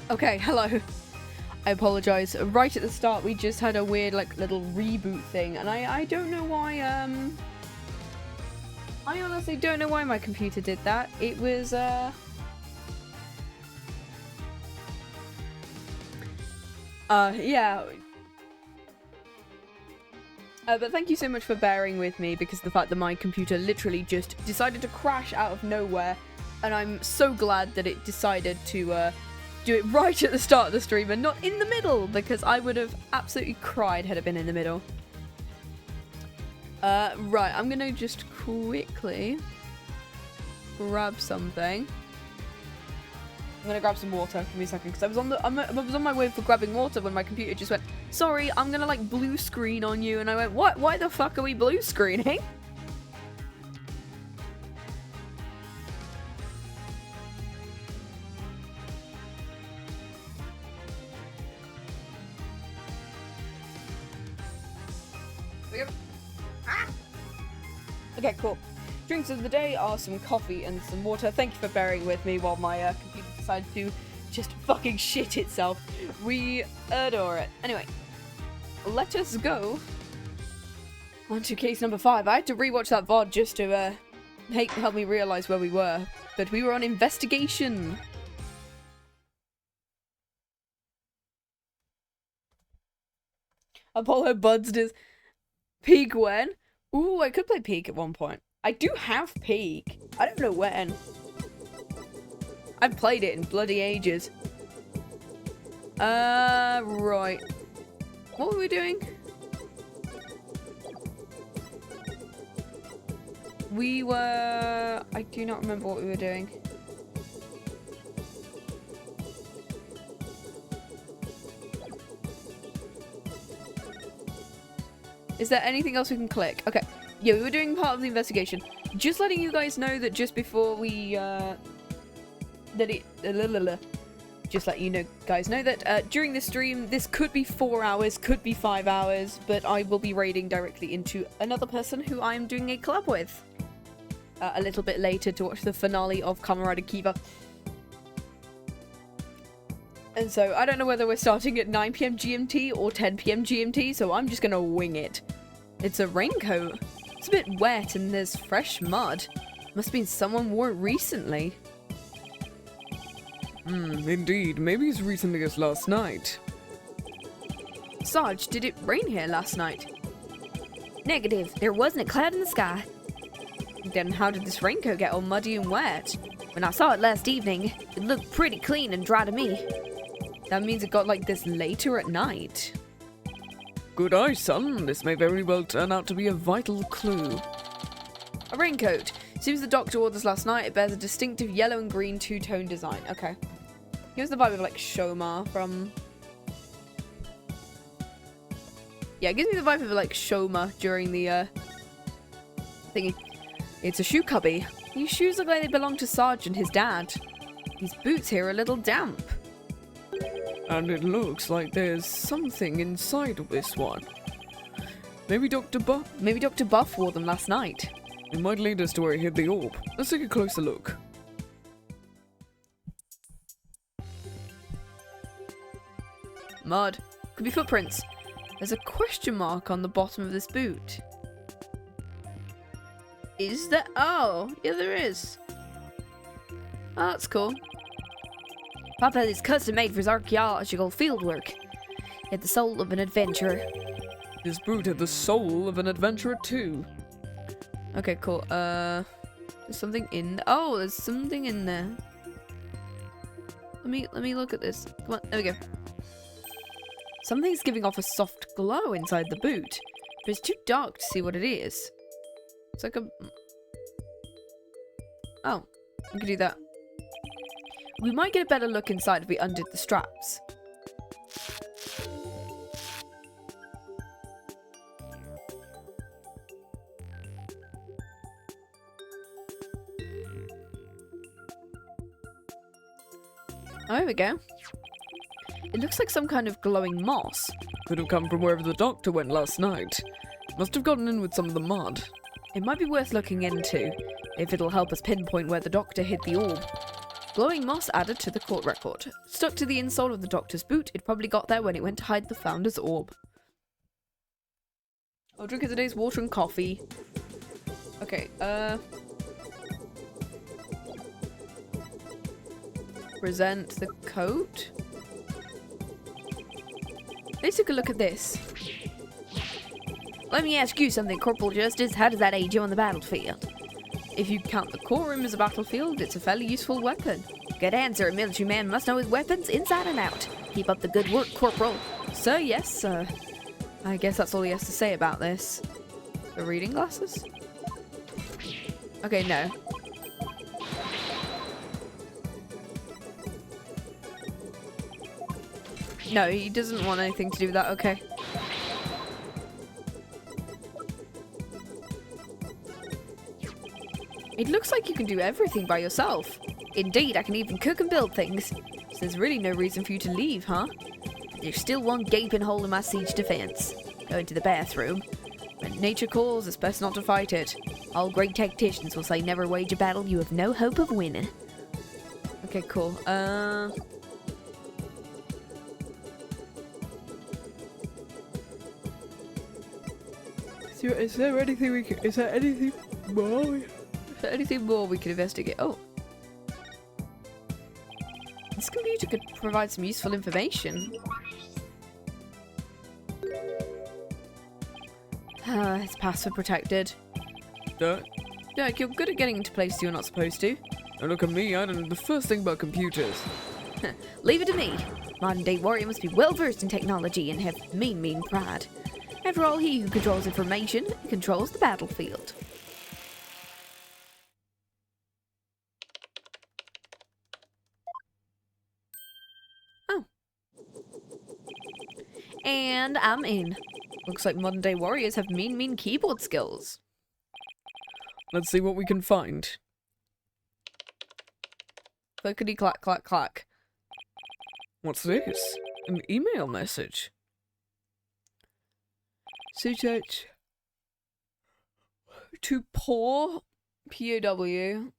Okay, hello. I apologize. Right at the start, we just had a weird, like, little reboot thing, and I don't know why, I honestly don't know why my computer did that. It was, yeah. But thank you so much for bearing with me, because the fact that my computer literally just decided to crash out of nowhere, and I'm so glad that it decided to, do it right at the start of the stream and not in the middle, because I would have absolutely cried had it been in the middle. Right, I'm gonna just quickly grab something. I'm gonna grab some water. Give me a second, because I was on my way for grabbing water when my computer just went, sorry, I'm gonna like blue screen on you, and I went, what? Why the fuck are we blue screening? Okay, cool. Drinks of the day are some coffee and some water. Thank you for bearing with me while my computer decided to just fucking shit itself. We adore it. Anyway, let us go on to case number 5. I had to rewatch that VOD just to help me realize where we were. But we were on investigation. Apollo buzzed his peak when? Ooh, I could play Peak at one point. I do have Peak. I don't know when. I've played it in bloody ages. Right. What were we doing? We were... I do not remember what we were doing. Is there anything else we can click? Okay. Yeah, we were doing part of the investigation. Just letting you guys know that just before we, just let you know, guys know that, during this stream, this could be 4 hours, could be 5 hours, but I will be raiding directly into another person who I am doing a collab with. A little bit later to watch the finale of Kamen Rider Kiva. And so, I don't know whether we're starting at 9 PM GMT or 10 PM GMT, so I'm just gonna wing it. It's a raincoat. It's a bit wet and there's fresh mud. Must have been someone wore it recently. Indeed. Maybe as recently as last night. Sarge, did it rain here last night? Negative. There wasn't a cloud in the sky. Then how did this raincoat get all muddy and wet? When I saw it last evening, it looked pretty clean and dry to me. That means it got like this later at night. Good eye, son. This may very well turn out to be a vital clue. A raincoat. Seems the doctor wore this last night. It bears a distinctive yellow and green two-tone design. Okay. Here's the vibe of like Shoma from... Yeah, it gives me the vibe of like Shoma during the thingy. It's a shoe cubby. These shoes look like they belong to Sarge and his dad. These boots here are a little damp. And it looks like there's something inside of this one. Maybe Dr. Buff wore them last night. It might lead us to where he hid the orb. Let's take a closer look. Mud. Could be footprints. There's a question mark on the bottom of this boot. Is there? Oh, yeah, there is. Oh, that's cool. Papa is custom made for his archaeological fieldwork. He had the soul of an adventurer. His boot had the soul of an adventurer too. Okay, cool. There's something in. Oh, there's something in there. Let me look at this. Come on, there we go. Something's giving off a soft glow inside the boot, but it's too dark to see what it is. It's like a... Oh, we could do that. We might get a better look inside if we undid the straps. Oh, here we go. It looks like some kind of glowing moss. Could have come from wherever the doctor went last night. Must have gotten in with some of the mud. It might be worth looking into, if it'll help us pinpoint where the doctor hid the orb. Glowing moss added to the court record. Stuck to the insole of the doctor's boot, it probably got there when it went to hide the founder's orb. I'll drink today's water and coffee. Okay, present the coat. Let's take a look at this. Let me ask you something, Corporal Justice. How does that aid you on the battlefield? If you count the courtroom as a battlefield, it's a fairly useful weapon. Good answer. A military man must know his weapons inside and out. Keep up the good work, Corporal. Sir, yes, sir. I guess that's all he has to say about this. The reading glasses? Okay, no. No, he doesn't want anything to do with that, okay. It looks like you can do everything by yourself. Indeed, I can even cook and build things. So there's really no reason for you to leave, huh? There's still one gaping hole in my siege defense. Going to the bathroom. When nature calls, it's best not to fight it. All great tacticians will say never wage a battle you have no hope of winning. Okay, cool. So is there anything we can... Is there anything more? Is there anything more we can investigate? Oh. This computer could provide some useful information. It's password protected. Dirk, You're good at getting into places you're not supposed to. now look at me, I don't know the first thing about computers. Leave it to me. Modern day warrior must be well versed in technology and have mean pride. After all, he who controls information controls the battlefield. Oh. And I'm in. Looks like modern day warriors have mean keyboard skills. Let's see what we can find. Clickety clack clack clack. What's this? An email message. Search To poor POW.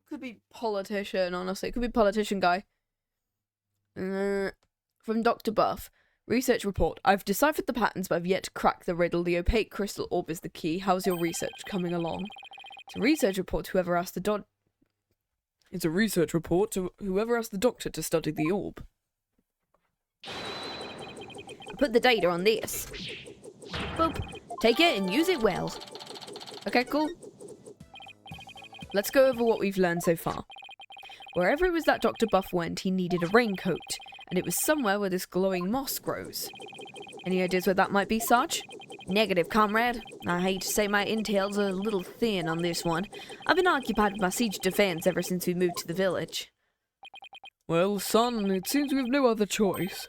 Could be politician, honestly. Could be politician guy. From Dr. Buff. Research report. I've deciphered the patterns, but I've yet to crack the riddle. The opaque crystal orb is the key. How's your research coming along? It's a research report to whoever asked the It's a research report to whoever asked the doctor to study the orb. I put the data on this. Boop. Take it and use it well. Okay, cool. Let's go over what we've learned so far. Wherever it was that Dr. Buff went, he needed a raincoat, and it was somewhere where this glowing moss grows. Any ideas where that might be, Sarge? Negative, comrade. I hate to say my intel's a little thin on this one. I've been occupied with my siege defense ever since we moved to the village. Well, son, it seems we've no other choice.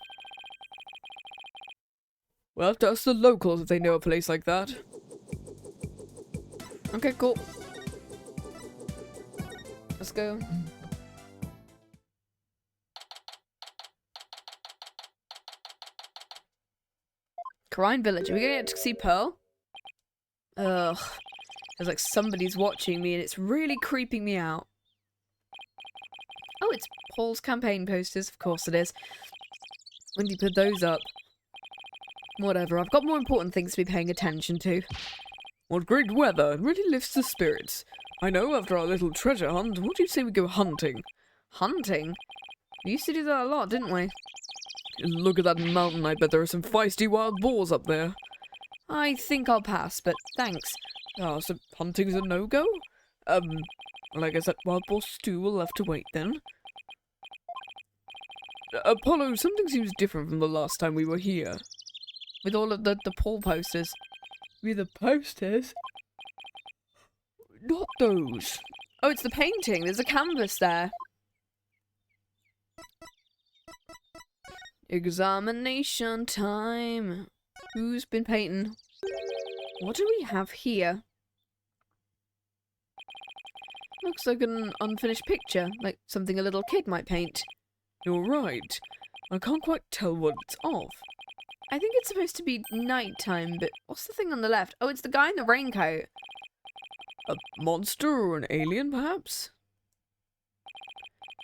We'll have to ask the locals if they know a place like that. Okay, cool. Let's go. Karine Village. Are we gonna get to see Pearl? Ugh. Feels like somebody's watching me and it's really creeping me out. Oh, it's Paul's campaign posters. Of course it is. When did you put those up? Whatever, I've got more important things to be paying attention to. What great weather! It really lifts the spirits. I know, after our little treasure hunt, what do you say we go hunting? Hunting? We used to do that a lot, didn't we? Look at that mountain, I bet there are some feisty wild boars up there. I think I'll pass, but thanks. Ah, so hunting's a no-go? Well, I guess that wild boar stew will have to wait then. Apollo, something seems different from the last time we were here. With all of the Paul posters. With the posters? Not those. Oh, it's the painting. There's a canvas there. Examination time. Who's been painting? What do we have here? Looks like an unfinished picture, like something a little kid might paint. You're right. I can't quite tell what it's of. I think it's supposed to be nighttime, but what's the thing on the left? Oh, it's the guy in the raincoat. A monster or an alien, perhaps?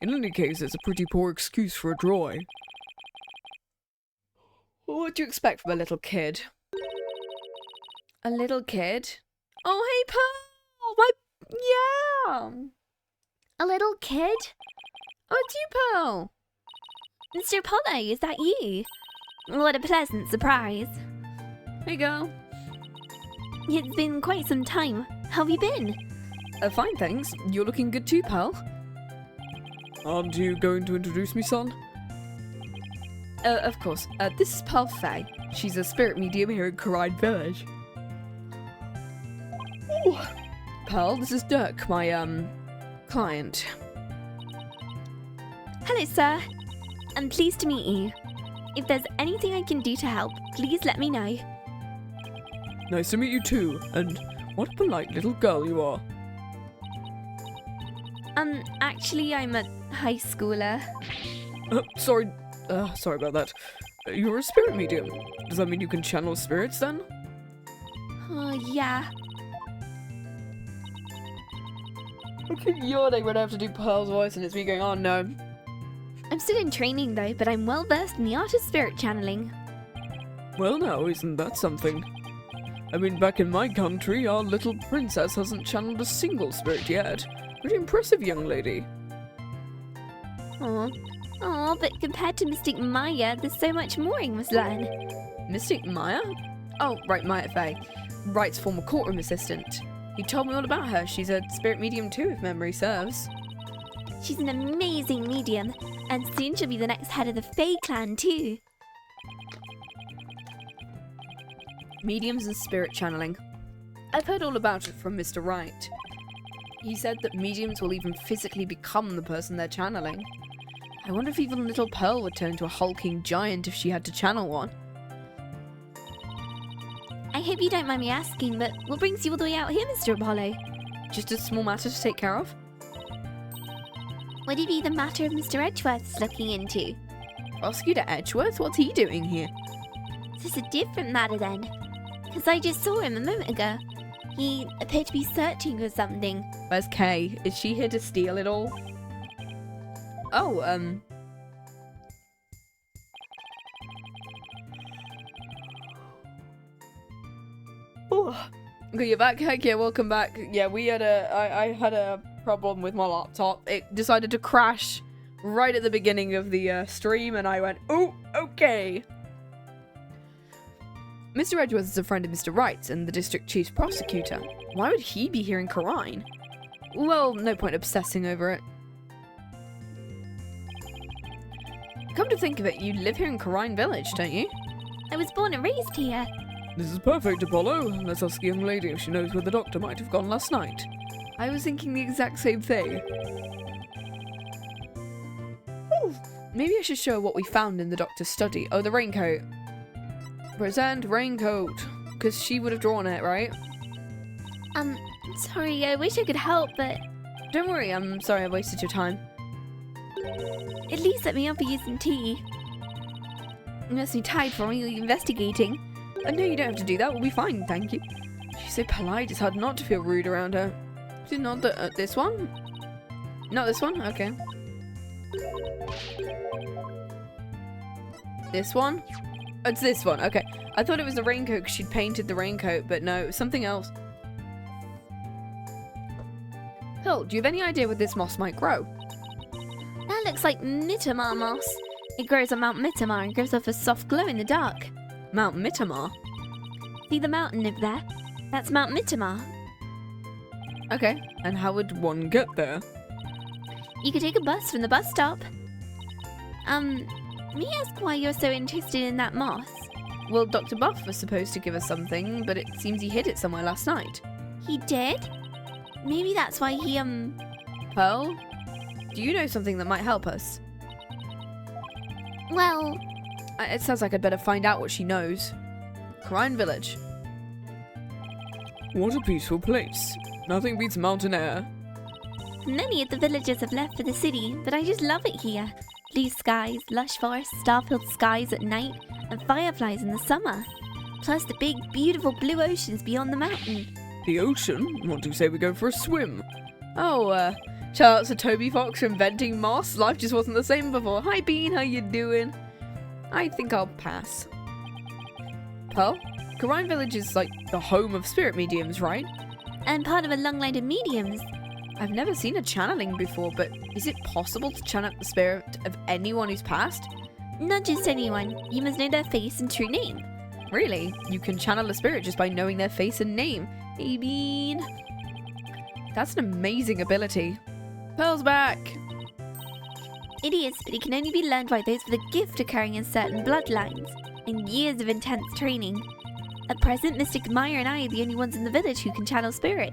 In any case, it's a pretty poor excuse for a droid. What do you expect from a little kid? A little kid? Oh, hey, Pearl! My... Yeah! A little kid? Oh, it's you, Pearl! Mr. Apollo, is that you? What a pleasant surprise. Hey, girl. It's been quite some time. How have you been? Fine, thanks. You're looking good too, Pearl. Aren't you going to introduce me, son? Of course. This is Pearl Faye. She's a spirit medium here in Karine Village. Ooh. Pearl, this is Dhurke, my, client. Hello, sir. I'm pleased to meet you. If there's anything I can do to help, please let me know. Nice to meet you too, and what a polite little girl you are. Actually, I'm a high schooler. Sorry about that. You're a spirit medium. Does that mean you can channel spirits then? Yeah. I keep yawning when I have to do Pearl's voice and it's me going, oh no. I'm still in training though, but I'm well versed in the art of spirit channeling. Well now, isn't that something? I mean, back in my country, our little princess hasn't channeled a single spirit yet. Pretty impressive, young lady. Aw, but compared to Mystic Maya, there's so much more I must learn. Mystic Maya? Oh, right, Maya Faye. Wright's former courtroom assistant. He told me all about her. She's a spirit medium too, if memory serves. She's an amazing medium, and soon she'll be the next head of the Fae clan too. Mediums and spirit channeling. I've heard all about it from Mr. Wright. He said that mediums will even physically become the person they're channeling. I wonder if even little Pearl would turn into a hulking giant if she had to channel one. I hope you don't mind me asking, but what brings you all the way out here, Mr. Apollo? Just a small matter to take care of. Would it be the matter of Mr. Edgeworth's looking into? Prosecutor Edgeworth? What's he doing here? This is a different matter then, because I just saw him a moment ago. He appeared to be searching for something. Where's Kay? Is she here to steal it all? Oh, Oh. Okay, you're back. Heck yeah, welcome back. Yeah, I had a problem with my laptop. It decided to crash right at the beginning of the stream, and I went, oh, okay. Mr. Edgeworth is a friend of Mr. Wright's and the district chief's prosecutor. Why would he be here in Karine? Well, no point obsessing over it. Come to think of it, you live here in Karine Village, don't you? I was born and raised here. This is perfect, Apollo. Let's ask the young lady if she knows where the doctor might have gone last night. I was thinking the exact same thing. Ooh, maybe I should show her what we found in the doctor's study. Oh, the raincoat. Present raincoat. Because she would have drawn it, right? Sorry, I wish I could help, but Don't worry, I'm sorry I wasted your time. at least let me offer you some tea. You must be tired from all your investigating. No, you don't have to do that. We'll be fine, thank you. She's so polite, it's hard not to feel rude around her. She's not this one? Not this one? Okay. This one? Oh, it's this one, okay. I thought it was the raincoat because she'd painted the raincoat, but no, it was something else. Pearl, do you have any idea where this moss might grow? That looks like Mitamar moss. It grows on Mount Mitamar and gives off a soft glow in the dark. Mount Mitamar? See the mountain over there? That's Mount Mitamar. Okay, and how would one get there? You could take a bus from the bus stop. May I ask why you're so interested in that moss? Well, Dr. Buff was supposed to give us something, but it seems he hid it somewhere last night. He did? Maybe that's why he, Pearl? Do you know something that might help us? well, It sounds like I'd better find out what she knows. Karine Village. What a peaceful place. Nothing beats mountain air. many of the villagers have left for the city, but I just love it here. Blue skies, lush forests, star-filled skies at night, and fireflies in the summer. Plus the big, beautiful blue oceans beyond the mountain. The ocean? What do you say we go for a swim? Oh, shout out to Toby Fox for inventing moss. Life just wasn't the same before. Hi Bean, how you doing? I think I'll pass. Pearl? Karine Village is like the home of spirit mediums, right? And part of a long line of mediums. I've never seen a channeling before, but is it possible to channel the spirit of anyone who's passed? Not just anyone. You must know their face and true name. Really? You can channel a spirit just by knowing their face and name. Hey Bean. That's an amazing ability. Pearl's back. It is, but it can only be learned by those with a gift occurring in certain bloodlines, and years of intense training. At present, Mystic Maya and I are the only ones in the village who can channel spirit.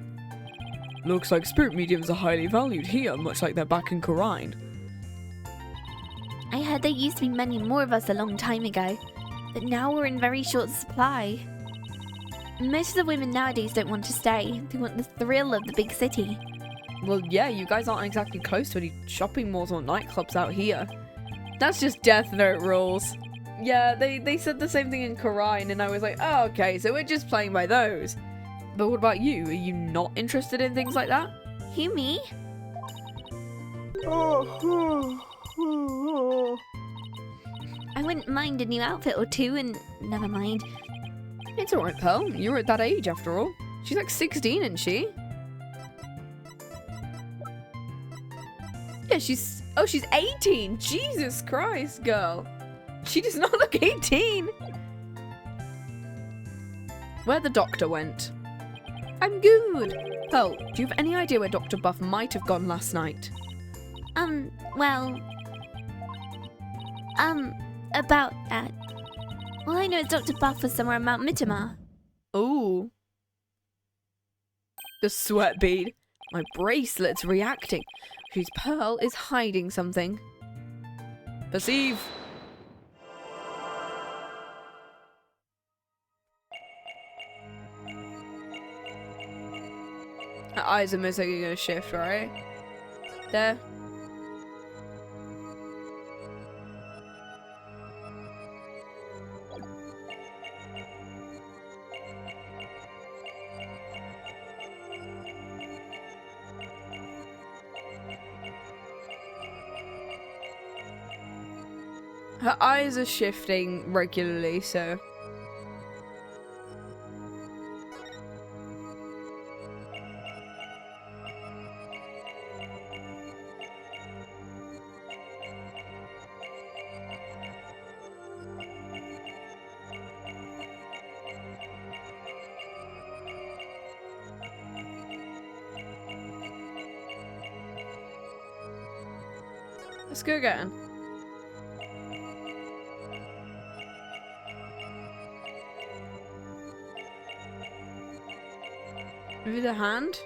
Looks like spirit mediums are highly valued here, much like they're back in Karine. I heard there used to be many more of us a long time ago, but now we're in very short supply. Most of the women nowadays don't want to stay. They want the thrill of the big city. Well, yeah, you guys aren't exactly close to any shopping malls or nightclubs out here. That's just Death Note rules. Yeah, they said the same thing in Karine, and I was like, oh, okay, so we're just playing by those. But what about you? Are you not interested in things like that? Who, me? I wouldn't mind a new outfit or two, and never mind. It's alright, Pearl. You're at that age, after all. She's like 16, isn't she? Yeah, she's 18. Jesus Christ, girl. She does not look 18. Where the doctor went. I'm good. Pearl, do you have any idea where Dr. Buff might have gone last night? About that. All I know is Dr. Buff was somewhere on Mount Mitamar. Ooh. The sweat bead. My bracelet's reacting. Whose Pearl is hiding something. Perceive. Her eyes are most likely gonna shift, right? There. Her eyes are shifting regularly, so... Let's go again. Maybe the hand?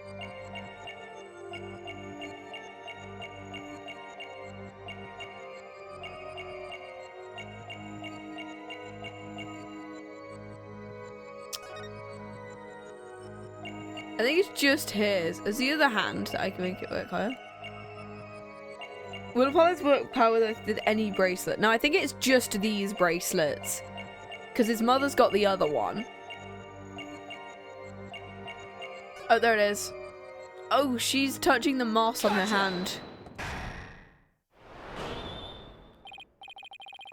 I think it's just his. Is the other hand that I can make it work with? Will Apollo's work power with any bracelet? No, I think it's just these bracelets. Because his mother's got the other one. Oh, there it is. Oh, she's touching the moss on her hand.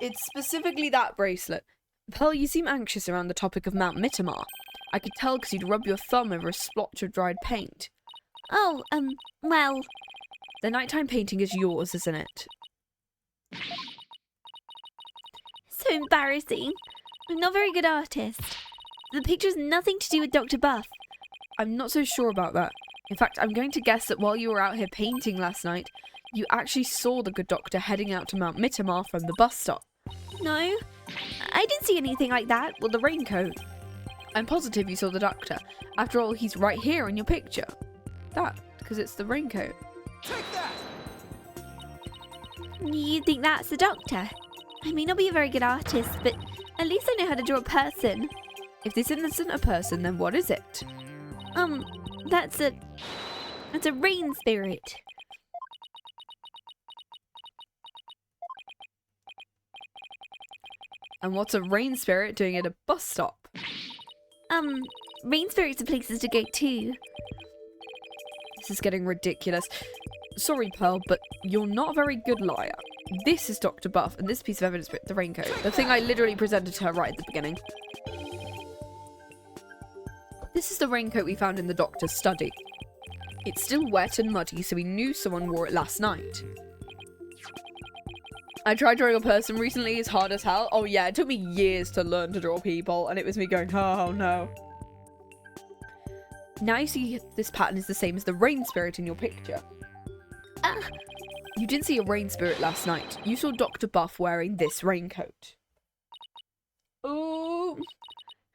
It's specifically that bracelet. Pearl, you seem anxious around the topic of Mount Mitamar. I could tell because you'd rub your thumb over a splotch of dried paint. Oh, well... The nighttime painting is yours, isn't it? So embarrassing. I'm not a very good artist. The picture's nothing to do with Dr. Buff. I'm not so sure about that. In fact, I'm going to guess that while you were out here painting last night, you actually saw the good doctor heading out to Mount Mitamar from the bus stop. No, I didn't see anything like that. Well, the raincoat. I'm positive you saw the doctor. After all, he's right here in your picture. That, because it's the raincoat. Take that! You think that's the doctor? I may not be a very good artist, but at least I know how to draw a person. If this isn't a person, then what is it? That's a rain spirit. And what's a rain spirit doing at a bus stop? rain spirits are places to go too. This is getting ridiculous. Sorry, Pearl, but you're not a very good liar. This is Dr. Buff, and this piece of evidence, the raincoat. The thing I literally presented to her right at the beginning. This is the raincoat we found in the doctor's study. It's still wet and muddy, so we knew someone wore it last night. I tried drawing a person recently, it's hard as hell. Oh yeah, it took me years to learn to draw people, and it was me going, oh no. Now you see this pattern is the same as the rain spirit in your picture. You didn't see a rain spirit last night. You saw Dr. Buff wearing this raincoat. Oh,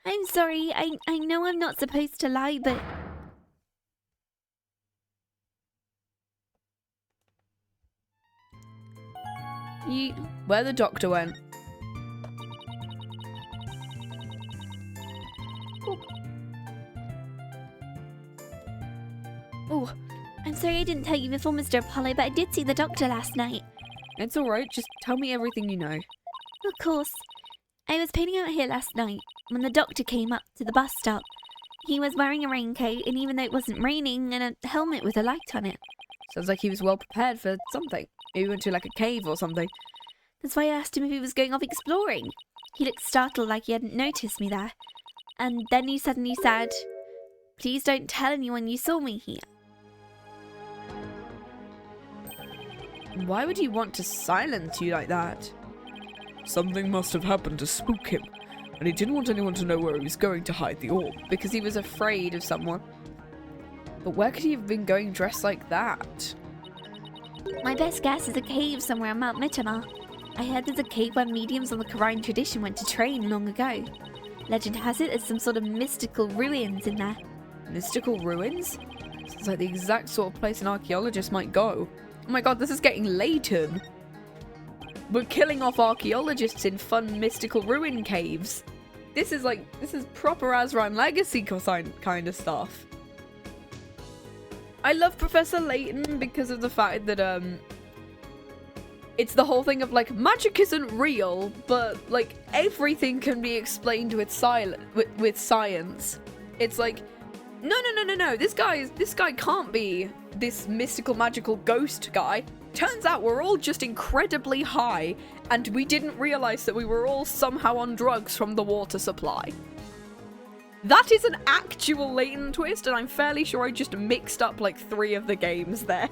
I'm sorry. I know I'm not supposed to lie, but... Where the doctor went. Oh, I'm sorry I didn't tell you before, Mr. Apollo, but I did see the doctor last night. It's alright, just tell me everything you know. Of course. I was painting out here last night when the doctor came up to the bus stop. He was wearing a raincoat, and even though it wasn't raining, and a helmet with a light on it. Sounds like he was well prepared for something. Maybe he went to like a cave or something. That's why I asked him if he was going off exploring. He looked startled like he hadn't noticed me there. And then he suddenly said, "Please don't tell anyone you saw me here." Why would he want to silence you like that? Something must have happened to spook him, and he didn't want anyone to know where he was going to hide the orb. Because he was afraid of someone. But where could he have been going dressed like that? My best guess is a cave somewhere on Mount Mittamar. I heard there's a cave where mediums on the Korean tradition went to train long ago. Legend has it there's some sort of mystical ruins in there. Mystical ruins? Sounds like the exact sort of place an archaeologist might go. Oh my god, this is getting Leighton. We're killing off archaeologists in fun mystical ruin caves. This is proper Azran Legacy kind of stuff. I love Professor Layton because of the fact that it's the whole thing of like magic isn't real, but like everything can be explained with science. It's like no. This guy can't be this mystical magical ghost guy. Turns out we're all just incredibly high, and we didn't realize that we were all somehow on drugs from the water supply. That is an actual latent twist, and I'm fairly sure I just mixed up like 3 of the games there.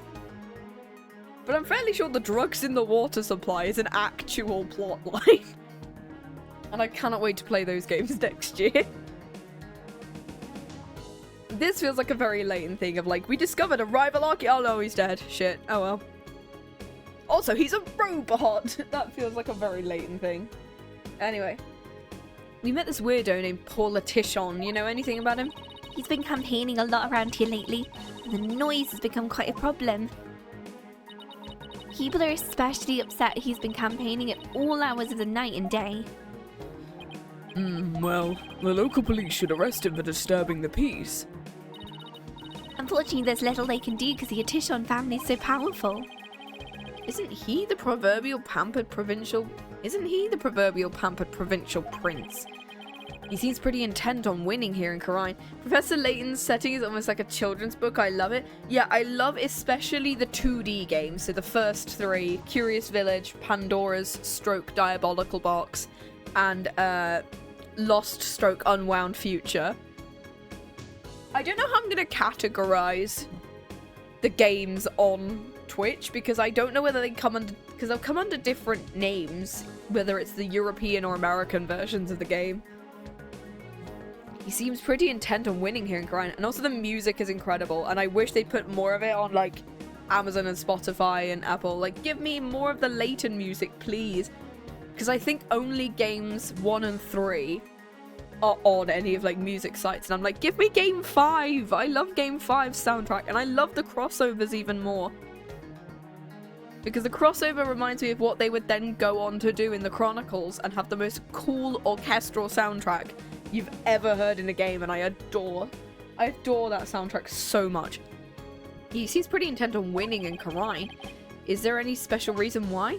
But I'm fairly sure the drugs in the water supply is an actual plot line. And I cannot wait to play those games next year. This feels like a very latent thing of like, we discovered a rival archaeologist. Oh no, he's dead. Shit. Oh well. Also, he's a robot. That feels like a very latent thing. Anyway. We met this weirdo named Paul Letichon. You know anything about him? He's been campaigning a lot around here lately, and the noise has become quite a problem. People are especially upset he's been campaigning at all hours of the night and day. Well, the local police should arrest him for disturbing the peace. Unfortunately, there's little they can do because the Atishon family is so powerful. Isn't he the proverbial pampered provincial prince? He seems pretty intent on winning here in Karine. Professor Layton's setting is almost like a children's book. I love it. Yeah, I love especially the 2D games. So the first 3, Curious Village, Pandora's Stroke Diabolical Box, and Lost Stroke Unwound Future. I don't know how I'm going to categorize the games on Twitch, because I don't know whether they come under, because they'll come under different names, whether it's the European or American versions of the game. He seems pretty intent on winning here in Karine, and also the music is incredible, and I wish they'd put more of it on like Amazon and Spotify and Apple. Like, give me more of the Layton music, please, because I think only games 1 and 3 are on any of like music sites, and I'm like, give me game 5. I love game 5's soundtrack, and I love the crossovers even more, because the crossover reminds me of what they would then go on to do in the Chronicles and have the most cool orchestral soundtrack you've ever heard in a game, and I adore that soundtrack so much. He seems pretty intent on winning in Karine. Is there any special reason why?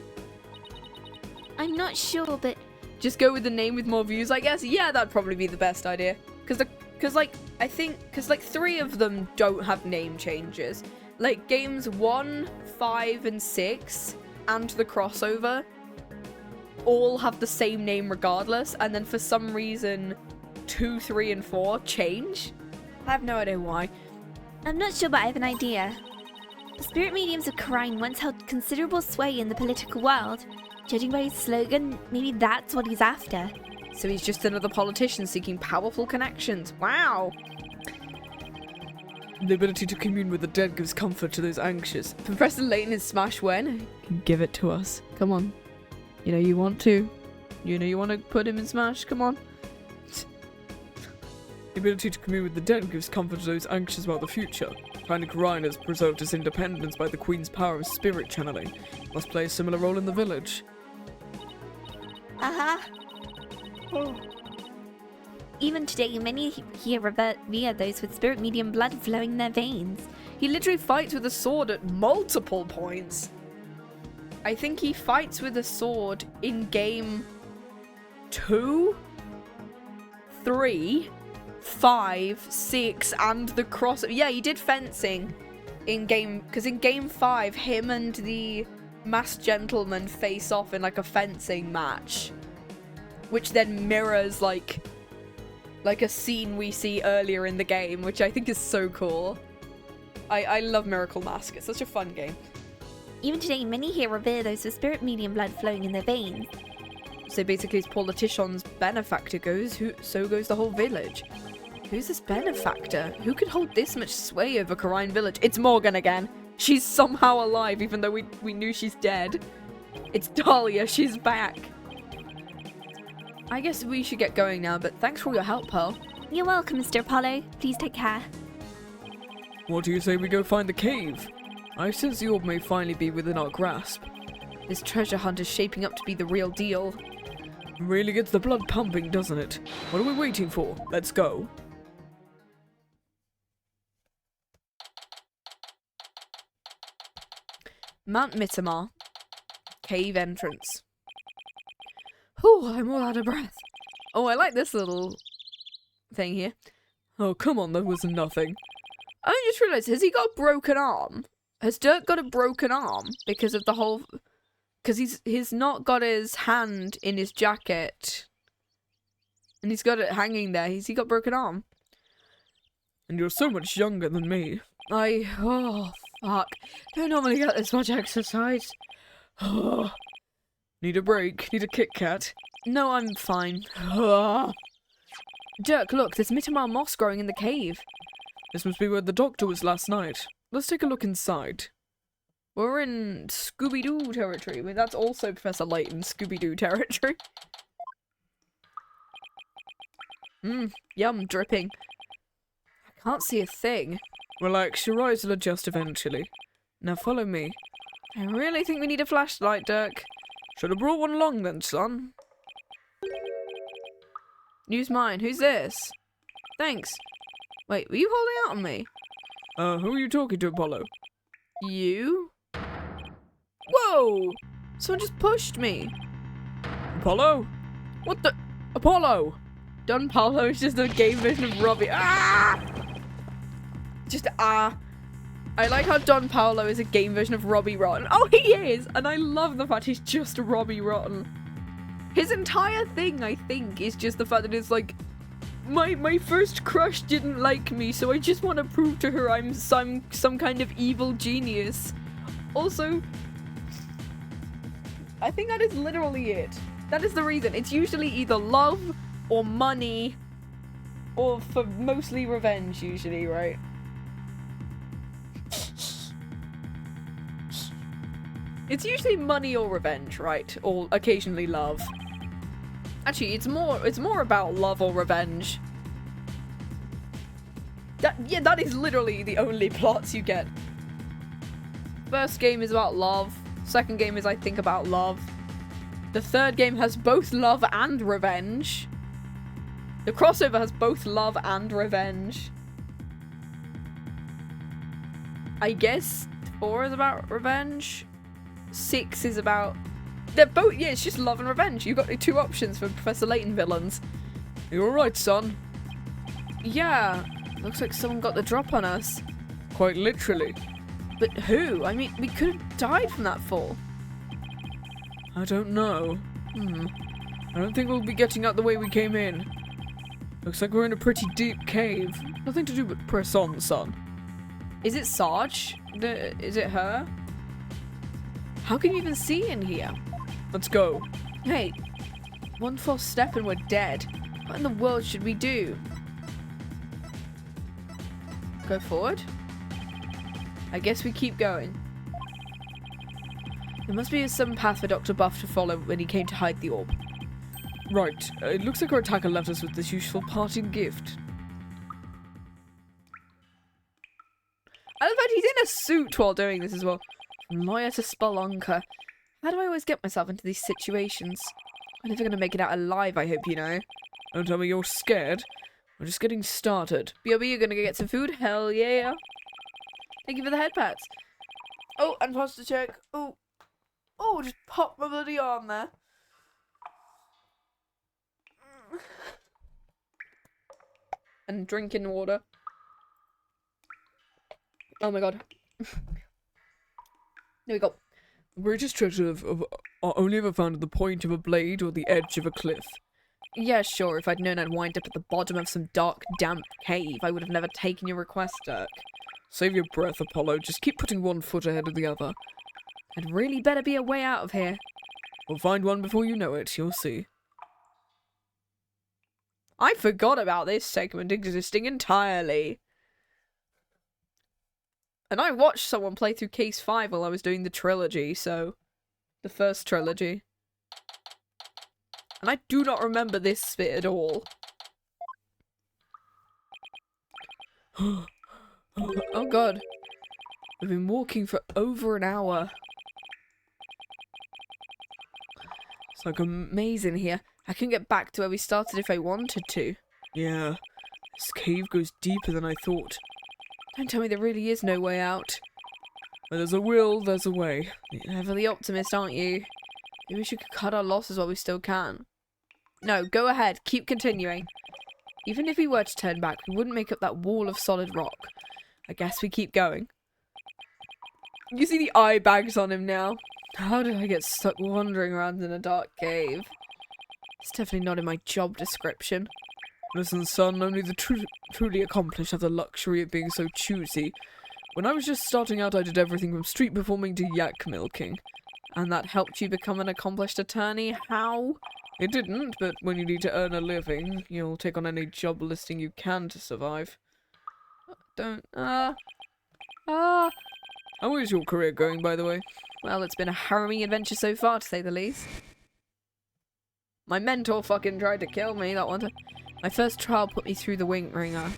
I'm not sure, but... Just go with the name with more views, I guess? Yeah, that'd probably be the best idea. Because Because, like, I think, because, like, 3 of them don't have name changes. Like, games 1, 5, and 6, and the crossover, all have the same name regardless, and then for some reason, 2, 3, and 4 change. I have no idea why. I'm not sure, but I have an idea. The spirit mediums of Karine once held considerable sway in the political world. Judging by his slogan, maybe that's what he's after. So he's just another politician seeking powerful connections. Wow! The ability to commune with the dead gives comfort to those anxious. Professor Layton is Smash when? Give it to us. Come on. You know you want to. You know you want to put him in Smash. Come on. The ability to commune with the dead gives comfort to those anxious about the future. Planet Karine has preserved its independence by the Queen's power of spirit channeling. Must play a similar role in the village. Even today, many here revere those with spirit medium blood flowing in their veins. He literally fights with a sword at multiple points. I think he fights with a sword in game 2, 3, 5, 6, and the cross. Yeah, he did fencing in game, because in game 5, him and the masked gentleman face off in like a fencing match, which then mirrors like a scene we see earlier in the game, which I think is so cool. I love Miracle Mask. It's such a fun game. Even today, many here revere those with spirit medium blood flowing in their veins. So basically, as Politician's benefactor goes, so goes the whole village. Who's this benefactor? Who could hold this much sway over Karine Village? It's Morgan again. She's somehow alive, even though we knew she's dead. It's Dahlia. She's back. I guess we should get going now, but thanks for all your help, Pearl. You're welcome, Mr. Apollo. Please take care. What do you say we go find the cave? I sense the orb may finally be within our grasp. This treasure hunt is shaping up to be the real deal. Really gets the blood pumping, doesn't it? What are we waiting for? Let's go. Mount Mitamar. Cave entrance. Oh, I'm all out of breath. Oh, I like this little thing here. Oh, come on, that was nothing. I just realised, has he got a broken arm? Has Dhurke got a broken arm? Because of the whole... Because he's not got his hand in his jacket. And he's got it hanging there. Has he got a broken arm? And you're so much younger than me. Oh, fuck. Don't normally get this much exercise. Need a break? Need a Kit Kat? No, I'm fine. Dhurke, look, there's Mitamar moss growing in the cave. This must be where the doctor was last night. Let's take a look inside. We're in Scooby-Doo territory. I mean, that's also Professor Layton's Scooby-Doo territory. Yum, dripping. I can't see a thing. Relax, your eyes will adjust eventually. Now follow me. I really think we need a flashlight, Dhurke. Should have brought one along then, son. Use mine. Who's this? Thanks. Wait, were you holding out on me? Who are you talking to, Apollo? You? Whoa! Someone just pushed me. Apollo? What the? Apollo! Don Paulo is just a game version of Robbie. Ah! I like how Don Paulo is a game version of Robbie Rotten. Oh, he is! And I love the fact he's just Robbie Rotten. His entire thing, I think, is just the fact that it's like, my first crush didn't like me, so I just want to prove to her I'm some kind of evil genius. Also, I think that is literally it. That is the reason. It's usually either love or money or for mostly revenge, usually, right? It's usually money or revenge, right? Or occasionally love. Actually, it's more about love or revenge. That is literally the only plots you get. First game is about love. Second game is, I think, about love. The third game has both love and revenge. The crossover has both love and revenge. I guess 4 is about revenge. 6 is about... They're both... Yeah, it's just love and revenge. You've got 2 options for Professor Layton villains. You alright, son? Yeah, looks like someone got the drop on us. Quite literally. But who? I mean, we could have died from that fall. I don't know. I don't think we'll be getting out the way we came in. Looks like we're in a pretty deep cave. Nothing to do but press on, son. Is it Sarge? Is it her? How can you even see in here? Let's go. Hey, one false step and we're dead. What in the world should we do? Go forward? I guess we keep going. There must be some path for Dr. Buff to follow when he came to hide the orb. Right, it looks like our attacker left us with this useful parting gift. I love that he's in a suit while doing this as well. From lawyer to spelunker. How do I always get myself into these situations? I'm never going to make it out alive, I hope you know. Don't tell me you're scared. We're just getting started. B.O.B., you're going to go get some food? Hell yeah. Thank you for the head pats. Oh, and posture check. Oh, just pop my bloody arm there. And drinking water. Oh my god. There we go. The greatest treasure are only ever found at the point of a blade or the edge of a cliff. Yeah, sure. If I'd known I'd wind up at the bottom of some dark, damp cave, I would have never taken your request, Dhurke. Save your breath, Apollo. Just keep putting one foot ahead of the other. I'd really better be a way out of here. We'll find one before you know it. You'll see. I forgot about this segment existing entirely. And I watched someone play through Case 5 while I was doing the trilogy, so... The first trilogy. And I do not remember this bit at all. Oh god. We've been walking for over an hour. It's like a maze in here. I can get back to where we started if I wanted to. Yeah. This cave goes deeper than I thought. Don't tell me there really is no way out. Where there's a will, there's a way. You're ever the optimist, aren't you? Maybe we should cut our losses while we still can. No, go ahead. Keep continuing. Even if we were to turn back, we wouldn't make up that wall of solid rock. I guess we keep going. You see the eye bags on him now. How did I get stuck wandering around in a dark cave? It's definitely not in my job description. Listen, son, only the truly accomplished have the luxury of being so choosy. When I was just starting out, I did everything from street performing to yak milking. And that helped you become an accomplished attorney? How? It didn't, but when you need to earn a living, you'll take on any job listing you can to survive. How is your career going, by the way? Well, it's been a harrowing adventure so far, to say the least. My mentor fucking tried to kill me that one time. My first trial put me through the wing ringer.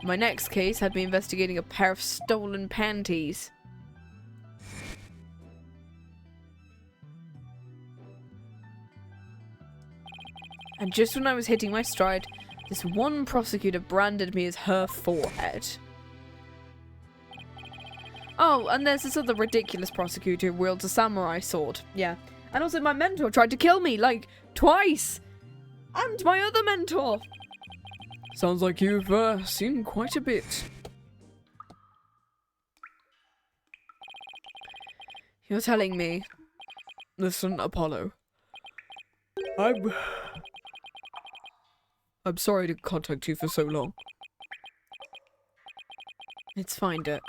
My next case had me investigating a pair of stolen panties. And just when I was hitting my stride, this one prosecutor branded me as her forehead. Oh, and there's this other ridiculous prosecutor who wields a samurai sword. Yeah. And also my mentor tried to kill me, like, twice! And my other mentor! Sounds like you've seen quite a bit. You're telling me. Listen, Apollo. I'm sorry to contact you for so long. It's fine, Dhurke.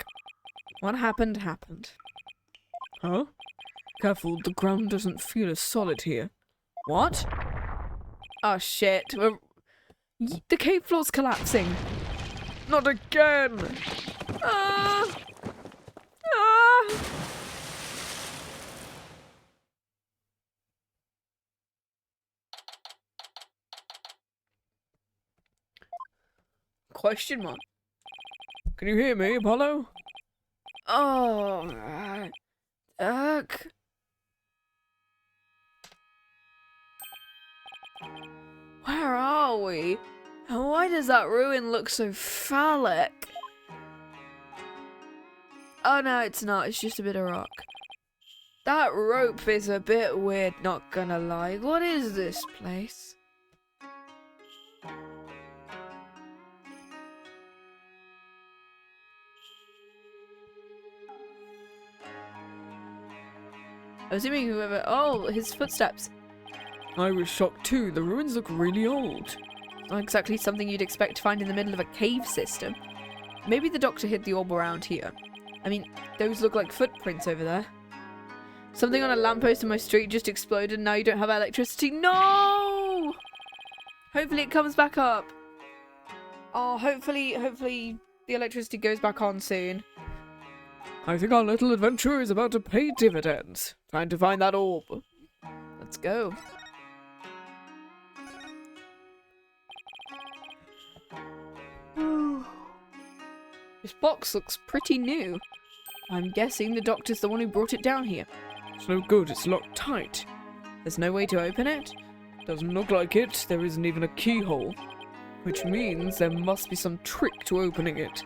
What happened, happened. Huh? Careful, the ground doesn't feel as solid here. What? Oh shit. The cave floor's collapsing. Not again! Ah! Question mark. Can you hear me, Apollo? Oh, Dhurke. Where are we? And why does that ruin look so phallic? Oh no, it's not. It's just a bit of rock. That rope is a bit weird, not gonna lie. What is this place? I'm assuming whoever... Oh, his footsteps. I was shocked too. The ruins look really old. Not exactly something you'd expect to find in the middle of a cave system. Maybe the doctor hid the orb around here. I mean, those look like footprints over there. Something on a lamppost in my street just exploded and now you don't have electricity. No! Hopefully it comes back up. Oh, hopefully the electricity goes back on soon. I think our little adventure is about to pay dividends. Time to find that orb. Let's go. This box looks pretty new. I'm guessing the doctor's the one who brought it down here. It's no good, it's locked tight. There's no way to open it? Doesn't look like it. There isn't even a keyhole. Which means there must be some trick to opening it.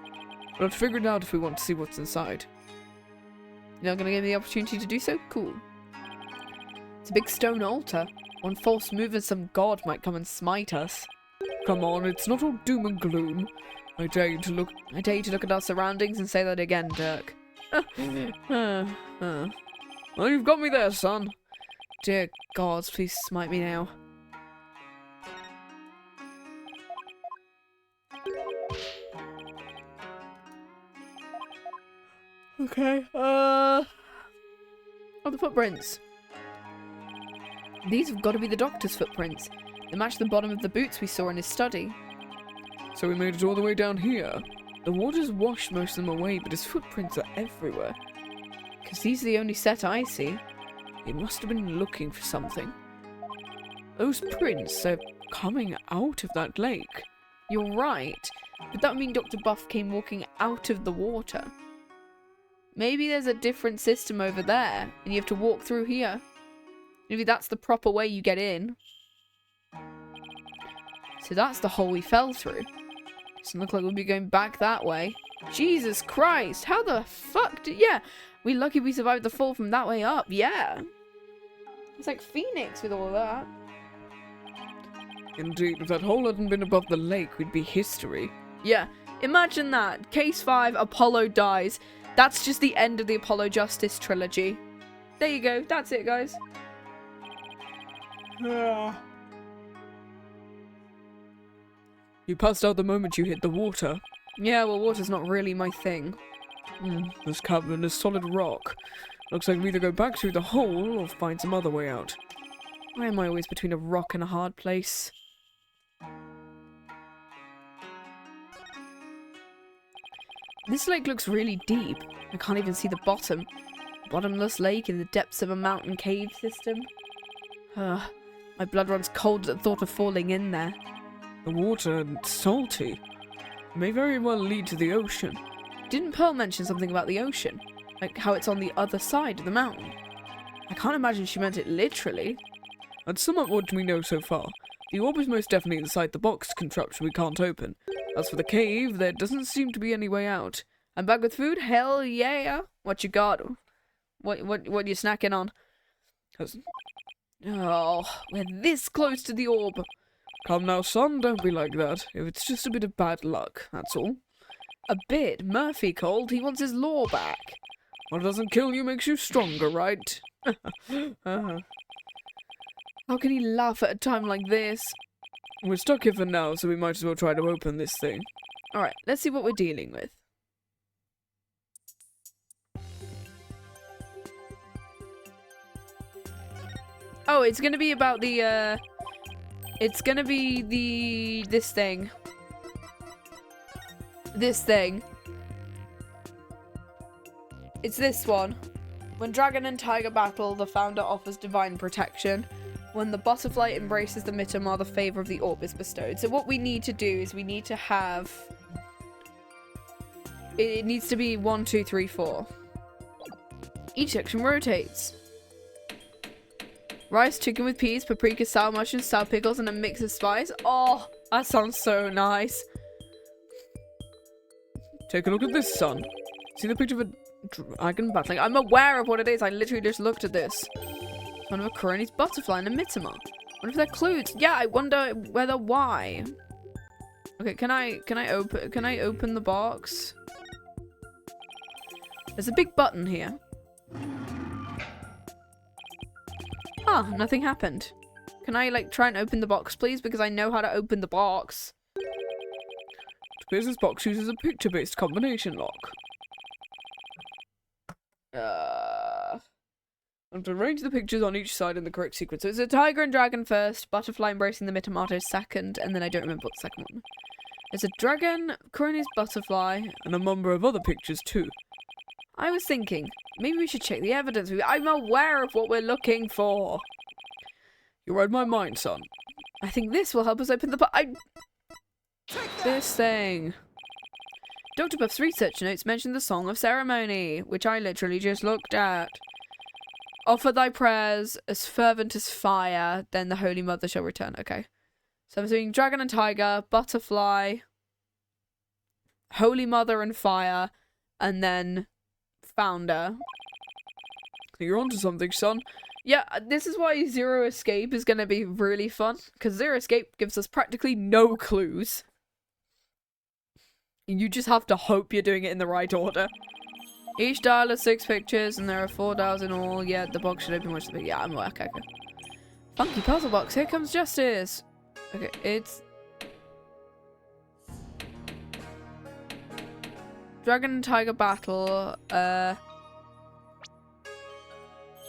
We'll have to figure it out if we want to see what's inside. You're not going to give me the opportunity to do so? Cool. It's a big stone altar. One false move and some god might come and smite us. Come on, it's not all doom and gloom. I dare you to look at our surroundings and say that again, Dhurke. Well, you've got me there, son. Dear gods, please smite me now. Okay, Oh, the footprints. These have got to be the doctor's footprints. They match the bottom of the boots we saw in his study. so we made it all the way down here. The water's washed most of them away, but his footprints are everywhere. Because these are the only set I see. He must have been looking for something. Those prints are coming out of that lake. You're right. But that would mean Dr. Buff came walking out of the water. Maybe there's a different system over there, and you have to walk through here. Maybe that's the proper way you get in. So that's the hole we fell through. Doesn't look like we'll be going back that way. Jesus Christ, how the fuck did... Yeah, we're lucky we survived the fall from that way up, yeah. It's like Phoenix with all that. Indeed, if that hole hadn't been above the lake, we'd be history. Yeah, imagine that. Case 5, Apollo dies. That's just the end of the Apollo Justice Trilogy. There you go, that's it, guys. You passed out the moment you hit the water. Yeah, well, water's not really my thing. This cavern is solid rock. Looks like we either go back through the hole or find some other way out. Why am I always between a rock and a hard place? This lake looks really deep. I can't even see the bottom. Bottomless lake in the depths of a mountain cave system. My blood runs cold at the thought of falling in there. The water is salty. May very well lead to the ocean. Didn't Pearl mention something about the ocean? Like how it's on the other side of the mountain? I can't imagine she meant it literally. That's somewhat what we know so far. The orb is most definitely inside the boxed contraption we can't open. As for the cave, there doesn't seem to be any way out. I'm back with food? Hell yeah! What you got? What you snacking on? Oh, we're this close to the orb. Come now, son, don't be like that. If it's just a bit of bad luck, that's all. A bit? Murphy called. He wants his law back. What doesn't kill you makes you stronger, right? How can he laugh at a time like this? We're stuck here for now, so we might as well try to open this thing. Alright, let's see what we're dealing with. Oh, it's gonna be about the, it's gonna be this thing. This thing. It's this one. When dragon and tiger battle, the founder offers divine protection. When the butterfly embraces the Mittamar, the favor of the orb is bestowed. So what we need to do is we need to have... It needs to be 1, 2, 3, 4. Each section rotates. Rice, chicken with peas, paprika, sour mushrooms, sour pickles, and a mix of spice. Oh, that sounds so nice. Take a look at this, son. See the picture of a dragon battling? I'm aware of what it is. I literally just looked at this. One of a Coroni's butterfly and a Mittamar. What if they're clues? Yeah, I wonder whether why. Okay, can I open the box? There's a big button here. Oh, nothing happened. Can I, like, try and open the box, please? Because I know how to open the box. This box uses a picture-based combination lock. And to arrange the pictures on each side in the correct sequence. So it's a tiger and dragon first, butterfly embracing the tomato second, and then I don't remember what the second one. It's a dragon, Crony's butterfly, And a number of other pictures too. I was thinking, maybe we should check the evidence. I'm aware of what we're looking for. You read my mind, son. I think this will help us open the this thing. Dr. Puff's research notes mention the Song of Ceremony, which I literally just looked at. Offer thy prayers as fervent as fire, then the Holy Mother shall return. Okay. So I'm seeing dragon and tiger, butterfly, Holy Mother and fire, and then founder. You're onto something, son. Yeah, this is why Zero Escape is going to be really fun, because Zero Escape gives us practically no clues. You just have to hope you're doing it in the right order. Each dial has 6 pictures, and there are 4 dials in all. Yeah, the box should open much the big. Yeah, I'm okay. Funky puzzle box. Here comes Justice. Okay, it's Dragon and Tiger battle.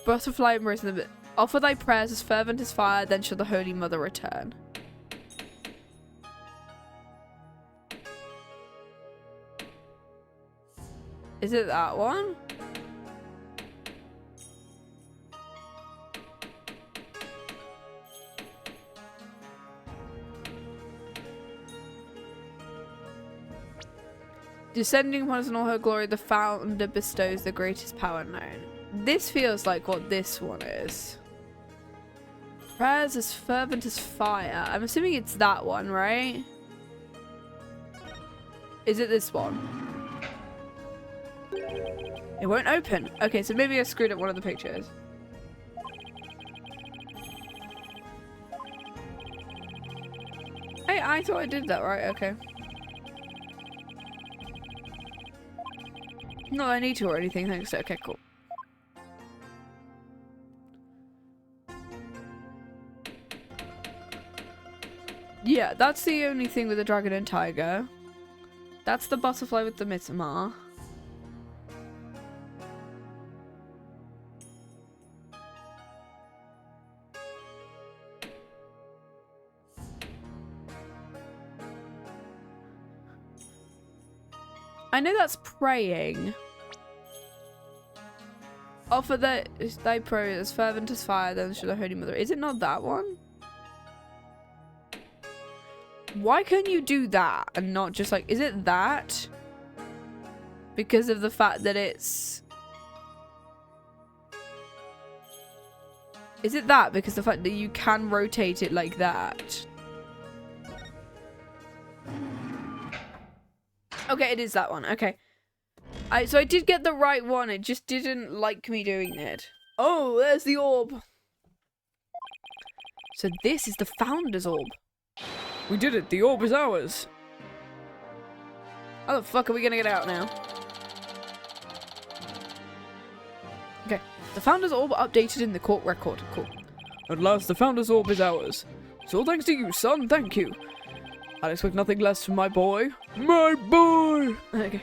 Butterfly embracing the. Offer thy prayers as fervent as fire, then shall the Holy Mother return. Is it that one? Descending upon us in all her glory, the founder bestows the greatest power known. This feels like what this one is. Prayers as fervent as fire. I'm assuming it's that one, right? Is it this one? It won't open. Okay, so maybe I screwed up one of the pictures. Hey, I thought I did that right. Okay. No, I need to or anything. Thanks. Okay, cool. Yeah, that's the only thing with the dragon and tiger. That's the butterfly with the Mitama. I know that's praying. Offer thy prayer as fervent as fire, then shall the Holy Mother. Is it not that one? Why can't you do that and not just like, is it that? Because of the fact that it's... Is it that because the fact that you can rotate it like that? Okay, it is that one. Okay. So I did get the right one. It just didn't like me doing it. Oh, there's the orb. So this is the Founder's Orb. We did it. The orb is ours. How the fuck are we gonna get out now? Okay. The Founder's Orb updated in the court record. Cool. At last, the Founder's Orb is ours. It's all thanks to you, son. Thank you. I'd expect nothing less from my boy. My boy! Okay.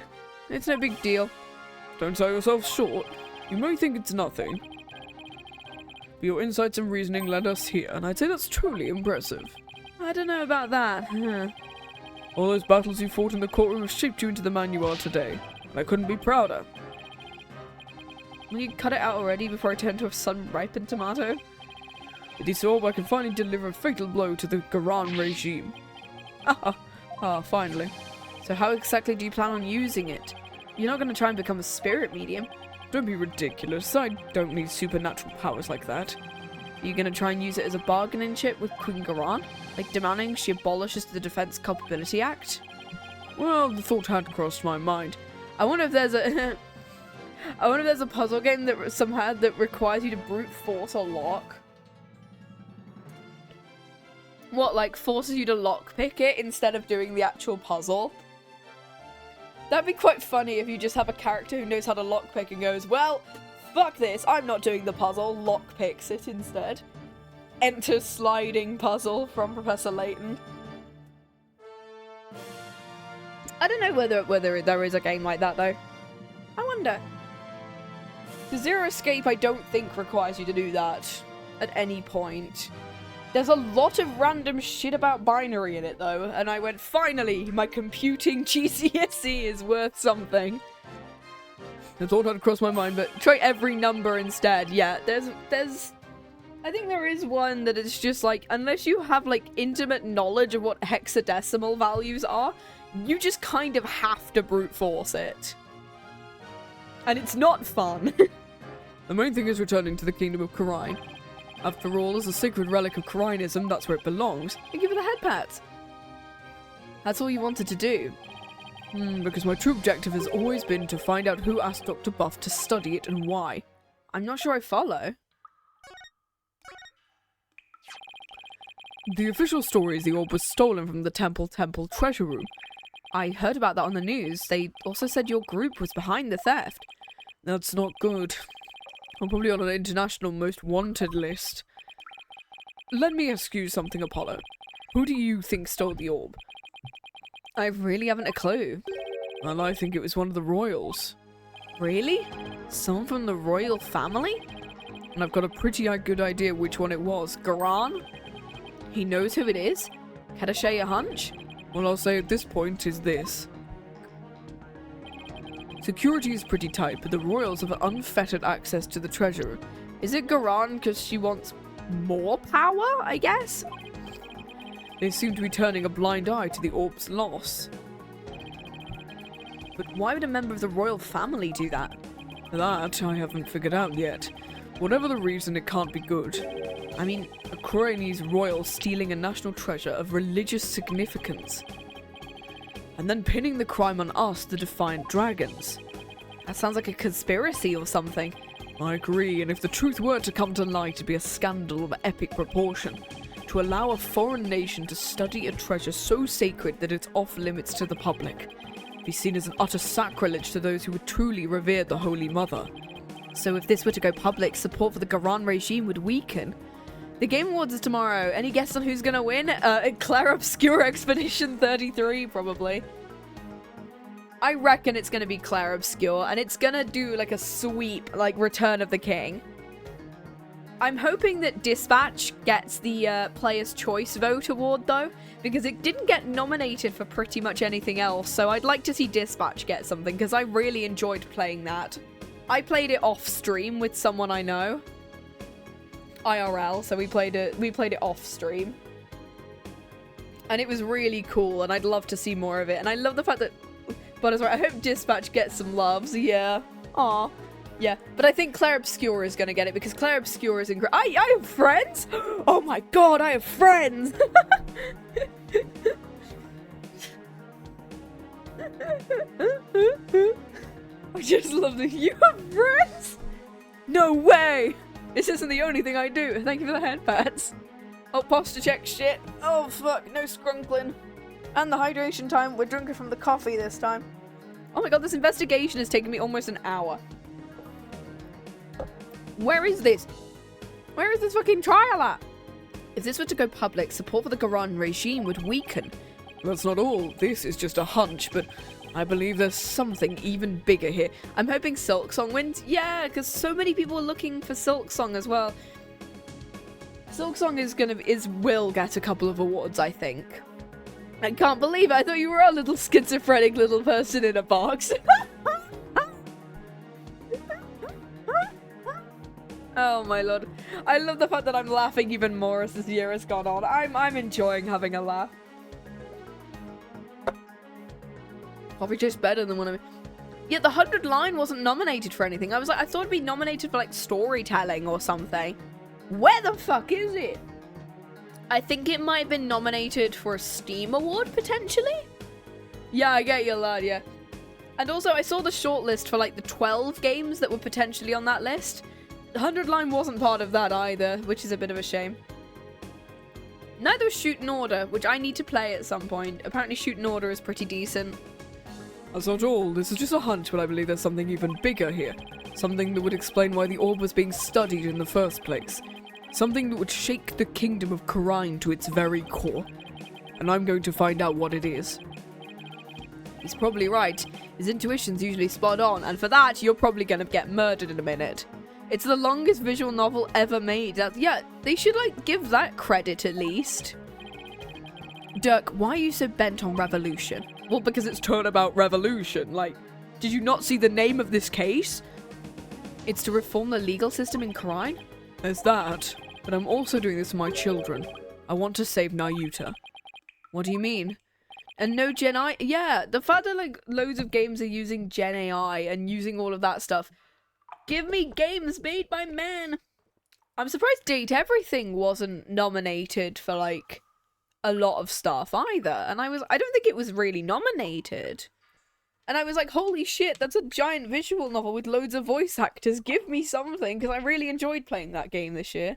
It's no big deal. Don't sell yourself short. You may think it's nothing. But your insights and reasoning led us here, and I'd say that's truly impressive. I don't know about that. All those battles you fought in the courtroom have shaped you into the man you are today, and I couldn't be prouder. Will you cut it out already before I turn into a sun-ripened tomato? With this orb, I can finally deliver a fatal blow to the Garan regime. Finally. So how exactly do you plan on using it? You're not going to try and become a spirit medium. Don't be ridiculous. I don't need supernatural powers like that. Are you going to try and use it as a bargaining chip with Queen Garan? Like demanding she abolishes the Defense Culpability Act? Well, the thought had crossed my mind. I wonder if there's a... I wonder if there's a puzzle game that somehow that requires you to brute force a lock. What, like forces you to lockpick it instead of doing the actual puzzle? That'd be quite funny if you just have a character who knows how to lockpick and goes, well, Fuck this, I'm not doing the puzzle. Lockpicks it instead. Enter sliding puzzle from Professor Layton. I don't know whether there is a game like that though. I wonder. The Zero Escape I don't think requires you to do that at any point. There's a lot of random shit about binary in it though, and I went, finally, my computing GCSE is worth something. I thought I'd cross my mind, but Try every number instead. Yeah, there's I think there is one that is just like, unless you have like intimate knowledge of what hexadecimal values are, you just kind of have to brute force it. And it's not fun. the main thing is returning to the kingdom of Karine. After all, as a sacred relic of Karinism, that's where it belongs. Thank you for the head pats. That's all you wanted to do. Because my true objective has always been to find out who asked Dr. Buff to study it and why. I'm not sure I follow. The official story is the orb was stolen from the temple treasure room. I heard about that on the news. They also said your group was behind the theft. That's not good. I'm probably on an international most wanted list. Let me ask you something, Apollo. Who do you think stole the orb? I really haven't a clue. Well, I think it was one of the royals. Really? Someone from the royal family? And I've got a pretty good idea which one it was. Garan? He knows who it is? Can I share your hunch? All I'll say at this point is this. Security is pretty tight, but the royals have unfettered access to the treasure. Is it Garan because she wants more power, I guess? They seem to be turning a blind eye to the orb's loss. But why would a member of the royal family do that? That I haven't figured out yet. Whatever the reason, it can't be good. I mean, a Koreanese royal stealing a national treasure of religious significance. And then pinning the crime on us, the Defiant Dragons. That sounds like a conspiracy or something. I agree, and if the truth were to come to light, it'd be a scandal of epic proportion. To allow a foreign nation to study a treasure so sacred that it's off limits to the public. Be seen as an utter sacrilege to those who would truly revere the Holy Mother. So if this were to go public, support for the Garan regime would weaken. The Game Awards is tomorrow. Any guess on who's gonna win? Claire Obscure Expedition 33, probably. I reckon it's gonna be Claire Obscure, and it's gonna do like a sweep, like Return of the King. I'm hoping that Dispatch gets the Player's Choice Vote award, though, because it didn't get nominated for pretty much anything else, so I'd like to see Dispatch get something, because I really enjoyed playing that. I played it off-stream with someone I know. IRL, so we played it off-stream. And it was really cool, and I'd love to see more of it. And I love the fact that... But I hope Dispatch gets some loves, yeah. Aw. Yeah, but I think Claire Obscure is gonna get it, because Claire Obscure is incredible. I have friends? Oh my god, I have friends! I just love that you have friends! No way! This isn't the only thing I do. Thank you for the head pats. Oh, posture check shit. Oh fuck, no scrunkling. And the hydration time. We're drinking from the coffee this time. Oh my god, this investigation has taken me almost an hour. Where is this? Where is this fucking trial at? If this were to go public, support for the Garan regime would weaken. That's not all. This is just a hunch, but I believe there's something even bigger here. I'm hoping Silksong wins. Yeah, because so many people are looking for Silksong as well. Silksong will get a couple of awards, I think. I can't believe it. I thought you were a little schizophrenic little person in a box. Oh my lord. I love the fact that I'm laughing even more as this year has gone on. I'm enjoying having a laugh. Probably just better than one of me. Yeah, the 100 line wasn't nominated for anything. I thought it'd be nominated for like storytelling or something. Where the fuck is it? I think it might have been nominated for a Steam award potentially. Yeah, I get you, lad, yeah. And also I saw the shortlist for like the 12 games that were potentially on that list. The 100 line wasn't part of that either, which is a bit of a shame. Neither was Shoot in Order, which I need to play at some point. Apparently Shoot in Order is pretty decent. That's not all. This is just a hunch, but I believe there's something even bigger here. Something that would explain why the orb was being studied in the first place. Something that would shake the kingdom of Khura'in to its very core. And I'm going to find out what it is. He's probably right. His intuition's usually spot on, and for that, you're probably gonna get murdered in a minute. It's the longest visual novel ever made. Yeah, they should, like, give that credit at least. Dhurke, why are you so bent on revolution? Well, because it's turnabout revolution. Like, did you not see the name of this case? It's to reform the legal system in Khura'in? There's that. But I'm also doing this for my children. I want to save Nayuta. What do you mean? And no Gen AI? Yeah, the fact that, like, loads of games are using Gen AI and using all of that stuff. Give me games made by men. I'm surprised Date Everything wasn't nominated for, like, a lot of stuff either. And I don't think it was really nominated. And I was like, holy shit, that's a giant visual novel with loads of voice actors. Give me something, because I really enjoyed playing that game this year.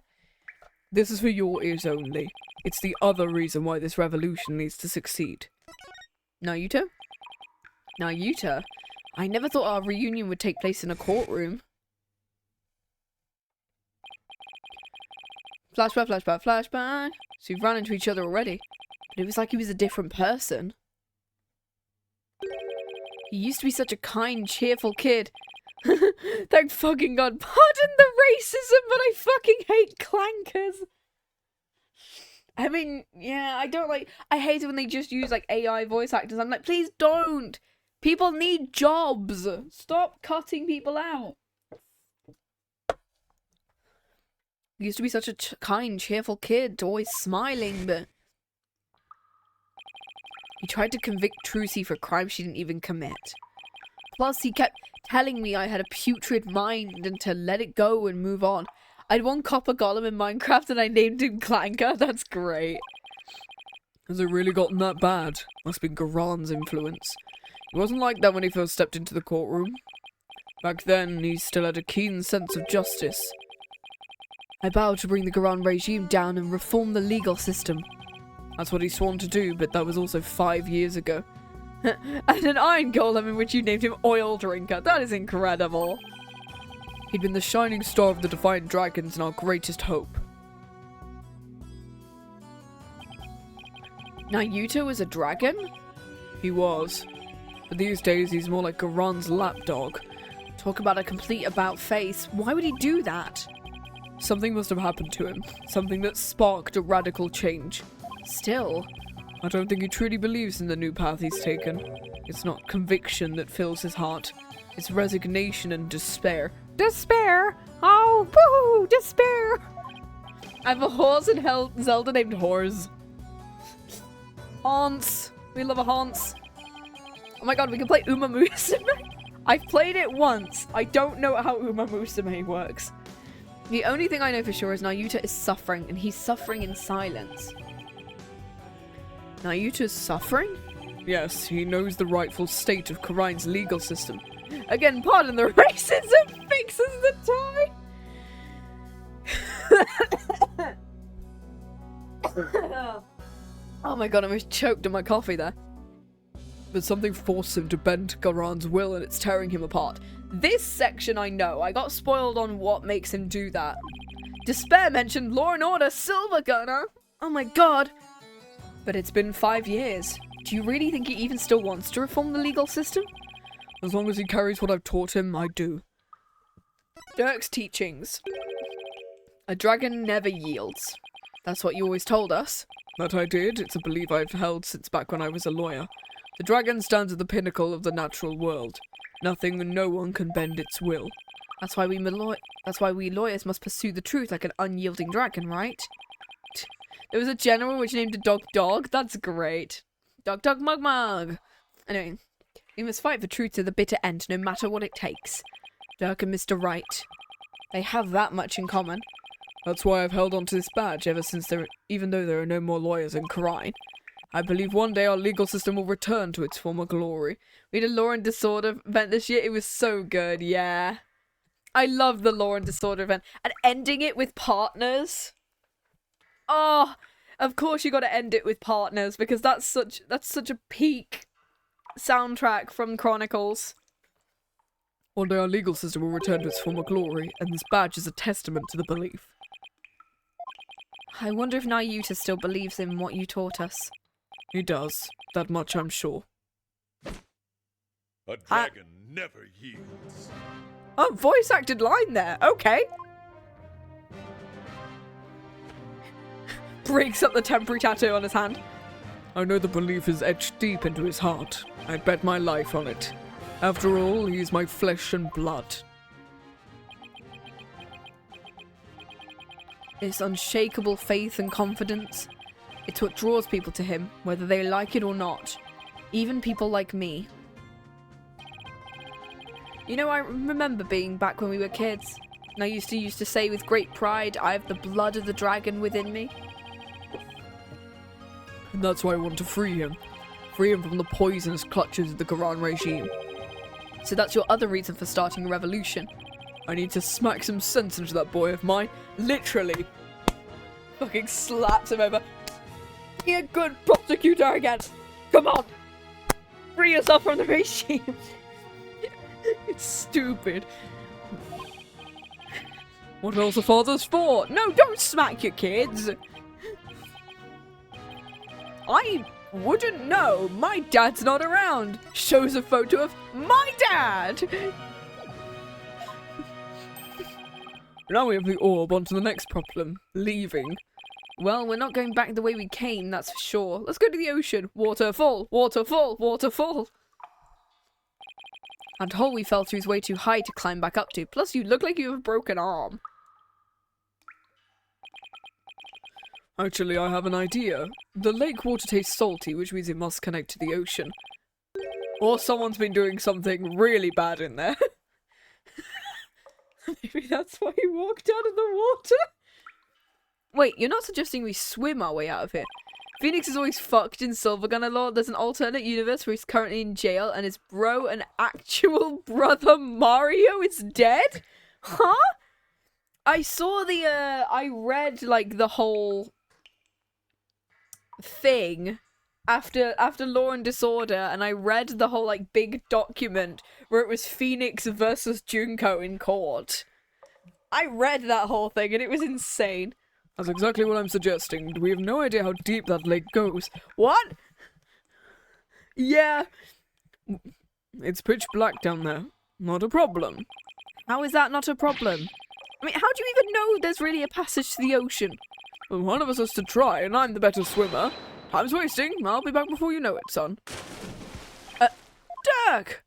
This is for your ears only. It's the other reason why this revolution needs to succeed. Nayuta? Nayuta? I never thought our reunion would take place in a courtroom. Flashback, flashback, flashback. So we've run into each other already. But it was like he was a different person. He used to be such a kind, cheerful kid. Thank fucking God. Pardon the racism, but I fucking hate clankers. I mean, yeah, I hate it when they just use, like, AI voice actors. I'm like, please don't. People need jobs. Stop cutting people out. He used to be such a kind, cheerful kid, always smiling, but... He tried to convict Trucy for crimes she didn't even commit. Plus, he kept telling me I had a putrid mind and to let it go and move on. I'd won Copper Golem in Minecraft and I named him Clanker. That's great. Has it really gotten that bad? Must be Garan's influence. He wasn't like that when he first stepped into the courtroom. Back then, he still had a keen sense of justice. I vowed to bring the Garan regime down and reform the legal system. That's what he sworn to do, but that was also 5 years ago. And an iron golem in which you named him Oil Drinker. That is incredible. He'd been the shining star of the Defiant Dragons and our greatest hope. Nayuta was a dragon? He was. But these days he's more like Garan's lapdog. Talk about a complete about-face. Why would he do that? Something must have happened to him. Something that sparked a radical change. Still, I don't think he truly believes in the new path he's taken. It's not conviction that fills his heart. It's resignation and despair. Despair! Oh, woohoo! Despair! I have a horse in Zelda named Horse. Haunts. We love a haunts. Oh my god, we can play Uma Musume. I've played it once. I don't know how Uma Musume works. The only thing I know for sure is Nayuta is suffering, and he's suffering in silence. Nayuta's suffering? Yes, he knows the rightful state of Khura'in's legal system. Again, pardon the racism fixes the tie. Oh my god, I almost choked on my coffee there. But something forced him to bend Garan's will and it's tearing him apart. This section I know. I got spoiled on what makes him do that. Despair mentioned Law and Order Silver Gunner. Oh my god. But it's been 5 years. Do you really think he even still wants to reform the legal system? As long as he carries what I've taught him, I do. Dhurke's teachings. A dragon never yields. That's what you always told us. That I did. It's a belief I've held since back when I was a lawyer. The dragon stands at the pinnacle of the natural world. Nothing and no one can bend its will. That's why we lawyers must pursue the truth like an unyielding dragon, right? There was a general which named a dog Dog. That's great. Dog Dog Mug Mug. Anyway, we must fight for truth to the bitter end, no matter what it takes. Dhurke and Mr. Right. They have that much in common. That's why I've held on to this badge ever since even though there are no more lawyers in Khura'in. I believe one day our legal system will return to its former glory. We did a Law and Disorder event this year. It was so good, yeah. I love the Law and Disorder event. And ending it with partners. Oh, of course you got to end it with partners because that's such a peak soundtrack from Chronicles. One day our legal system will return to its former glory, and this badge is a testament to the belief. I wonder if Nayuta still believes in what you taught us. He does. That much I'm sure. A dragon never yields. Oh, voice acted line there. Okay. Breaks up the temporary tattoo on his hand. I know the belief is etched deep into his heart. I'd bet my life on it. After all, he is my flesh and blood. His unshakable faith and confidence. It's what draws people to him, whether they like it or not. Even people like me. You know, I remember being back when we were kids. And I used to say with great pride, I have the blood of the dragon within me. And that's why I want to free him. Free him from the poisonous clutches of the Quran regime. So that's your other reason for starting a revolution. I need to smack some sense into that boy of mine. Literally. Fucking slaps him over. Be a good prosecutor again. Come on. Free yourself from the regime. It's stupid. What else are fathers for? No, don't smack your kids. I wouldn't know. My dad's not around. Shows a photo of my dad. Now we have the orb. On to the next problem. Leaving. Well, we're not going back the way we came, that's for sure. Let's go to the ocean. Waterfall, waterfall, waterfall. That hole we fell through is way too high to climb back up to. Plus, you look like you have a broken arm. Actually, I have an idea. The lake water tastes salty, which means it must connect to the ocean. Or someone's been doing something really bad in there. Maybe that's why he walked out of the water? Wait, you're not suggesting we swim our way out of here? Phoenix is always fucked in Silvergunner lore. There's an alternate universe where he's currently in jail and his bro and actual brother Mario is dead? Huh? I saw the, I read, like, the whole thing after Law and Disorder, and I read the whole, like, big document where it was Phoenix versus Junko in court. I read that whole thing and it was insane. That's exactly what I'm suggesting. We have no idea how deep that lake goes. What? Yeah. It's pitch black down there. Not a problem. How is that not a problem? I mean, how do you even know there's really a passage to the ocean? Well, one of us has to try, and I'm the better swimmer. Time's wasting. I'll be back before you know it, son. Dhurke!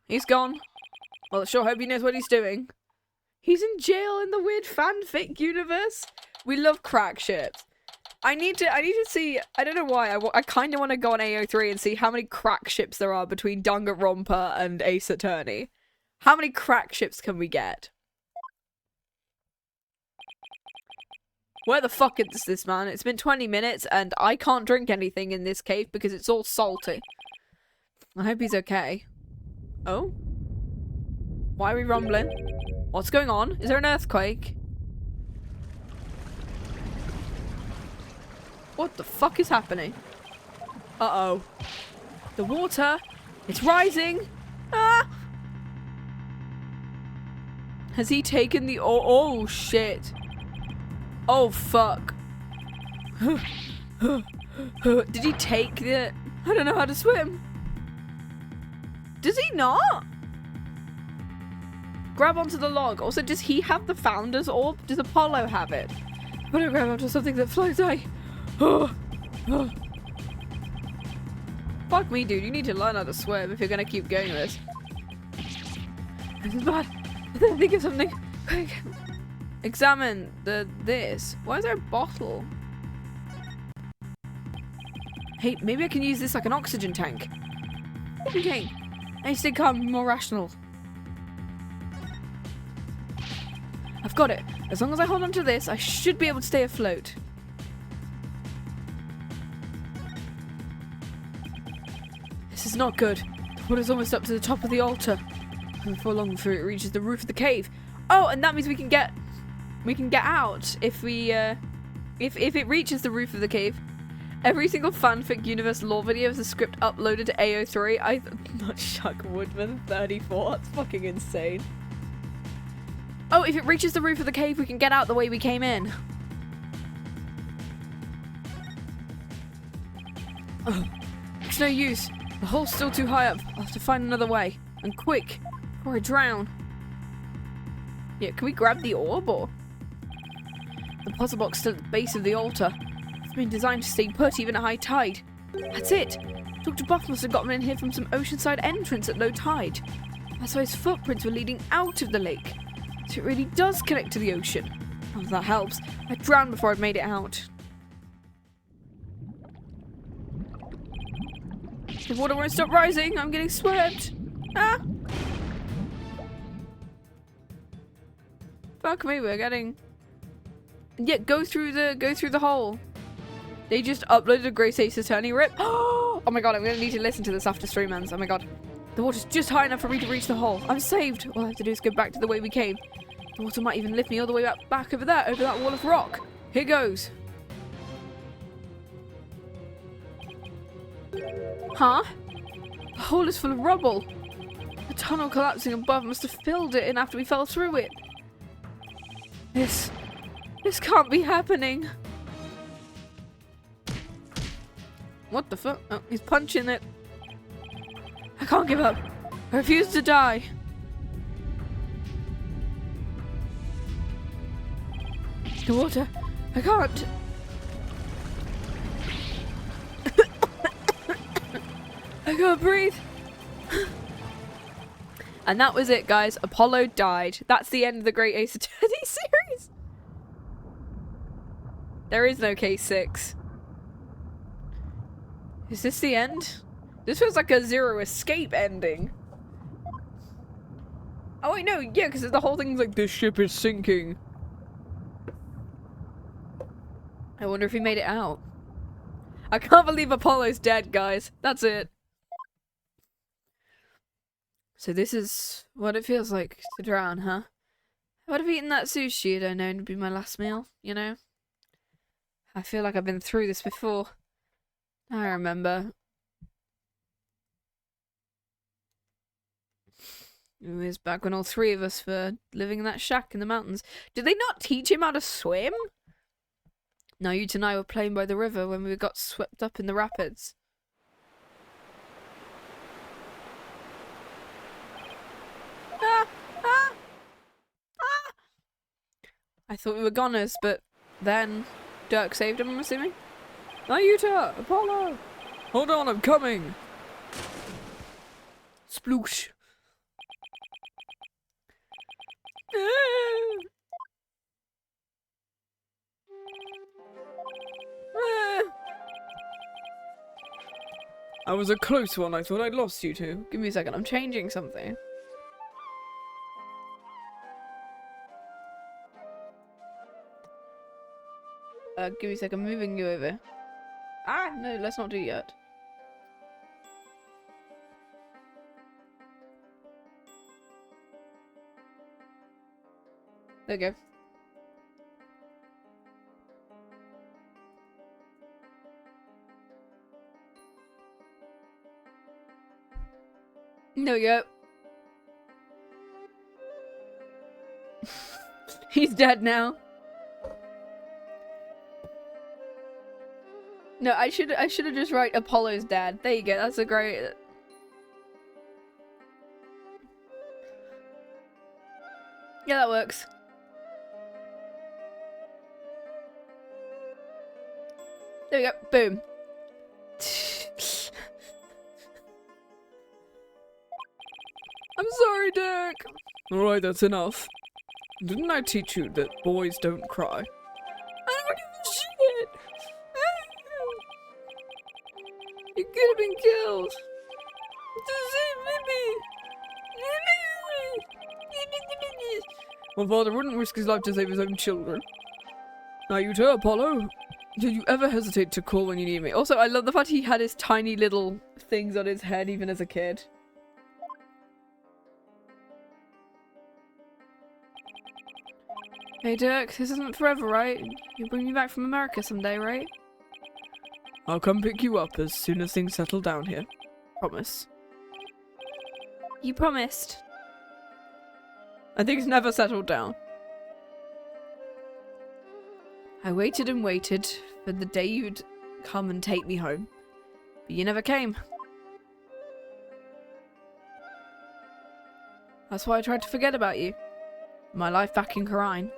He's gone. Well, I sure hope he knows what he's doing. He's in jail in the weird fanfic universe. We love crack ships. I need to see, I don't know why, I kind of want to go on AO3 and see how many crack ships there are between Danganronpa and Ace Attorney. How many crack ships can we get? Where the fuck is this man? It's been 20 minutes and I can't drink anything in this cave because it's all salty. I hope he's okay. Oh? Why are we rumbling? What's going on? Is there an earthquake? What the fuck is happening? Uh-oh. The water, it's rising. Ah! Has he taken the... Oh, shit. Oh, fuck. Did he take the... I don't know how to swim. Does he not? Grab onto the log. Also, does he have the Founder's Orb? Does Apollo have it? I'm gonna grab onto something that floats away. Fuck me, dude. You need to learn how to swim if you're gonna keep going with this. This is bad. Think of something. Quick. Examine this. Why is there a bottle? Hey, maybe I can use this like an oxygen tank. Okay. I need to stay calm, more rational. I've got it. As long as I hold on to this, I should be able to stay afloat. This is not good. The water's almost up to the top of the altar. And before long, before it reaches the roof of the cave. Oh, and that means we can get out if we if it reaches the roof of the cave. Every single fanfic universe lore video is a script uploaded to AO3. Not Shuck Woodman 34. That's fucking insane. Oh, if it reaches the roof of the cave, we can get out the way we came in. Oh, it's no use. The hole's still too high up. I'll have to find another way. And quick, before I drown. Yeah, can we grab the orb or? The puzzle box still at the base of the altar. It's been designed to stay put even at high tide. That's it. Dr. Buff must have gotten in here from some oceanside entrance at low tide. That's why his footprints were leading out of the lake. So it really does connect to the ocean. Oh, that helps. I drowned before I'd made it out. The water won't stop rising. I'm getting swept. Ah! Fuck me, we're getting... Yeah, go through the hole. They just uploaded a Grace Ace Attorney rip. Oh my god, I'm gonna need to listen to this after stream ends. Oh my god. The water's just high enough for me to reach the hole. I'm saved. All I have to do is go back to the way we came. The water might even lift me all the way back over there, over that wall of rock. Here goes. Huh? The hole is full of rubble. The tunnel collapsing above must have filled it in after we fell through it. This can't be happening. What the fuck? Oh, he's punching it. I can't give up. I refuse to die. The water. I can't. I can't breathe. And that was it, guys. Apollo died. That's the end of the Great Ace Attorney series. There is no case 6. Is this the end? This feels like a Zero Escape ending. Oh wait, no, yeah, because the whole thing's like, this ship is sinking. I wonder if he made it out. I can't believe Apollo's dead, guys. That's it. So this is what it feels like to drown, huh? I would have eaten that sushi I'd known to be my last meal, you know? I feel like I've been through this before. I remember. It was back when all 3 of us were living in that shack in the mountains. Did they not teach him how to swim? No, you and I were playing by the river when we got swept up in the rapids. Ah! Ah! Ah! I thought we were goners, but then Dhurke saved him, I'm assuming. Ayuta! Apollo! Hold on, I'm coming! Sploosh. I was a close one. I thought I'd lost you two. Give me a second. I'm changing something. Give me a second. I'm moving you over. Ah, no, let's not do it yet. There we go. There we go. He's dead now. No, I should have just write Apollo's dad. There you go. That's a great. Yeah, that works. There we go. Boom. I'm sorry, Dhurke. Alright, that's enough. Didn't I teach you that boys don't cry? I don't give a shit. You could have been killed. My father wouldn't risk his life to save his own children. Ayuta, Apollo, did you ever hesitate to call when you need me? Also, I love the fact he had his tiny little things on his head even as a kid. Hey Dhurke, this isn't forever, right? You'll bring me back from America someday, right? I'll come pick you up as soon as things settle down here. Promise. You promised. And things never settled down. I waited and waited for the day you'd come and take me home. But you never came. That's why I tried to forget about you. My life back in Karine.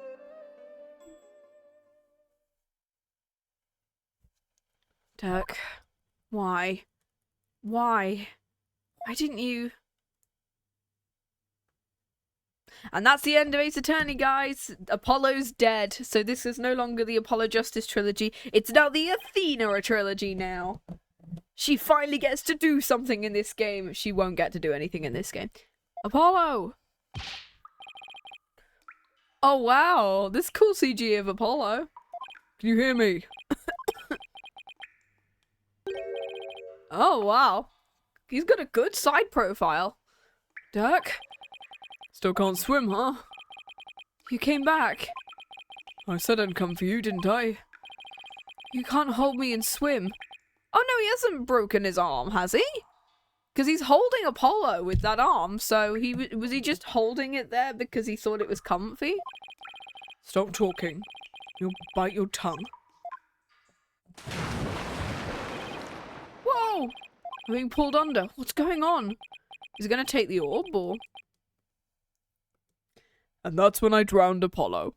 Dhurke. Why? Why? Why didn't you... And that's the end of Ace Attorney, guys. Apollo's dead, so this is no longer the Apollo Justice Trilogy. It's now the Athena Trilogy now. She finally gets to do something in this game. She won't get to do anything in this game. Apollo! Oh, wow. This cool CG of Apollo. Can you hear me? Oh, wow. He's got a good side profile. Dhurke? Still can't swim, huh? You came back. I said I'd come for you, didn't I? You can't hold me and swim. Oh no, he hasn't broken his arm, has he? Because he's holding Apollo with that arm, so was he just holding it there because he thought it was comfy? Stop talking. You'll bite your tongue. Whoa! I'm being pulled under. What's going on? He's gonna take the orb, or... And that's when I drowned Apollo.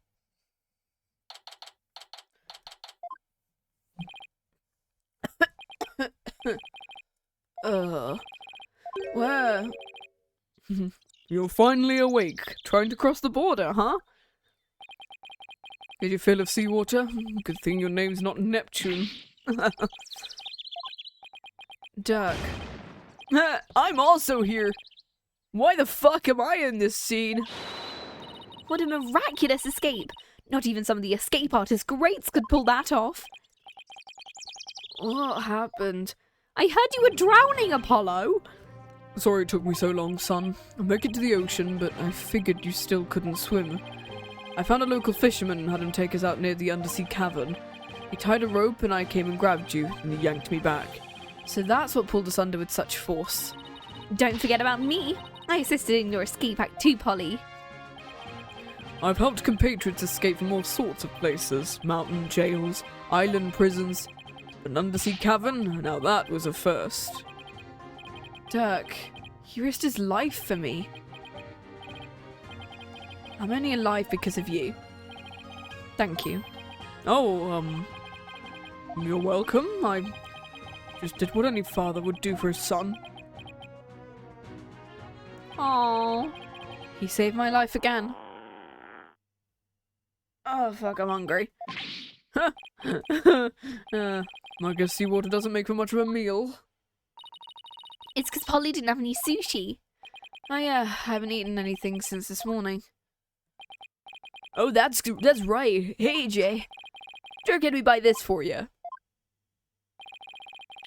Where? You're finally awake, trying to cross the border, huh? Did you fill of seawater? Good thing your name's not Neptune. Dhurke. I'm also here. Why the fuck am I in this scene? What a miraculous escape! Not even some of the escape artist greats could pull that off. What happened? I heard you were drowning, Apollo! Sorry it took me so long, son. I'll make it to the ocean, but I figured you still couldn't swim. I found a local fisherman and had him take us out near the undersea cavern. He tied a rope and I came and grabbed you, and he yanked me back. So that's what pulled us under with such force. Don't forget about me. I assisted in your escape act too, Polly. I've helped compatriots escape from all sorts of places. Mountain jails, island prisons, an undersea cavern. Now that was a first. Dhurke, he risked his life for me. I'm only alive because of you. Thank you. Oh, you're welcome. I just did what any father would do for his son. Aww. He saved my life again. Oh, fuck, I'm hungry. I guess seawater doesn't make for much of a meal. It's because Polly didn't have any sushi. Oh yeah, I haven't eaten anything since this morning. Oh, that's right. Hey, Jay. Sure, can we buy this for you?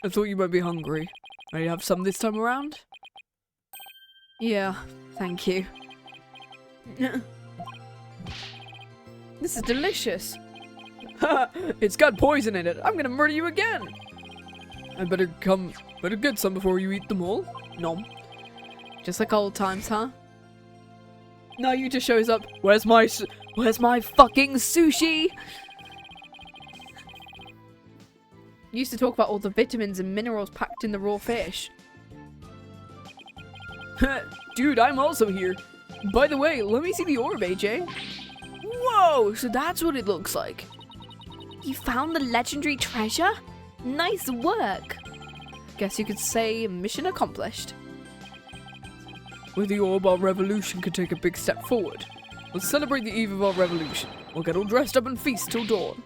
I thought you might be hungry. May you have some this time around? Yeah, thank you. This is delicious. It's got poison in it. I'm gonna murder you again. I better get some before you eat them all. Nom. Just like old times, huh? Now you just shows up. Where's my fucking sushi? You used to talk about all the vitamins and minerals packed in the raw fish. Dude, I'm also here. By the way, let me see the orb, AJ. Whoa, so that's what it looks like. You found the legendary treasure? Nice work. Guess you could say mission accomplished. With the orb, our revolution could take a big step forward. Let's celebrate the eve of our revolution. We'll get all dressed up and feast till dawn.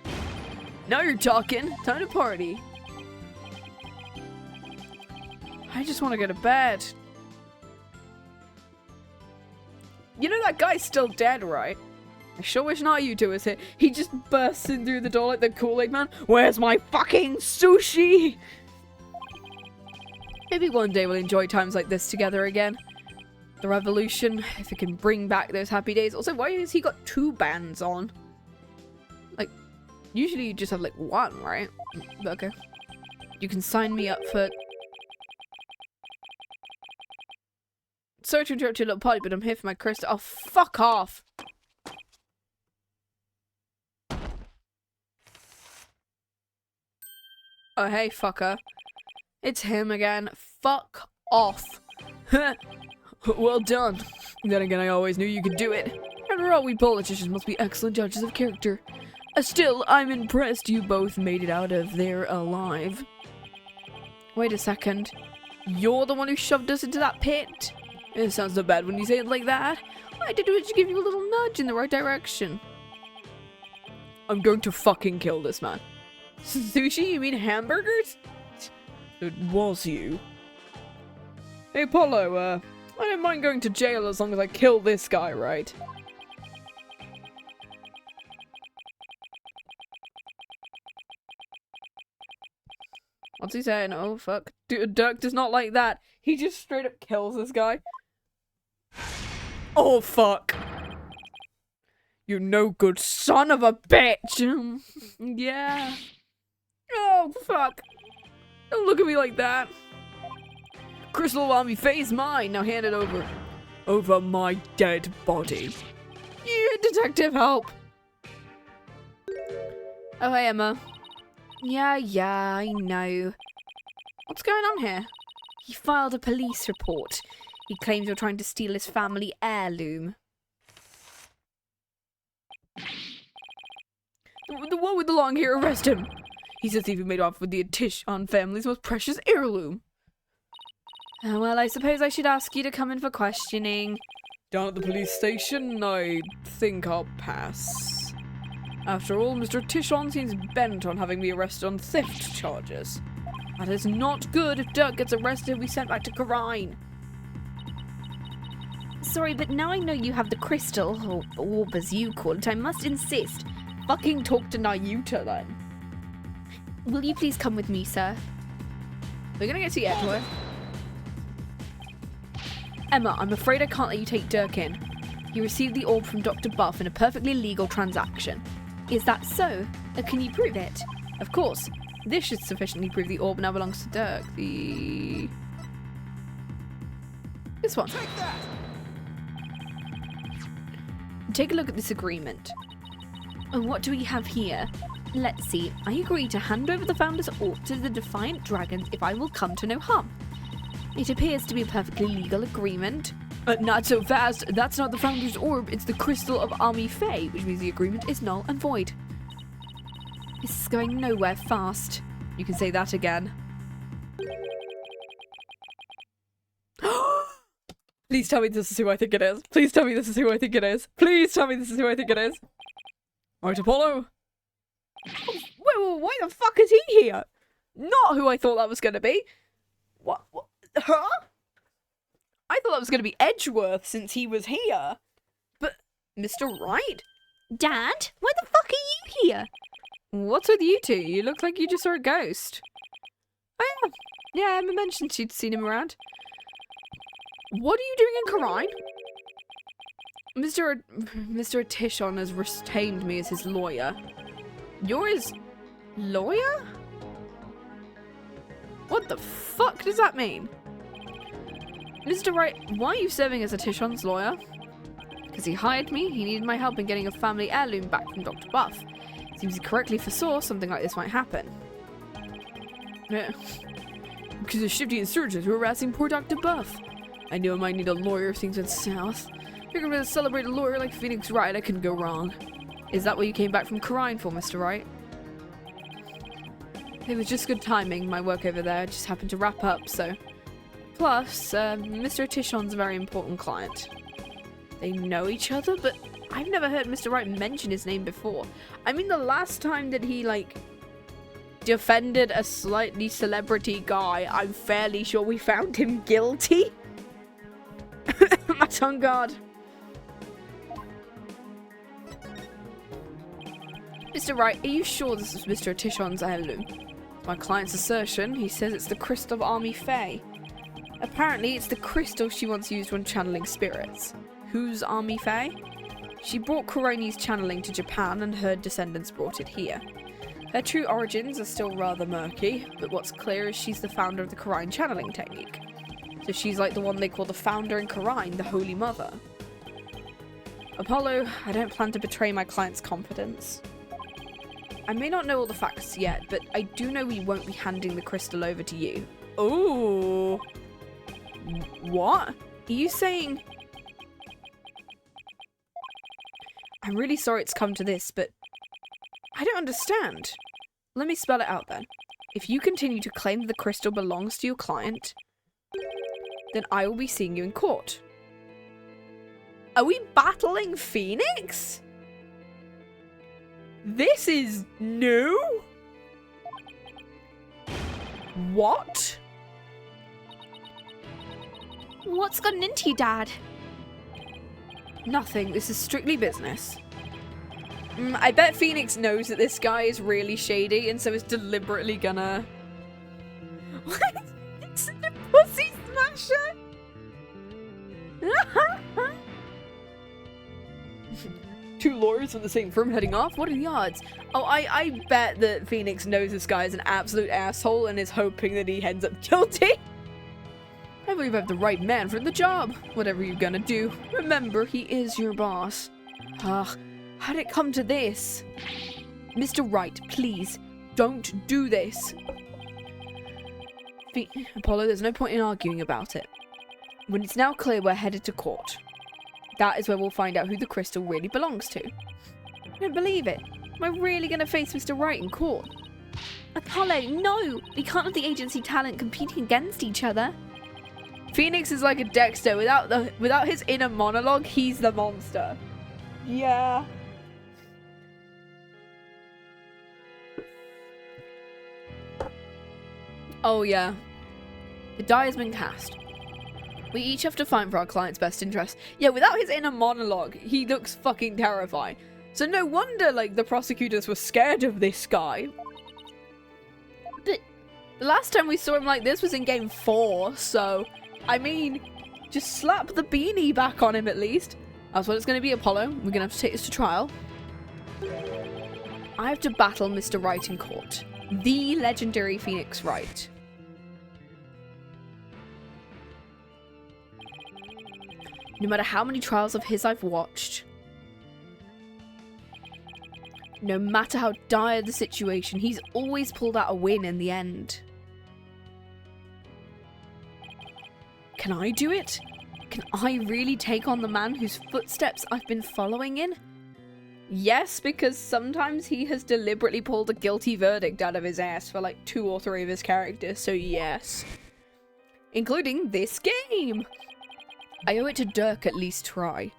Now you're talking. Time to party. I just want to go to bed. You know that guy's still dead, right? I sure wish Naruto was here. He just bursts in through the door like the Kool-Aid man. Where's my fucking sushi? Maybe one day we'll enjoy times like this together again. The revolution, if it can bring back those happy days. Also, why has he got 2 bands on? Like, usually you just have like 1, right? But okay. You can sign me up for... Sorry to interrupt your little party, but I'm here for my crystal. Oh, fuck off! Oh, hey, fucker. It's him again. Fuck off. Well done. Then again, I always knew you could do it. After all, we politicians must be excellent judges of character. Still, I'm impressed you both made it out of there alive. Wait a second. You're the one who shoved us into that pit? It sounds so bad when you say it like that. All I did was just give you a little nudge in the right direction. I'm going to fucking kill this man. Sushi? You mean hamburgers? It was you. Hey, Apollo, I don't mind going to jail as long as I kill this guy, right? What's he saying? Oh, fuck. Dhurke does not like that. He just straight up kills this guy. Oh, fuck. You no good son of a bitch. Yeah. Oh, fuck. Don't look at me like that. Crystal Army phase mine. Now hand it over. Over my dead body. Yeah, detective, help. Oh, hey, Emma. Yeah, I know. What's going on here? He filed a police report. He claims you're trying to steal his family heirloom. The one with the long hair, arrest him. He's a thief who made off with the Tishon family's most precious heirloom. Well, I suppose I should ask you to come in for questioning. Down at the police station, I think I'll pass. After all, Mr. Tishon seems bent on having me arrested on theft charges. That is not good. If Dhurke gets arrested, he'll be sent back to Karine. Sorry, but now I know you have the crystal, or orb as you call it, I must insist. Fucking talk to Nayuta then. Will you please come with me, sir? We're gonna get to Edward. Emma, I'm afraid I can't let you take Dhurke in. He received the orb from Dr. Buff in a perfectly legal transaction. Is that so? Can you prove it? Of course. This should sufficiently prove the orb now belongs to Dhurke. This one. Take that! Take a look at this agreement. And what do we have here? Let's see. I agree to hand over the Founder's orb to the Defiant Dragons if I will come to no harm. It appears to be a perfectly legal agreement. Not so fast. That's not the Founder's orb. It's the crystal of Army Fae, which means the agreement is null and void. This is going nowhere fast. You can say that again. Please tell me this is who I think it is. Please tell me this is who I think it is. Please tell me this is who I think it is. Alright, Apollo. Wait, why the fuck is he here? Not who I thought that was going to be. What? Huh? I thought that was going to be Edgeworth since he was here. But, Mr. Wright? Dad? Why the fuck are you here? What's with you two? You look like you just saw a ghost. Oh yeah. Yeah, Emma mentioned she'd seen him around. What are you doing in Karine? Mr. Tishon has retained me as his lawyer. You're his lawyer? What the fuck does that mean? Mr. Wright, why are you serving as a Tishon's lawyer? Because he hired me, he needed my help in getting a family heirloom back from Dr. Buff. Seems he correctly foresaw something like this might happen. Yeah. Because the shifty insurgents were harassing poor Dr. Buff. I knew I might need a lawyer if things went south. Figured with a celebrated lawyer like Phoenix Wright, I couldn't go wrong. Is that what you came back from Karine for, Mr. Wright? It was just good timing. My work over there just happened to wrap up, so... Plus, Mr. Tishon's a very important client. They know each other, but I've never heard Mr. Wright mention his name before. I mean, the last time that he, like, defended a slightly celebrity guy, I'm fairly sure we found him guilty. That's on guard. Mr. Wright, are you sure this is Mr. Tishon's heirloom? My client's assertion, he says it's the crystal of Army Fae. Apparently, it's the crystal she once used when channeling spirits. Who's Army Fae? She brought Koroni's channeling to Japan and her descendants brought it here. Her true origins are still rather murky, but what's clear is she's the founder of the Korine channeling technique. So she's like the one they call the founder in Korine, the Holy Mother. Apollo, I don't plan to betray my client's confidence. I may not know all the facts yet, but I do know we won't be handing the crystal over to you. Ooh. What? Are you saying... I'm really sorry it's come to this, but I don't understand. Let me spell it out then. If you continue to claim that the crystal belongs to your client, then I will be seeing you in court. Are we battling Phoenix? This is new? What? What's gotten into you, Dad? Nothing. This is strictly business. I bet Phoenix knows that this guy is really shady and so is deliberately gonna... What? It's a pussy smasher! Two lawyers from the same firm heading off? What are the odds? Oh, I bet that Phoenix knows this guy is an absolute asshole and is hoping that he ends up guilty. I believe I have the right man for the job. Whatever you're gonna do, remember he is your boss. Ugh, how'd it come to this? Mr. Wright, please, don't do this. Apollo, there's no point in arguing about it. When it's now clear we're headed to court, that is where we'll find out who the crystal really belongs to. I don't believe it. Am I really gonna face Mr. Wright in court? Apollo, no! We can't have the agency talent competing against each other. Phoenix is like a Dexter. Without his inner monologue, he's the monster. Yeah. Oh yeah. The die has been cast. We each have to fight for our client's best interest. Yeah, without his inner monologue, he looks fucking terrifying. So no wonder, like, the prosecutors were scared of this guy. But the last time we saw him like this was in game 4, so... I mean, just slap the beanie back on him at least. That's what it's going to be, Apollo. We're going to have to take this to trial. I have to battle Mr. Wright in court. The legendary Phoenix Wright. No matter how many trials of his I've watched, no matter how dire the situation, he's always pulled out a win in the end. Can I do it? Can I really take on the man whose footsteps I've been following in? Yes, because sometimes he has deliberately pulled a guilty verdict out of his ass for like 2 or 3 of his characters, so yes. Including this game! I owe it to Dhurke at least try.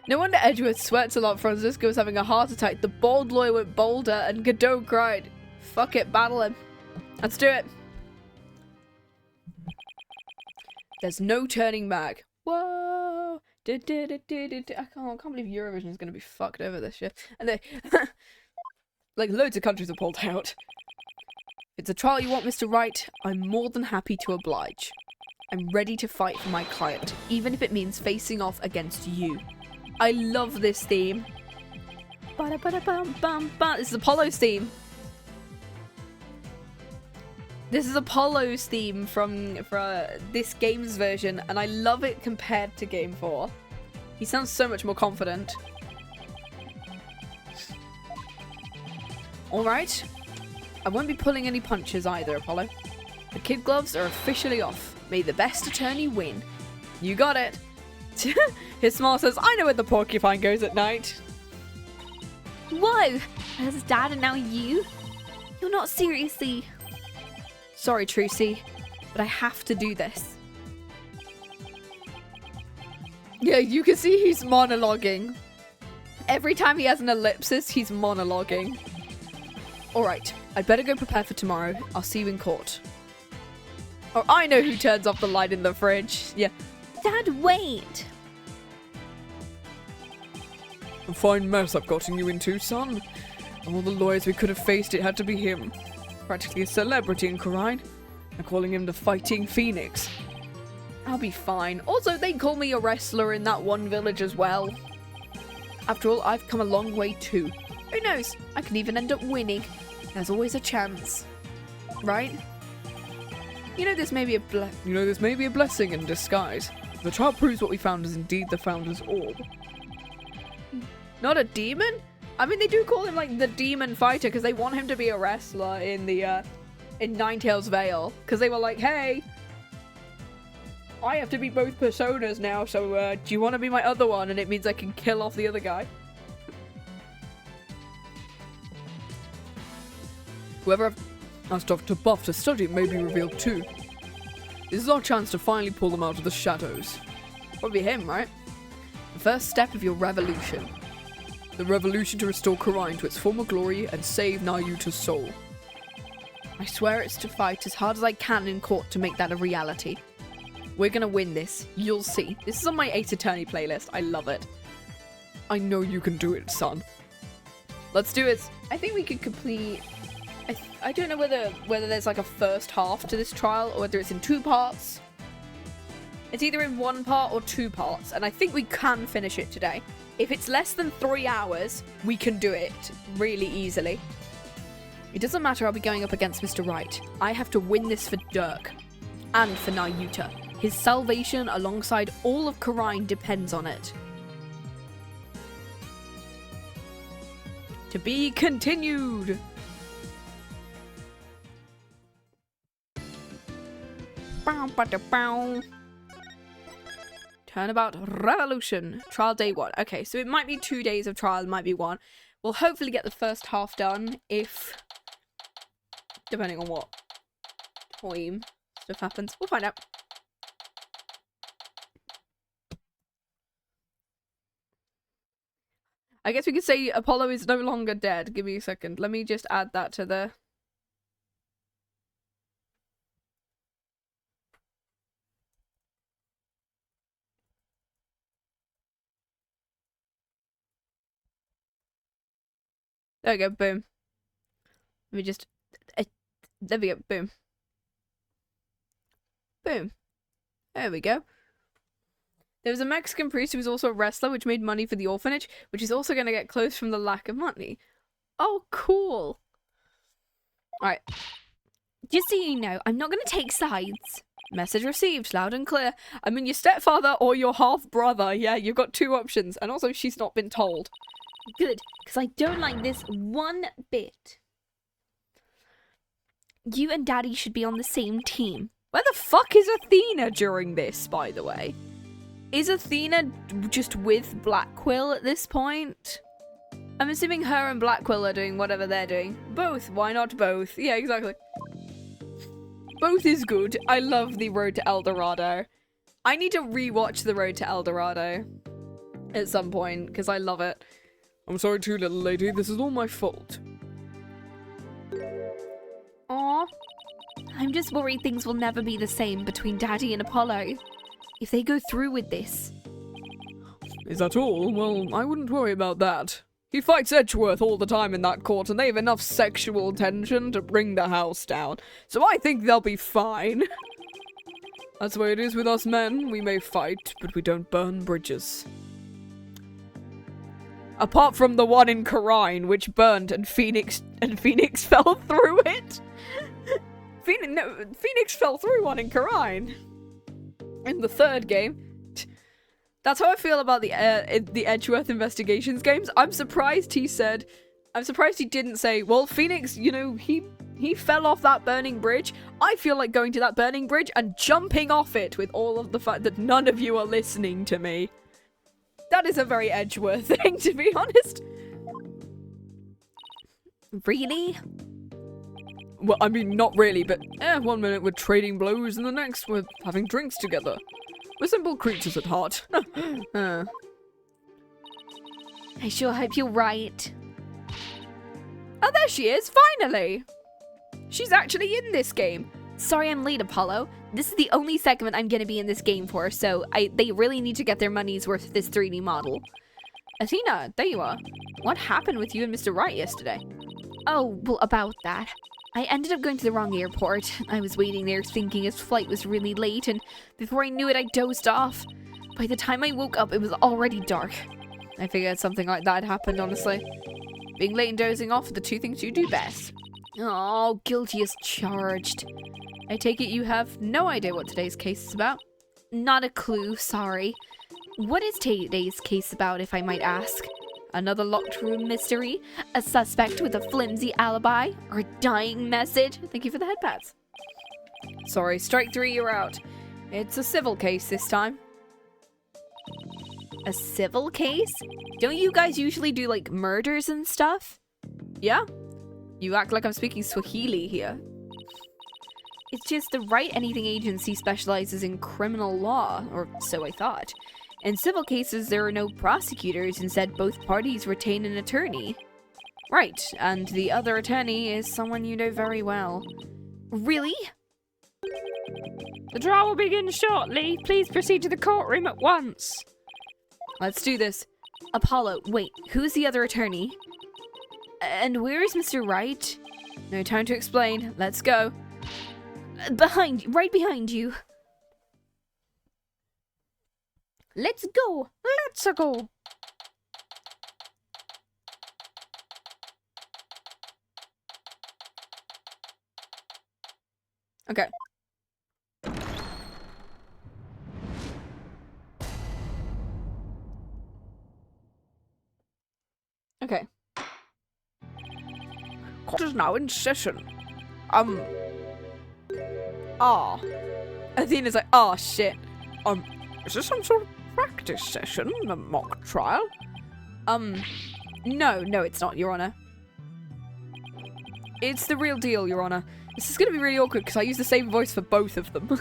No wonder Edgeworth sweats a lot. Francisco was having a heart attack. The bald lawyer went bolder and Godot cried. Fuck it, battle him. Let's do it. There's no turning back. Whoa! I can't believe Eurovision is going to be fucked over this shit. And they... like, loads of countries are pulled out. If it's a trial you want, Mr. Wright, I'm more than happy to oblige. I'm ready to fight for my client, even if it means facing off against you. I love this theme. This is Apollo's theme. This is Apollo's theme from this game's version, and I love it compared to Game 4. He sounds so much more confident. Alright. I won't be pulling any punches either, Apollo. The kid gloves are officially off. May the best attorney win. You got it. His smile says, I know where the porcupine goes at night. Whoa! There's Dad and now you? You're not seriously... Sorry, Trucy, but I have to do this. Yeah, you can see he's monologuing. Every time he has an ellipsis, he's monologuing. Alright, I'd better go prepare for tomorrow. I'll see you in court. Oh, I know who turns off the light in the fridge. Yeah. Dad, wait! A fine mess I've gotten you into, son. Of all the lawyers we could have faced, it had to be him. Practically a celebrity in Korine. They're calling him the Fighting Phoenix. I'll be fine. Also, they call me a wrestler in that one village as well. After all, I've come a long way too. Who knows? I could even end up winning. There's always a chance. Right? You know this may be a blessing in disguise. The chart proves what we found is indeed the Founder's Orb. Not a demon? I mean, they do call him, like, the demon fighter because they want him to be a wrestler in the, in Ninetales Vale. Because they were like, hey, I have to be both personas now, so, do you want to be my other one? And it means I can kill off the other guy. Whoever asked Dr. Buff to study may be revealed too. This is our chance to finally pull them out of the shadows. Probably him, right? The first step of your revolution. The revolution to restore Korine to its former glory and save Nayuta's soul. I swear it's to fight as hard as I can in court to make that a reality. We're gonna win this. You'll see. This is on my Ace Attorney playlist. I love it. I know you can do it, son. Let's do it. I think we could complete... I don't know whether there's like a first half to this trial or whether it's in 2 parts. It's either in 1 part or 2 parts, and I think we can finish it today. If it's less than 3 hours, we can do it really easily. It doesn't matter, I'll be going up against Mr. Right. I have to win this for Dhurke. And for Nayuta. His salvation alongside all of Korine depends on it. To be continued! Turnabout Revolution. Trial day 1. Okay, so it might be 2 days of trial, it might be 1. We'll hopefully get the first half done if... depending on what time stuff happens. We'll find out. I guess we could say Apollo is no longer dead. Give me a second. Let me just add that to the... There we go, boom. Let me just... there we go, boom. Boom. There we go. There was a Mexican priest who was also a wrestler, which made money for the orphanage, which is also going to get closed from the lack of money. Oh, cool. Alright. Just so you know, I'm not going to take sides. Message received, loud and clear. I mean, your stepfather or your half-brother. Yeah, you've got 2 options. And also, she's not been told. Good, because I don't like this one bit. You and Daddy should be on the same team. Where the fuck is Athena during this, by the way? Is Athena just with Blackquill at this point? I'm assuming her and Blackquill are doing whatever they're doing. Both, why not both? Yeah, exactly. Both is good. I love the Road to El Dorado. I need to rewatch the Road to El Dorado at some point, because I love it. I'm sorry too, little lady. This is all my fault. Aw. I'm just worried things will never be the same between Daddy and Apollo. If they go through with this. Is that all? Well, I wouldn't worry about that. He fights Edgeworth all the time in that court, and they have enough sexual tension to bring the house down. So I think they'll be fine. That's the way it is with us men. We may fight, but we don't burn bridges. Apart from the one in Korine, which burned and Phoenix fell through it. Phoenix fell through one in Korine. In the 3rd game. That's how I feel about the Edgeworth Investigations games. I'm surprised he didn't say, well, Phoenix, you know, he fell off that burning bridge. I feel like going to that burning bridge and jumping off it with all of the fact that none of you are listening to me. That is a very Edgeworth thing, to be honest. Really? Well, I mean, not really, but 1 minute we're trading blows and the next we're having drinks together. We're simple creatures at heart. I sure hope you're right. Oh, there she is, finally! She's actually in this game. Sorry I'm late, Apollo. This is the only segment I'm going to be in this game for, so they really need to get their money's worth of this 3D model. Athena, there you are. What happened with you and Mr. Wright yesterday? Oh, well, about that. I ended up going to the wrong airport. I was waiting there thinking his flight was really late, and before I knew it, I dozed off. By the time I woke up, it was already dark. I figured something like that happened, honestly. Being late and dozing off are the two things you do best. Oh, guilty as charged. I take it you have no idea what today's case is about? Not a clue, sorry. What is today's case about, if I might ask? Another locked room mystery? A suspect with a flimsy alibi? Or a dying message? Thank you for the head pats. Sorry, strike 3, you're out. It's a civil case this time. A civil case? Don't you guys usually do, like, murders and stuff? Yeah? You act like I'm speaking Swahili here. It's just the Right Anything Agency specializes in criminal law, or so I thought. In civil cases, there are no prosecutors, instead both parties retain an attorney. Right, and the other attorney is someone you know very well. Really? The trial will begin shortly. Please proceed to the courtroom at once. Let's do this. Apollo, wait, who's the other attorney? And where is Mr. Wright? No time to explain. Let's go. Right behind you. Let's go. Let's go. Okay. Okay. Court is now in session. Athena's like, oh shit. Is this some sort of practice session? A mock trial? No, it's not, Your Honor. It's the real deal, Your Honor. This is gonna be really awkward because I use the same voice for both of them.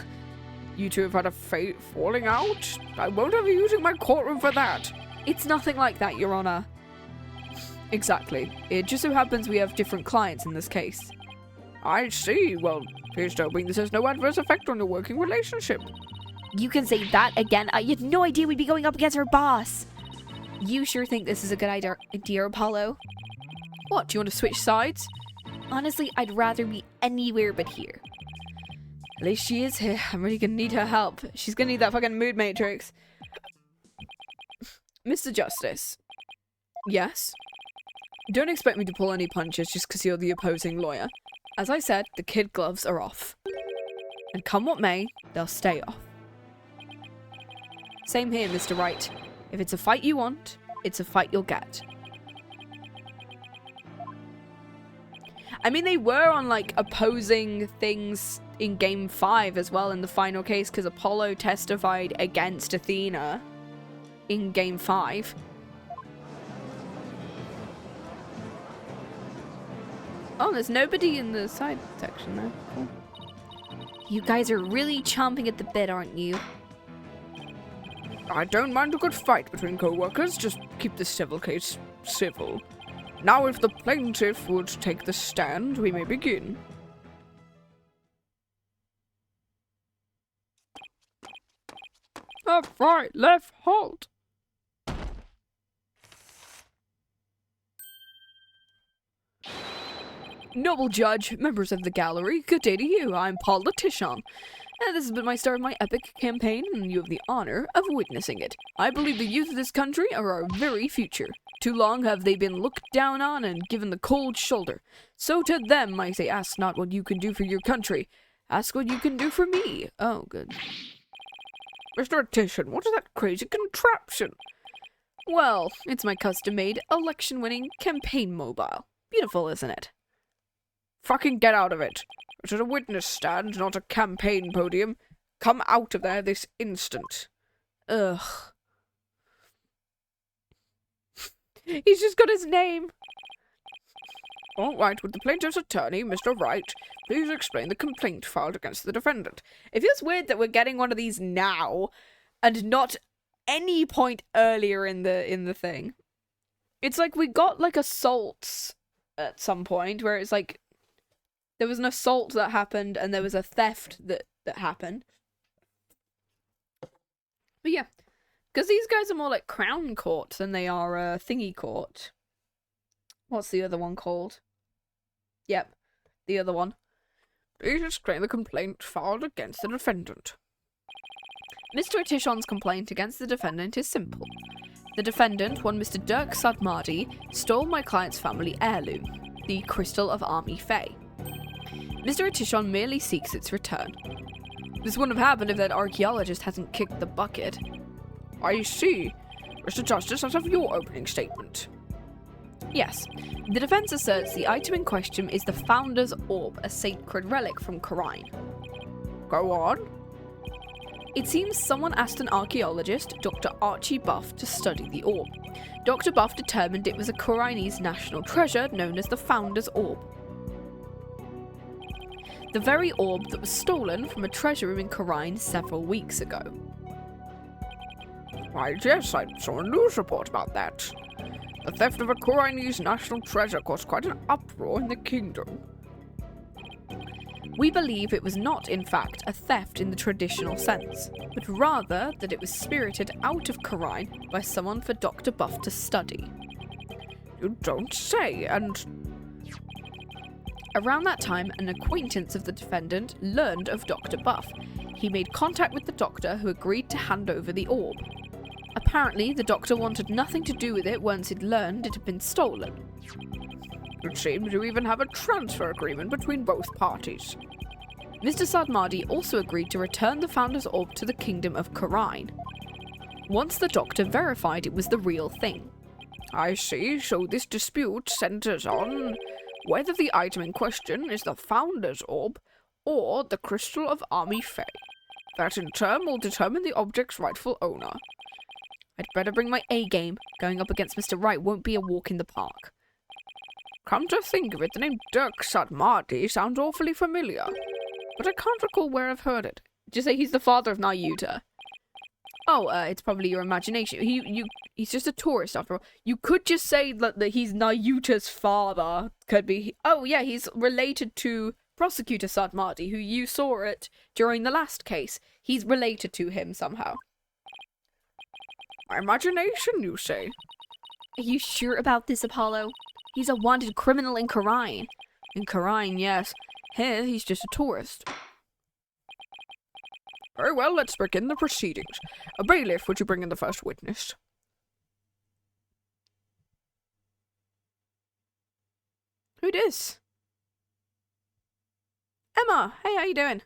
You two have had a falling out? I won't have you using my courtroom for that. It's nothing like that, Your Honor. Exactly. It just so happens we have different clients in this case. I see. Well, please don't bring this has no adverse effect on your working relationship. You can say that again. I had no idea we'd be going up against our boss. You sure think this is a good idea, Apollo? What, do you want to switch sides? Honestly, I'd rather be anywhere but here. At least she is here. I'm really gonna need her help. She's gonna need that fucking mood matrix. Mr. Justice. Yes? Don't expect me to pull any punches just because you're the opposing lawyer. As I said, the kid gloves are off. And come what may, they'll stay off. Same here, Mr. Wright. If it's a fight you want, it's a fight you'll get. I mean, they were on, like, opposing things in Game 5 as well in the final case, because Apollo testified against Athena in Game 5. Oh, there's nobody in the side section there. Cool. You guys are really chomping at the bit, aren't you? I don't mind a good fight between co-workers, just keep the civil case civil. Now if the plaintiff would take the stand, we may begin. Up, right, left, halt! Noble Judge, members of the gallery, good day to you. I'm Politician. And this has been my start of my epic campaign, and you have the honor of witnessing it. I believe the youth of this country are our very future. Too long have they been looked down on and given the cold shoulder. So to them I say, ask not what you can do for your country. Ask what you can do for me. Oh, good. Mr. Titian, what is that crazy contraption? Well, it's my custom-made, election-winning campaign mobile. Beautiful, isn't it? Fucking get out of it. It is a witness stand, not a campaign podium. Come out of there this instant. Ugh. He's just got his name. All right, would the plaintiff's attorney, Mr. Wright, please explain the complaint filed against the defendant? It feels weird that we're getting one of these now, and not any point earlier in the thing. It's like we got like assaults at some point where it's like there was an assault that happened and there was a theft that happened. But yeah, because these guys are more like Crown Court than they are Thingy Court. What's the other one called? Yep, the other one. Please explain the complaint filed against the defendant. Mr. Tishon's complaint against the defendant is simple. The defendant, one Mr. Dhurke Sadmardi, stole my client's family heirloom, the Crystal of Army Fae. Mr. Atishon merely seeks its return. This wouldn't have happened if that archaeologist hadn't kicked the bucket. I see. Mr. Justice, let's have your opening statement. Yes. The defense asserts the item in question is the Founder's Orb, a sacred relic from Khura'in. Go on. It seems someone asked an archaeologist, Dr. Archie Buff, to study the orb. Dr. Buff determined it was a Khura'inese national treasure known as the Founder's Orb. The very orb that was stolen from a treasure room in Khura'in several weeks ago. Why, yes, I saw a news report about that. The theft of a Khura'inese national treasure caused quite an uproar in the kingdom. We believe it was not, in fact, a theft in the traditional sense, but rather that it was spirited out of Khura'in by someone for Dr. Buff to study. You don't say, and... Around that time, an acquaintance of the defendant learned of Dr. Buff. He made contact with the doctor, who agreed to hand over the orb. Apparently, the doctor wanted nothing to do with it once he'd learned it had been stolen. It seems you even have a transfer agreement between both parties. Mr. Sadmardi also agreed to return the Founder's Orb to the Kingdom of Khura'in, once the doctor verified it was the real thing. I see, so this dispute centers on whether the item in question is the Founder's Orb or the Crystal of Army Fae. That in turn will determine the object's rightful owner. I'd better bring my A-game. Going up against Mr. Wright won't be a walk in the park. Come to think of it, the name Dhurke Sadmardi sounds awfully familiar, but I can't recall where I've heard it. Did you say he's the father of Nayuta? Oh, it's probably your imagination. He's just a tourist after all. You could just say that he's Nayuta's father. Could be. Oh yeah, he's related to Prosecutor Sadmardi, who you saw it during the last case. He's related to him somehow. My imagination, you say? Are you sure about this, Apollo? He's a wanted criminal in Khura'in. In Khura'in, yes. Here, he's just a tourist. Very well, let's begin the proceedings. A bailiff, would you bring in the first witness? Who dis? Emma! Hey, how you doing?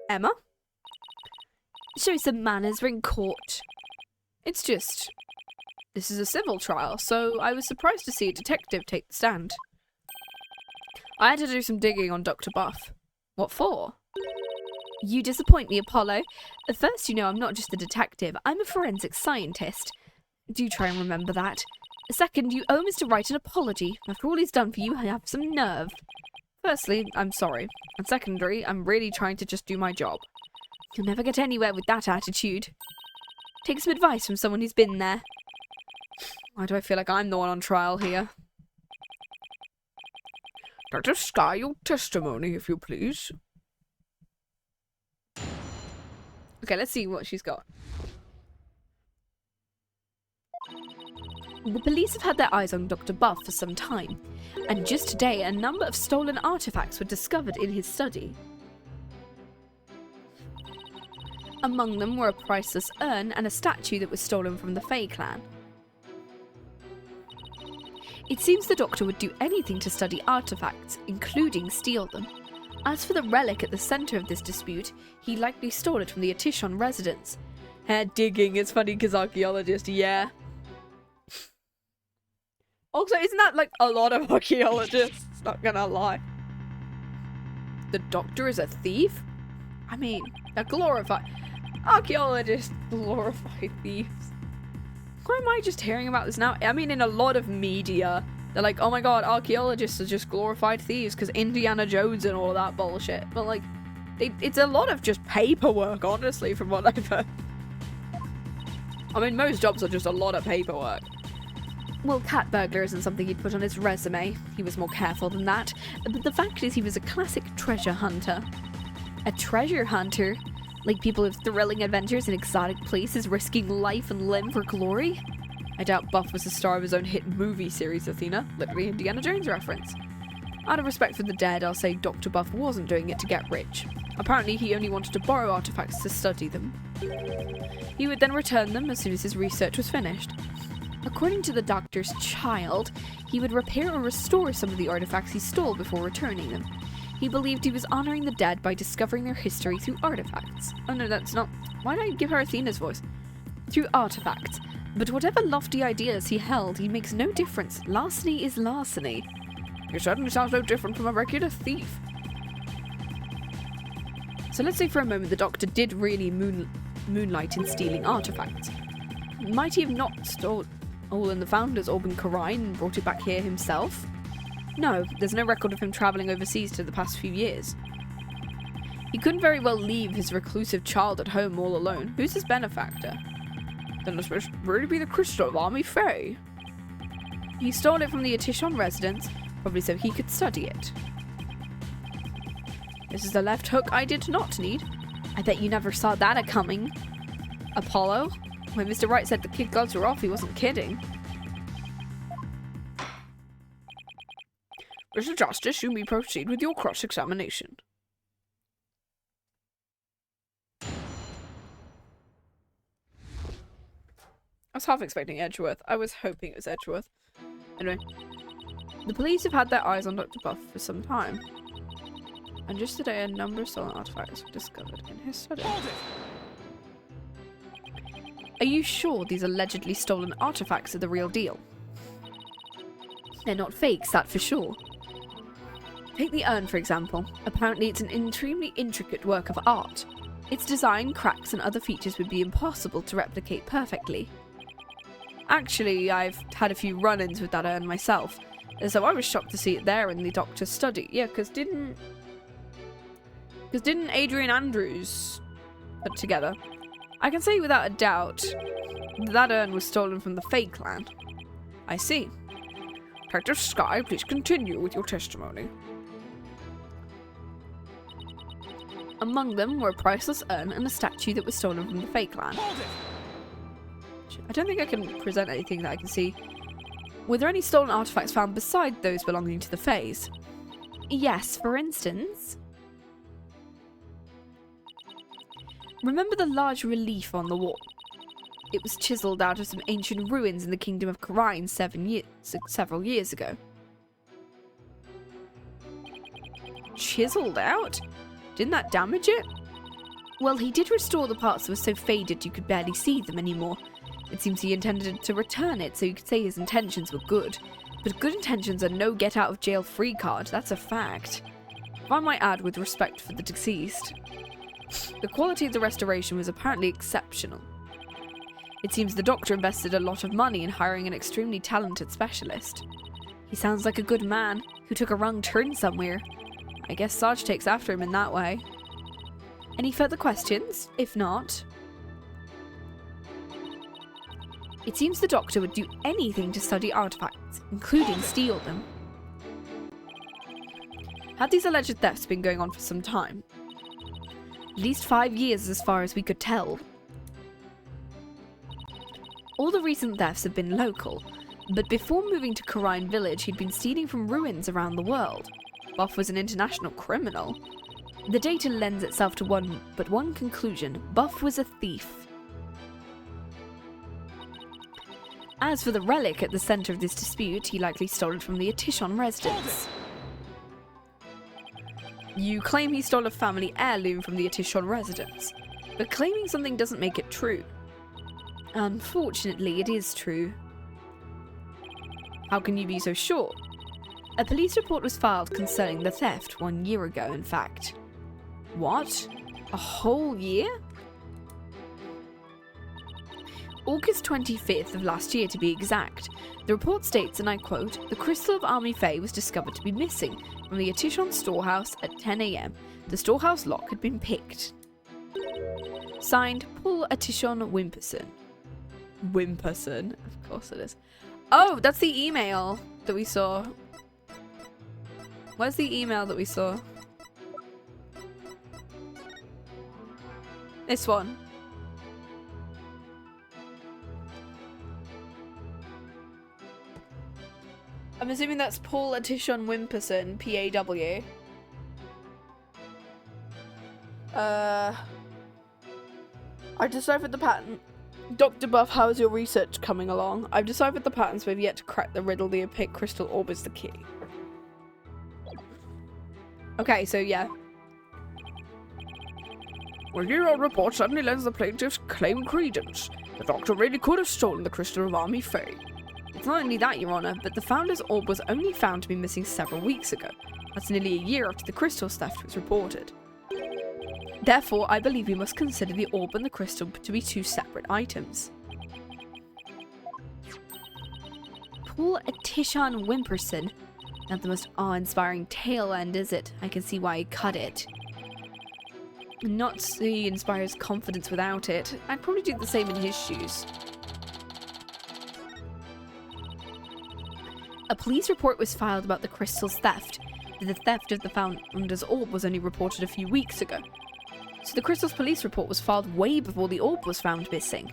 Emma? Show some manners, we're in court. It's just... This is a civil trial, so I was surprised to see a detective take the stand. I had to do some digging on Dr. Buff. What for? You disappoint me, Apollo. First, you know I'm not just a detective, I'm a forensic scientist. Do try and remember that. Second, you owe Mr. Wright an apology. After all he's done for you, I have some nerve. Firstly, I'm sorry. And secondary, I'm really trying to just do my job. You'll never get anywhere with that attitude. Take some advice from someone who's been there. Why do I feel like I'm the one on trial here? Dr. Sky, your testimony, if you please. Okay, let's see what she's got. The police have had their eyes on Dr. Buff for some time, and just today a number of stolen artifacts were discovered in his study. Among them were a priceless urn and a statue that was stolen from the Fae clan. It seems the doctor would do anything to study artifacts, including steal them. As for the relic at the centre of this dispute, he likely stole it from the Atishon residence. Digging, it's funny because archaeologist, yeah. Also, isn't that like a lot of archaeologists? Not gonna lie. The doctor is a thief? I mean, a glorified... Archaeologists glorify thieves. Why am I just hearing about this now? I mean, in a lot of media, they're like, oh my god, archaeologists are just glorified thieves because Indiana Jones and all of that bullshit. But like, it's a lot of just paperwork, honestly, from what I've heard. I mean, most jobs are just a lot of paperwork. Well, cat burglar isn't something he'd put on his resume. He was more careful than that. But the fact is he was a classic treasure hunter. A treasure hunter? Like people with thrilling adventures in exotic places risking life and limb for glory? I doubt Buff was the star of his own hit movie series, Athena. Literally Indiana Jones reference. Out of respect for the dead, I'll say Dr. Buff wasn't doing it to get rich. Apparently he only wanted to borrow artifacts to study them. He would then return them as soon as his research was finished. According to the doctor's child, he would repair or restore some of the artifacts he stole before returning them. He believed he was honoring the dead by discovering their history through artifacts. Oh no, that's not... Why did I give her Athena's voice? Through artifacts. But whatever lofty ideas he held, he makes no difference. Larceny is larceny. He certainly sounds no different from a regular thief. So let's say for a moment the doctor did really moonlight in stealing artifacts. Might he have not stolen the Founder's orb in Khura'in and brought it back here himself? No, there's no record of him travelling overseas to the past few years. He couldn't very well leave his reclusive child at home all alone. Who's his benefactor? Then it must really be the crystal of Army Faye. He stole it from the Atishon residence, probably so he could study it. This is the left hook I did not need. I bet you never saw that a-coming. Apollo? When Mr. Wright said the kid gloves were off, he wasn't kidding. Mr. Justice, you may proceed with your cross-examination. I was half expecting Edgeworth. I was hoping it was Edgeworth. Anyway. The police have had their eyes on Dr. Buff for some time. And just today, a number of stolen artifacts were discovered in his study. Are you sure these allegedly stolen artifacts are the real deal? They're not fakes, that for sure. Take the urn, for example. Apparently it's an extremely intricate work of art. Its design, cracks, and other features would be impossible to replicate perfectly. Actually, I've had a few run-ins with that urn myself, so I was shocked to see it there in the doctor's study. Yeah, because didn't Adrian Andrews put together? I can say without a doubt that urn was stolen from the Fae clan. I see. Detective Sky, please continue with your testimony. Among them were a priceless urn and a statue that was stolen from the Fae clan. I don't think I can present anything that I can see. Were there any stolen artifacts found beside those belonging to the Faes? Yes, for instance. Remember the large relief on the wall? It was chiseled out of some ancient ruins in the kingdom of Khura'in several years ago. Chiseled out? Didn't that damage it? Well, he did restore the parts that were so faded you could barely see them anymore. It seems he intended to return it, so you could say his intentions were good. But good intentions are no get-out-of-jail-free card, that's a fact. If I might add, with respect for the deceased. The quality of the restoration was apparently exceptional. It seems the doctor invested a lot of money in hiring an extremely talented specialist. He sounds like a good man who took a wrong turn somewhere. I guess Sarge takes after him in that way. Any further questions? If not... It seems the doctor would do anything to study artifacts, including steal them. Had these alleged thefts been going on for some time? At least 5 years as far as we could tell. All the recent thefts have been local, but before moving to Khura'in village he'd been stealing from ruins around the world. Buff was an international criminal. The data lends itself to one conclusion. Buff was a thief. As for the relic at the centre of this dispute, he likely stole it from the Atishon residence. You claim he stole a family heirloom from the Atishon residence, but claiming something doesn't make it true. Unfortunately, it is true. How can you be so sure? A police report was filed concerning the theft 1 year ago, in fact. What? A whole year? August 25th of last year to be exact. The report states, and I quote, "The crystal of Army Fae was discovered to be missing from the Atishon storehouse at 10 AM. The storehouse lock had been picked." Signed, Paul Atishon Wimperson. Wimperson? Of course it is. Oh, that's the email that we saw. Where's the email that we saw? This one. I'm assuming that's Paul Atishon Wimperson, PAW. I deciphered the pattern. Dr. Buff, how is your research coming along? I've deciphered the patterns, but have yet to crack the riddle. The opaque crystal orb is the key. Okay, so yeah. Well, your report suddenly lends the plaintiff's claim credence. The doctor really could have stolen the crystal of Army Fae. It's not only that, Your Honor, but the Founder's orb was only found to be missing several weeks ago. That's nearly a year after the crystal theft was reported. Therefore, I believe we must consider the orb and the crystal to be two separate items. Pull a Tishon Wimperson. Not the most awe-inspiring tail end, is it? I can see why he cut it. Not so he inspires confidence without it. I'd probably do the same in his shoes. A police report was filed about the crystal's theft. The theft of the Founder's orb was only reported a few weeks ago. So the crystal's police report was filed way before the orb was found missing.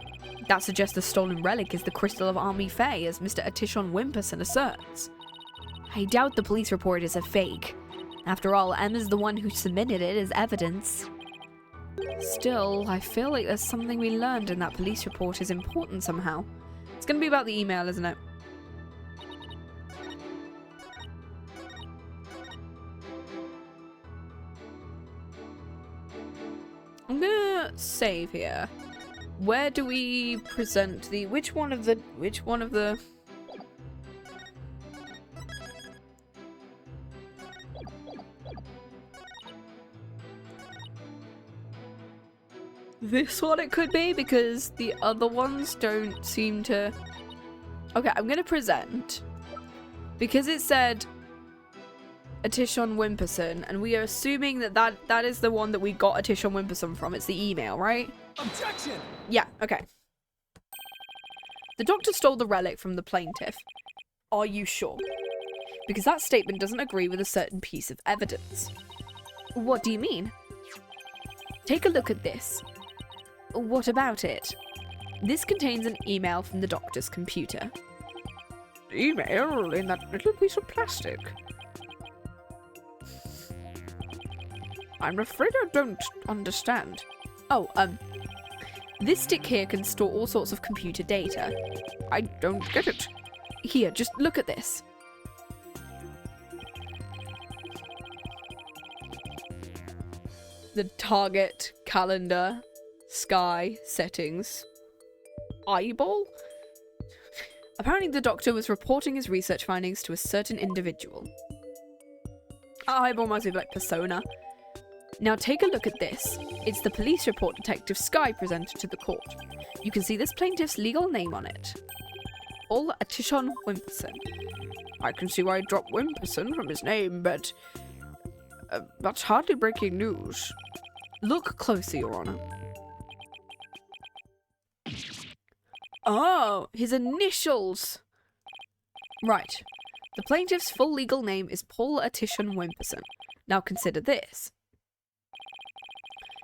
That suggests the stolen relic is the crystal of Army Fae, as Mr. Atishon Wimperson asserts. I doubt the police report is a fake. After all, Emma's the one who submitted it as evidence. Still, I feel like there's something we learned in that police report is important somehow. It's gonna be about the email, isn't it? I'm gonna save here. Where do we present the which one of the this one it could be, because the other ones don't seem to. Okay, I'm gonna present because it said Atishon Wimperson, and we are assuming that is the one that we got Atishon Wimperson from. It's the email, right? Objection! Yeah, okay. The doctor stole the relic from the plaintiff. Are you sure? Because that statement doesn't agree with a certain piece of evidence. What do you mean? Take a look at this. What about it? This contains an email from the doctor's computer. Email in that little piece of plastic. I'm afraid I don't understand. Oh, this stick here can store all sorts of computer data. I don't get it. Here, just look at this. The target, calendar, sky, settings, eyeball? Apparently the doctor was reporting his research findings to a certain individual. Eyeball must be like Persona. Now take a look at this. It's the police report Detective Sky presented to the court. You can see this plaintiff's legal name on it. All Atishon Wimperson. I can see why I dropped Wimperson from his name, but that's hardly breaking news. Look closer, Your Honor. Oh, his initials! Right. The plaintiff's full legal name is Paul Atishon Wimperson. Now consider this.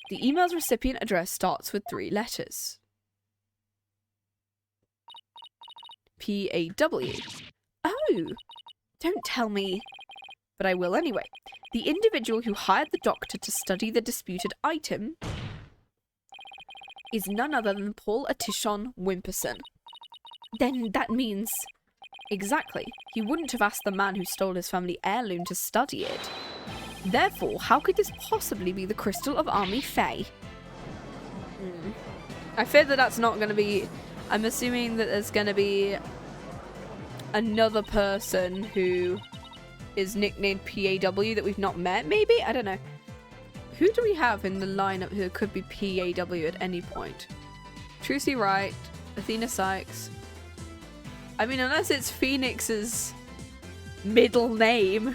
The email's recipient address starts with 3 letters. P-A-W. Oh! Don't tell me. But I will anyway. The individual who hired the doctor to study the disputed item is none other than Paul Atishon Wimperson. Then that means... Exactly. He wouldn't have asked the man who stole his family heirloom to study it. Therefore, how could this possibly be the crystal of Army Fae? I fear that that's not going to be... I'm assuming that there's going to be another person who is nicknamed PAW that we've not met, maybe? I don't know. Who do we have in the lineup who could be PAW at any point? Trucy Wright, Athena Sykes. I mean, unless it's Phoenix's middle name.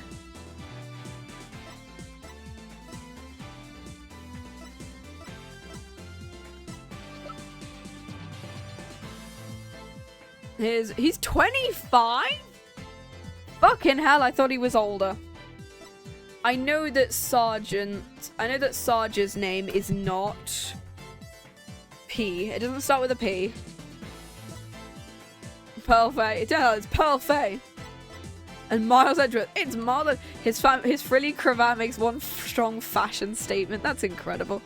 He's 25? Fucking hell, I thought he was older. I know that Sarge's name is not P. It doesn't start with a P. Pearl Faye. It's Pearl Faye. And Miles Edgeworth. It's Marlon. His frilly cravat makes one strong fashion statement. That's incredible.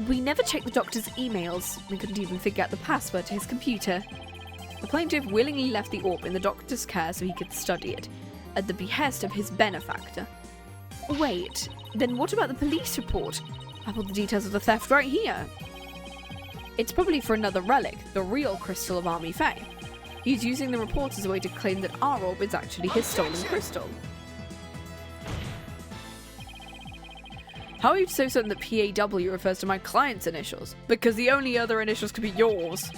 We never checked the doctor's emails. We couldn't even figure out the password to his computer. The plaintiff willingly left the orb in the doctor's care so he could study it, at the behest of his benefactor. Wait, then what about the police report? I've got the details of the theft right here. It's probably for another relic, the real crystal of Army Fae. He's using the report as a way to claim that our orb is actually his stolen crystal. How are you so certain that PAW refers to my client's initials? Because the only other initials could be yours.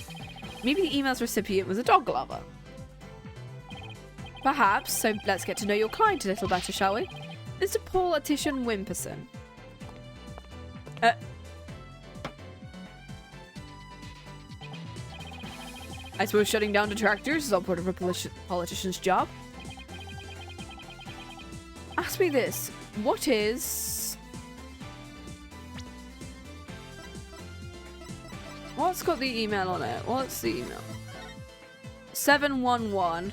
Maybe the email's recipient was a dog lover. Perhaps, so let's get to know your client a little better, shall we? Mr. Politician Wimperson. I suppose shutting down detractors is all part of a politician's job. Ask me this. What is... What's got the email on it? What's the email? 711.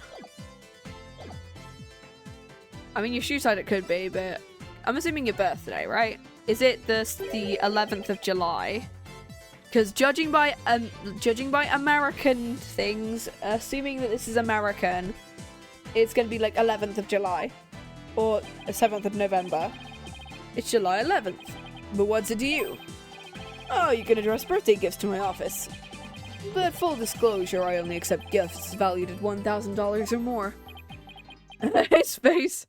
I mean, your shoe side it could be, but I'm assuming your birthday, right? Is it the 11th of July? Because judging by American things, assuming that this is American, it's going to be like 11th of July or 7th of November. It's July 11th. But what's it to you? Oh, you can address birthday gifts to my office. But full disclosure, I only accept gifts valued at $1,000 or more. His face.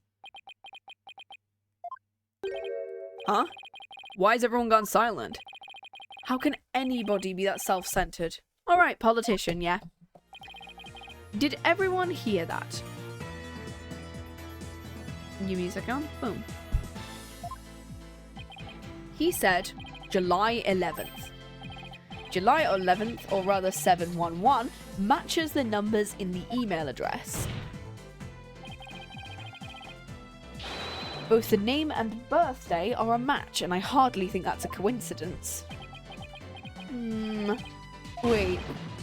Huh? Why has everyone gone silent? How can anybody be that self-centered? Alright, politician, yeah. Did everyone hear that? New music on? Boom. He said July 11th. July 11th, or rather 711, matches the numbers in the email address. Both the name and birthday are a match, and I hardly think that's a coincidence. Wait.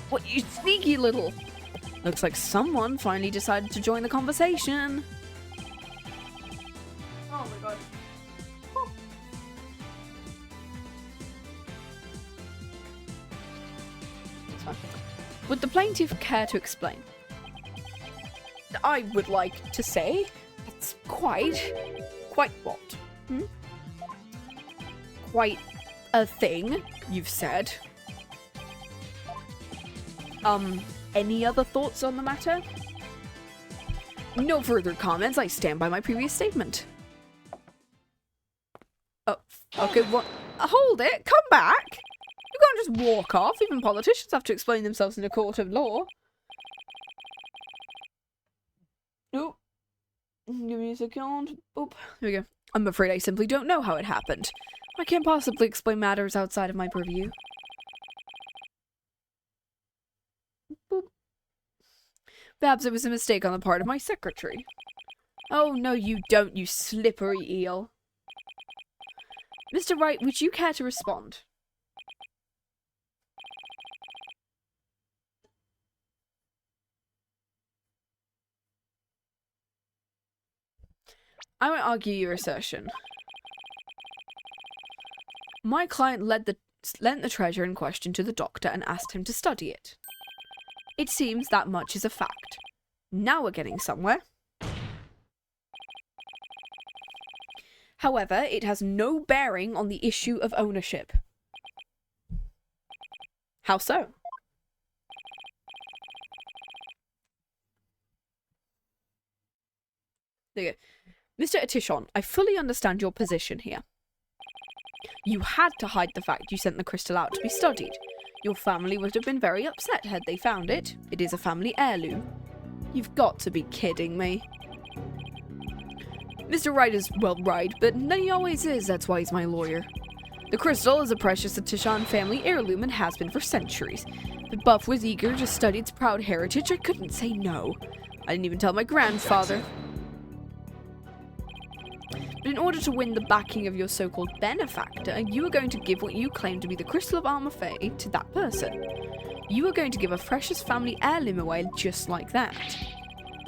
What, you sneaky little... Looks like someone finally decided to join the conversation. Oh my god. Oh. That's fine. Would the plaintiff care to explain? I would like to say it's quite what? Quite a thing, you've said. Any other thoughts on the matter? No further comments. I stand by my previous statement. Oh, okay, what? Hold it! Come back! You can't just walk off. Even politicians have to explain themselves in a court of law. Oh. New music on. Boop. Here we go. I'm afraid I simply don't know how it happened. I can't possibly explain matters outside of my purview. Boop. Perhaps it was a mistake on the part of my secretary. Oh, no you don't, you slippery eel. Mr. Wright, would you care to respond? I won't argue your assertion. My client lent the treasure in question to the doctor and asked him to study it. It seems that much is a fact. Now we're getting somewhere. However, it has no bearing on the issue of ownership. How so? There you go. Mr. Atishon, I fully understand your position here. You had to hide the fact you sent the crystal out to be studied. Your family would have been very upset had they found it. It is a family heirloom. You've got to be kidding me. Mr. Wright is, well, right, but he always is, that's why he's my lawyer. The crystal is a precious Atishon family heirloom and has been for centuries. But Buff was eager to study its proud heritage. I couldn't say no. I didn't even tell my grandfather. But in order to win the backing of your so-called benefactor, you are going to give what you claim to be the Crystal of Armor Fae to that person. You are going to give a precious family heirloom away just like that.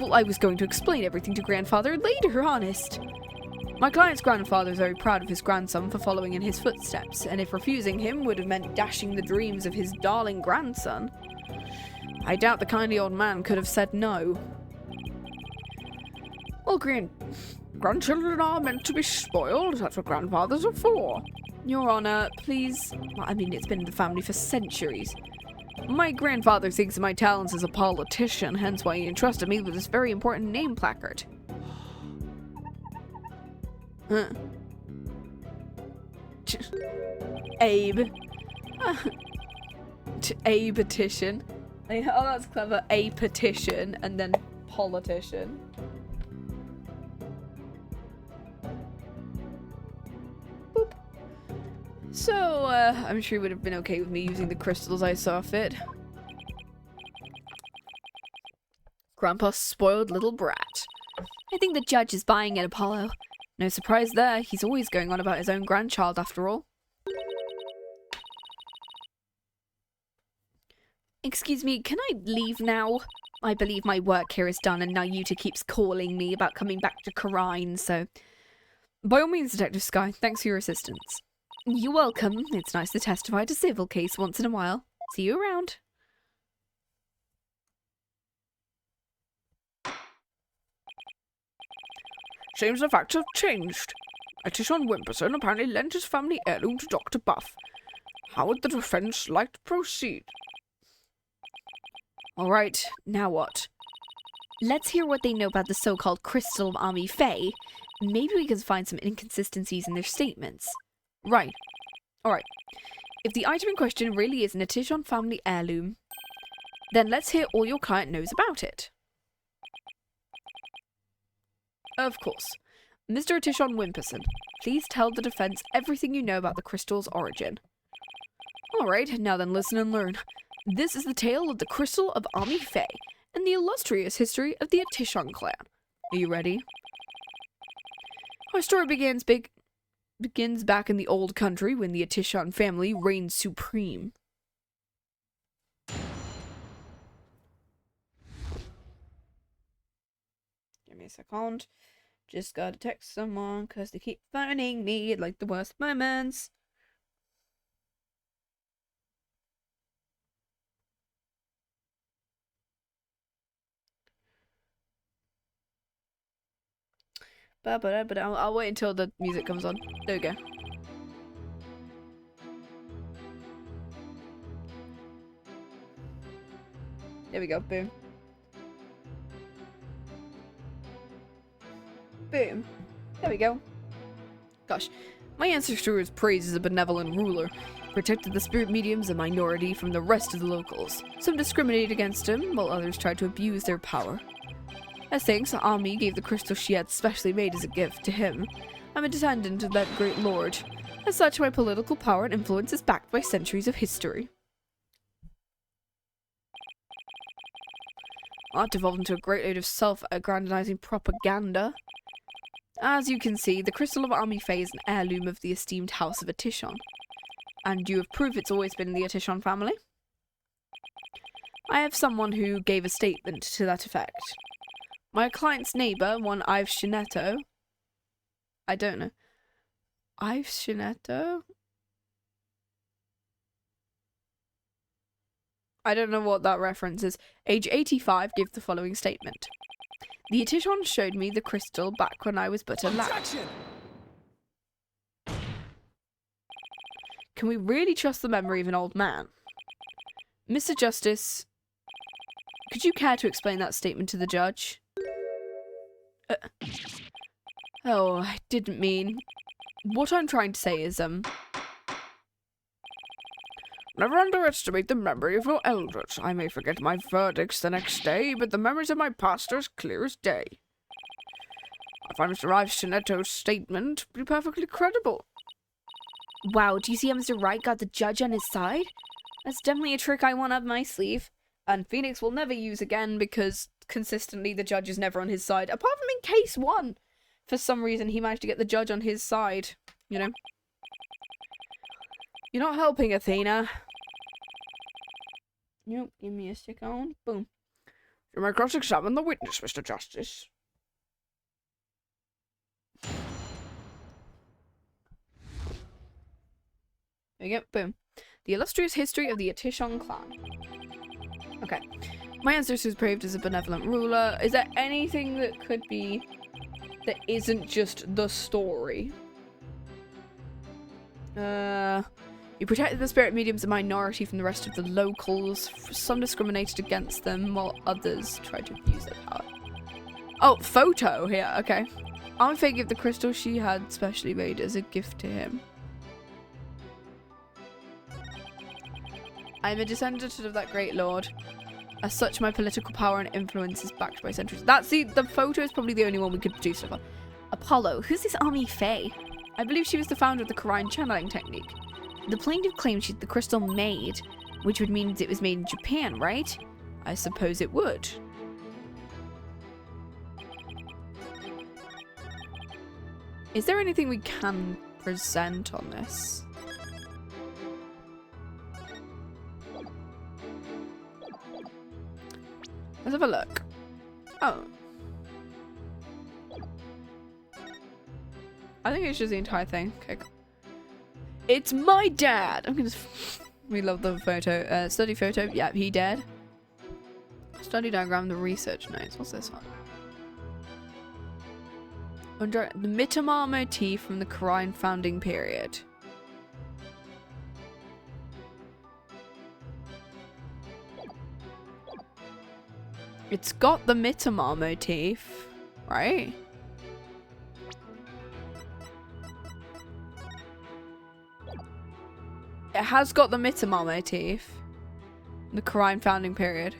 Well, I was going to explain everything to Grandfather later, honest. My client's grandfather is very proud of his grandson for following in his footsteps, and if refusing him would have meant dashing the dreams of his darling grandson, I doubt the kindly old man could have said no. Well, grandchildren are meant to be spoiled. That's what grandfathers are for. Your Honor, please. I mean, it's been in the family for centuries. My grandfather thinks of my talents as a politician, hence why he entrusted me with this very important name placard. Abe. A petition. Oh, that's clever. A petition and then politician. Boop. So, I'm sure he would have been okay with me using the crystals I saw fit. Grandpa's spoiled little brat. I think the judge is buying it, Apollo. No surprise there, he's always going on about his own grandchild after all. Excuse me, can I leave now? I believe my work here is done and Nayuta keeps calling me about coming back to Karine, so... By all means, Detective Sky, thanks for your assistance. You're welcome. It's nice to testify to civil case once in a while. See you around. Seems the facts have changed. Atishon Wimperson apparently lent his family heirloom to Dr. Buff. How would the defense like to proceed? Alright, now what? Let's hear what they know about the so-called Crystal of Ami Faye. Maybe we can find some inconsistencies in their statements. Right. Alright. If the item in question really is an Atishon family heirloom, then let's hear all your client knows about it. Of course. Mr. Atishon Wimperson, please tell the defense everything you know about the crystal's origin. Alright, now then listen and learn. This is the tale of the Crystal of Ami Faye and the illustrious history of the Atishon clan. Are you ready? Our story begins back in the old country when the Atishon family reigned supreme. Give me a second. Just gotta text someone because they keep phoning me at like the worst moments. But I'll wait until the music comes on. There we go. There we go. Boom. Boom. There we go. Gosh, my ancestor is praised as a benevolent ruler. Protected the spirit mediums, a minority, from the rest of the locals. Some discriminated against him, while others tried to abuse their power. As thanks, Ami gave the crystal she had specially made as a gift to him. I'm a descendant of that great lord. As such, my political power and influence is backed by centuries of history. That devolved into a great load of self-aggrandizing propaganda. As you can see, the Crystal of Ami Faye is an heirloom of the esteemed House of Atishon. And you have proof it's always been in the Atishon family? I have someone who gave a statement to that effect. My client's neighbour, one Ives Shinetto. I don't know. Ives Shinetto? I don't know what that reference is. Age 85 gave the following statement. The Atishon showed me the crystal back when I was but a lad. Can we really trust the memory of an old man? Mr. Justice, could you care to explain that statement to the judge? Oh, I didn't mean... What I'm trying to say is, Never underestimate the memory of your elders. I may forget my verdicts the next day, but the memories of my past are as clear as day. I find Mr. Ives Shinetto's statement to be perfectly credible. Wow, do you see how Mr. Wright got the judge on his side? That's definitely a trick I want up my sleeve. And Phoenix will never use again because consistently the judge is never on his side. Apart from in case 1. For some reason he managed to get the judge on his side. You know? You're not helping, Athena. Nope, give me a second. Boom. You may cross-examine the witness, Mr. Justice. There we go. Boom. The illustrious history of the Atishon clan. Okay. My ancestors braved as a benevolent ruler. Is there anything that could be... that isn't just the story? You protected the spirit mediums, a minority, from the rest of the locals. Some discriminated against them, while others tried to abuse their power. Oh, photo here. Okay. Aunt Faye gave the crystal she had specially made as a gift to him. I am a descendant of that great lord. As such, my political power and influence is backed by centuries. That's the photo is probably the only one we could do stuff on. Apollo, who's this Army Faye? I believe she was the founder of the Quran channeling technique. The plaintiff claims she's the crystal made, which would mean it was made in Japan, right? I suppose it would. Is there anything we can present on this? Let's have a look. Oh. I think it's just the entire thing. Okay. It's my dad! I'm gonna... We love the photo. Study photo. Yep, he dead. Study diagram, the research notes. What's this one? Under the Mitamar motif from the Quran founding period. It's got the Mitamar motif, right? It has got the Mitamar motif. The Quran founding period.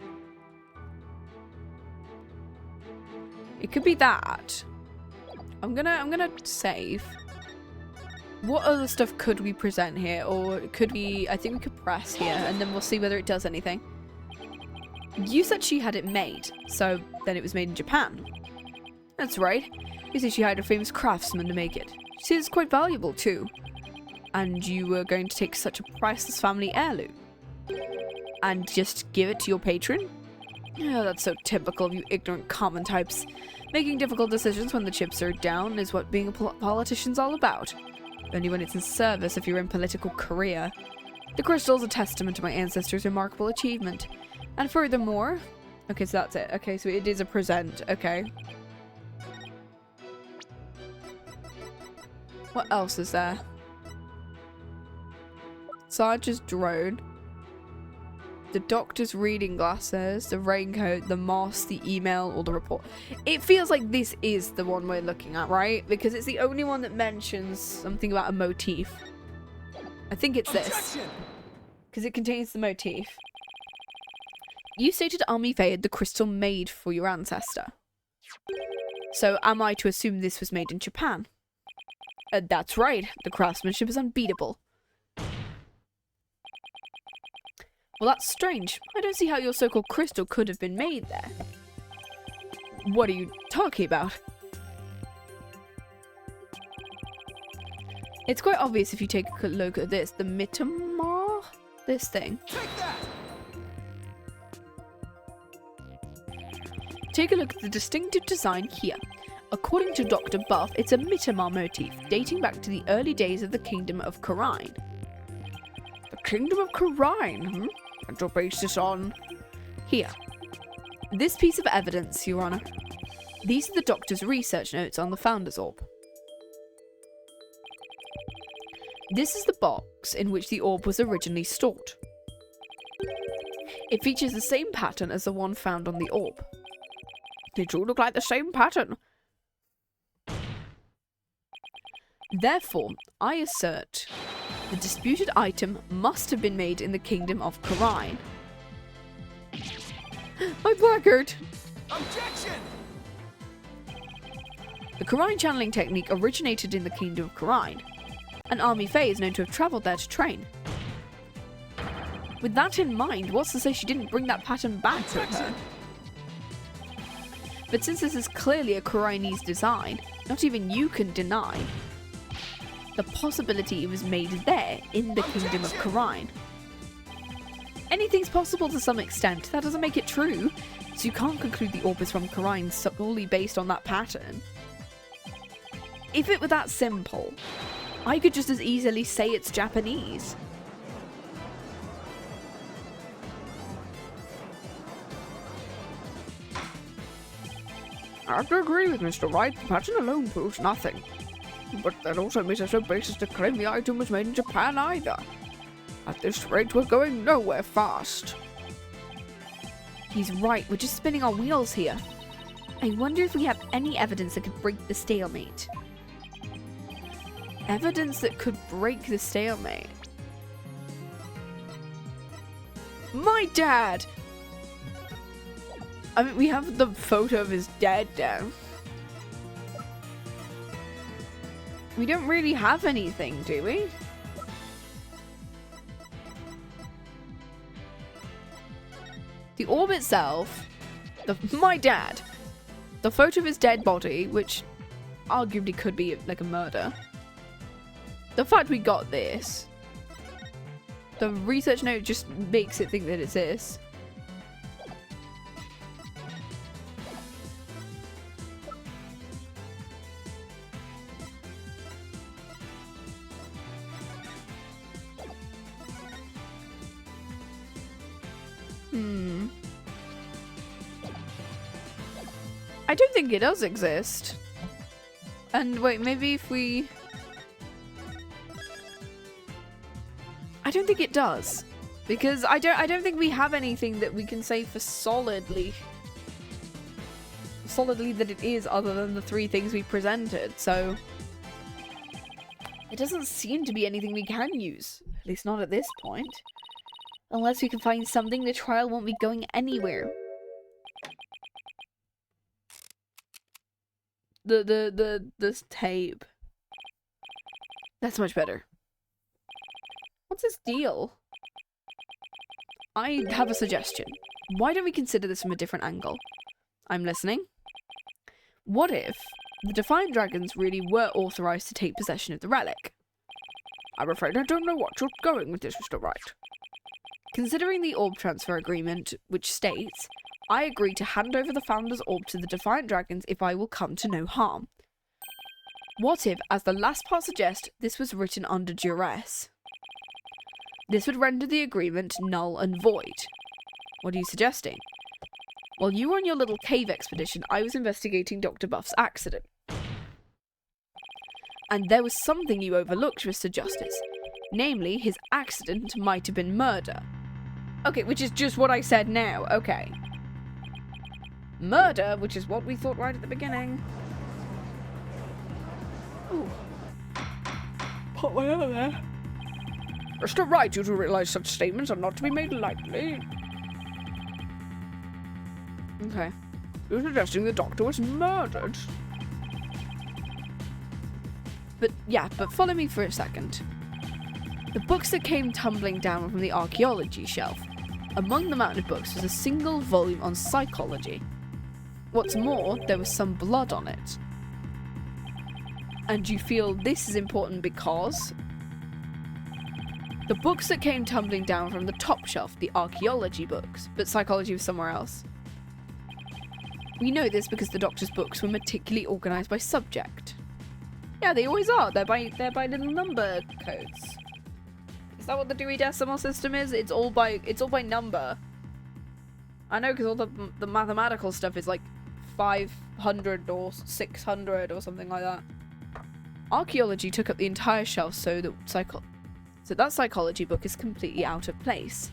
It could be that. I'm gonna save. What other stuff could we present here? Or could we... I think we could press here and then we'll see whether it does anything. You said she had it made, so then it was made in Japan. That's right. You said she hired a famous craftsman to make it. She is quite valuable too. And you were going to take such a priceless family heirloom. And just give it to your patron? Oh, that's so typical of you ignorant common types. Making difficult decisions when the chips are down is what being a politician's all about. Only when it's in service of your own political career. The crystal is a testament to my ancestors' remarkable achievement. And furthermore... Okay, so that's it. Okay, so it is a present. Okay. What else is there? Sarge's drone. The doctor's reading glasses, the raincoat, the moss, the email, or the report. It feels like this is the one we're looking at, right? Because it's the only one that mentions something about a motif. I think it's this. Because it contains the motif. You stated Army Faye had the crystal made for your ancestor. So am I to assume this was made in Japan? That's right. The craftsmanship is unbeatable. Well, that's strange. I don't see how your so-called crystal could have been made there. What are you talking about? It's quite obvious if you take a look at this. The Mitamar? This thing. Take a look at the distinctive design here. According to Dr. Buff, it's a Mitamar motif, dating back to the early days of the Kingdom of Quran. The Kingdom of Quran, And to base this on... Here. This piece of evidence, Your Honor. These are the Doctor's research notes on the Founder's Orb. This is the box in which the orb was originally stored. It features the same pattern as the one found on the orb. They do look like the same pattern. Therefore, I assert the disputed item must have been made in the Kingdom of Quran. My placard! Objection! The Quran channeling technique originated in the Kingdom of Quran, and Army Faye is known to have travelled there to train. With that in mind, what's to say she didn't bring that pattern back with her? But since this is clearly a Quranese design, not even you can deny the possibility it was made there in the Kingdom of Quran. Anything's possible to some extent. That doesn't make it true. So you can't conclude the orb is from Quran solely based on that pattern. If it were that simple, I could just as easily say it's Japanese. I have to agree with Mr. Wright. The pattern alone proves nothing. But that also means there's no basis to claim the item was made in Japan either. At this rate, we're going nowhere fast. He's right, we're just spinning our wheels here. I wonder if we have any evidence that could break the stalemate. Evidence that could break the stalemate? My dad! I mean, we have the photo of his dad down. We don't really have anything, do we? The orb itself, my dad, the photo of his dead body, which arguably could be like a murder. The fact we got this, the research note just makes it think that it's this. I don't think it does exist. And wait, maybe if we... I don't think it does. Because I don't think we have anything that we can say for solidly that it is, other than the three things we presented, so it doesn't seem to be anything we can use. At least not at this point. Unless we can find something, the trial won't be going anywhere. This tape. That's much better. What's his deal? I have a suggestion. Why don't we consider this from a different angle? I'm listening. What if the Defiant Dragons really were authorized to take possession of the relic? I'm afraid I don't know what you're going with this, Mr. Wright. Considering the orb transfer agreement, which states, I agree to hand over the Founder's orb to the Defiant Dragons if I will come to no harm. What if, as the last part suggests, this was written under duress? This would render the agreement null and void. What are you suggesting? While you were on your little cave expedition, I was investigating Dr. Buff's accident. And there was something you overlooked, Mr. Justice. Namely, his accident might have been murder. Okay, which is just what I said now. Okay. Murder, which is what we thought right at the beginning. Ooh. Put my over there. Mr. Wright, you do realize such statements are not to be made lightly. Okay. You're suggesting the doctor was murdered. But follow me for a second. The books that came tumbling down from the archaeology shelf. Among the mountain of books was a single volume on psychology. What's more, there was some blood on it. And you feel this is important because the books that came tumbling down from the top shelf, the archaeology books, but psychology was somewhere else. We know this because the doctor's books were meticulously organized by subject. Yeah, they always are. They're by little number codes. Is that what the Dewey Decimal System is? It's all by number. I know, because all the mathematical stuff is like 500 or 600 or something like that. Archaeology took up the entire shelf, so that psychology book is completely out of place.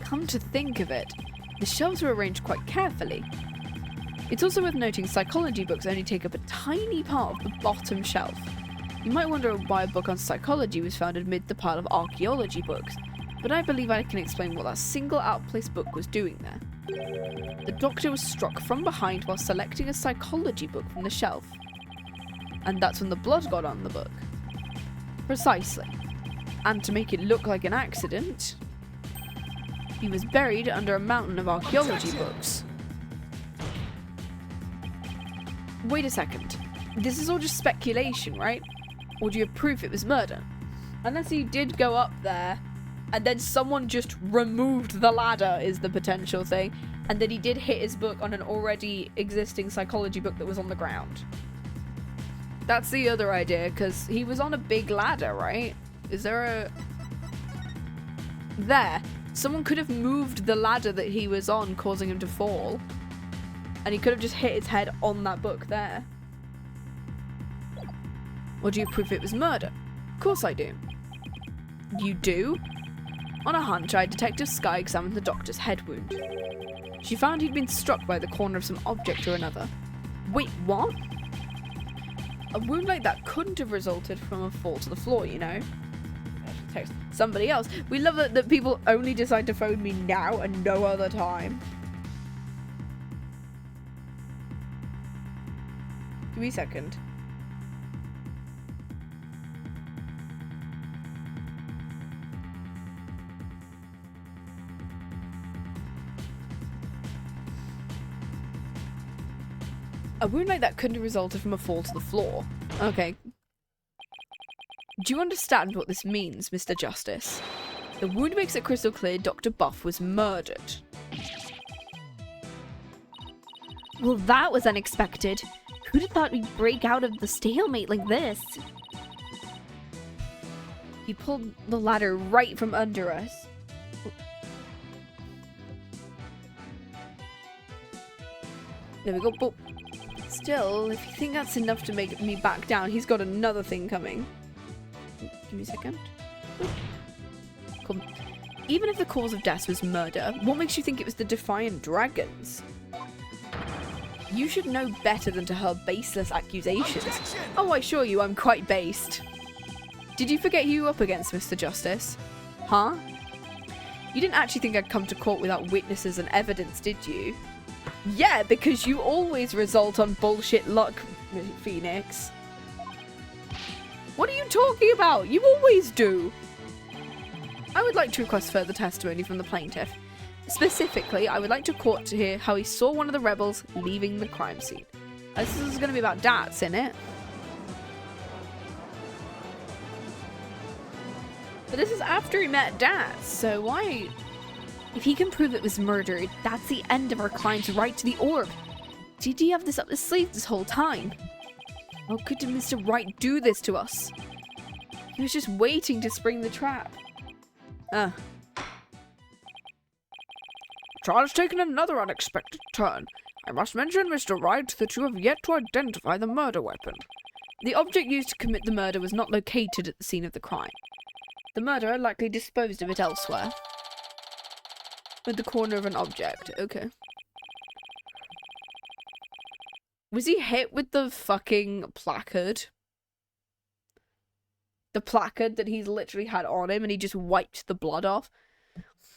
Come to think of it, the shelves were arranged quite carefully. It's also worth noting psychology books only take up a tiny part of the bottom shelf. You might wonder why a book on psychology was found amid the pile of archaeology books, but I believe I can explain what that single out-of-place book was doing there. The doctor was struck from behind while selecting a psychology book from the shelf. And that's when the blood got on the book. Precisely. And to make it look like an accident, he was buried under a mountain of archaeology books. Wait a second. This is all just speculation, right? Or do you have proof it was murder? Unless he did go up there, and then someone just removed the ladder is the potential thing, and then he did hit his book on an already existing psychology book that was on the ground. That's the other idea, because he was on a big ladder, right? Is there a... There. Someone could have moved the ladder that he was on, causing him to fall. And he could have just hit his head on that book there. Or do you prove it was murder? Of course I do. You do? On a hunch, Detective Sky examined the doctor's head wound. She found he'd been struck by the corner of some object or another. Wait, what? A wound like that couldn't have resulted from a fall to the floor, you know? Text somebody else. We love that people only decide to phone me now and no other time. Give me a second. A wound like that couldn't have resulted from a fall to the floor. Okay. Do you understand what this means, Mr. Justice? The wound makes it crystal clear Dr. Buff was murdered. Well, that was unexpected. Who'd have thought we'd break out of the stalemate like this? He pulled the ladder right from under us. There we go. But still, if you think that's enough to make me back down, he's got another thing coming. Give me a second. Cool. Even if the cause of death was murder, what makes you think it was the Defiant Dragons? You should know better than to hurl baseless accusations. Objection! Oh, I assure you, I'm quite based. Did you forget who you were up against, Mr. Justice? Huh? You didn't actually think I'd come to court without witnesses and evidence, did you? Yeah, because you always result on bullshit luck, Phoenix. What are you talking about? You always do. I would like to request further testimony from the plaintiff. Specifically, I would like to court to hear how he saw one of the rebels leaving the crime scene. This is going to be about Dats, isn't it? But this is after he met Dats, so why? If he can prove it was murder, that's the end of our client's right to the orb. Did he have this up his sleeve this whole time? How could Mr. Wright do this to us? He was just waiting to spring the trap. Trial has taken another unexpected turn. I must mention, Mr. Wright, that you have yet to identify the murder weapon. The object used to commit the murder was not located at the scene of the crime. The murderer likely disposed of it elsewhere. With the corner of an object. Okay. Was he hit with the fucking placard? The placard that he's literally had on him and he just wiped the blood off?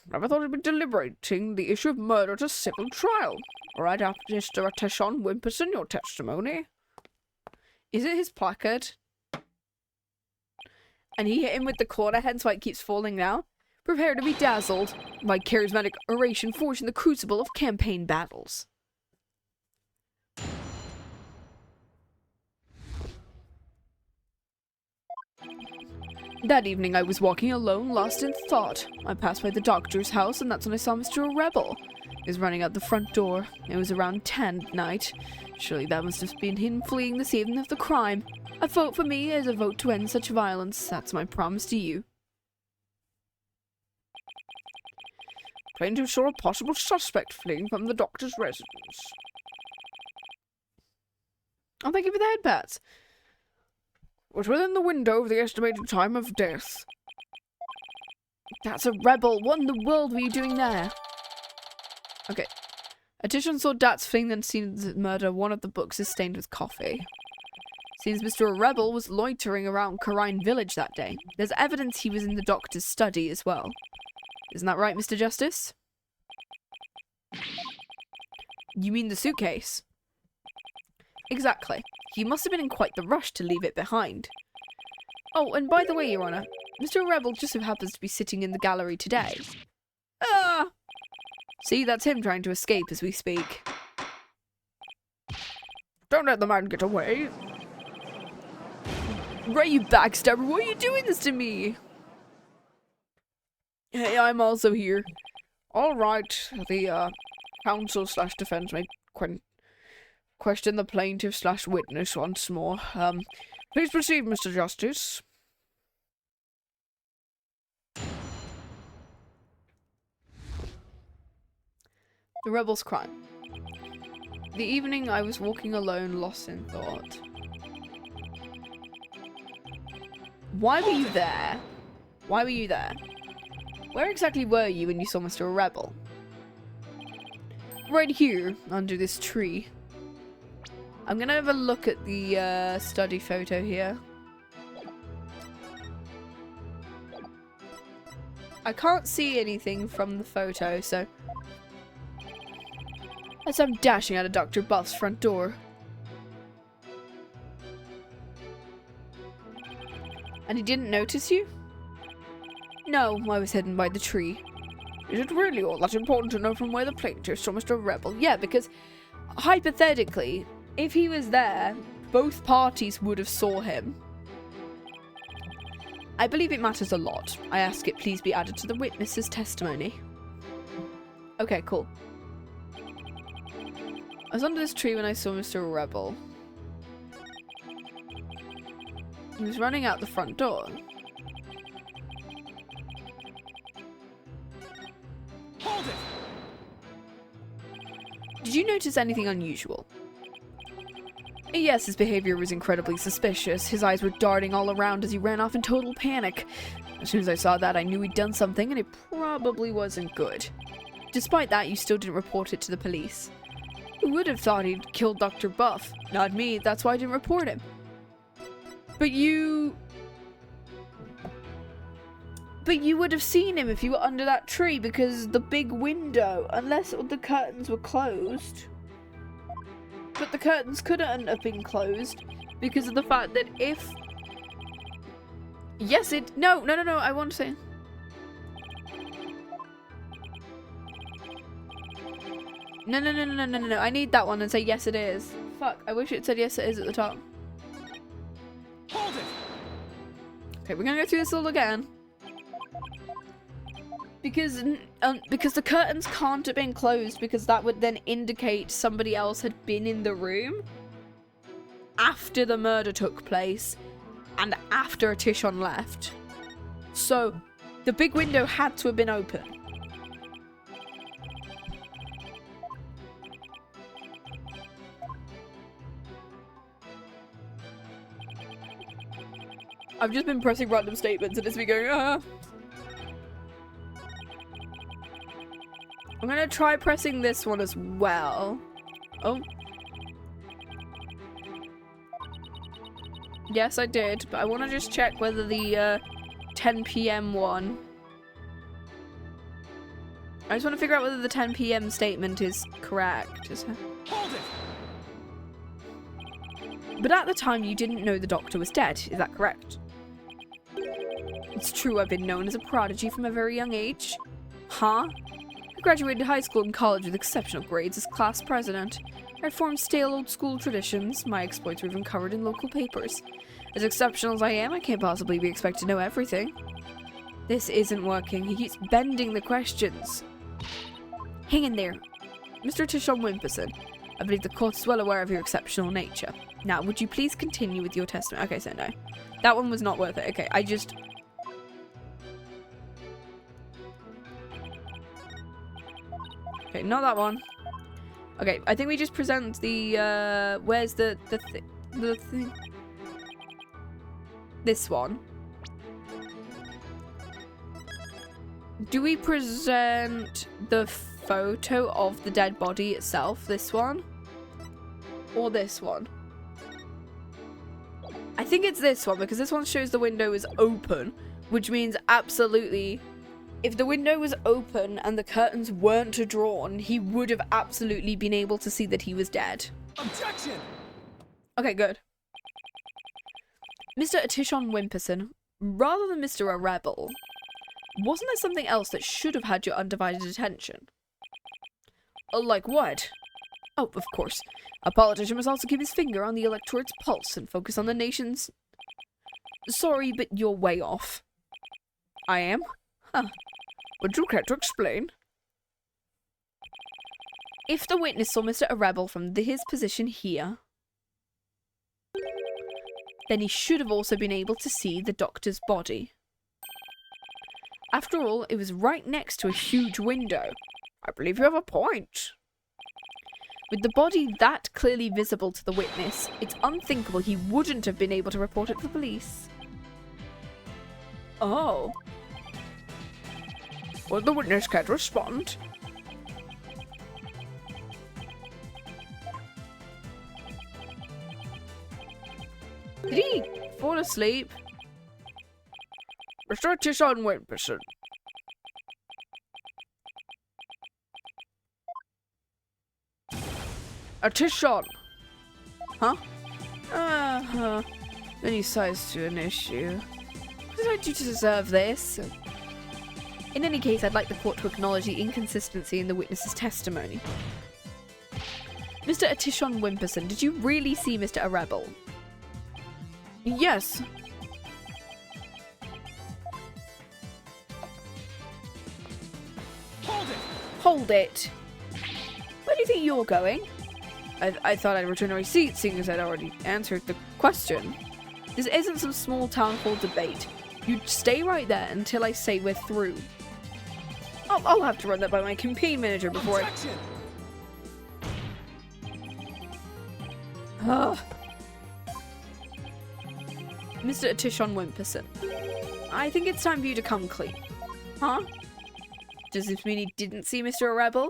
Never thought he'd be deliberating the issue of murder at a civil trial. Right after Mr. Tashon Wimperson, your testimony. Is it his placard? And he hit him with the corner, hence why it keeps falling down. Prepare to be dazzled. My charismatic oration forged in the crucible of campaign battles. That evening I was walking alone, lost in thought. I passed by the doctor's house and that's when I saw Mr. Rebel. He was running out the front door. It was around 10 at night. Surely that must have been him fleeing the evening of the crime. A vote for me is a vote to end such violence. That's my promise to you. Plaintiff saw a possible suspect fleeing from the doctor's residence. Oh, thank you for the head pats. Was within the window of the estimated time of death. That's a rebel. What in the world were you doing there? Okay. Addition saw Dats fleeing the scene of the murder. One of the books is stained with coffee. Seems Mr. Rebel was loitering around Karine Village that day. There's evidence he was in the doctor's study as well. Isn't that right, Mr. Justice? You mean the suitcase? Exactly. He must have been in quite the rush to leave it behind. Oh, and by the way, Your Honor, Mr. Rebel just so happens to be sitting in the gallery today. Ah! See, that's him trying to escape as we speak. Don't let the man get away. Ray, you backstabber, why are you doing this to me? Hey, I'm also here. Alright, the, counsel/defense may question the plaintiff/witness once more. Please proceed, Mr. Justice. The rebel's crime. The evening I was walking alone, lost in thought. Why were you there? Why were you there? Where exactly were you when you saw Mr. Rebel? Right here, under this tree. I'm gonna have a look at the study photo here. I can't see anything from the photo, so... As I'm dashing out of Dr. Buff's front door. And he didn't notice you? No, I was hidden by the tree. Is it really all that important to know from where the plaintiff saw Mr. Rebel? Yeah, because, hypothetically, if he was there, both parties would have saw him. I believe it matters a lot. I ask it please be added to the witness's testimony. Okay, cool. I was under this tree when I saw Mr. Rebel. He was running out the front door. Hold it! Did you notice anything unusual? Yes, his behavior was incredibly suspicious. His eyes were darting all around as he ran off in total panic. As soon as I saw that, I knew he'd done something, and it probably wasn't good. Despite that, you still didn't report it to the police. Who would have thought he'd killed Dr. Buff? Not me, that's why I didn't report him. But you would have seen him if you were under that tree, because the big window, unless the curtains were closed. But the curtains couldn't have been closed because of the fact that if... Yes, it... No, I want to say... No, I need that one and say yes it is. Fuck, I wish it said yes it is at the top. Hold it! Okay, we're gonna go through this all again. Because the curtains can't have been closed, because that would then indicate somebody else had been in the room after the murder took place and after Tishon left. So the big window had to have been open. I've just been pressing random statements and it's been going, ah. I'm gonna try pressing this one as well. Oh. Yes, I did, but I want to just check whether the 10 PM one... I just want to figure out whether the 10 PM statement is correct. Hold it! But at the time, you didn't know the doctor was dead, is that correct? It's true, I've been known as a prodigy from a very young age. Huh? I graduated high school and college with exceptional grades as class president. I formed stale old school traditions. My exploits were even covered in local papers. As exceptional as I am, I can't possibly be expected to know everything. This isn't working. He keeps bending the questions. Hang in there. Mr. Tishon Wimperson, I believe the court is well aware of your exceptional nature. Now, would you please continue with your testimony? Okay, so no. That one was not worth it. Okay, I just... Okay, not that one. Okay, I think we just present the, where's the thing? This one. Do we present the photo of the dead body itself? This one? Or this one? I think it's this one, because this one shows the window is open, which means absolutely... If the window was open and the curtains weren't drawn, he would have absolutely been able to see that he was dead. Objection! Okay, good. Mr. Tishon Wimperson, rather than Mr. Rebel, wasn't there something else that should have had your undivided attention? Like what? Oh, of course. A politician must also keep his finger on the electorate's pulse and focus on the nation's... Sorry, but you're way off. I am? Huh. Would you care to explain? If the witness saw Mr. Rebel from his position here, then he should have also been able to see the doctor's body. After all, it was right next to a huge window. I believe you have a point. With the body that clearly visible to the witness, it's unthinkable he wouldn't have been able to report it to the police. Oh. Well, the witness can't respond. Did he fall asleep? Mr. Tishon Wimperson. Tishon. Huh? Then he sighs to an issue. What did I do to deserve this? In any case, I'd like the court to acknowledge the inconsistency in the witness's testimony. Mr. Atishon Wimperson, did you really see Mr. Arebel? Yes. Hold it! Hold it! Where do you think you're going? I thought I'd return a receipt, seeing as I'd already answered the question. This isn't some small town hall debate. You stay right there until I say we're through. I'll have to run that by my campaign manager before Objection! Ugh. Mr. Atishon Wimperson, I think it's time for you to come clean. Huh? Does this mean he didn't see Mr. Arebel?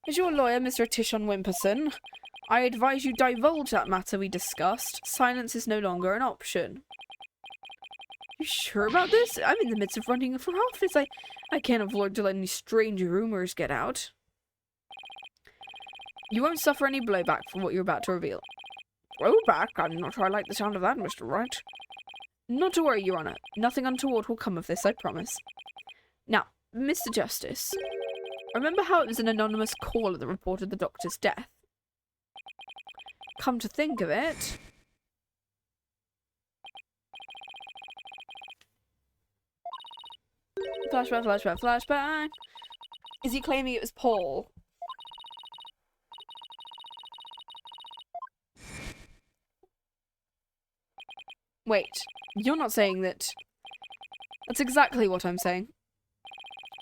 As your lawyer, Mr. Atishon Wimperson, I advise you divulge that matter we discussed. Silence is no longer an option. You sure about this? I'm in the midst of running for office. I can't afford to let any strange rumors get out. You won't suffer any blowback from what you're about to reveal. Blowback? I'm not sure I like the sound of that, Mr. Wright. Not to worry, Your Honor. Nothing untoward will come of this, I promise. Now, Mr. Justice, remember how it was an anonymous caller that reported the doctor's death? Come to think of it... Flashback, flashback, flashback. Is he claiming it was Paul? Wait, you're not saying that... That's exactly what I'm saying.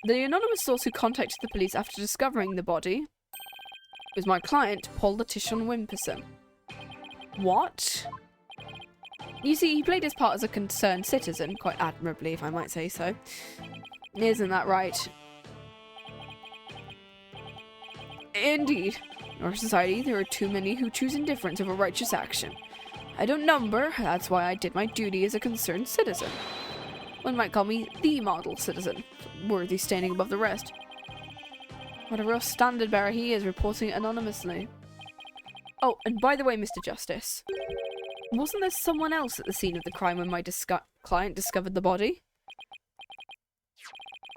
The anonymous source who contacted the police after discovering the body was my client, Paul Atishon Wimperson. What? You see, he played his part as a concerned citizen, quite admirably, if I might say so. Isn't that right? Indeed. In our society, there are too many who choose indifference over righteous action. I don't number, that's why I did my duty as a concerned citizen. One might call me the model citizen, worthy standing above the rest. What a real standard bearer he is, reporting anonymously. Oh, and by the way, Mr. Justice, wasn't there someone else at the scene of the crime when my client discovered the body?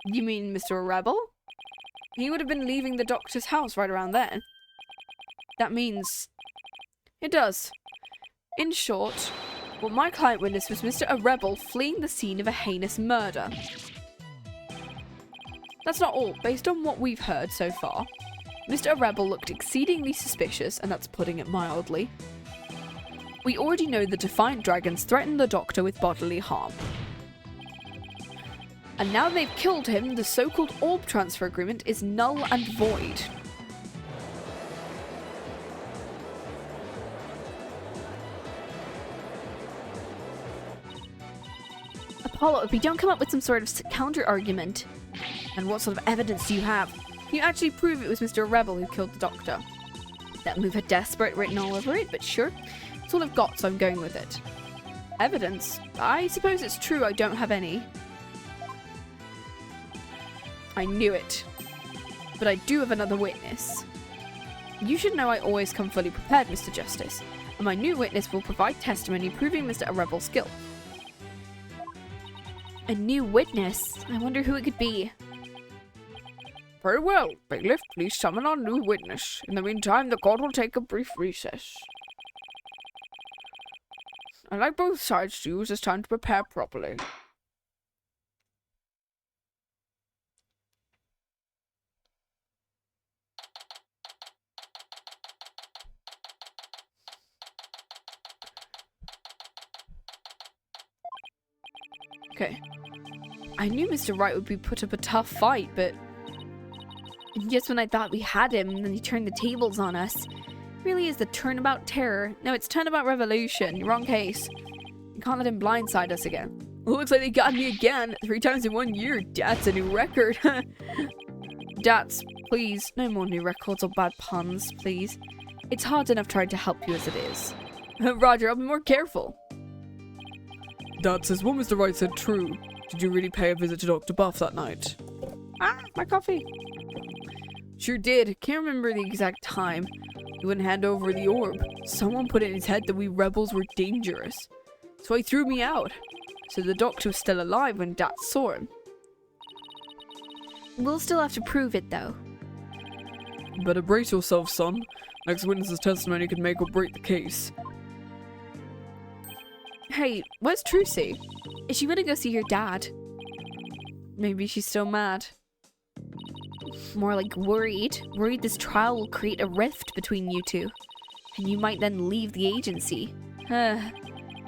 You mean Mr. Rebel? He would have been leaving the doctor's house right around then. That means... It does. In short, what my client witnessed was Mr. Arebel fleeing the scene of a heinous murder. That's not all. Based on what we've heard so far, Mr. Arebel looked exceedingly suspicious, and that's putting it mildly. We already know the Defiant Dragons threatened the Doctor with bodily harm. And now they've killed him, the so-called orb transfer agreement is null and void. Apollo, if we don't come up with some sort of counter-argument, and what sort of evidence do you have? Can you actually prove it was Mr. Rebel who killed the Doctor? That move had desperate written all over it, but sure. It's all I've got, so I'm going with it. Evidence? I suppose it's true I don't have any. I knew it. But I do have another witness. You should know I always come fully prepared, Mr. Justice, and my new witness will provide testimony proving Mr. Arebel's guilt. A new witness? I wonder who it could be. Very well. Bailiff, please summon our new witness. In the meantime, the court will take a brief recess. I'd like both sides to use this time to prepare properly. Okay. I knew Mr. Wright would be put up a tough fight, but just when I thought we had him, then he turned the tables on us. Really is the turnabout terror. No, it's turnabout revolution. Wrong case. You can't let him blindside us again. Looks like they got me again. 3 times in 1 year. That's a new record. Dats, please, no more new records or bad puns, please. It's hard enough trying to help you as it is. Roger, I'll be more careful. Dad, is what Mr. Wright said true? Did you really pay a visit to Dr. Buff that night? Ah, my coffee. Sure did. Can't remember the exact time. He wouldn't hand over the orb. Someone put it in his head that we rebels were dangerous. So he threw me out. So the doctor was still alive when Dad saw him. We'll still have to prove it, though. You better brace yourself, son. Next witness's testimony could make or break the case. Hey, where's Trucy? Is she gonna go see her dad? Maybe she's still mad. More like worried. Worried this trial will create a rift between you two. And you might then leave the agency.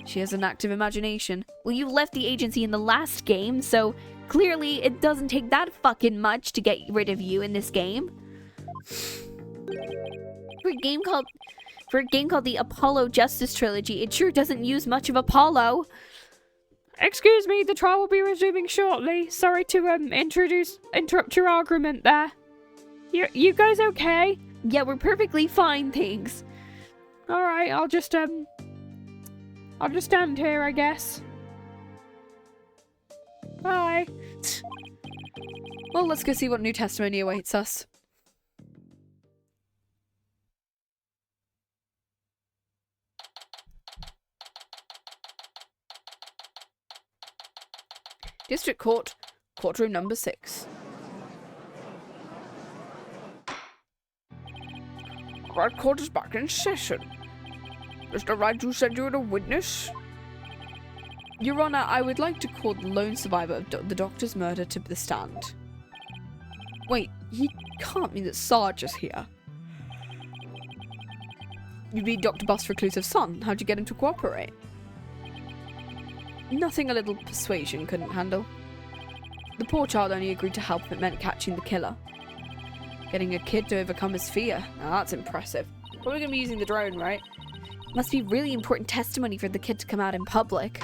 She has an active imagination. Well, you left the agency in the last game, so clearly it doesn't take that fucking much to get rid of you in this game. For a game called the Apollo Justice Trilogy, it sure doesn't use much of Apollo. Excuse me, the trial will be resuming shortly. Sorry to interrupt your argument there. You guys okay? Yeah, we're perfectly fine, thanks. Alright, I'll just stand here, I guess. Bye. Well, let's go see what new testimony awaits us. District Court, courtroom number 6. Right, court is back in session. Mr. Wright, you said you were a witness? Your Honor, I would like to call the lone survivor of the doctor's murder to the stand. Wait, he can't mean that Sarge is here. You mean Dr. Buff's reclusive son? How'd you get him to cooperate? Nothing a little persuasion couldn't handle. The poor child only agreed to help if it meant catching the killer. Getting a kid to overcome his fear. Now that's impressive. Probably gonna be using the drone, right? Must be really important testimony for the kid to come out in public.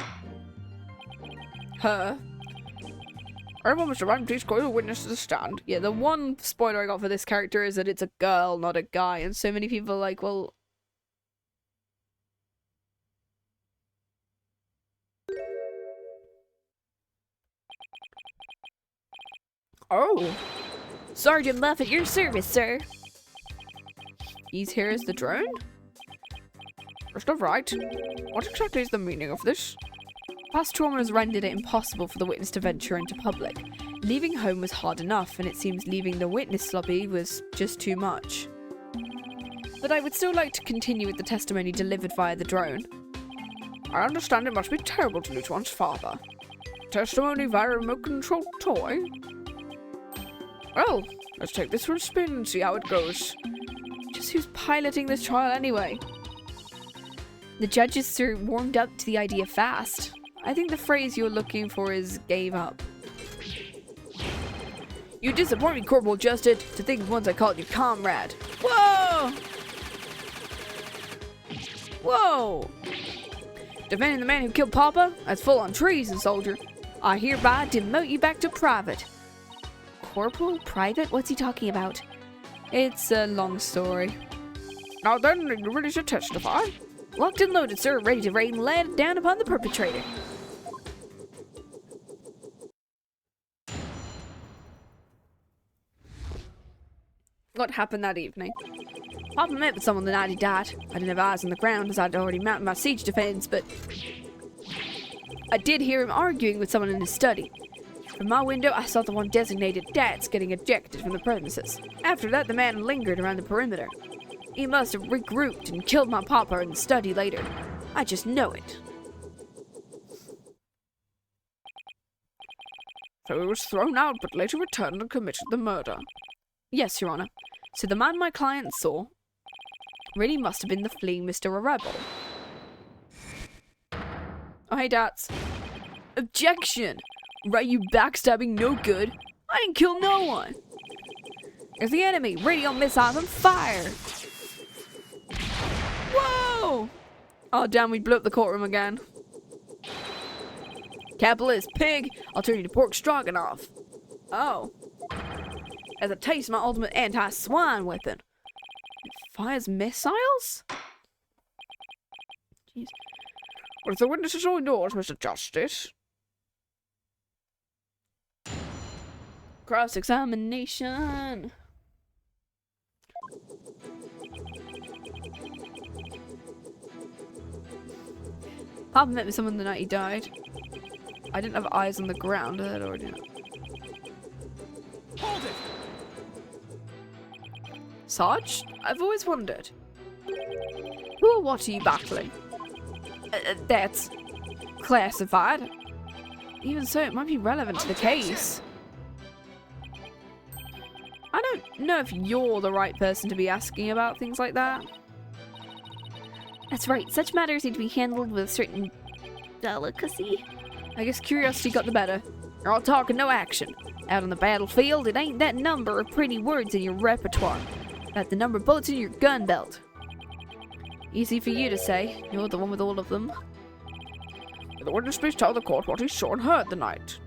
Her? Everyone, Mr. Wright, please call the witness to the stand. Yeah, the one spoiler I got for this character is that it's a girl, not a guy, and so many people are like, well... Oh! Sergeant Buff at your service, sir. He's here as the drone? Mr. Wright, what exactly is the meaning of this? Past trauma has rendered it impossible for the witness to venture into public. Leaving home was hard enough, and it seems leaving the witness lobby was just too much. But I would still like to continue with the testimony delivered via the drone. I understand it must be terrible to lose one's father. Testimony via a remote-controlled toy? Well, let's take this for a spin and see how it goes. Just who's piloting this trial anyway? The judges sir warmed up to the idea fast. I think the phrase you're looking for is gave up. You disappoint me, Corporal Justice. To think once I called you comrade. Whoa! Whoa! Defending the man who killed Papa? That's full on treason, soldier. I hereby demote you back to private. Corporal? Private? What's he talking about? It's a long story. Now then, you ready to testify? Locked and loaded, sir. Ready to rain lead down upon the perpetrator. What happened that evening? Papa met with someone the night he died. I didn't have eyes on the ground as I'd already mounted my siege defense, but I did hear him arguing with someone in his study. From my window, I saw the one designated Dats getting ejected from the premises. After that, the man lingered around the perimeter. He must have regrouped and killed my papa in the study later. I just know it. So he was thrown out, but later returned and committed the murder. Yes, Your Honor. So the man my client saw really must have been the fleeing Mr. Rebel. Oh, hey, Dats. Objection! Right, you backstabbing no good. I didn't kill no one. There's the enemy. Radio missiles on fire. Whoa! Oh, damn, we blew up the courtroom again. Capitalist pig, I'll turn you to pork stroganoff. Oh. As a taste of my ultimate anti-swine weapon. It fires missiles? Jeez. What if the witnesses are yours, Mr. Justice? Cross-examination. Papa met with someone the night he died. I didn't have eyes on the ground. I had already know. Hold it! Sarge? I've always wondered. Who or what are you battling? That's classified. Even so, it might be relevant to the case. I don't know if you're the right person to be asking about things like that. That's right, such matters need to be handled with a certain delicacy. I guess curiosity got the better. You're all talk and no action. Out on the battlefield, it ain't that number of pretty words in your repertoire. That's the number of bullets in your gun belt. Easy for you to say. You're the one with all of them. Will the witness please tell the court what he saw and heard the night?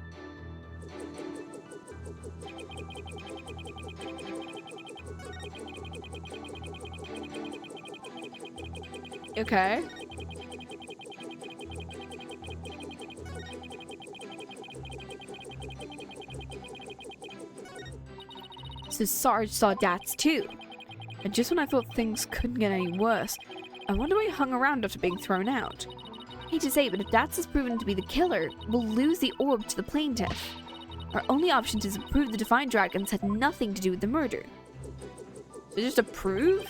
Okay. So Sarge saw Dats too. And just when I thought things couldn't get any worse, I wonder why he hung around after being thrown out. Hate to say it, but if Dats is proven to be the killer, we'll lose the orb to the plaintiff. Our only option is to prove the Divine Dragons had nothing to do with the murder. Just to prove?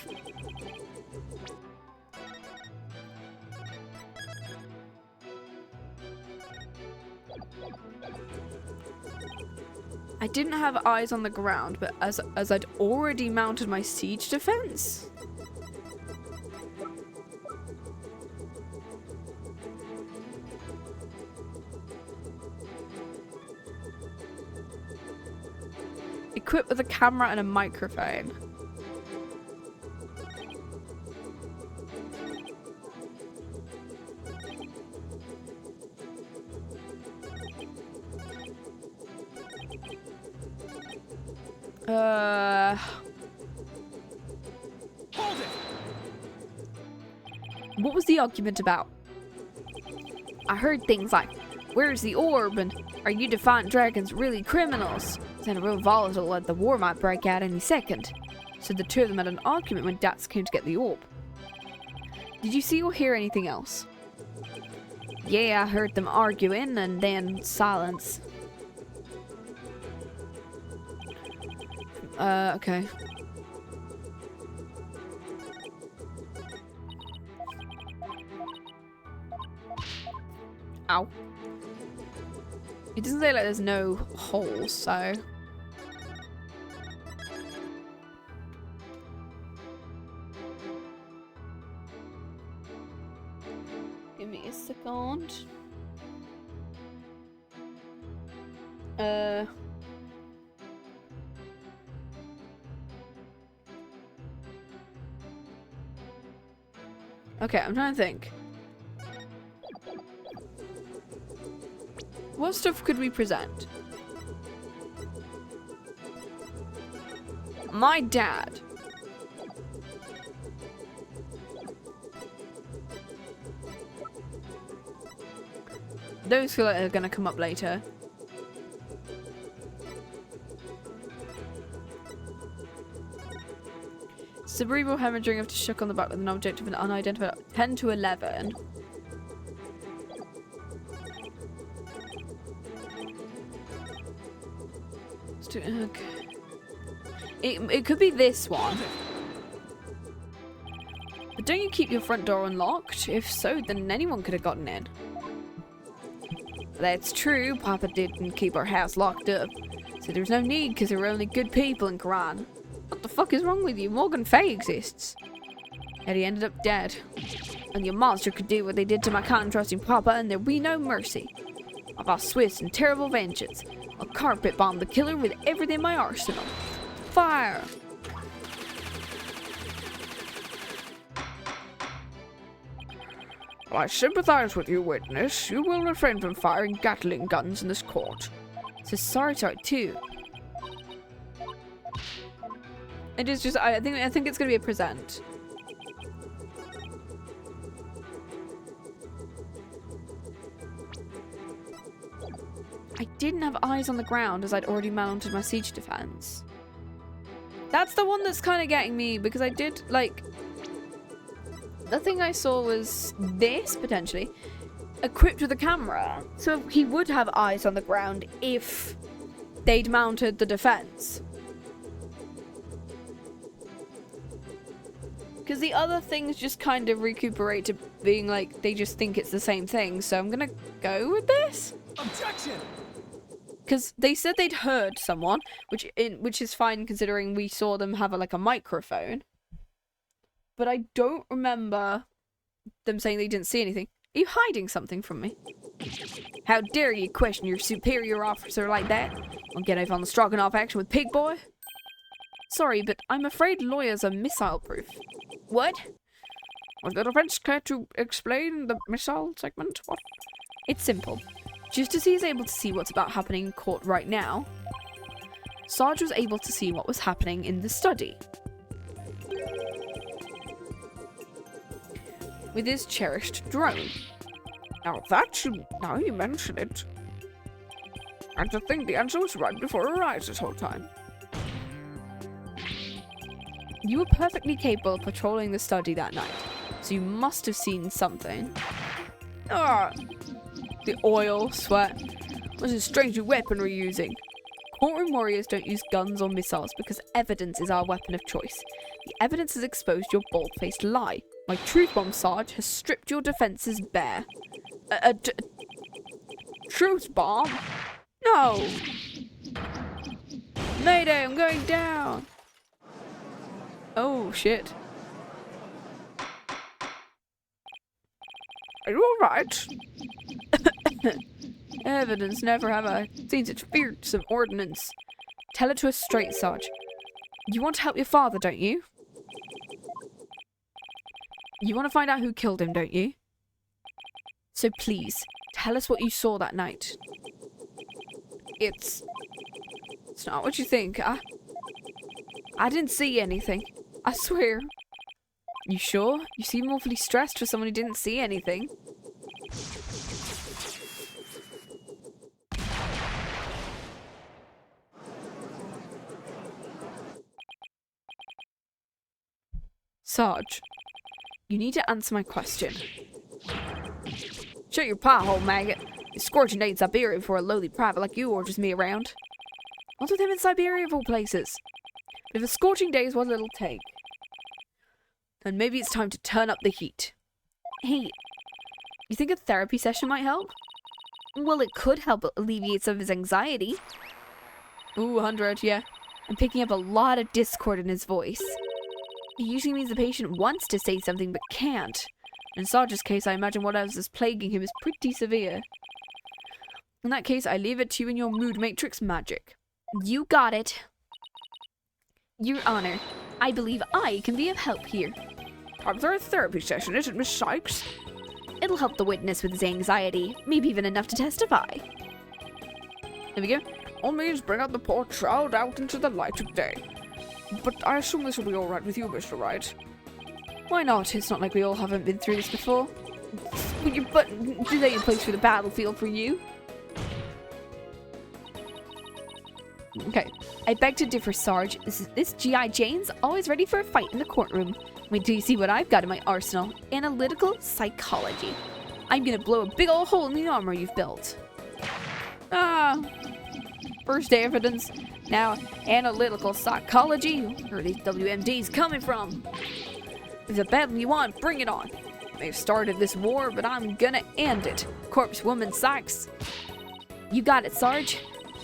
I didn't have eyes on the ground, but as I'd already mounted my siege defense. Equipped with a camera and a microphone. Hold it! What was the argument about? I heard things like, where's the orb, and are you Defiant Dragons really criminals? Sounded real volatile, like the war might break out any second. So the two of them had an argument when Dats came to get the orb. Did you see or hear anything else? Yeah, I heard them arguing, and then silence. Okay. Ow. It doesn't say like there's no holes, so... Give me a second. Okay, I'm trying to think. What stuff could we present? My dad. Those feel like they're gonna come up later. Cerebral hemorrhaging after shock on the back with an object of an unidentified 10 to 11. Okay. It could be this one. But don't you keep your front door unlocked? If so, then anyone could have gotten in. That's true, Papa didn't keep our house locked up. So there's no need because there were only good people in Quran. What the fuck is wrong with you? Morgan Fay exists. And he ended up dead. And your monster could do what they did to my kind trusting Papa and there'd be no mercy. I've got swift and terrible vengeance. I'll carpet bomb the killer with everything in my arsenal. Fire! I sympathize with you, witness. You will refrain from firing Gatling guns in this court. So Sarge too. It is just, I think it's gonna be a present. I didn't have eyes on the ground as I'd already mounted my siege defense. That's the one that's kind of getting me, because I did, like... The thing I saw was this, potentially, equipped with a camera. So he would have eyes on the ground if they'd mounted the defense. Because the other things just kind of recuperate to being like, they just think it's the same thing. So I'm gonna go with this. Objection! Because they said they'd heard someone, which is fine considering we saw them have a microphone. But I don't remember them saying they didn't see anything. Are you hiding something from me? How dare you question your superior officer like that? I'll get off on the Stroganoff action with Pig Boy. Sorry, but I'm afraid lawyers are missile-proof. What? Would the defense care to explain the missile segment? What? It's simple. Just as he is able to see what's about happening in court right now, Sarge was able to see what was happening in the study. With his cherished drone. Now you mention it. And to think the answer was right before our eyes this whole time. You were perfectly capable of patrolling the study that night, so you must have seen something. Ah, The oil, sweat. What a strange new weapon we're using. Courtroom warriors don't use guns or missiles because evidence is our weapon of choice. The evidence has exposed your bald-faced lie. My truth bomb, Sarge, has stripped your defenses bare. truth bomb? No! Mayday, I'm going down! Oh, shit. Are you alright? Evidence, never have I seen such fearsome ordnance. Tell it to us straight, Sarge. You want to help your father, don't you? You want to find out who killed him, don't you? So please, tell us what you saw that night. It's not what you think. I didn't see anything. I swear. You sure? You seem awfully stressed for someone who didn't see anything. Sarge, you need to answer my question. Shut your pie hole, maggot. It's scorching day in Siberia for a lowly private like you orders me around. What's with him in Siberia of all places? But if a scorching day is what it'll take, then maybe it's time to turn up the heat. Hey, You think a therapy session might help? well, it could help alleviate some of his anxiety. Ooh, 100, yeah. I'm picking up a lot of discord in his voice. It usually means the patient wants to say something but can't. In Sarge's case, I imagine what else is plaguing him is pretty severe. In that case, I leave it to you and your mood matrix magic. You got it. Your Honor, I believe I can be of help here. Time for a therapy session, isn't it, Miss Sykes? It'll help the witness with his anxiety, maybe even enough to testify. There we go. All means bring out the poor child out into the light of day. But I assume this will be alright with you, Mr. Wright. Why not? It's not like we all haven't been through this before. But do they in place for the battlefield for you? Okay. I beg to differ, Sarge. This G.I. Jane's always ready for a fight in the courtroom. Wait till you see what I've got in my arsenal. Analytical psychology. I'm gonna blow a big old hole in the armor you've built. First day evidence. Now, analytical psychology. Where are these WMDs coming from? If the battle you want, bring it on. They've started this war, but I'm gonna end it. Corpse woman Sykes. You got it, Sarge.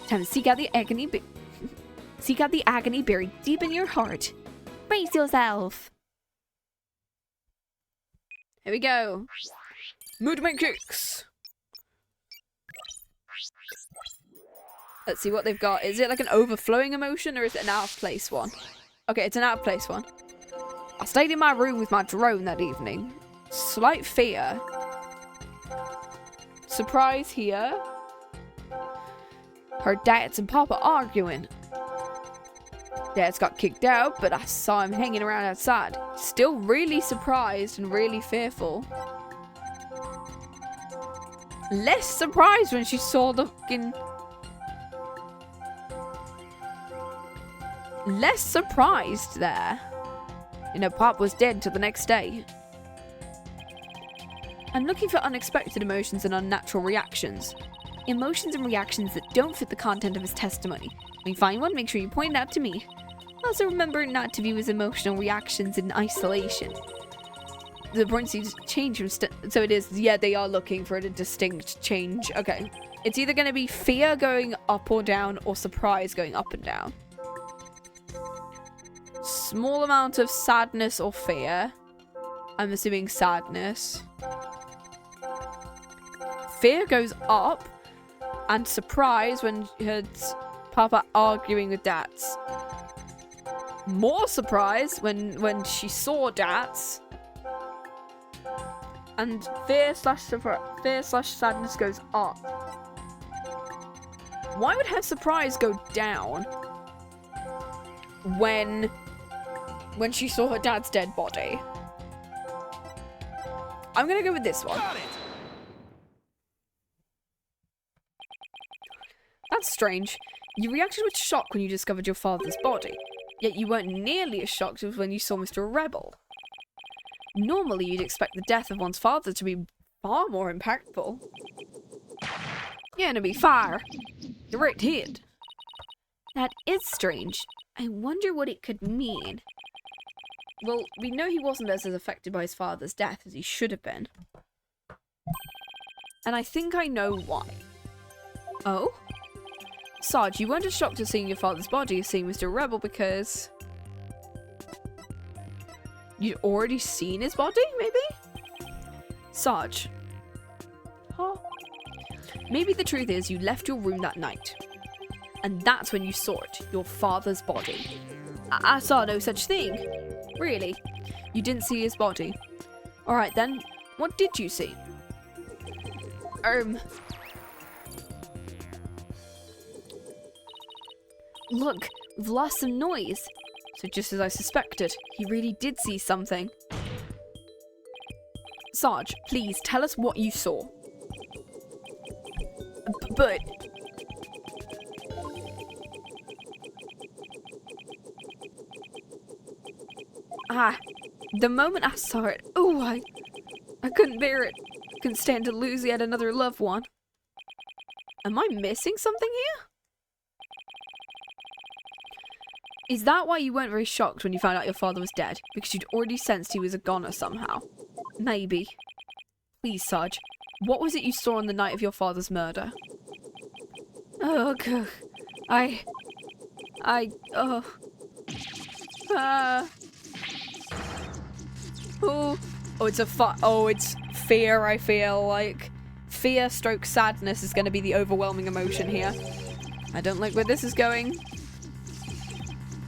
Time to seek out the agony. Seek out the agony buried deep in your heart. Brace yourself. Here we go. Mood matrix. Let's see what they've got. Is it like an overflowing emotion or is it an out of place one? Okay, it's an out of place one. I stayed in my room with my drone that evening. Slight fear. Surprise here. Her dads and Papa arguing. Dad's got kicked out, but I saw him hanging around outside. Still really surprised and really fearful. Less surprised when she saw the fucking... Less surprised there. You know, Pop was dead till the next day. I'm looking for unexpected emotions and unnatural reactions. Emotions and reactions that don't fit the content of his testimony. When you find one, make sure you point it out to me. Also remember not to view his emotional reactions in isolation. The point needs to change from so it is, yeah, they are looking for a distinct change. Okay. It's either going to be fear going up or down or surprise going up and down. Small amount of sadness or fear. I'm assuming sadness. Fear goes up and surprise when you heard Papa arguing with Dats. More surprise when she saw Dats. And fear slash sadness goes up. Why would her surprise go down when she saw her dad's dead body? I'm gonna go with this one. That's strange. You reacted with shock when you discovered your father's body, yet you weren't nearly as shocked as when you saw Mr. Rebel. Normally, you'd expect the death of one's father to be far more impactful. Yeah, to be fair, you're right hit. That is strange. I wonder what it could mean. Well, we know he wasn't as affected by his father's death as he should have been. And I think I know why. Oh? Sarge, you weren't as shocked at seeing your father's body as seeing Mr. Rebel because... you'd already seen his body, maybe? Sarge. Huh? Maybe the truth is you left your room that night. And that's when you saw it, your father's body. I saw no such thing. Really? You didn't see his body? Alright then, what did you see? Look, we've lost some noise. So just as I suspected, he really did see something. Sarge, please tell us what you saw. But... the moment I saw it, I couldn't bear it. Couldn't stand to lose yet another loved one. Am I missing something here? Is that why you weren't very shocked when you found out your father was dead? Because you'd already sensed he was a goner somehow? Maybe. Please, Sarge, what was it you saw on the night of your father's murder? Oh, God. It's fear, I feel like. Fear stroke sadness is going to be the overwhelming emotion here. I don't like where this is going.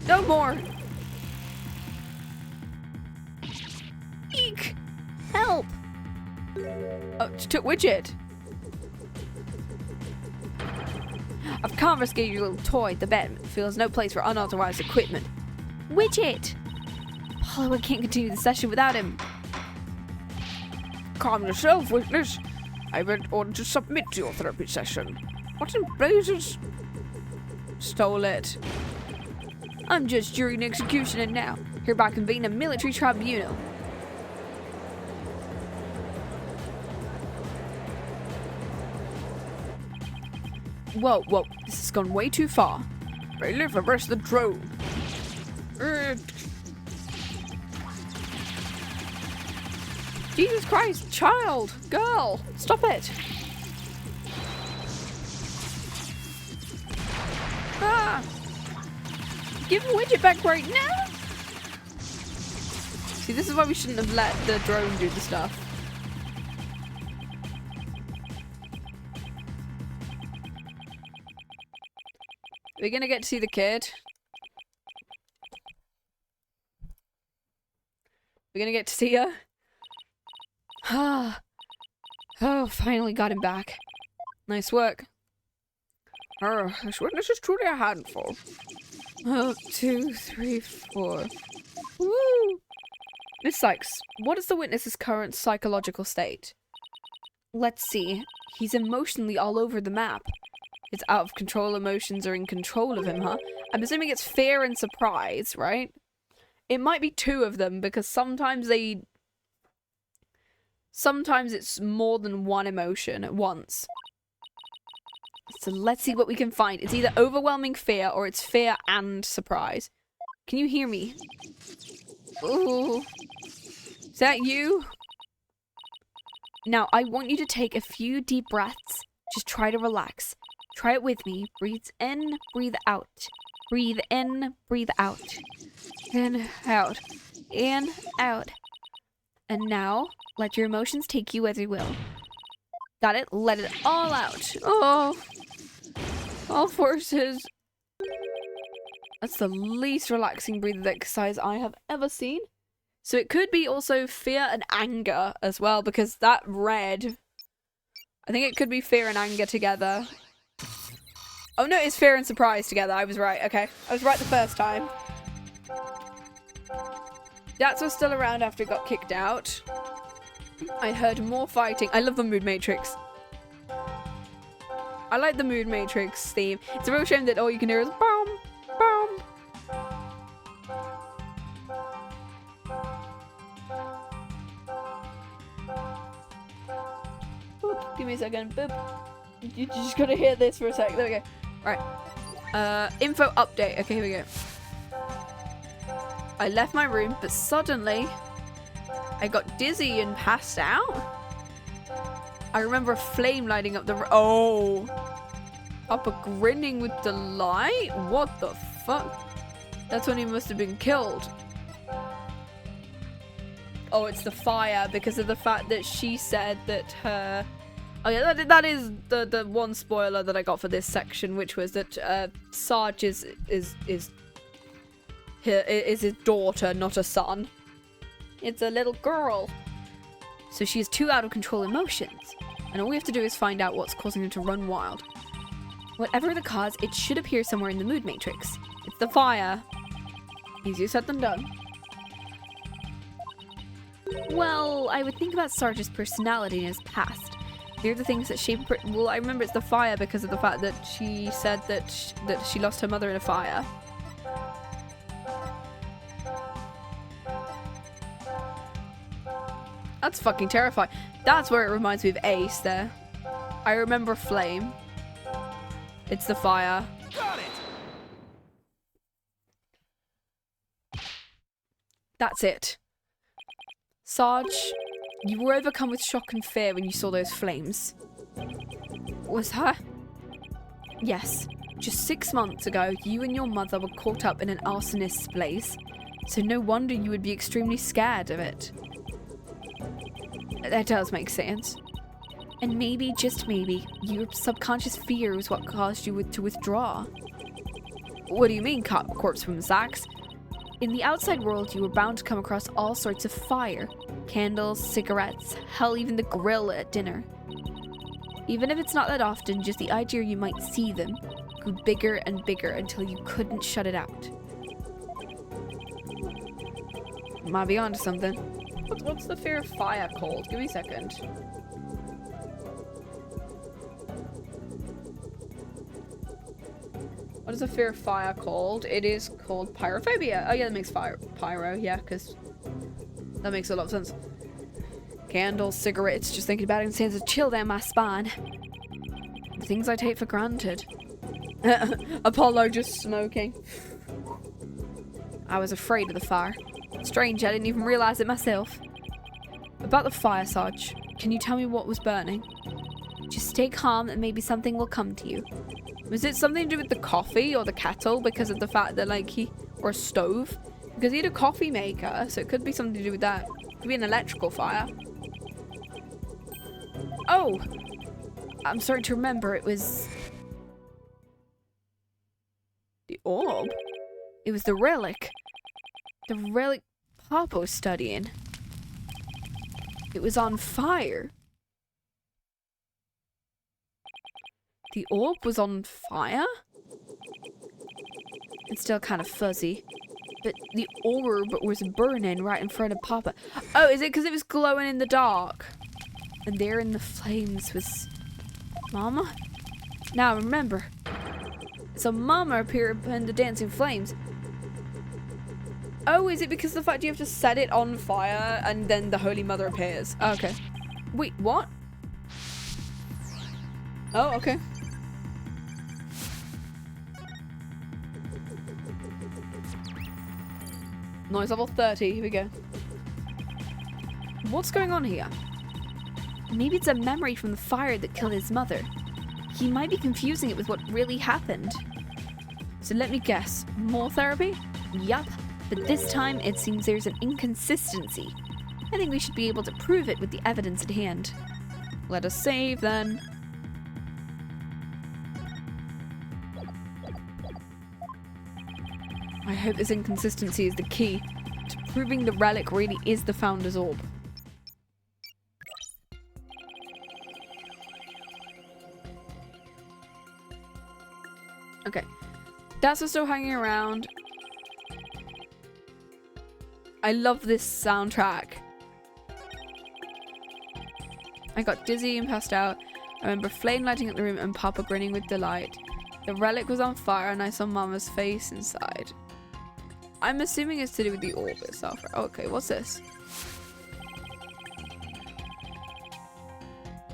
No more! Eek! Help! Oh, she took Widget. I've confiscated your little toy. The Batman feels no place for unauthorized equipment. Widget! Apollo can't continue the session without him. Calm yourself, witness. I went on to submit to your therapy session. What in blazes? Stole it. I'm just during execution and now hereby convene a military tribunal. Whoa, this has gone way too far. Bailiff, arrest the drone. Jesus Christ, child, girl, stop it. Give the widget back right now. See, this is why we shouldn't have let the drone do the stuff. We're gonna get to see the kid. We're gonna get to see her. Oh, finally got him back. Nice work. This witness is truly a handful. 2, 3, 4. Woo! Miss Sykes, what is the witness's current psychological state? Let's see. He's emotionally all over the map. His out of control emotions are in control of him, huh? I'm assuming it's fear and surprise, right? It might be 2 of them because sometimes it's more than one emotion at once. So let's see what we can find. It's either overwhelming fear or it's fear and surprise. Can you hear me? Ooh. Is that you? Now, I want you to take a few deep breaths. Just try to relax. Try it with me. Breathe in, breathe out. Breathe in, breathe out. In, out. In, out. And now, let your emotions take you as they will. Got it? Let it all out. Oh. All forces. That's the least relaxing breathing exercise I have ever seen. So it could be also fear and anger as well, because that red... I think it could be fear and anger together. Oh no, it's fear and surprise together. I was right. Okay. I was right the first time. Dats was still around after it got kicked out. I heard more fighting. I love the Mood Matrix. I like the Mood Matrix theme. It's a real shame that all you can hear is BOOM! BOOM! Boop. Give me a second. Boop. You just gotta hear this for a sec. There we go. Alright. Info update. Okay, here we go. I left my room, but suddenly I got dizzy and passed out. I remember a flame lighting up the Papa grinning with delight? What the fuck? That's when he must have been killed. Oh, it's the fire because of the fact that she said that her... Oh yeah, that is the one spoiler that I got for this section, which was that Sarge is his daughter, not a son. It's a little girl. So she has 2 out of control emotions, and all we have to do is find out what's causing her to run wild. Whatever the cause, it should appear somewhere in the Mood Matrix. It's the fire. Easier said than done. Well, I would think about Sarge's personality in his past. They're the things that shape... Well, I remember it's the fire because of the fact that she said that she lost her mother in a fire. That's fucking terrifying. That's where it reminds me of Ace there. I remember flame. It's the fire. Got it! That's it. Sarge, you were overcome with shock and fear when you saw those flames. Was her? Yes. Just 6 months ago, you and your mother were caught up in an arsonist's blaze. So no wonder you would be extremely scared of it. That does make sense. And maybe, just maybe, your subconscious fear was what caused you to withdraw. What do you mean, corpse from Zax? In the outside world, you were bound to come across all sorts of fire. Candles, cigarettes, hell, even the grill at dinner. Even if it's not that often, just the idea you might see them grew bigger and bigger until you couldn't shut it out. Might be onto something. What's the fear of fire called? Give me a second. What is the fear of fire called? It is called pyrophobia. Oh yeah, that makes pyro, yeah, because that makes a lot of sense. Candles, cigarettes, just thinking about it sends a chill down my spine. The things I take for granted. Apollo just smoking. I was afraid of the fire. Strange, I didn't even realize it myself. About the fire, Sarge, can you tell me what was burning? Just stay calm and maybe something will come to you. Was it something to do with the coffee or the kettle because of the fact that or a stove? Because he had a coffee maker, so it could be something to do with that. It could be an electrical fire. Oh! I'm starting to remember it was... orb? It was the relic. The relic Papa was studying. It was on fire. The orb was on fire? It's still kind of fuzzy. But the orb was burning right in front of Papa. Oh, is it because it was glowing in the dark? And there in the flames was Mama? Now remember. So Mama appeared in the dancing flames. Oh, is it because of the fact you have to set it on fire and then the Holy Mother appears? Okay. Wait, what? Oh, okay. Noise level 30, here we go. What's going on here? Maybe it's a memory from the fire that killed his mother. He might be confusing it with what really happened. So let me guess, more therapy? Yup, but this time it seems there's an inconsistency. I think we should be able to prove it with the evidence at hand. Let us save then. I hope this inconsistency is the key to proving the relic really is the Founder's Orb. Okay, that's still hanging around. I love this soundtrack. I got dizzy and passed out. I remember flame lighting up the room and Papa grinning with delight. The relic was on fire and I saw Mama's face inside. I'm assuming it's to do with the orb itself. Okay, what's this?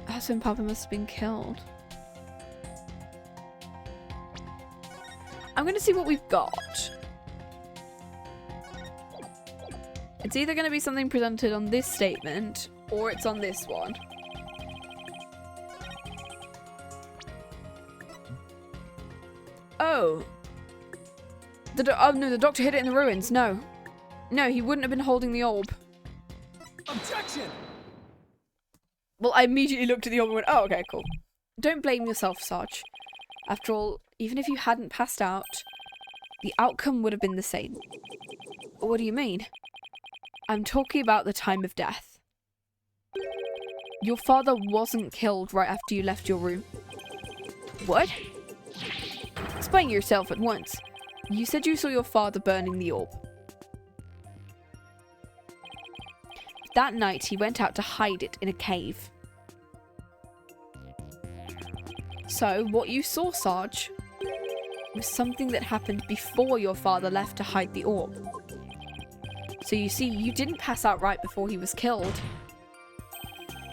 That's when Papa must have been killed. I'm gonna see what we've got. It's either gonna be something presented on this statement or it's on this one. Oh. Oh no, the doctor hid it in the ruins. No. No, he wouldn't have been holding the orb. Objection! Well, I immediately looked at the orb and went, oh, okay, cool. Don't blame yourself, Sarge. After all, even if you hadn't passed out, the outcome would have been the same. What do you mean? I'm talking about the time of death. Your father wasn't killed right after you left your room. What? Explain yourself at once. You said you saw your father burning the orb. That night, he went out to hide it in a cave. So, what you saw, Sarge, was something that happened before your father left to hide the orb. So you see, you didn't pass out right before he was killed.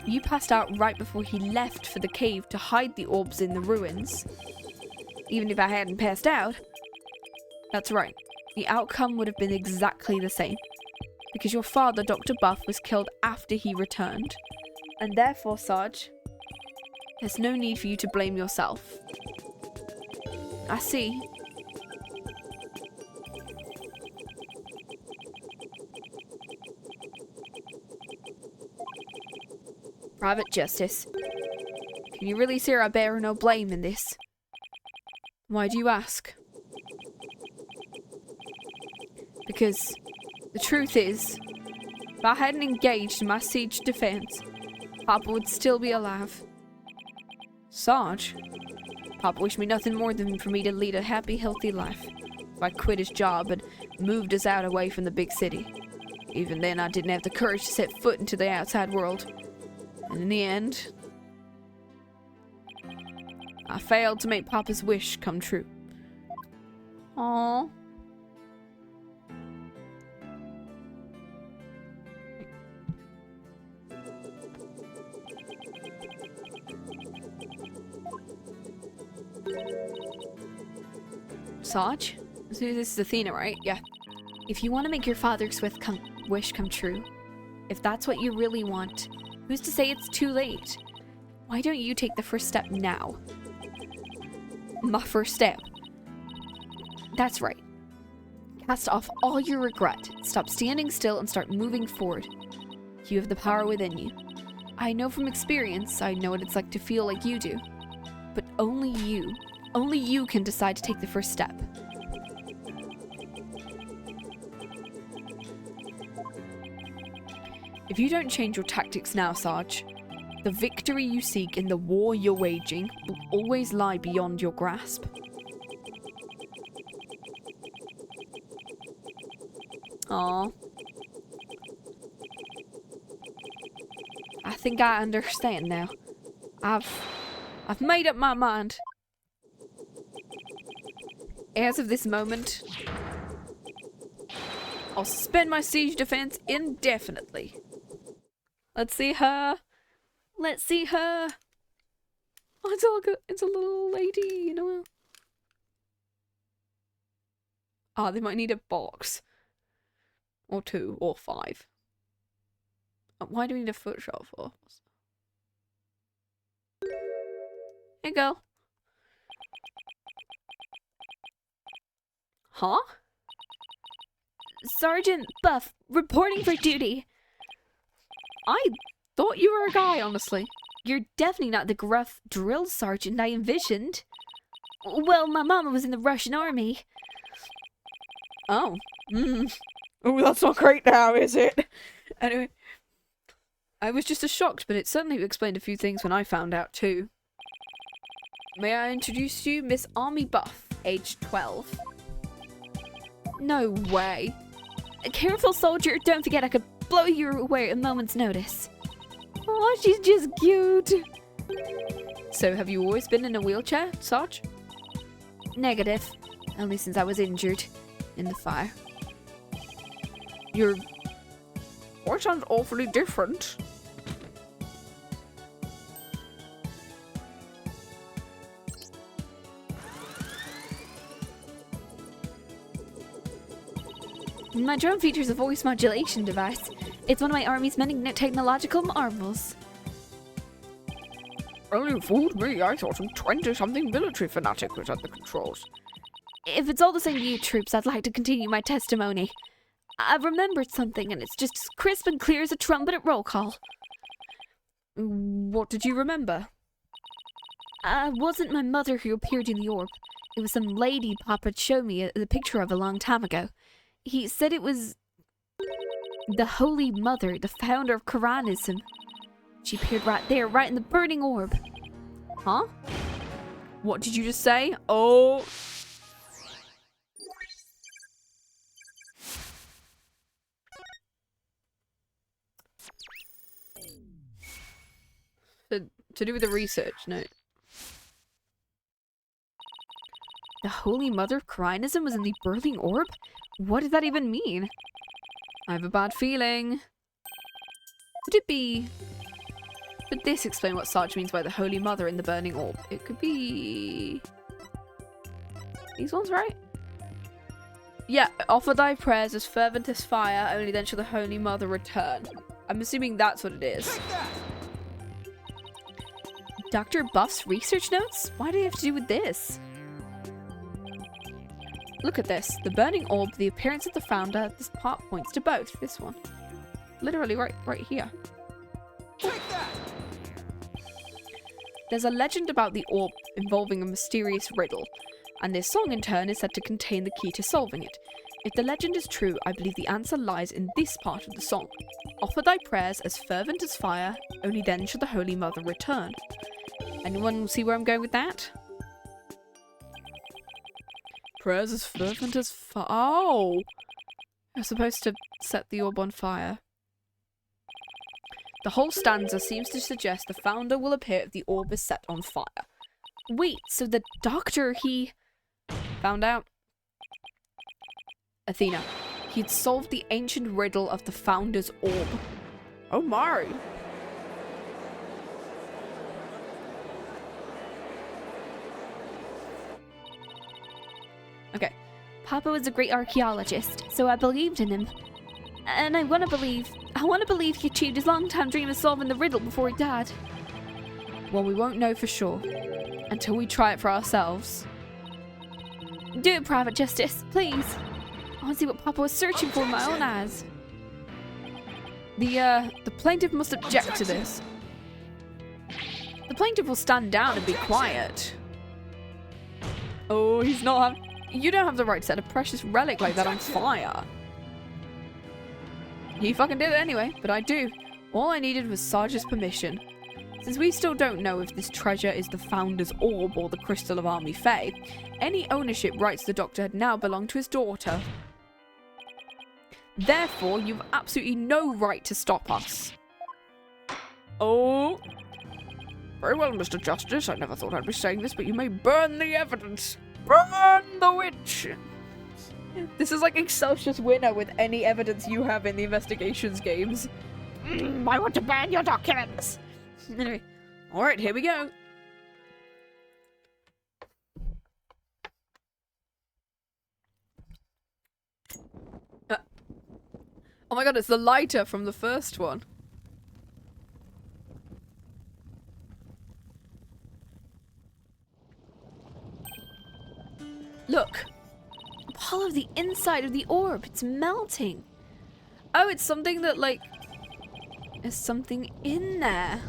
You passed out right before he left for the cave to hide the orbs in the ruins. Even if I hadn't passed out. That's right. The outcome would have been exactly the same. Because your father, Dr. Buff, was killed after he returned. And therefore, Sarge, there's no need for you to blame yourself. I see. Private Justice. Can you really say I bear no blame in this? Why do you ask? Because the truth is, if I hadn't engaged in my siege defense, Papa would still be alive. Sarge, Papa wished me nothing more than for me to lead a happy, healthy life. If I quit his job and moved us out away from the big city. Even then, I didn't have the courage to set foot into the outside world. And in the end, I failed to make Papa's wish come true. Aww. Sarge? So this is Athena, right? Yeah. If you want to make your father's wish come true, if that's what you really want, who's to say it's too late? Why don't you take the first step now? My first step. That's right. Cast off all your regret, stop standing still and start moving forward. You have the power within you. I know from experience, I know what it's like to feel like you do. But only you can decide to take the first step. If you don't change your tactics now, Sarge, the victory you seek in the war you're waging will always lie beyond your grasp. Aww. I think I understand now. I've made up my mind. As of this moment, I'll suspend my siege defense indefinitely. Let's see her. Let's see her. Oh, it's all good. It's a little lady, you know. Ah, they might need a box. Or 2, or 5. Why do we need a foot shot for? Here you go. Huh? Sergeant Buff, reporting for duty. I thought you were a guy, honestly. You're definitely not the gruff drill sergeant I envisioned. Well, my mama was in the Russian army. Oh. Oh, that's not great now, is it? Anyway. I was just as shocked, but it certainly explained a few things when I found out too. May I introduce you, Miss Army Buff, age 12. No way. Careful, soldier. Don't forget I could blow you away at a moment's notice. Oh, she's just cute. So, have you always been in a wheelchair, Sarge? Negative. Only since I was injured in the fire. Your voice sounds awfully different. My drone features a voice modulation device. It's one of my army's many technological marvels. Only fooled me. I thought some 20-something military fanatic was at the controls. If it's all the same to you troops, I'd like to continue my testimony. I've remembered something, and it's just as crisp and clear as a trumpet at roll call. What did you remember? It wasn't my mother who appeared in the orb. It was some lady Papa showed me the picture of a long time ago. He said it was the Holy Mother, the founder of Quranism. She appeared right there, right in the burning orb. Huh? What did you just say? Oh. To do with the research, no. The Holy Mother of Quranism was in the burning orb? What does that even mean? I have a bad feeling. Could it be... Could this explain what Sarge means by the Holy Mother in the burning orb? It could be... These ones, right? Yeah, offer thy prayers as fervent as fire, only then shall the Holy Mother return. I'm assuming that's what it is. Dr. Buff's research notes? Why do they have to do with this? Look at this. The burning orb, the appearance of the founder. This part points to both. This one. Literally right here. Take that! There's a legend about the orb involving a mysterious riddle, and this song in turn is said to contain the key to solving it. If the legend is true, I believe the answer lies in this part of the song. Offer thy prayers as fervent as fire, only then shall the Holy Mother return. Anyone see where I'm going with that? Prayers as fervent as fire. Oh! You're supposed to set the orb on fire. The whole stanza seems to suggest the founder will appear if the orb is set on fire. Wait, so the doctor, he... Found out. Athena. He'd solved the ancient riddle of the founder's orb. Oh my! Okay. Papa was a great archaeologist, so I believed in him. And I want to believe he achieved his long-time dream of solving the riddle before he died. Well, we won't know for sure until we try it for ourselves. Do it, Private Justice, please. I want to see what Papa was searching for with my own eyes. The plaintiff must object to this. The plaintiff will stand down and be quiet. Oh, he's not having... You don't have the right to set a precious relic like that on fire. He fucking did it anyway, but I do. All I needed was Sarge's permission. Since we still don't know if this treasure is the Founder's Orb or the Crystal of Army Fae, any ownership rights the Doctor had now belong to his daughter. Therefore, you've absolutely no right to stop us. Oh. Very well, Mr. Justice. I never thought I'd be saying this, but you may burn the evidence. Burn the witch! This is like Excelsior's winner with any evidence you have in the investigations games. I want to burn your documents. Anyway, alright, here we go. Oh my god, it's the lighter from the first one. Look. All of the inside of the orb, it's melting. Oh, it's something that, like, there's something in there.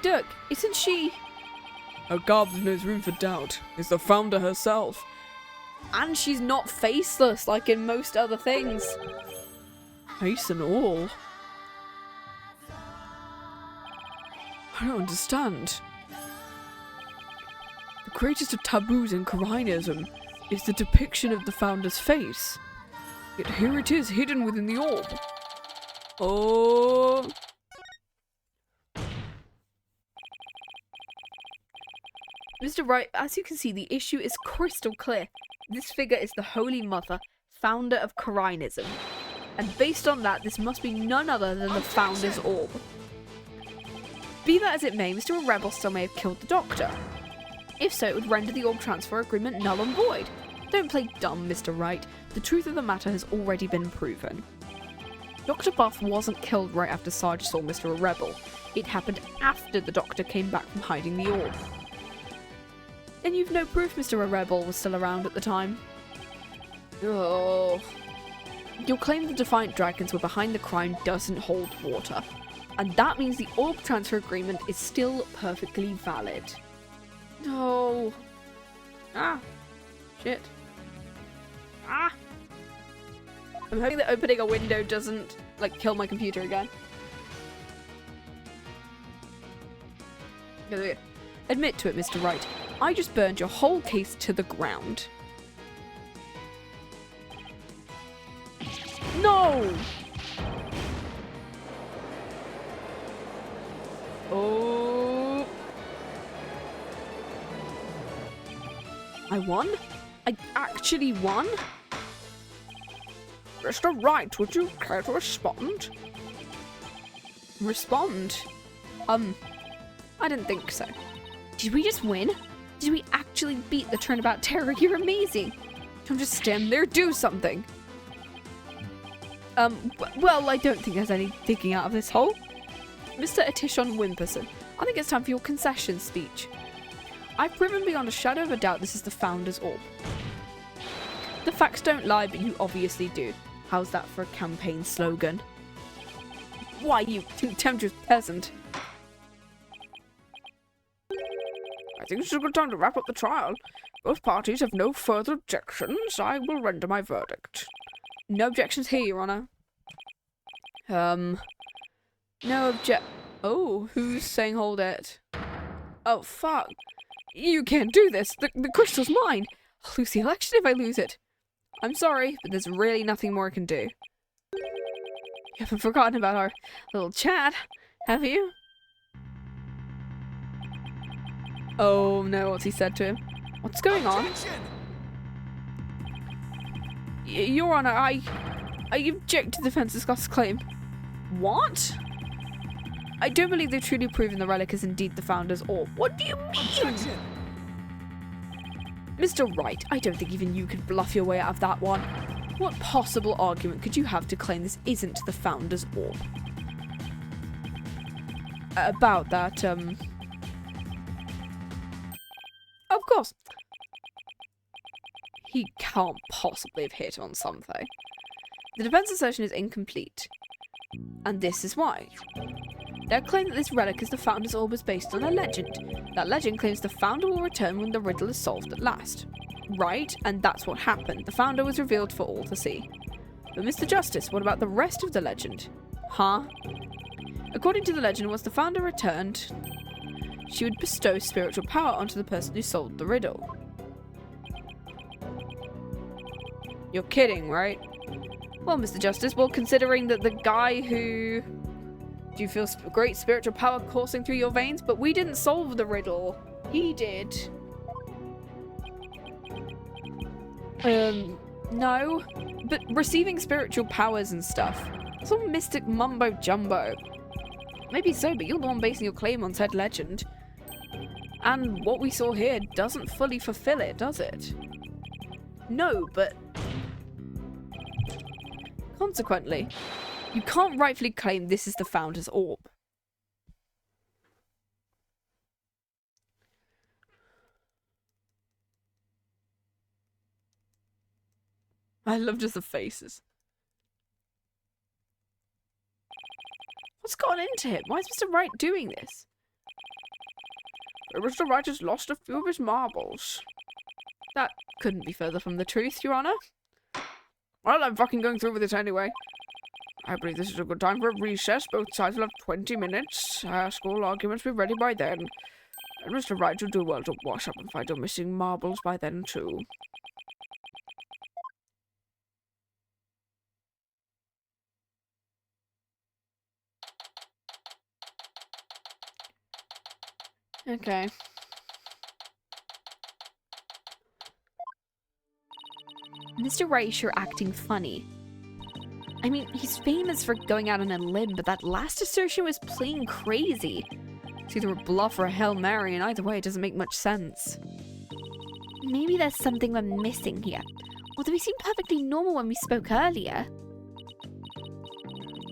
Dhurke, isn't she? Her garb leaves room for doubt. It's the Founder herself. And she's not faceless like in most other things. Face and all. I don't understand. The greatest of taboos in Koreanism is the depiction of the Founder's face. Yet here it is, hidden within the orb. Oh. Mr. Wright, as you can see, the issue is crystal clear. This figure is the Holy Mother, founder of Koreanism. And based on that, this must be none other than the Founder's Orb. Be that as it may, Mr. Rebel still may have killed the Doctor. If so, it would render the orb transfer agreement null and void. Don't play dumb, Mr. Wright. The truth of the matter has already been proven. Dr. Buff wasn't killed right after Sarge saw Mr. Rebel. It happened after the Doctor came back from hiding the orb. Then you've no proof Mr. Rebel was still around at the time. Oh. Your claim the Defiant Dragons were behind the crime doesn't hold water. And that means the orb transfer agreement is still perfectly valid. No. Ah. Shit. Ah. I'm hoping that opening a window doesn't, like, kill my computer again. Admit to it, Mr. Wright. I just burned your whole case to the ground. No! Oh. I won? I actually won? Mr. Wright, would you care to respond? Respond? I didn't think so. Did we just win? Did we actually beat the Turnabout Terror? You're amazing. Don't just stand there, do something. Well, I don't think there's any digging out of this hole. Mr. Atishon Wimperson, I think it's time for your concession speech. I've proven beyond a shadow of a doubt this is the Founder's Orb. The facts don't lie, but you obviously do. How's that for a campaign slogan? Why, you contemptuous peasant. I think it's a good time to wrap up the trial. Both parties have no further objections. I will render my verdict. No objections here, Your Honor. No Oh, who's saying hold it? Oh, fuck. You can't do this. The crystal's mine. I'll lose the election if I lose it. I'm sorry, but there's really nothing more I can do. You haven't forgotten about our little chat, have you? Oh no, what's he said to him? What's going on? Your Honor, I object to the defense's Scott's claim. What? I don't believe they've truly proven the relic is indeed the Founder's Orb. What do you mean? Mr. Wright, I don't think even you could bluff your way out of that one. What possible argument could you have to claim this isn't the Founder's Orb? About that, Of course. He can't possibly have hit on something. The defense assertion is incomplete. And this is why. Their claim that this relic is the Founder's Orb is based on a legend. That legend claims the Founder will return when the riddle is solved at last. Right, and that's what happened. The Founder was revealed for all to see. But Mr. Justice, what about the rest of the legend? Huh? According to the legend, once the Founder returned, she would bestow spiritual power onto the person who solved the riddle. You're kidding, right? Well, Mr. Justice, well, considering that the guy who... Do you feel great spiritual power coursing through your veins? But we didn't solve the riddle. He did. No. But receiving spiritual powers and stuff. It's all mystic mumbo jumbo. Maybe so, but you're the one basing your claim on said legend. And what we saw here doesn't fully fulfill it, does it? No, but... Consequently, you can't rightfully claim this is the Founder's Orb. I love just the faces. What's gone into him? Why is Mr. Wright doing this? Mr. Wright has lost a few of his marbles. That couldn't be further from the truth, Your Honor. Well, I'm fucking going through with this anyway. I believe this is a good time for a recess. Both sides will have 20 minutes. School arguments will be ready by then. And Mr. Wright will do well to wash up and find your missing marbles by then, too. Okay. Mr. Wright is sure acting funny. I mean, he's famous for going out on a limb, but that last assertion was plain crazy. It's either a bluff or a Hail Mary, and either way, it doesn't make much sense. Maybe there's something we're missing here. Although he seemed perfectly normal when we spoke earlier.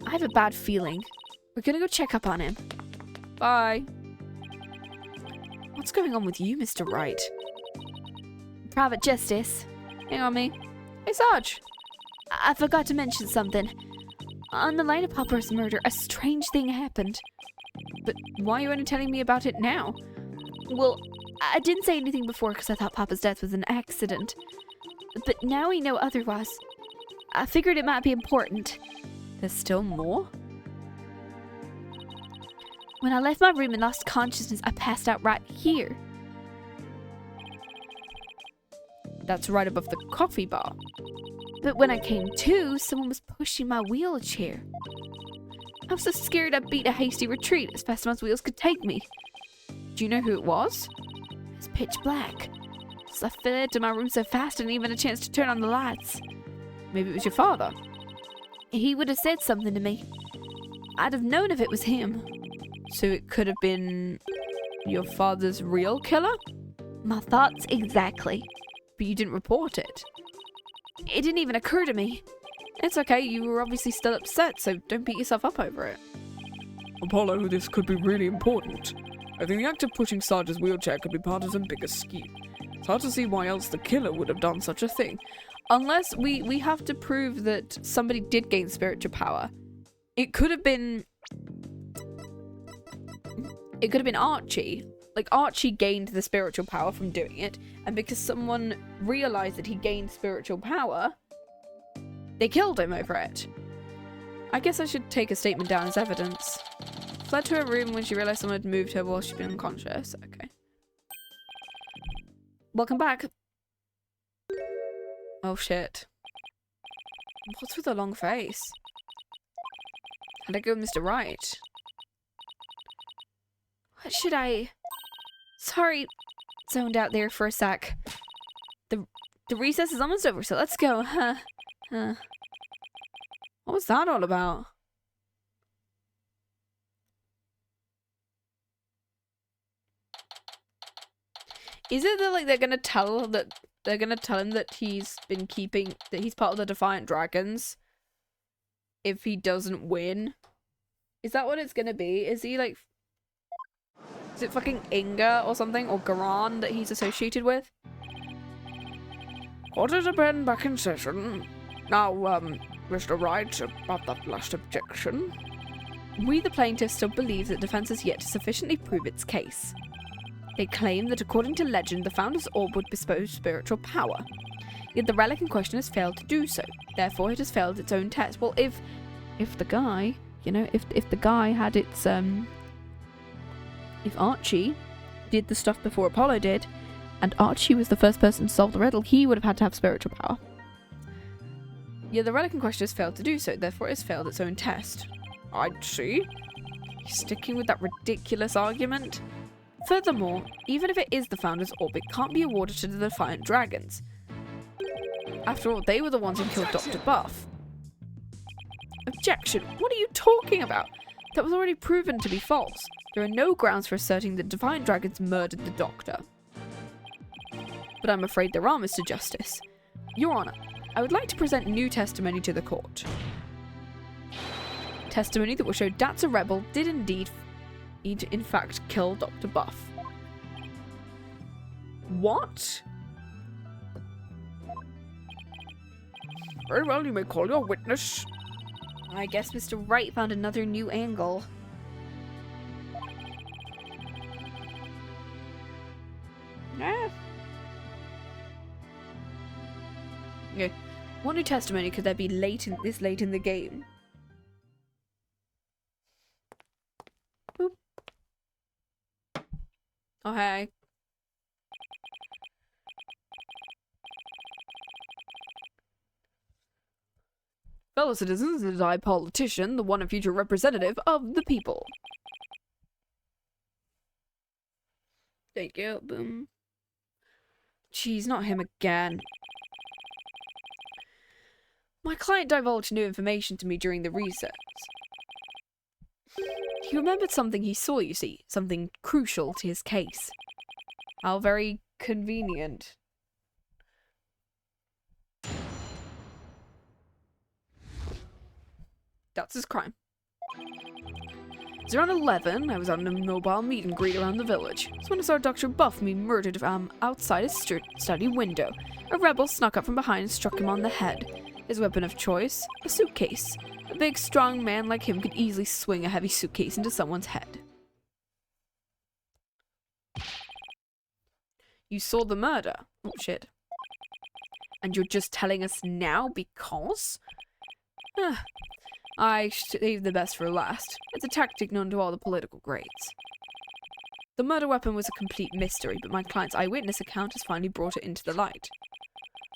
I have a bad feeling. We're gonna go check up on him. Bye. What's going on with you, Mr. Wright? Private Justice. Hang on me. Hey, Sarge. I forgot to mention something. On the line of Papa's murder, a strange thing happened. But why are you only telling me about it now? Well, I didn't say anything before because I thought Papa's death was an accident. But now we know otherwise. I figured it might be important. There's still more? When I left my room and lost consciousness, I passed out right here. That's right above the coffee bar. But when I came to, someone was pushing my wheelchair. I was so scared I beat a hasty retreat as fast as my wheels could take me. Do you know who it was? It was pitch black. So I fled to my room so fast I didn't even have a chance to turn on the lights. Maybe it was your father. He would have said something to me. I'd have known if it was him. So it could have been your father's real killer? My thoughts exactly. But you didn't report it. It didn't even occur to me. It's okay, you were obviously still upset, so don't beat yourself up over it. Apollo, this could be really important. I think the act of pushing Sarge's wheelchair could be part of some bigger scheme. It's hard to see why else the killer would have done such a thing. Unless we have to prove that somebody did gain spiritual power. It could have been Archie. Like, Archie gained the spiritual power from doing it, and because someone realized that he gained spiritual power, they killed him over it. I guess I should take a statement down as evidence. Fled to her room when she realized someone had moved her while she'd been unconscious. Okay. Welcome back. Oh shit. What's with the long face? How'd I go with Mr. Wright? What should I... Sorry, zoned out there for a sec. The recess is almost over, so let's go, huh? What was that all about? Is it that, like, they're gonna tell him that he's been keeping, that he's part of the Defiant Dragons if he doesn't win? Is that what it's gonna be? Is he like, is it fucking Inga or something, or Garan that he's associated with? What has been back in session? Now, Mr. Wright, about that last objection. We, the plaintiffs, still believe that the defense has yet to sufficiently prove its case. They claim that according to legend, the Founder's Orb would bestow spiritual power. Yet the relic in question has failed to do so. Therefore, it has failed its own test. Well, if the guy, you know, if the guy had its, if Archie did the stuff before Apollo did, and Archie was the first person to solve the riddle, he would have had to have spiritual power. Yet the relic in question has failed to do so. Therefore, it has failed its own test. I'd see. You're sticking with that ridiculous argument? Furthermore, even if it is the Founder's Orb, it can't be awarded to the Defiant Dragons. After all, they were the ones who killed Dr. Buff. Objection! What are you talking about? That was already proven to be false. There are no grounds for asserting that Defiant Dragons murdered the Doctor. But I'm afraid there are, Mr. Justice. Your Honor, I would like to present new testimony to the court. Testimony that will show Dat's a rebel did indeed, in fact, kill Dr. Buff. What? Very well, you may call your witness. I guess Mr. Wright found another new angle. Yeah. Okay. What new testimony could there be this late in the game? Boop. Oh, hey. Fellow citizens, it is I, politician, the one and future representative of the people. Thank you. Boom. Jeez, not him again. My client divulged new information to me during the research. He remembered something he saw, you see. Something crucial to his case. How very convenient. That's his crime. It's around 11. I was on a mobile meet and greet around the village. It's when I saw Dr. Buff being murdered outside his study window. A rebel snuck up from behind and struck him on the head. His weapon of choice? A suitcase. A big, strong man like him could easily swing a heavy suitcase into someone's head. You saw the murder? Oh, shit. And you're just telling us now because? I saved the best for last. It's a tactic known to all the political grades. The murder weapon was a complete mystery, but my client's eyewitness account has finally brought it into the light.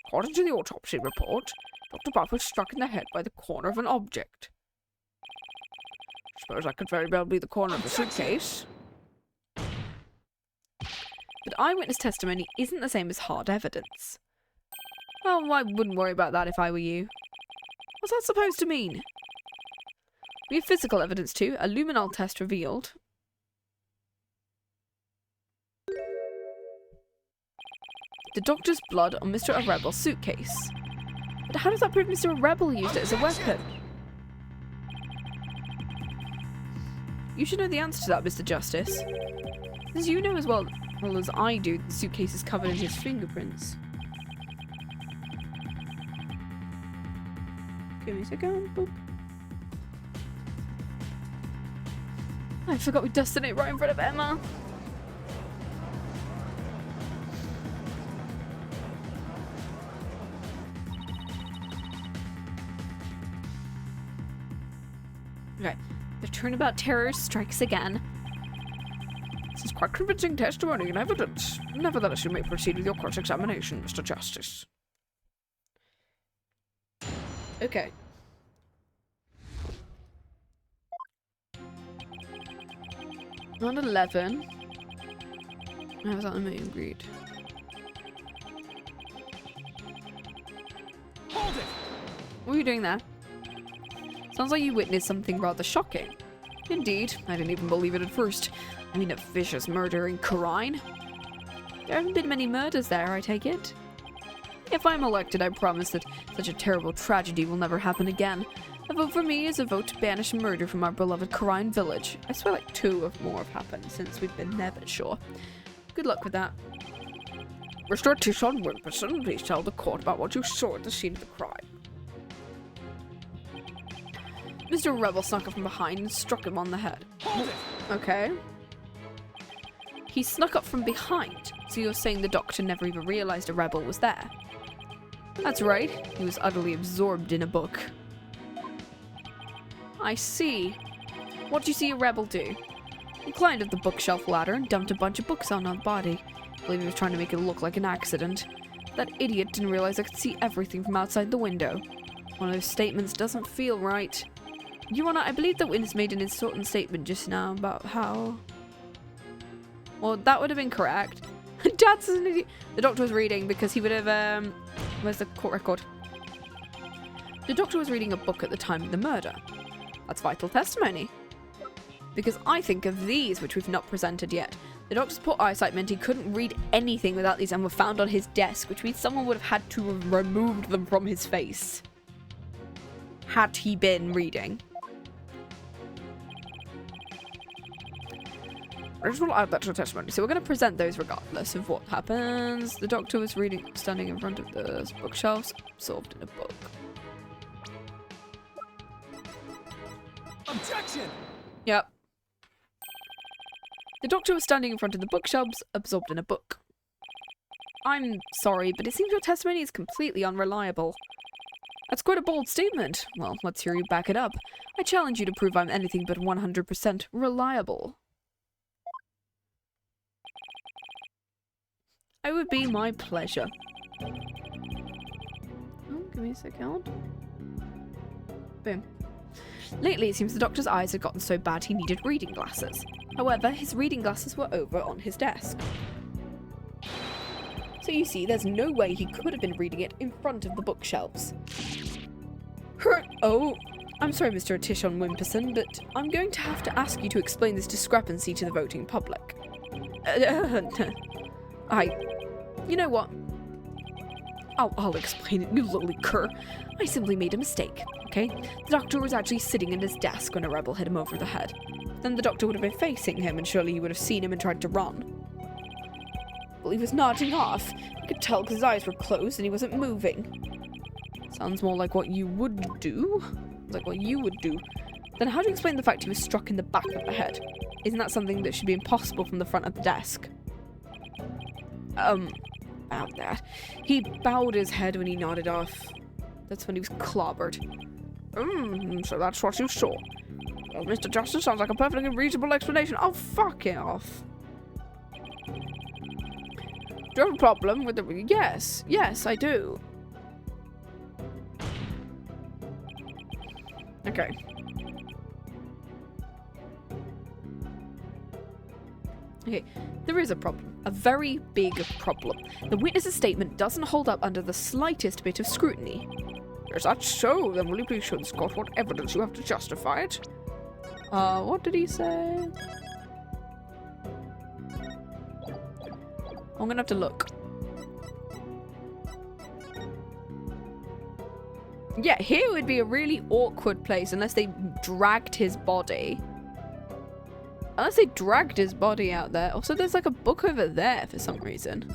According to the autopsy report, Dr. Buff was struck in the head by the corner of an object. I suppose that could very well be the corner of the suitcase. But eyewitness testimony isn't the same as hard evidence. Oh, I wouldn't worry about that if I were you. What's that supposed to mean? We have physical evidence too. A luminol test revealed the Doctor's blood on Mr. Rebel's suitcase. But how does that prove Mr. Rebel used it as a weapon? You should know the answer to that, Mr. Justice. As you know as well as I do, the suitcase is covered in his fingerprints. Give me a second. Boop. I forgot we dusted it right in front of Emma. Okay, the turnabout terror strikes again. This is quite convincing testimony and evidence. Nevertheless, you may proceed with your cross-examination, Mr. Justice. Okay. On 11. I was on the meet and greet. Hold it! What are you doing there? Sounds like you witnessed something rather shocking. Indeed, I didn't even believe it at first. I mean, a vicious murder in Karine. There haven't been many murders there, I take it. If I'm elected, I promise that such a terrible tragedy will never happen again. A vote for me is a vote to banish murder from our beloved Karine village. I swear like 2 or more have happened since we've been there, but sure. Good luck with that. Mr. Tishon Wilkerson, please tell the court about what you saw at the scene of the crime. Mr. Rebel snuck up from behind and struck him on the head. Hold it! Okay. He snuck up from behind, so you're saying the Doctor never even realized a rebel was there? That's right, he was utterly absorbed in a book. I see. What do you see a rebel do? He climbed up the bookshelf ladder and dumped a bunch of books on the body. I believe he was trying to make it look like an accident. That idiot didn't realize I could see everything from outside the window. One of those statements doesn't feel right. Your Honor, I believe the witness made an insulting statement just now about how... Well, that would have been correct. Dad's an idiot. The Doctor was reading because he would have, where's the court record? The Doctor was reading a book at the time of the murder. That's vital testimony. Because I think of these, which we've not presented yet. The Doctor's poor eyesight meant he couldn't read anything without these and were found on his desk, which means someone would have had to have removed them from his face. Had he been reading. I just want to add that to the testimony. So we're going to present those regardless of what happens. The Doctor was reading, standing in front of the bookshelves, absorbed in a book. Objection! Yep. The Doctor was standing in front of the bookshelves, absorbed in a book. I'm sorry, but it seems your testimony is completely unreliable. That's quite a bold statement. Well, let's hear you back it up. I challenge you to prove I'm anything but 100% reliable. It would be my pleasure. Oh, give me a second. Boom. Lately, it seems the Doctor's eyes had gotten so bad he needed reading glasses. However, his reading glasses were over on his desk. So you see, there's no way he could have been reading it in front of the bookshelves. Oh, I'm sorry, Mr. Tishon Wimperson, but I'm going to have to ask you to explain this discrepancy to the voting public. You know what? I'll explain it, you lowly cur. I simply made a mistake, okay? The Doctor was actually sitting at his desk when a rebel hit him over the head. Then the Doctor would have been facing him, and surely he would have seen him and tried to run. Well, he was nodding off. I could tell because his eyes were closed and he wasn't moving. Sounds more like what you would do. Then how do you explain the fact he was struck in the back of the head? Isn't that something that should be impossible from the front of the desk? About that. He bowed his head when he nodded off. That's when he was clobbered. So that's what you saw. Well, Mr. Justice, sounds like a perfectly reasonable explanation. Oh, fuck it off. Do you have a problem with the... Yes, I do. Okay. Okay, there is a problem. A very big problem. The witness's statement doesn't hold up under the slightest bit of scrutiny. Is that so? Then will you please show Scott what evidence you have to justify it? What did he say? I'm gonna have to look. Yeah, here would be a really awkward place unless they dragged his body. Unless they dragged his body out there. Also, there's like a book over there for some reason.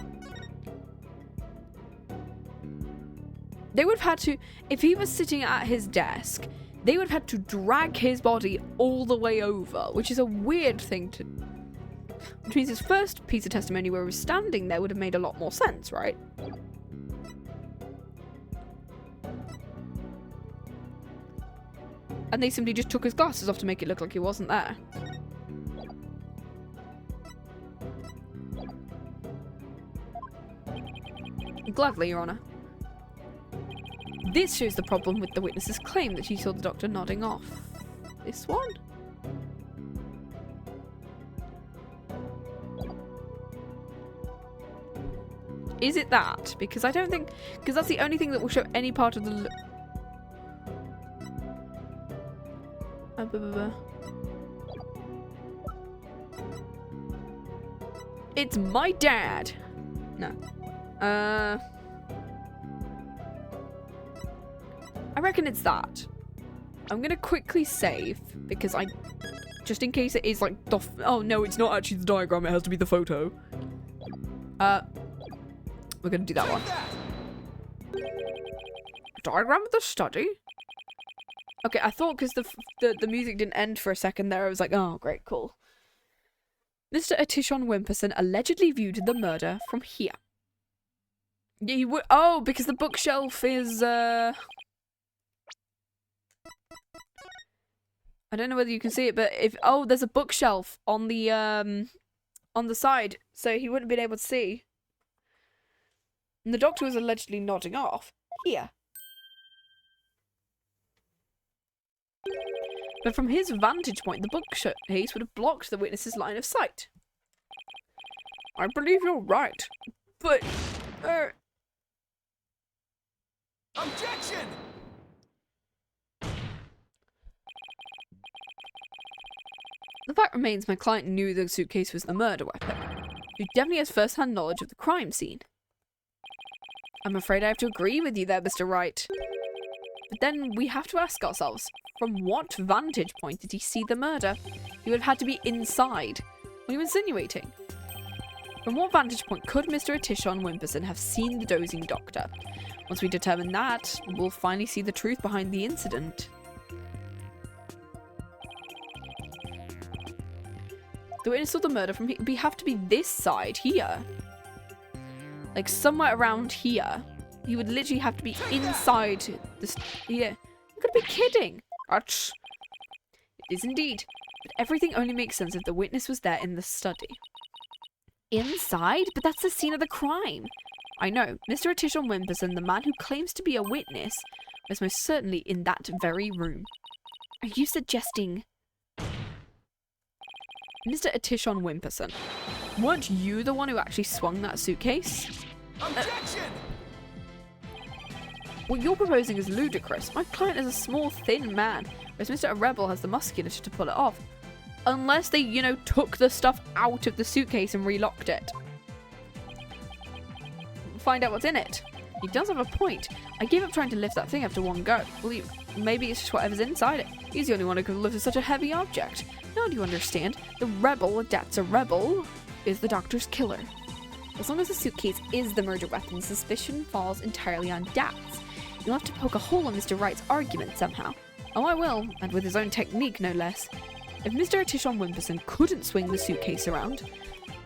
They would have had to, if he was sitting at his desk, they would have had to drag his body all the way over, which is a weird thing to... Which means his first piece of testimony where he was standing there would have made a lot more sense, right? And they simply just took his glasses off to make it look like he wasn't there. Gladly, Your Honour. This shows the problem with the witness's claim that she saw the Doctor nodding off. This one? Is it that? Because I don't think... Because that's the only thing that will show any part of the... It's my dad! No. I reckon it's that. I'm gonna quickly save because I, just in case it is like the. Oh no, it's not actually the diagram. It has to be the photo. We're gonna do that one. Diagram of the study. Okay, I thought because the music didn't end for a second there, I was like, oh, great, cool. Mr. Atishon Wimperson allegedly viewed the murder from here. Yeah, he would. Oh, because the bookshelf is. I don't know whether you can see it, but if there's a bookshelf on the side, so he wouldn't have been able to see. And the doctor was allegedly nodding off here. But from his vantage point, the bookcase would have blocked the witness's line of sight. I believe you're right, but Objection! the fact remains my client knew the suitcase was the murder weapon. He definitely has first-hand knowledge of the crime scene. I'm afraid I have to agree with you there, Mr. Wright. But then we have to ask ourselves, from what vantage point did he see the murder? He would have had to be inside. What are you insinuating? From what vantage point could Mr. Atishon Wimperson have seen the dozing doctor? Once we determine that, we'll finally see the truth behind the incident. The witness saw the murder from here. We have to be this side, here. Like, somewhere around here. He would literally have to be inside this. Yeah. You could be kidding. It is indeed. But everything only makes sense if the witness was there in the study. Inside? But that's the scene of the crime. I know. Mr. Atishon Wimperson, the man who claims to be a witness, was most certainly in that very room. Are you suggesting... Mr. Atishon Wimperson, weren't you the one who actually swung that suitcase? Objection! What you're proposing is ludicrous. My client is a small, thin man, whereas Mr. Rebel has the musculature to pull it off. Unless they, you know, took the stuff out of the suitcase and relocked it. Find out what's in it. He does have a point. I gave up trying to lift that thing after one go. Well, maybe it's just whatever's inside it. He's the only one who could lift such a heavy object. Now do you understand? The rebel, that's a rebel, is the doctor's killer. As long as the suitcase is the murder weapon, suspicion falls entirely on Dats. You'll have to poke a hole in Mr. Wright's argument somehow. Oh, I will, and with his own technique, no less. If Mr. Atishon Wimperson couldn't swing the suitcase around,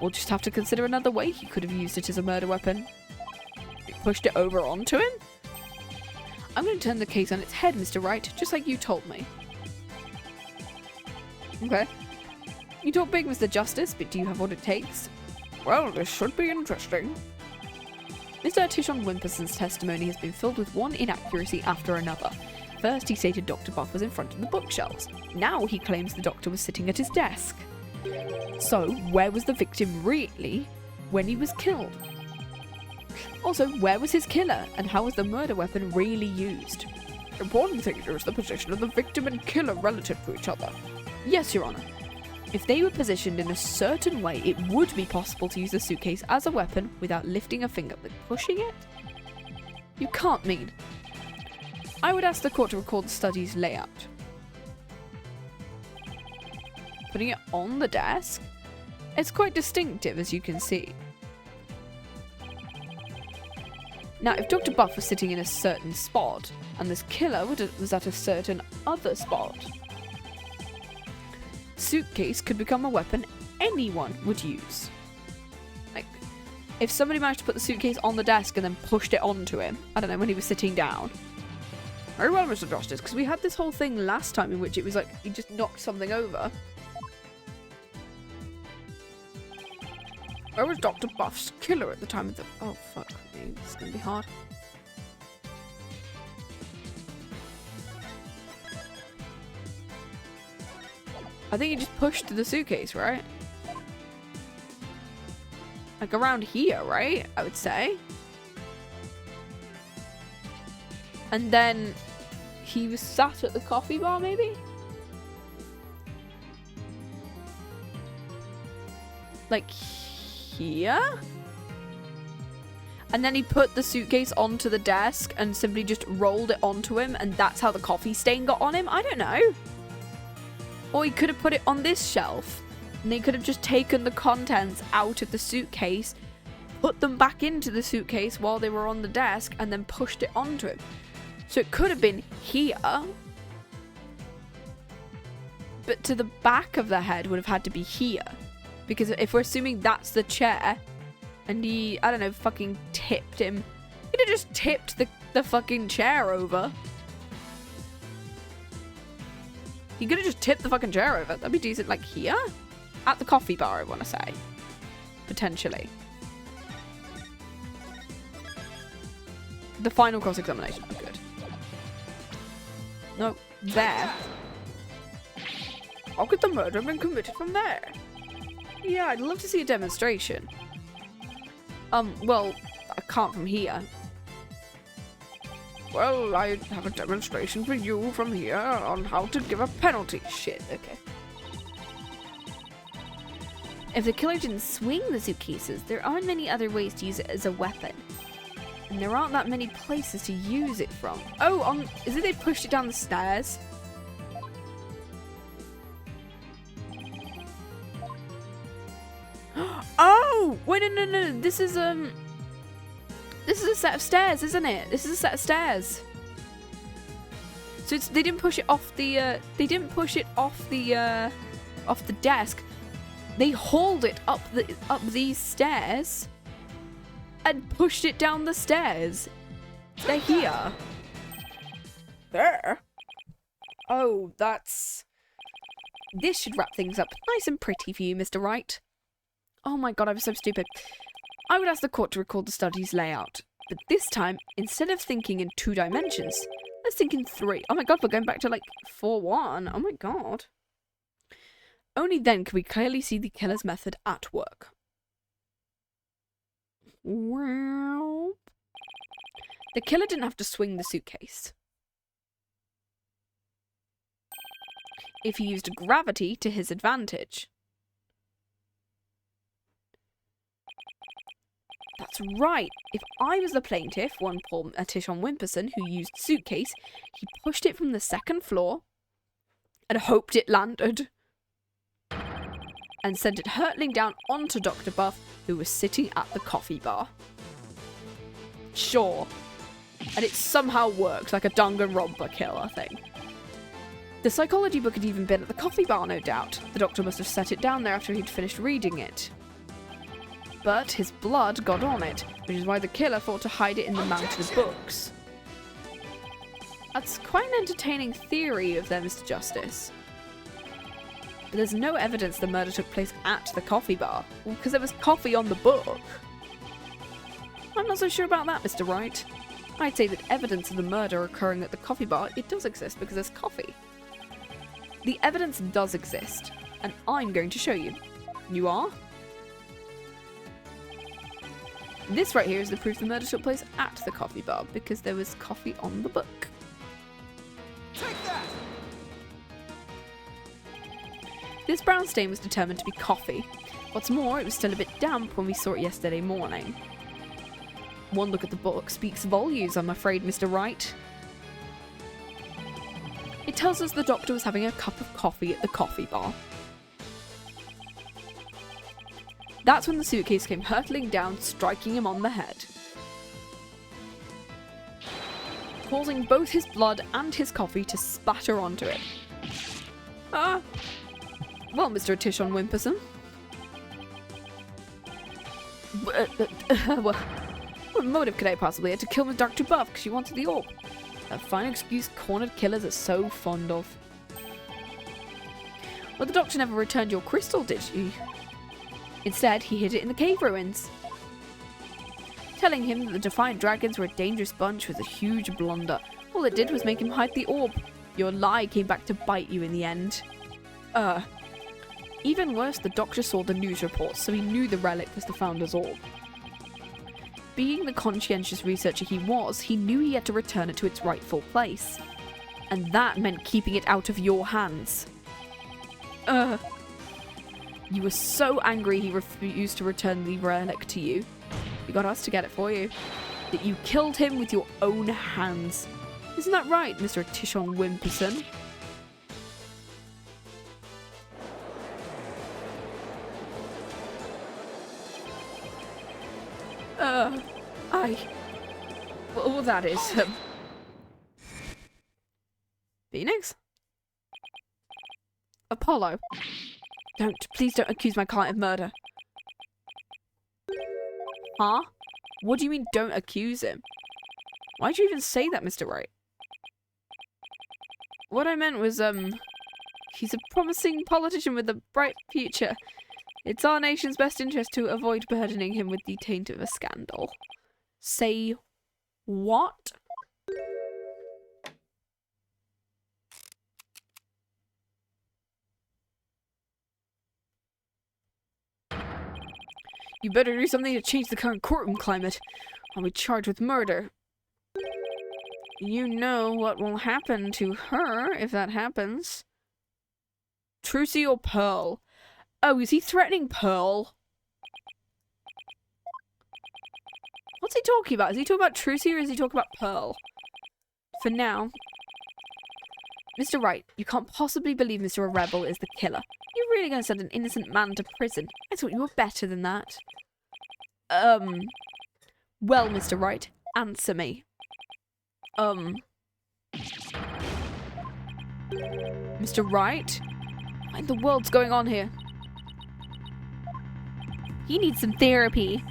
we'll just have to consider another way he could have used it as a murder weapon. He pushed it over onto him? I'm going to turn the case on its head, Mr. Wright, just like you told me. Okay. You talk big, Mr. Justice, but do you have what it takes? Well, this should be interesting. Mr. Atishon Wimperson's testimony has been filled with one inaccuracy after another. First, he stated Dr. Buff was in front of the bookshelves. Now he claims the doctor was sitting at his desk. So, where was the victim really when he was killed? Also, where was his killer, and how was the murder weapon really used? Important thing here is the position of the victim and killer relative to each other. Yes, Your Honor. If they were positioned in a certain way, it would be possible to use the suitcase as a weapon without lifting a finger, but pushing it? You can't mean. I would ask the court to record the study's layout. Putting it on the desk? It's quite distinctive, as you can see. Now, if Dr. Buff was sitting in a certain spot, and this killer was at a certain other spot, suitcase could become a weapon anyone would use. Like, if somebody managed to put the suitcase on the desk and then pushed it onto him, I don't know, when he was sitting down. Very well, Mr. Justice, because we had this whole thing last time in which it was like, he just knocked something over. Where was Dr. Buff's killer at the time of the... Oh, fuck me, this is going to be hard. I think he just pushed the suitcase, right? Like around here, right? I would say. And then he was sat at the coffee bar, maybe? Like here? And then he put the suitcase onto the desk and simply just rolled it onto him, and that's how the coffee stain got on him? I don't know. Or he could have put it on this shelf, and they could have just taken the contents out of the suitcase, put them back into the suitcase while they were on the desk, and then pushed it onto him. So it could have been here, but to the back of the head would have had to be here. Because if we're assuming that's the chair, and he, I don't know, fucking tipped him. He could have just tipped the fucking chair over. He could have just tipped the fucking chair over. That'd be decent. Like here? At the coffee bar, I want to say. Potentially. The final cross-examination. Oh, good. No, there. How could the murder have been committed from there? Yeah, I'd love to see a demonstration. Well, I can't from here. Well, I have a demonstration for you from here on how to give a penalty. Shit, okay. If the killer didn't swing the suitcases, there aren't many other ways to use it as a weapon. And there aren't that many places to use it from. Oh, is it they pushed it down the stairs? Oh! Wait, no. This is a set of stairs, isn't it? This is a set of stairs. So they didn't push it off the off the desk. They hauled it up these stairs and pushed it down the stairs. They're here. There. Oh, this should wrap things up nice and pretty for you, Mr. Wright. Oh my god, I was so stupid. I would ask the court to record the study's layout. But this time, instead of thinking in 2 dimensions, let's think in 3. Oh my god, we're going back to like 4-1. Oh my god. Only then can we clearly see the killer's method at work. Well, the killer didn't have to swing the suitcase. If he used gravity to his advantage. That's right. If I was the plaintiff, one poor Tishon Wimperson, who used the suitcase, he pushed it from the 2nd floor and hoped it landed. And sent it hurtling down onto Dr. Buff, who was sitting at the coffee bar. Sure. And it somehow worked, like a Danganronpa killer thing. The psychology book had even been at the coffee bar, no doubt. The doctor must have set it down there after he'd finished reading it. But his blood got on it, which is why the killer thought to hide it in the mountain of books. That's quite an entertaining theory of there, Mr. Justice. But there's no evidence the murder took place at the coffee bar. Well, because there was coffee on the book. I'm not so sure about that, Mr. Wright. I'd say that evidence of the murder occurring at the coffee bar, it does exist because there's coffee. The evidence does exist, and I'm going to show you. You are? This right here is the proof the murder took place at the coffee bar, because there was coffee on the book. Take that! This brown stain was determined to be coffee. What's more, it was still a bit damp when we saw it yesterday morning. One look at the book speaks volumes, I'm afraid, Mr. Wright. It tells us the doctor was having a cup of coffee at the coffee bar. That's when the suitcase came hurtling down, striking him on the head, causing both his blood and his coffee to spatter onto it. Well, Mr. Tishon Wimperson. What motive could I possibly have to kill Miss Dr. Buff because she wanted the orb? A fine excuse cornered killers are so fond of. Well, the doctor never returned your crystal, did he? Instead, he hid it in the cave ruins. Telling him that the Defiant Dragons were a dangerous bunch was a huge blunder. All it did was make him hide the orb. Your lie came back to bite you in the end. Even worse, the doctor saw the news reports, so he knew the relic was the Founder's orb. Being the conscientious researcher he was, he knew he had to return it to its rightful place. And that meant keeping it out of your hands. You were so angry he refused to return the relic to you. You got us to get it for you. That you killed him with your own hands. Isn't that right, Mr. Tishon Wimperson? Well, that is, Phoenix? Apollo. Please don't accuse my client of murder. Huh? What do you mean, don't accuse him? Why'd you even say that, Mr. Wright? What I meant was, he's a promising politician with a bright future. It's our nation's best interest to avoid burdening him with the taint of a scandal. Say what? You better do something to change the current courtroom climate. I'll be charged with murder. You know what will happen to her if that happens. Trucy or Pearl? Oh, is he threatening Pearl? What's he talking about? Is he talking about Trucy or is he talking about Pearl? For now. Mr. Wright, you can't possibly believe Mr. Rebel is the killer. You're really going to send an innocent man to prison? I thought you were better than that. Well, Mr. Wright, answer me. Mr. Wright? What in the world's going on here? You need some therapy.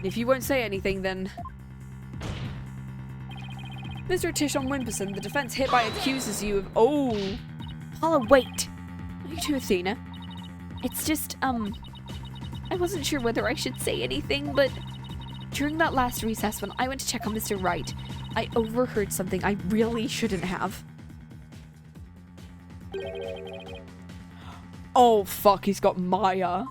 If you won't say anything, then... Mr. Tishon Wimperson, the defense hereby accuses you of... Oh! Paula, wait. What are you two, Athena? It's just, I wasn't sure whether I should say anything, but during that last recess when I went to check on Mr. Wright, I overheard something I really shouldn't have. Oh, fuck, he's got Maya.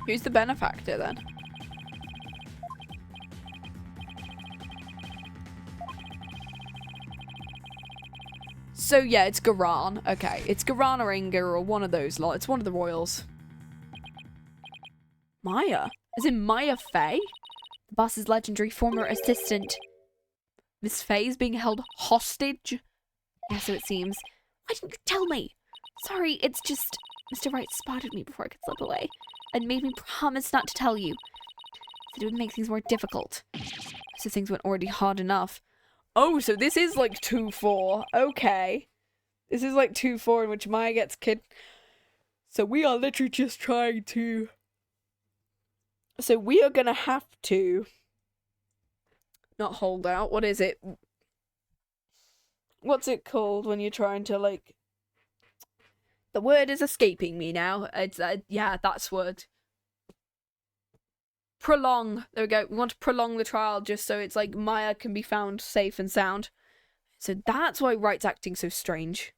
Who's the benefactor then? So yeah, it's Garan. Okay, it's Garan or Inger or one of those lot. It's one of the royals. Maya? As in Maya Fey? The boss's legendary former assistant. Miss Fey is being held hostage? Yeah, so it seems. Why didn't you tell me? Sorry, it's just... Mr. Wright spotted me before I could slip away and made me promise not to tell you. Said it would make things more difficult. So things went already hard enough. Oh, so this is like 2-4. Okay. This is like 2-4 in which Maya gets kid. So we are literally just trying to... So we are gonna have to... Not hold out. What is it? What's it called when you're trying to like... The word is escaping me now. It's, yeah, that's word. Prolong. There we go. We want to prolong the trial just so it's like Maya can be found safe and sound. So that's why Wright's acting so strange.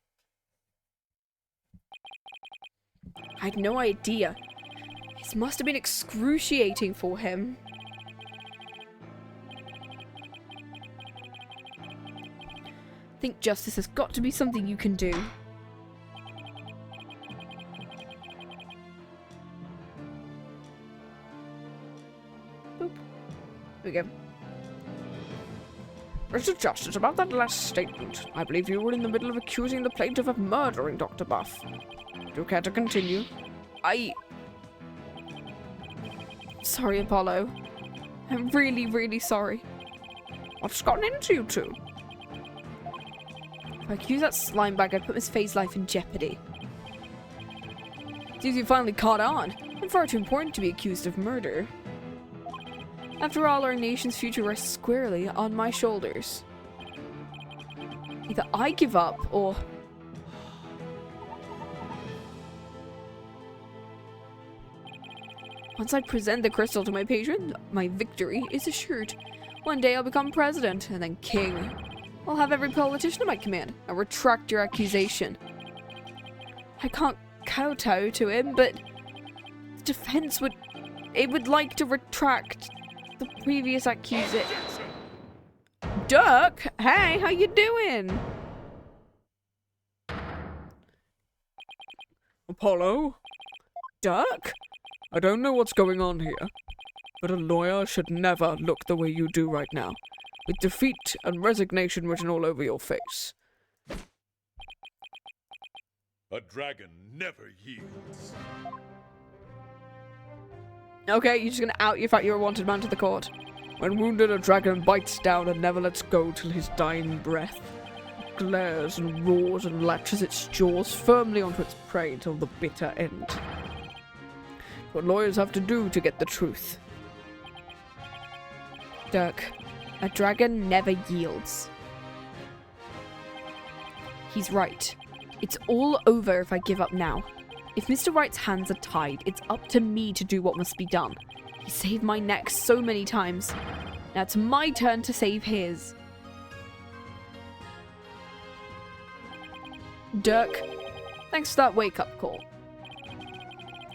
I had no idea. This must have been excruciating for him. I think justice has got to be something you can do. Here we go. Mr. Justice, about that last statement, I believe you were in the middle of accusing the plaintiff of murdering Dr. Buff. Do you care to continue? Sorry, Apollo. I'm really, really sorry. What's gotten into you two? If I accuse that slime bag, I'd put Miss Faye's life in jeopardy. Seems you finally caught on. I'm far too important to be accused of murder. After all, our nation's future rests squarely on my shoulders. Either I give up, or... Once I present the crystal to my patron, my victory is assured. One day I'll become president, and then king. I'll have every politician at my command. I'll retract your accusation. I can't kowtow to him, but... the defense would... It would like to retract... the previous accusation. Dhurke, hey, how you doing? Apollo? Dhurke? I don't know what's going on here, but a lawyer should never look the way you do right now. with defeat and resignation written all over your face. A dragon never yields. Okay, you're just gonna out your fact you're a wanted man to the court. When wounded, a dragon bites down and never lets go till his dying breath. It glares and roars and latches its jaws firmly onto its prey until the bitter end. What lawyers have to do to get the truth. Dhurke, a dragon never yields. He's right. It's all over if I give up now. If Mr. Wright's hands are tied, it's up to me to do what must be done. He saved my neck so many times. Now it's my turn to save his. Dhurke, thanks for that wake-up call.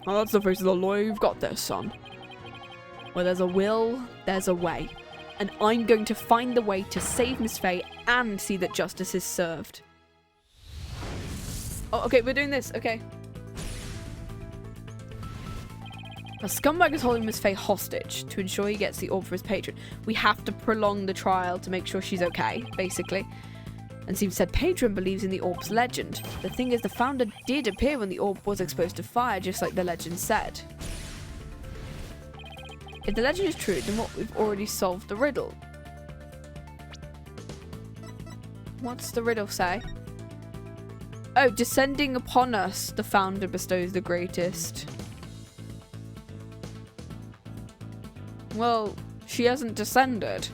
Well, that's the face of the lawyer you've got there, son. Where there's a will, there's a way. And I'm going to find the way to save Miss Faye and see that justice is served. Oh, okay, we're doing this. Okay. A scumbag is holding Miss Faye hostage to ensure he gets the orb for his patron. We have to prolong the trial to make sure she's okay, basically. And seems said patron believes in the orb's legend. The thing is, the founder did appear when the orb was exposed to fire, just like the legend said. If the legend is true, then what, we've already solved the riddle. What's the riddle say? Oh, descending upon us, the founder bestows the greatest. Well, she hasn't descended.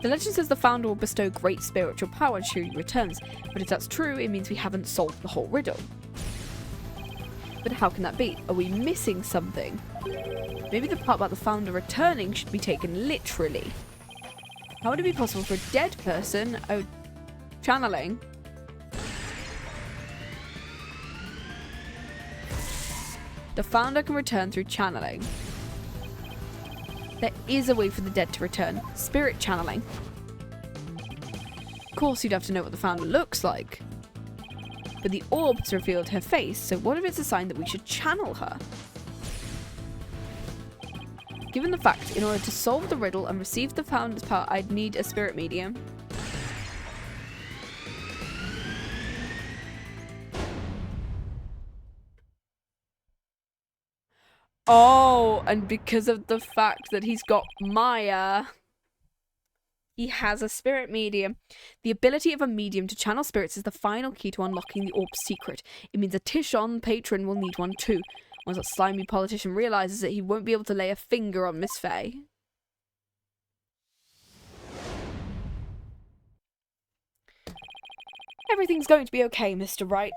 The legend says the founder will bestow great spiritual power when she returns, but if that's true, it means we haven't solved the whole riddle. But how can that be? Are we missing something? Maybe the part about the founder returning should be taken literally. How would it be possible for a dead person? Oh, channeling. The founder can return through channeling. There is a way for the dead to return. Spirit channeling. Of course, you'd have to know what the founder looks like. But the orb's revealed her face, so what if it's a sign that we should channel her? Given the fact, in order to solve the riddle and receive the founder's power, I'd need a spirit medium. Oh, and because of the fact that he's got Maya, he has a spirit medium. The ability of a medium to channel spirits is the final key to unlocking the orb's secret. It means a Tishon patron will need one too. Once that slimy politician realizes that he won't be able to lay a finger on Miss Faye. Everything's going to be okay, Mr. Wright.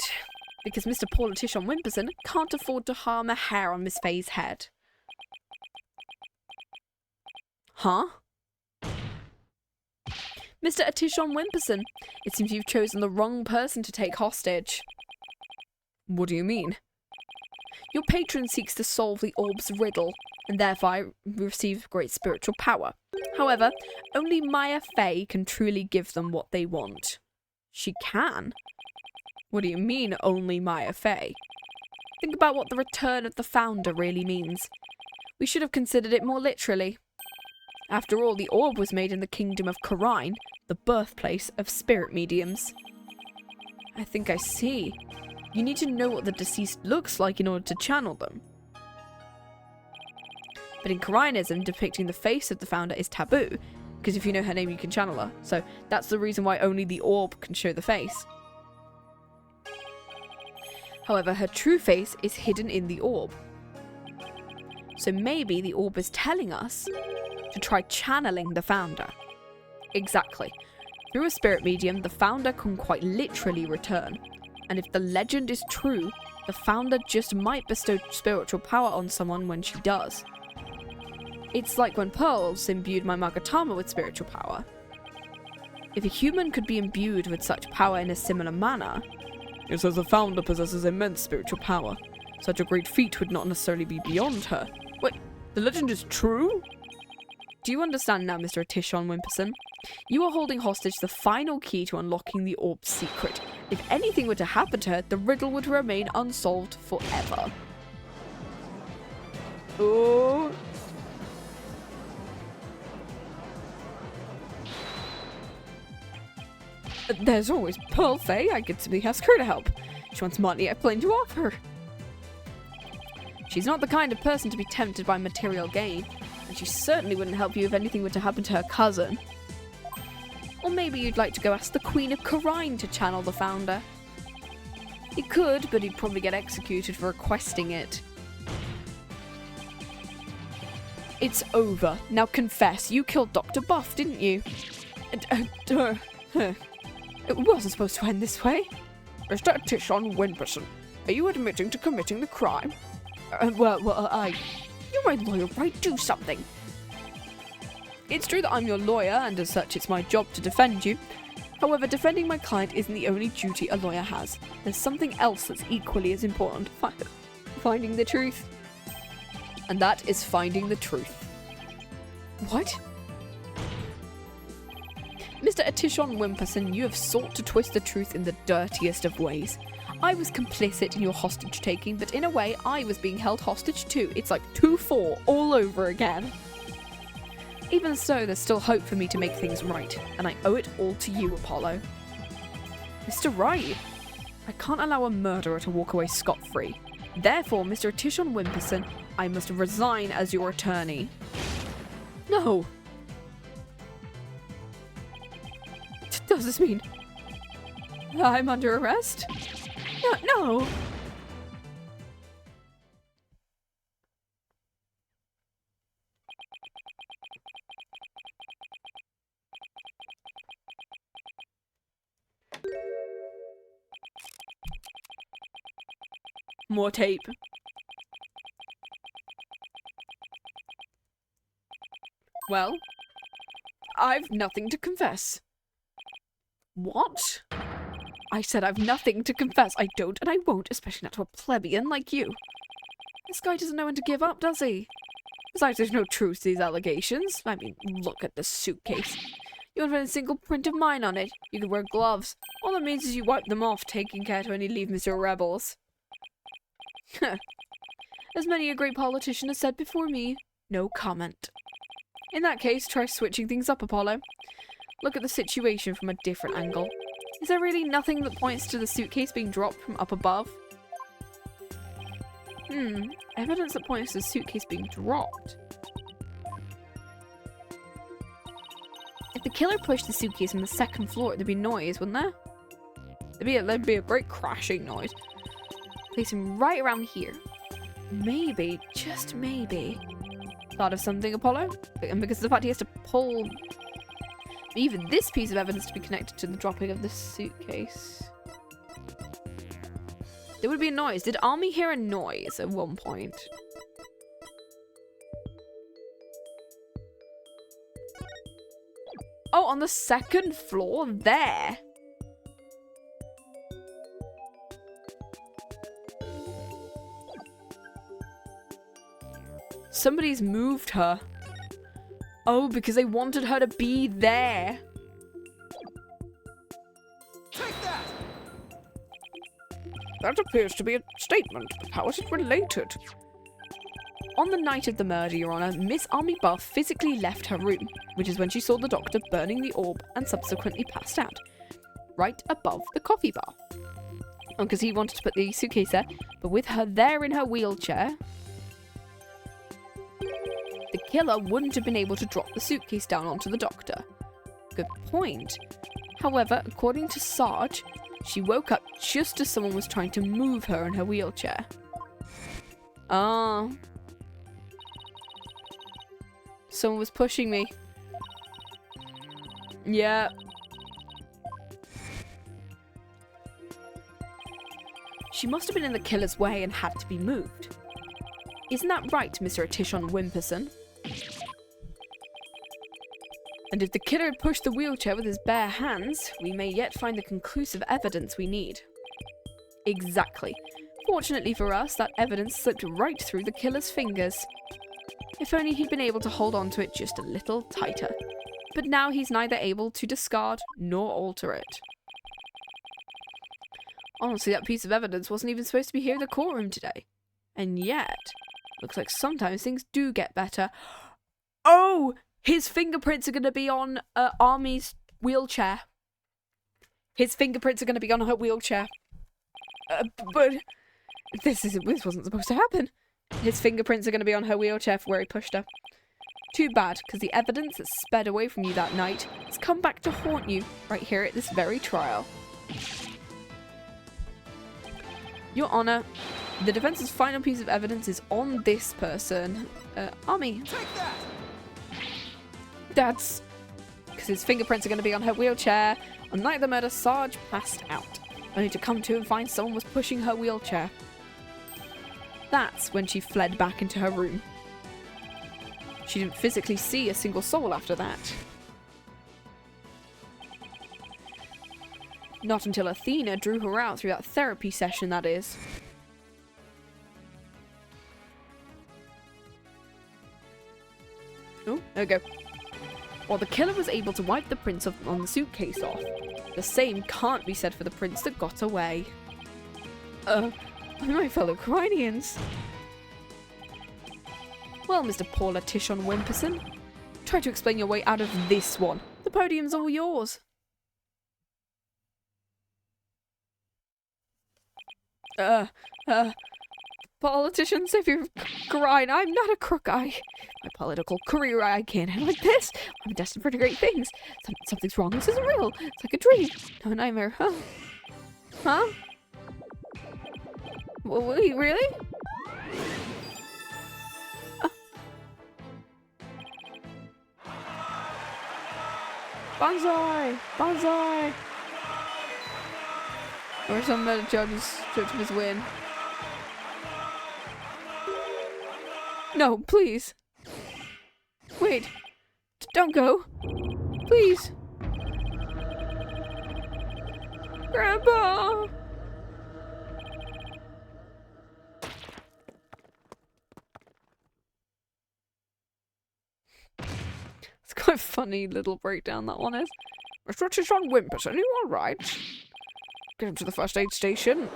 Because Mr. Politician Wimperson can't afford to harm a hair on Miss Faye's head. Huh? Mr. Atishon Wimperson, it seems you've chosen the wrong person to take hostage. What do you mean? Your patron seeks to solve the orb's riddle, and thereby receive great spiritual power. However, only Maya Faye can truly give them what they want. She can? What do you mean, only Maya Faye? Think about what the return of the founder really means. We should have considered it more literally. After all, the orb was made in the kingdom of Karine, the birthplace of spirit mediums. I think I see. You need to know what the deceased looks like in order to channel them. But in Karinism, depicting the face of the founder is taboo, because if you know her name, you can channel her. So that's the reason why only the orb can show the face. However, her true face is hidden in the orb. So maybe the orb is telling us to try channeling the founder. Exactly. Through a spirit medium, the founder can quite literally return. And if the legend is true, the founder just might bestow spiritual power on someone when she does. It's like when Pearls imbued my Magatama with spiritual power. If a human could be imbued with such power in a similar manner... It says the founder possesses immense spiritual power. Such a great feat would not necessarily be beyond her. Wait, the legend is true? do you understand now, Mr. Tishon Wimperson? You are holding hostage the final key to unlocking the orb's secret. If anything were to happen to her, the riddle would remain unsolved forever. Oh. There's always Pearl Faye. I could simply ask her to help. She wants money, I plan to offer. She's not the kind of person to be tempted by material gain, and she certainly wouldn't help you if anything were to happen to her cousin. Or maybe you'd like to go ask the Queen of Karine to channel the founder. He could, but he'd probably get executed for requesting it. It's over. Now confess, you killed Dr. Buff, didn't you? It wasn't supposed to end this way. Mr. Tishon Wimperson, are you admitting to committing the crime? You're my lawyer, right? Do something. It's true that I'm your lawyer, and as such it's my job to defend you. However, defending my client isn't the only duty a lawyer has. There's something else that's equally as important. Finding the truth. And that is finding the truth. What? Mr. Atishon Wimperson, you have sought to twist the truth in the dirtiest of ways. I was complicit in your hostage taking, but in a way, I was being held hostage too. It's like 2-4 all over again. Even so, there's still hope for me to make things right, and I owe it all to you, Apollo. Mr. Wright, I can't allow a murderer to walk away scot-free. Therefore, Mr. Atishon Wimperson, I must resign as your attorney. No. Does this mean I'm under arrest? No. More tape. Well, I've nothing to confess. What? I said I've nothing to confess. I don't and I won't, especially not to a plebeian like you. This guy doesn't know when to give up, does he? Besides, there's no truth to these allegations. I mean, look at the suitcase. You won't find a single print of mine on it. You could wear gloves. All that means is you wipe them off, taking care to only leave Mr. Rebels. As many a great politician has said before me, no comment. In that case, try switching things up, Apollo. Look at the situation from a different angle. Is there really nothing that points to the suitcase being dropped from up above? Evidence that points to the suitcase being dropped. If the killer pushed the suitcase from the second floor, there'd be noise, wouldn't there? There'd be a great crashing noise. Place him right around here. Maybe, just maybe. Thought of something, Apollo? And because of the fact he has to pull even this piece of evidence to be connected to the dropping of the suitcase. There would be a noise. Did Army hear a noise at one point? Oh, on the second floor there. Somebody's moved her. Oh, because they wanted her to be there. Take that! That appears to be a statement. How is it related? On the night of the murder, Your Honor, Miss Army Buff physically left her room, which is when she saw the doctor burning the orb and subsequently passed out, right above the coffee bar. Because he wanted to put the suitcase there, but with her there in her wheelchair, the killer wouldn't have been able to drop the suitcase down onto the doctor. Good point. However, according to Sarge, she woke up just as someone was trying to move her in her wheelchair. Ah. Someone was pushing me. Yeah. She must have been in the killer's way and had to be moved. Isn't that right, Mr. Atishon Wimperson? And if the killer had pushed the wheelchair with his bare hands, we may yet find the conclusive evidence we need. Exactly. Fortunately for us, that evidence slipped right through the killer's fingers. If only he'd been able to hold on to it just a little tighter. But now he's neither able to discard nor alter it. Honestly, that piece of evidence wasn't even supposed to be here in the courtroom today. And yet, looks like sometimes things do get better. Oh! His fingerprints are going to be on Army's wheelchair. His fingerprints are going to be on her wheelchair. But this wasn't supposed to happen. His fingerprints are going to be on her wheelchair for where he pushed her. Too bad, because the evidence that sped away from you that night has come back to haunt you right here at this very trial. Your Honor, the defense's final piece of evidence is on this person. Army. Take that! That's because his fingerprints are going to be on her wheelchair. On the night of the murder, Sarge passed out, only to come to and find someone was pushing her wheelchair. That's when she fled back into her room. She didn't physically see a single soul after that. Not until Athena drew her out through that therapy session, that is. Oh, there we go. While the killer was able to wipe the prints on the suitcase off, the same can't be said for the prints that got away. My fellow Crinians. Well, Mr. Politician Wimperson, try to explain your way out of this one. The podium's all yours. Politician, savior of Grine, I'm not a crook. My political career, I can't handle like this. I'm destined for great things. Something's wrong. This isn't real. It's like a dream. No nightmare. Huh? Huh? Wait, really? Bonsai! Bonsai! Or some judges took his win. No, please. Wait. Don't go. Please. Grandpa! It's quite a funny little breakdown, that one is. Mr. Richardson Wimperson, are you alright? Get him to the first aid station.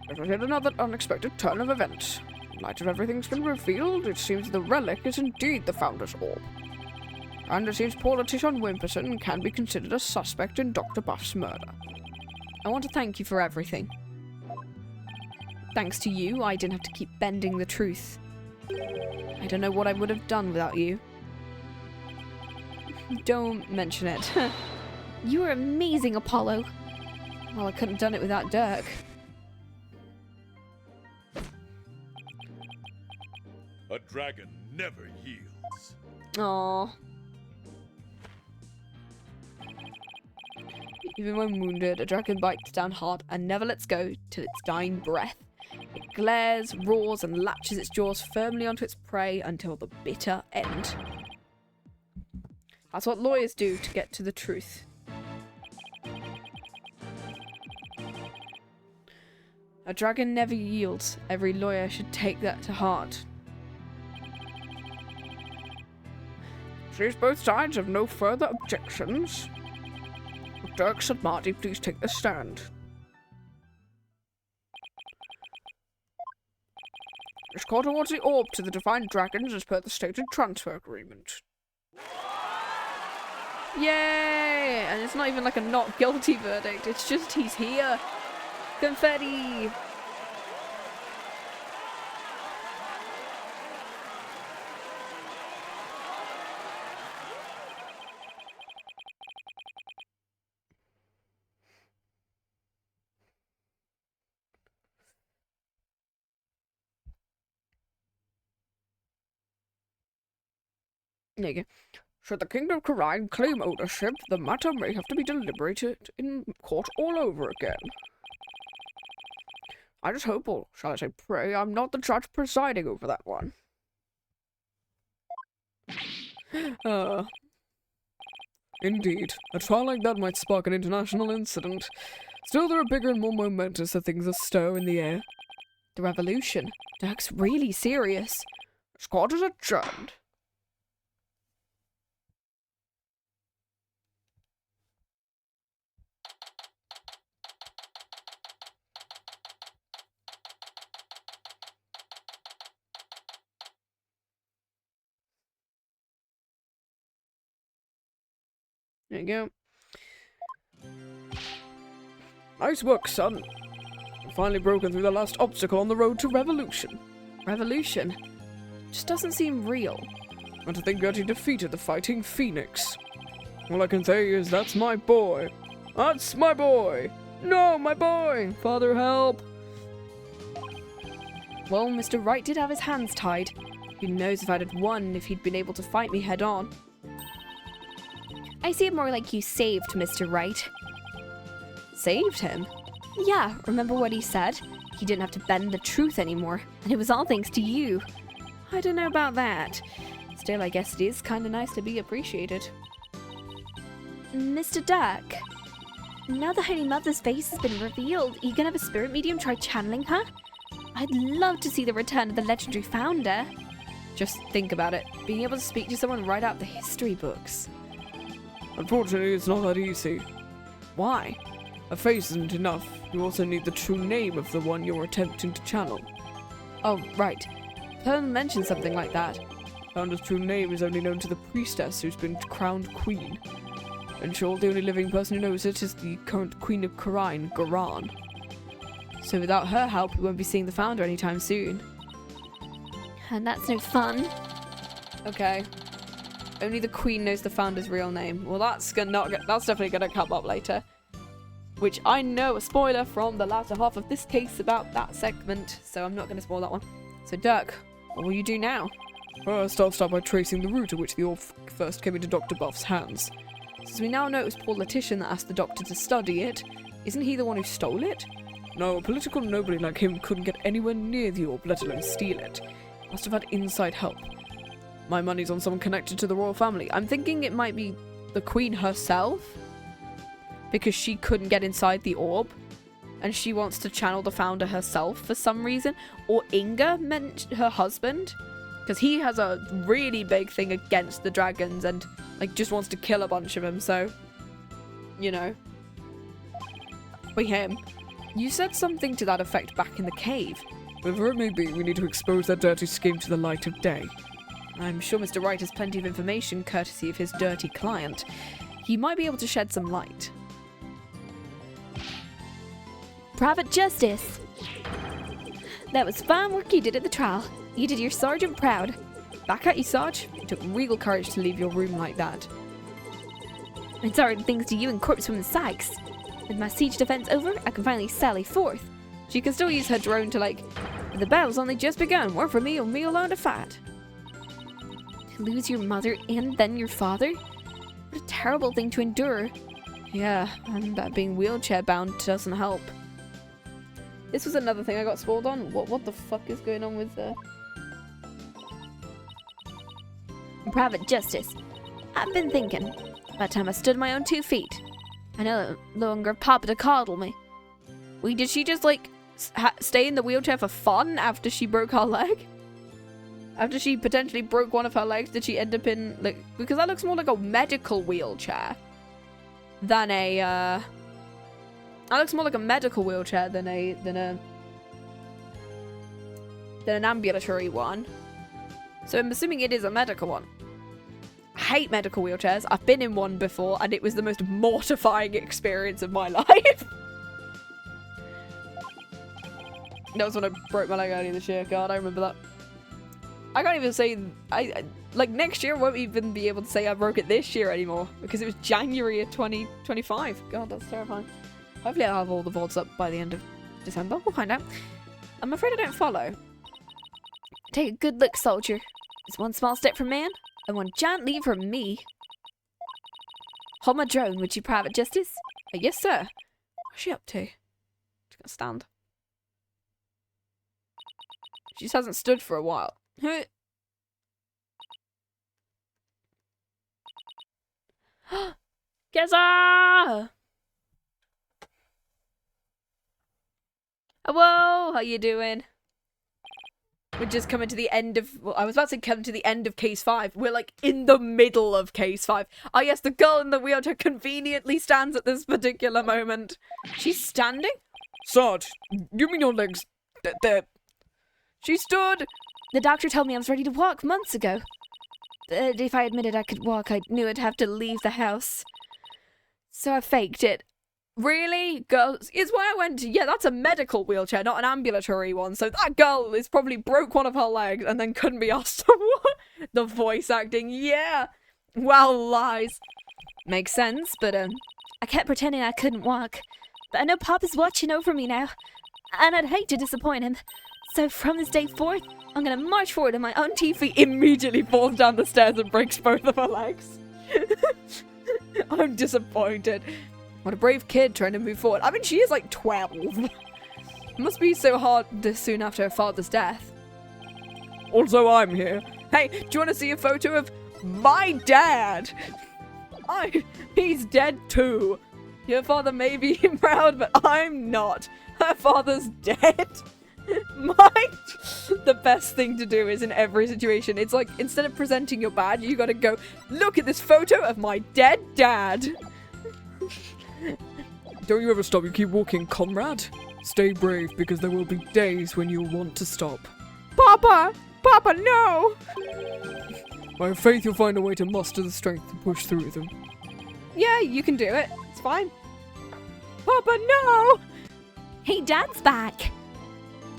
It was yet another unexpected turn of events. In light of everything's been revealed, it seems the relic is indeed the Founder's Orb. And it seems Politician Wimperson can be considered a suspect in Dr. Buff's murder. I want to thank you for everything. Thanks to you, I didn't have to keep bending the truth. I don't know what I would have done without you. Don't mention it. You were amazing, Apollo. Well, I couldn't have done it without Dhurke. A dragon never yields. Aww. Even when wounded, a dragon bites down hard and never lets go till its dying breath. It glares, roars, and latches its jaws firmly onto its prey until the bitter end. That's what lawyers do to get to the truth. A dragon never yields. Every lawyer should take that to heart. Since both sides have no further objections, Dhurke and Marty, please take the stand. This court awards the orb to the Divine Dragons as per the stated transfer agreement. Yay! And it's not even like a not guilty verdict, it's just he's here. Confetti! There you go. Should the Kingdom of Karine claim ownership, the matter may have to be deliberated in court all over again. I just hope, or shall I say pray, I'm not the judge presiding over that one. Indeed. A trial like that might spark an international incident. Still, there are bigger and more momentous things astir in the air. The revolution. Dhurke's really serious. Squad is adjourned. There you go. Nice work, son. You've finally broken through the last obstacle on the road to revolution. Revolution? Just doesn't seem real. And to think that he defeated the fighting Phoenix. All I can say is that's my boy. That's my boy. No, my boy. Father, help. Well, Mr. Wright did have his hands tied. Who knows if I'd have won if he'd been able to fight me head on. I see it more like you saved Mr. Wright. Saved him? Yeah, remember what he said? He didn't have to bend the truth anymore, and it was all thanks to you. I don't know about that. Still, I guess it is kind of nice to be appreciated. Mr. Dhurke, now the Holy Mother's face has been revealed, are you gonna have a spirit medium try channeling her? I'd love to see the return of the legendary founder. Just think about it. Being able to speak to someone right out of the history books. Unfortunately, it's not that easy. Why? A face isn't enough. You also need the true name of the one you're attempting to channel. Oh, right. Pearl mentioned something like that. Founder's true name is only known to the priestess who's been crowned queen. And sure, the only living person who knows it is the current queen of Khura'in, Garan. So without her help, we won't be seeing the founder anytime soon. And that's no fun. Okay. Only the queen knows the founder's real name. Well, that's definitely gonna come up later. Which I know a spoiler from the latter half of this case about that segment, so I'm not gonna spoil that one. So Dhurke, what will you do now? First, I'll start by tracing the route at which the orb first came into Dr. Buff's hands. Since we now know it was Paul Letition that asked the doctor to study it, isn't he the one who stole it? No, a political nobody like him couldn't get anywhere near the orb, let alone steal it. Must have had inside help. My money's on someone connected to the royal family. I'm thinking it might be the queen herself, because she couldn't get inside the orb, and she wants to channel the founder herself for some reason. Or Inga meant her husband, because he has a really big thing against the dragons and like just wants to kill a bunch of them, so you know, be him. You said something to that effect back in the cave. Whatever it may be, we need to expose that dirty scheme to the light of day. I'm sure Mr. Wright has plenty of information courtesy of his dirty client. He might be able to shed some light. Private Justice! That was fine work you did at the trial. You did your sergeant proud. Back at you, Sarge. It took real courage to leave your room like that. It's already thanks to you and Corpsewoman Sykes. With my siege defense over, I can finally sally forth. She can still use her drone to like, the battle's only just begun. Work for me or me alone to fight. To lose your mother and then your father? What a terrible thing to endure. Yeah, and that being wheelchair bound doesn't help. This was another thing I got spoiled on. What the fuck is going on with Private Justice, I've been thinking. By the time I stood on my own 2 feet, I no longer have Papa to coddle me. Wait, did she just like stay in the wheelchair for fun after she broke her leg? After she potentially broke one of her legs, did she end up in like, because that looks more like a medical wheelchair than a that looks more like a medical wheelchair than an ambulatory one. So I'm assuming it is a medical one. I hate medical wheelchairs. I've been in one before and it was the most mortifying experience of my life. That was when I broke my leg earlier this year. God, I remember that. I can't even say, like next year I won't even be able to say I broke it this year anymore because it was January of 2025. God, that's terrifying. Hopefully I'll have all the VODs up by the end of December. We'll find out. I'm afraid I don't follow. Take a good look, soldier. It's one small step for man, and one giant leap for me. Hold my drone, would you, Private Justice? Yes, sir. What's she up to? She's gonna stand. She just hasn't stood for a while. Keza! Hello, how you doing? We're just coming to the end of, well, I was about to come to the end of case 5. We're like in the middle of case 5. Oh yes, the girl in the wheelchair conveniently stands at this particular moment. She's standing? Sarge, you mean your legs? They're... She stood! The doctor told me I was ready to walk months ago. But if I admitted I could walk, I knew I'd have to leave the house. So I faked it. Really? Girls? It's why I went, yeah, that's a medical wheelchair, not an ambulatory one. So that girl is probably broke one of her legs and then couldn't be asked to walk. The voice acting, yeah. Well, lies. Makes sense, but I kept pretending I couldn't walk. But I know Papa's watching over me now. And I'd hate to disappoint him. So from this day forth, I'm gonna march forward on my own 2 feet. Immediately falls down the stairs and breaks both of her legs. I'm disappointed. What a brave kid trying to move forward. I mean, she is like 12. It must be so hard this soon after her father's death. Also, I'm here. Hey, do you want to see a photo of my dad? He's dead too. Your father may be proud, but I'm not. Her father's dead. The best thing to do is in every situation, it's like, instead of presenting your badge, you gotta go, look at this photo of my dead dad. Don't you ever stop, you keep walking, comrade. Stay brave, because there will be days when you'll want to stop. Papa! Papa, no! I have faith you'll find a way to muster the strength to push through them. Yeah, you can do it. It's fine. Papa, no! Hey, Dad's back.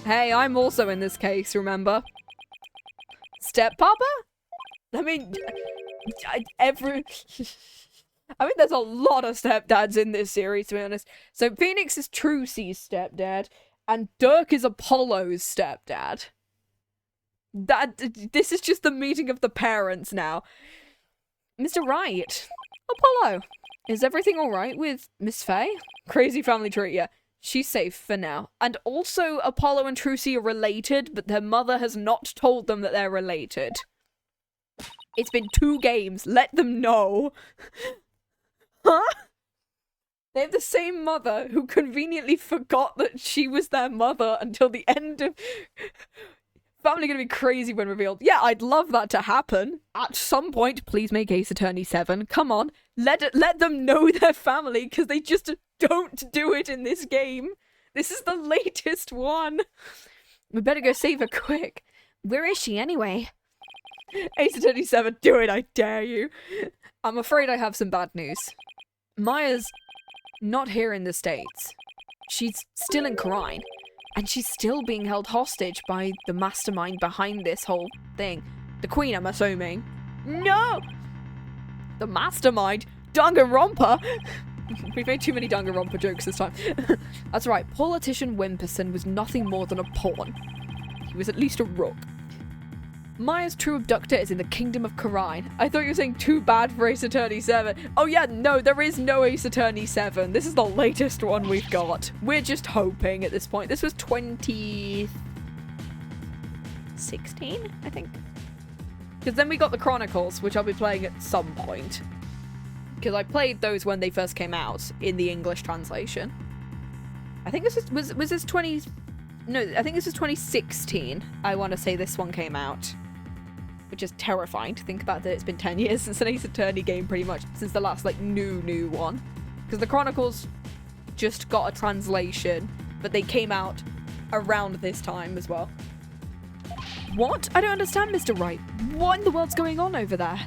Hey, I'm also in this case, remember? Step Papa? I mean, there's a lot of stepdads in this series, to be honest. So Phoenix is Trucy's stepdad, and Dhurke is Apollo's stepdad. This is just the meeting of the parents now. Mr. Wright. Apollo. Is everything alright with Miss Faye? Crazy family tree, yeah. She's safe for now. And also, Apollo and Trucy are related, but their mother has not told them that they're related. It's been 2 games. Let them know. Huh? They have the same mother who conveniently forgot that she was their mother until the end of... Family gonna be crazy when revealed. Yeah, I'd love that to happen. At some point, please make Ace Attorney 7. Come on. Let them know their family, because they just don't do it in this game. This is the latest one. We better go save her quick. Where is she anyway? Ace Attorney 7, do it, I dare you. I'm afraid I have some bad news. Maya's not here in the States. She's still in Karine. And she's still being held hostage by the mastermind behind this whole thing. The Queen, I'm assuming. No! The mastermind? Danganronpa? We've made too many Danganronpa jokes this time. That's right, politician Wimperson was nothing more than a pawn. He was at least a rook. Maya's true abductor is in the kingdom of Karine. I thought you were saying too bad for Ace Attorney 7. Oh yeah, no, there is no Ace Attorney 7. This is the latest one we've got. We're just hoping at this point. This was 2016, I think. Because then we got the Chronicles, which I'll be playing at some point. Because I played those when they first came out in the English translation. I think this was this 20... No, I think this was 2016. I want to say this one came out. Which is terrifying to think about that it's been 10 years since an Ace Attorney game, pretty much. Since the last, like, new one. Because the Chronicles just got a translation, but they came out around this time as well. What? I don't understand, Mr. Wright. What in the world's going on over there?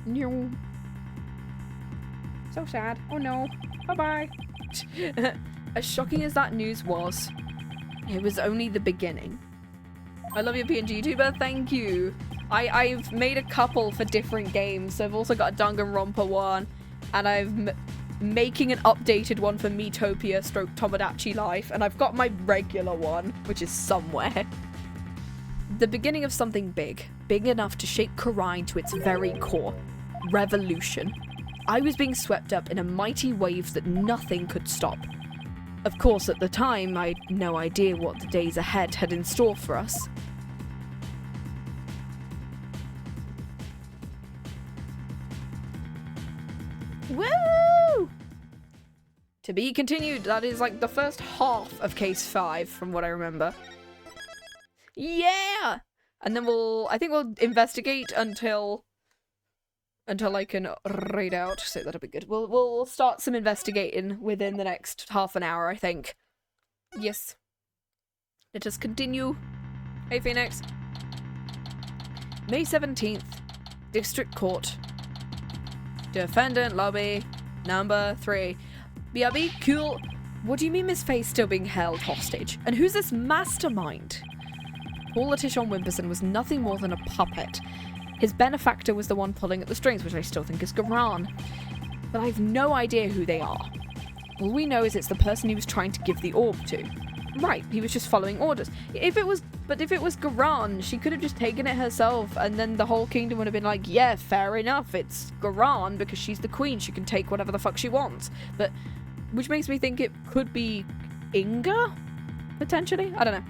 No. So sad. Oh no. Bye-bye. As shocking as that news was, it was only the beginning. I love your PNG YouTuber, thank you. I've made a couple for different games, so I've also got a Danganronpa one, and I'm making an updated one for Miitopia / Tomodachi Life, and I've got my regular one, which is somewhere. The beginning of something big enough to shake Karine to its very core. Revolution. I was being swept up in a mighty wave that nothing could stop. Of course, at the time, I had no idea what the days ahead had in store for us. Woo! To be continued. That is like the first half of case 5 from what I remember. Yeah! And then I think we'll investigate until I can read out, so that'll be good. We'll start some investigating within the next half an hour, I think. Yes. Let us continue. Hey, Phoenix. May 17th. District Court. Defendant lobby. Number 3. BRB, cool. What do you mean Miss Faye's still being held hostage? And who's this mastermind? Paul Letition Wimperson was nothing more than a puppet. His benefactor was the one pulling at the strings, which I still think is Garan. But I have no idea who they are. All we know is it's the person he was trying to give the orb to. Right, he was just following orders. If it was Garan, she could have just taken it herself, and then the whole kingdom would have been like, yeah, fair enough, it's Garan, because she's the queen, she can take whatever the fuck she wants. But, which makes me think it could be Inga? Potentially? I don't know.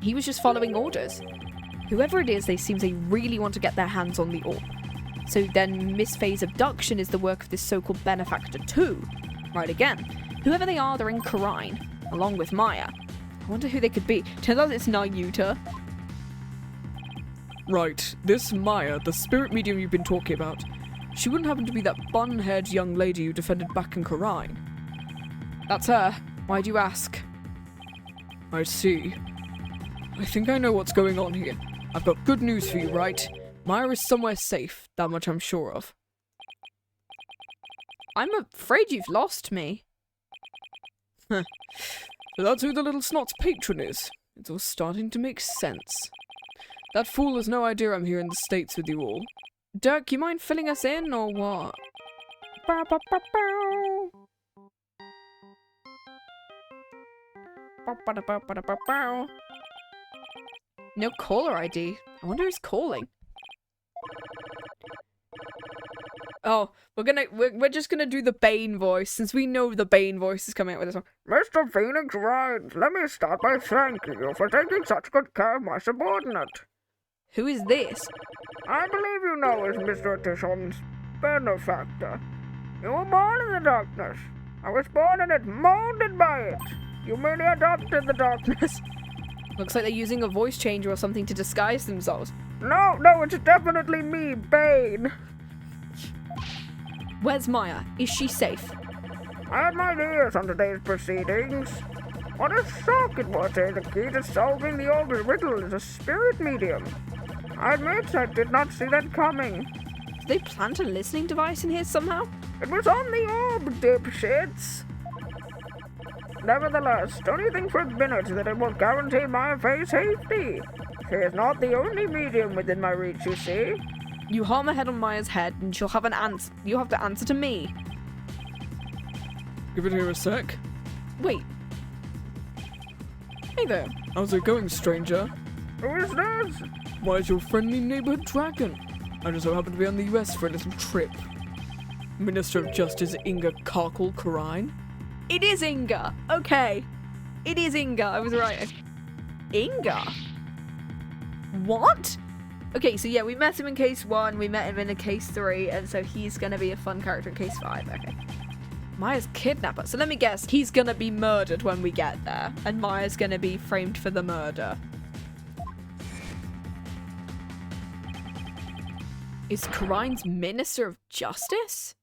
He was just following orders. Whoever it is, they seem they really want to get their hands on the orb. So then Miss Faye's abduction is the work of this so-called benefactor too. Right again. Whoever they are, they're in Karine, along with Maya. I wonder who they could be. Turns out it's Nayuta. Right, this Maya, the spirit medium you've been talking about, she wouldn't happen to be that bun-haired young lady you defended back in Karine? That's her. Why do you ask? I see. I think I know what's going on here. I've got good news for you, right? Maya is somewhere safe, that much I'm sure of. I'm afraid you've lost me. Huh. So that's who the little snot's patron is. It's all starting to make sense. That fool has no idea I'm here in the States with you all. Dhurke, you mind filling us in, or what? Bow, bow, bow, bow. Bow, bow, bow, bow, bow, bow. No caller ID. I wonder who's calling. Oh, we're just gonna do the Bane voice, since we know the Bane voice is coming out with this one. Mr. Phoenix Ryan, let me start by thanking you for taking such good care of my subordinate. Who is this? I believe you know as Mr. Tishon's benefactor. You were born in the darkness. I was born in it, molded by it. You merely adopted the darkness. Looks like they're using a voice changer or something to disguise themselves. No, it's definitely me, Bane. Where's Maya? Is she safe? I had my ears on today's proceedings. What a shock it was to hear the key to solving the old riddle is a spirit medium. I admit I did not see that coming. Did they plant a listening device in here somehow? It was on the orb, dipshits. Nevertheless, don't you think for a minute that it will guarantee my Faye's safety? She is not the only medium within my reach, you see. You harm a head on Maya's head, and she'll have an answer. You have to answer to me. Give it here a sec. Wait. Hey there. How's it going, stranger? Who is this? Why, it's your friendly neighborhood dragon. I just so happen to be on the US for a little trip. Minister of Justice Inga Karkle Karine? It is Inga. Okay. It is Inga. I was right. Inga? What? Okay, so yeah, we met him in case 1, we met him in a case 3, and so he's gonna be a fun character in case 5. Okay. Maya's kidnapper. So let me guess, he's gonna be murdered when we get there, and Maya's gonna be framed for the murder. Is Karine's Minister of Justice?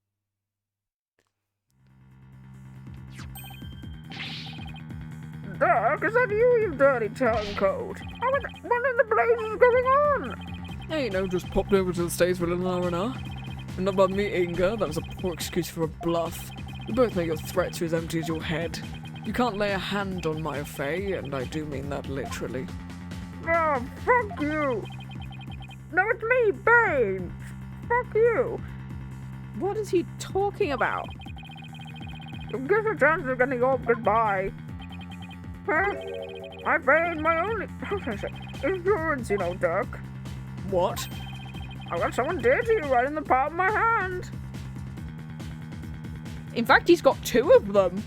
Dhurke, is that you dirty turncoat? What in the blazes is going on? Hey, just popped over to the States for a little R&R. And not about me, Inga, that was a poor excuse for a bluff. You both make your threats as empty as your head. You can't lay a hand on Maya Faye, and I do mean that literally. Oh, fuck you! No, it's me, Bane! Fuck you! What is he talking about? Give us a chance of getting off goodbye. Well, I paid my only, how should I say, insurance, Dhurke. What? I got someone dear to you right in the palm of my hand. In fact, he's got 2 of them.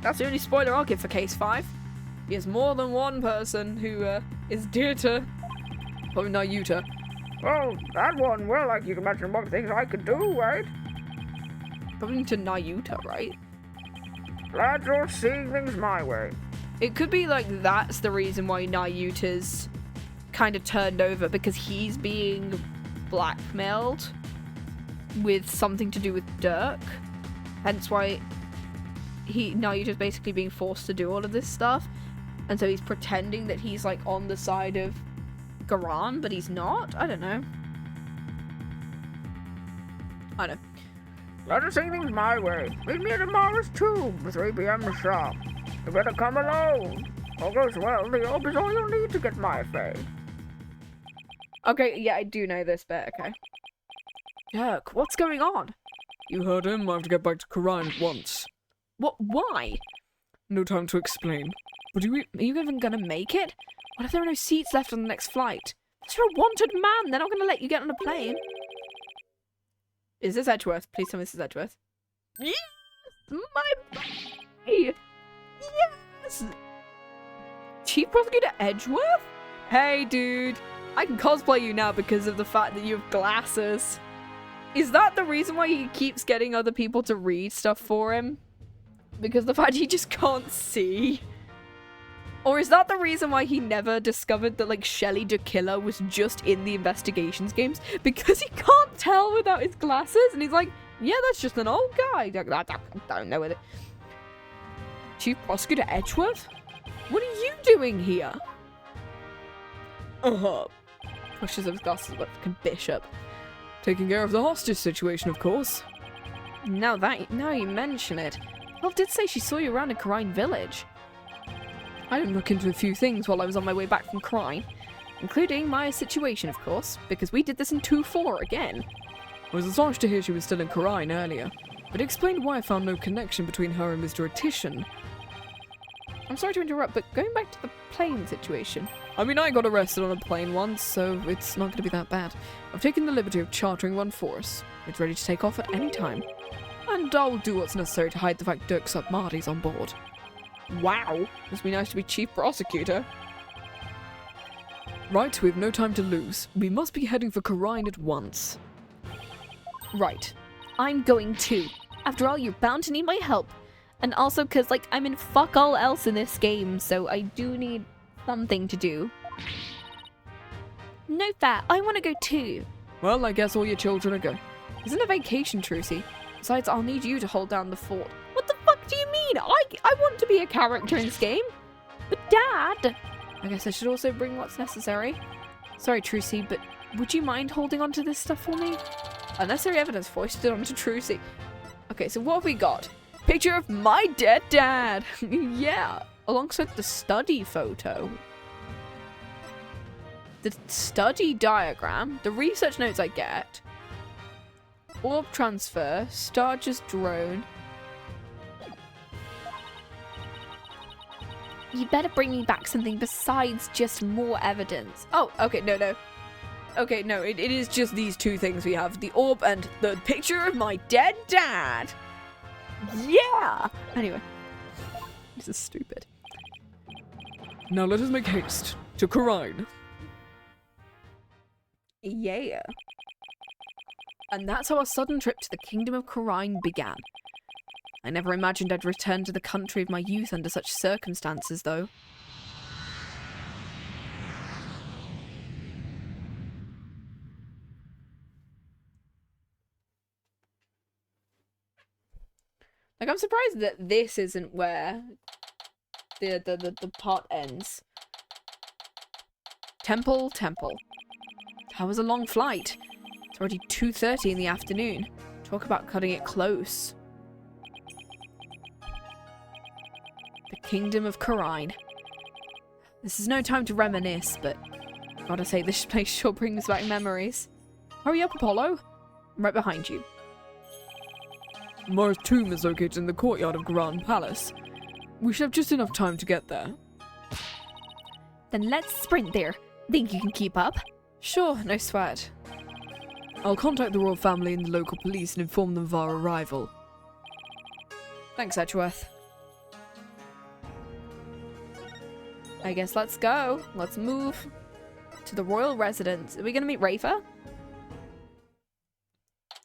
That's the only spoiler I'll give for case 5. He has more than one person who is dear to... Probably Nayuta. Well, that one, you can imagine what things I could do, right? Probably to Nayuta, right? Glad you're seeing things my way. It could be like that's the reason why Nayuta's kind of turned over, because he's being blackmailed with something to do with Dhurke. Hence why Nayuta's basically being forced to do all of this stuff. And so he's pretending that he's like on the side of Garan, but he's not? I don't know. I don't know. Glad you're seeing things my way. Meet me at tomorrow's tube, 3 p.m. sharp. You better come alone. All goes well, the orb is all you'll need to get my fate. Okay, yeah, I do know this bit, okay. Dhurke, what's going on? You heard him. I have to get back to Karine at once. What? Why? No time to explain. Are you even gonna make it? What if there are no seats left on the next flight? You're a wanted man. They're not gonna let you get on a plane. Is this Edgeworth? Please tell me this is Edgeworth. Yes! My boy! Yes! Chief Prosecutor Edgeworth? Hey, dude. I can cosplay you now because of the fact that you have glasses. Is that the reason why he keeps getting other people to read stuff for him? Because the fact he just can't see? Or is that the reason why he never discovered that, like, Shelly the Killer was just in the investigations games? Because he can't tell without his glasses? And he's like, yeah, that's just an old guy. I don't know it. Chief Prosecutor Edgeworth? What are you doing here? Pushes his glasses like fucking Bishop. Taking care of the hostage situation, of course. Now you mention it. Well, did say she saw you around in Karine Village. I didn't look into a few things while I was on my way back from Karine. Including my situation, of course, because we did this in 2-4 again. I was astonished to hear she was still in Karine earlier, but it explained why I found no connection between her and Mr. Attition. I'm sorry to interrupt, but going back to the plane situation. I mean, I got arrested on a plane once, so it's not going to be that bad. I've taken the liberty of chartering one for us. It's ready to take off at any time. And I'll do what's necessary to hide the fact Dhurke Submarty's on board. Wow. Must be nice to be Chief Prosecutor. Right, we have no time to lose. We must be heading for Karine at once. Right. I'm going too. After all, you're bound to need my help. And also because, like, I'm in fuck all else in this game, so I do need something to do. No fair, I want to go too. Well, I guess all your children are going. Isn't a vacation, Trucy? Besides, I'll need you to hold down the fort. What the fuck do you mean? I want to be a character in this game. But Dad! I guess I should also bring what's necessary. Sorry, Trucy, but would you mind holding on to this stuff for me? Unnecessary evidence foisted onto Trucy. Okay, so what have we got? Picture of my dead dad! Yeah, alongside the study photo. The study diagram, the research notes I get, orb transfer, Starger's drone. You better bring me back something besides just more evidence. Oh, okay, no. Okay, no, it is just these two things we have. The orb and the picture of my dead dad. Yeah! Anyway. This is stupid. Now let us make haste to Karine. Yeah. And that's how our sudden trip to the Kingdom of Karine began. I never imagined I'd return to the country of my youth under such circumstances, though. Like, I'm surprised that this isn't where the part ends. Temple. That was a long flight. It's already 2:30 in the afternoon. Talk about cutting it close. The Kingdom of Karine. This is no time to reminisce, but gotta say, this place sure brings back memories. Hurry up, Apollo. I'm right behind you. Mara's tomb is located in the courtyard of Grand Palace. We should have just enough time to get there. Then let's sprint there. Think you can keep up? Sure, no sweat. I'll contact the royal family and the local police and inform them of our arrival. Thanks, Edgeworth. I guess let's go. Let's move to the royal residence. Are we gonna meet Rafa?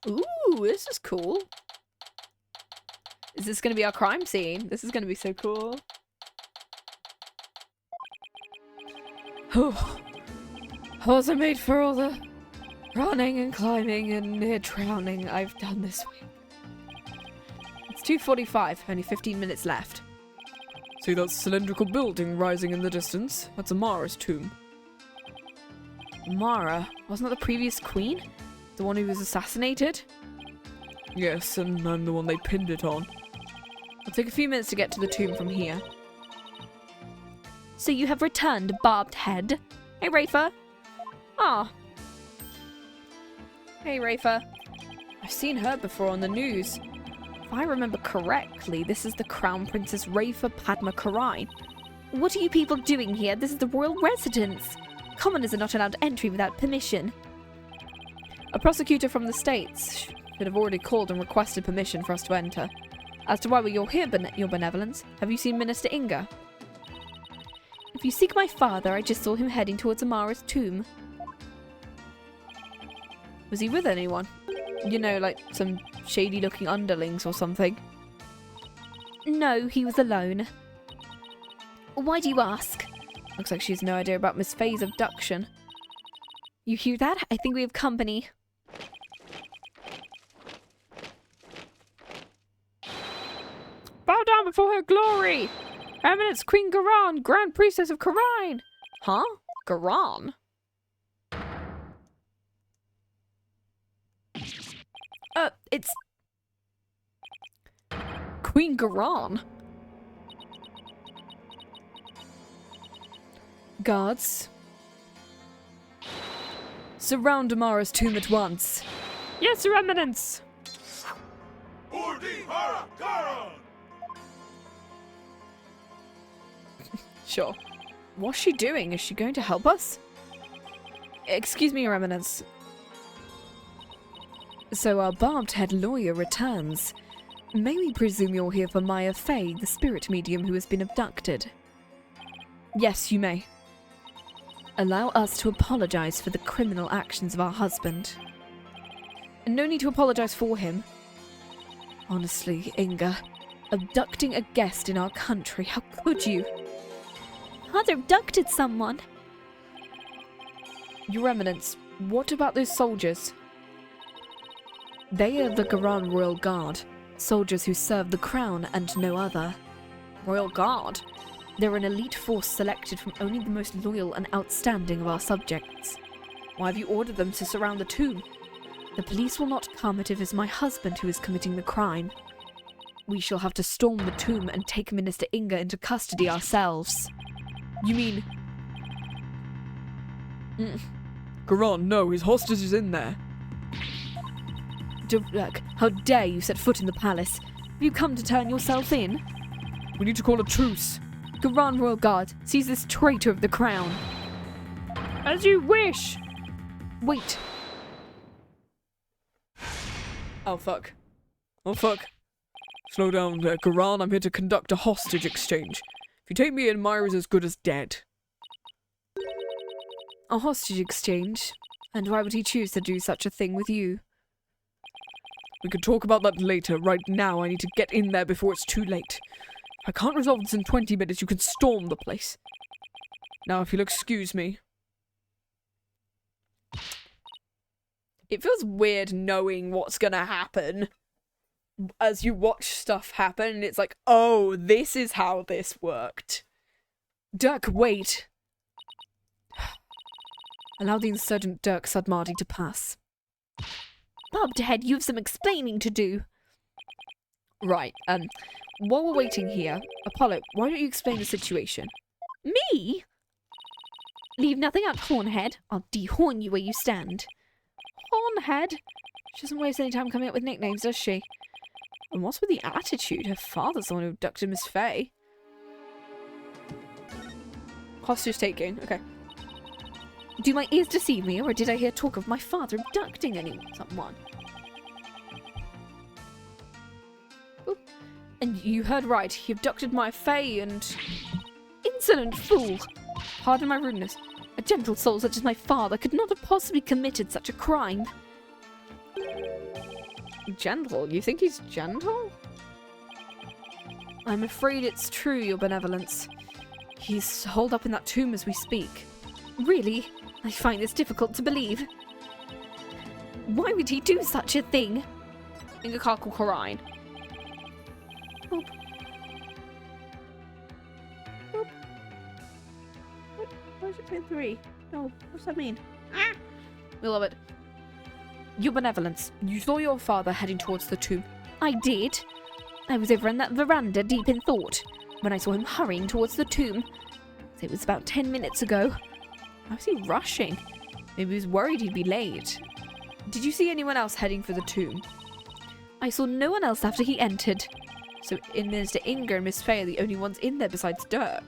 Ooh, this is cool. Is this going to be our crime scene? This is going to be so cool. Oh, wasn't made for all the running and climbing and near drowning I've done this week. It's 2:45, only 15 minutes left. See that cylindrical building rising in the distance? That's Amara's tomb. Mara, wasn't that the previous queen? The one who was assassinated? Yes, and I'm the one they pinned it on. It'll take a few minutes to get to the tomb from here. So you have returned, Barbed Head. Hey, Rafer. Ah. Hey, Rafer. I've seen her before on the news. If I remember correctly, this is the Crown Princess Rafer Padma Karine. What are you people doing here? This is the royal residence. Commoners are not allowed entry without permission. A prosecutor from the States should have already called and requested permission for us to enter. As to why you're here, your benevolence, have you seen Minister Inga? If you seek my father, I just saw him heading towards Amara's tomb. Was he with anyone? You know, like some shady-looking underlings or something? No, he was alone. Why do you ask? Looks like she has no idea about Miss Faye's abduction. You hear that? I think we have company. Bow down before her glory! Eminence Queen Garan, Grand Priestess of Karine! Huh? Garan? It's... Queen Garan. Guards. Surround Amara's tomb at once. Yes, Your Eminence! Sure. What's she doing? Is she going to help us? Excuse me, Your Eminence. So our barbed-head lawyer returns. May we presume you're here for Maya Faye, the spirit medium who has been abducted? Yes, you may. Allow us to apologize for the criminal actions of our husband. No need to apologize for him. Honestly, Inga, abducting a guest in our country, how could you? Father abducted someone. Your Eminence, what about those soldiers? They are the Garan Royal Guard, soldiers who serve the crown and no other. Royal Guard? They're an elite force selected from only the most loyal and outstanding of our subjects. Why have you ordered them to surround the tomb? The police will not come if it is my husband who is committing the crime. We shall have to storm the tomb and take Minister Inga into custody ourselves. You mean... Garan, no, his hostage is in there. Dhurke, how dare you set foot in the palace? Have you come to turn yourself in? We need to call a truce. Garan Royal Guard, seize this traitor of the crown. As you wish! Wait. Oh, fuck. Oh, fuck. Slow down, Garan. I'm here to conduct a hostage exchange. If you take me in, Myra's as good as dead. A hostage exchange? And why would he choose to do such a thing with you? We can talk about that later. Right now, I need to get in there before it's too late. If I can't resolve this in 20 minutes, you can storm the place. Now, if you'll excuse me. It feels weird knowing what's gonna happen as you watch stuff happen, and it's like, oh, this is how this worked. Dhurke, wait. Allow the insurgent Dhurke Sadmadi to pass. Barbed Head, you have some explaining to do. Right, while we're waiting here, Apollo, why don't you explain the situation? Me? Leave nothing out, Hornhead. I'll dehorn you where you stand. Hornhead? She doesn't waste any time coming up with nicknames, does she? And what's with the attitude? Her father's the one who abducted Miss Faye. Hostage taking, okay. Do my ears deceive me, or did I hear talk of my father abducting someone? Ooh. And you heard right, he abducted my Faye and... Insolent fool! Pardon my rudeness. A gentle soul such as my father could not have possibly committed such a crime. Gentle? You think he's gentle? I'm afraid it's true, Your Benevolence. He's holed up in that tomb as we speak. Really? I find this difficult to believe. Why would he do such a thing? Ingakakal Korine. Boop. Boop. Why is it been 3? No, what's that mean? Ah! We love it. Your Benevolence, you saw your father heading towards the tomb. I did. I was over on that veranda deep in thought when I saw him hurrying towards the tomb. It was about 10 minutes ago. Why was he rushing? Maybe he was worried he'd be late. Did you see anyone else heading for the tomb? I saw no one else after he entered. So Minister Inga and Miss Faye are the only ones in there besides Dhurke.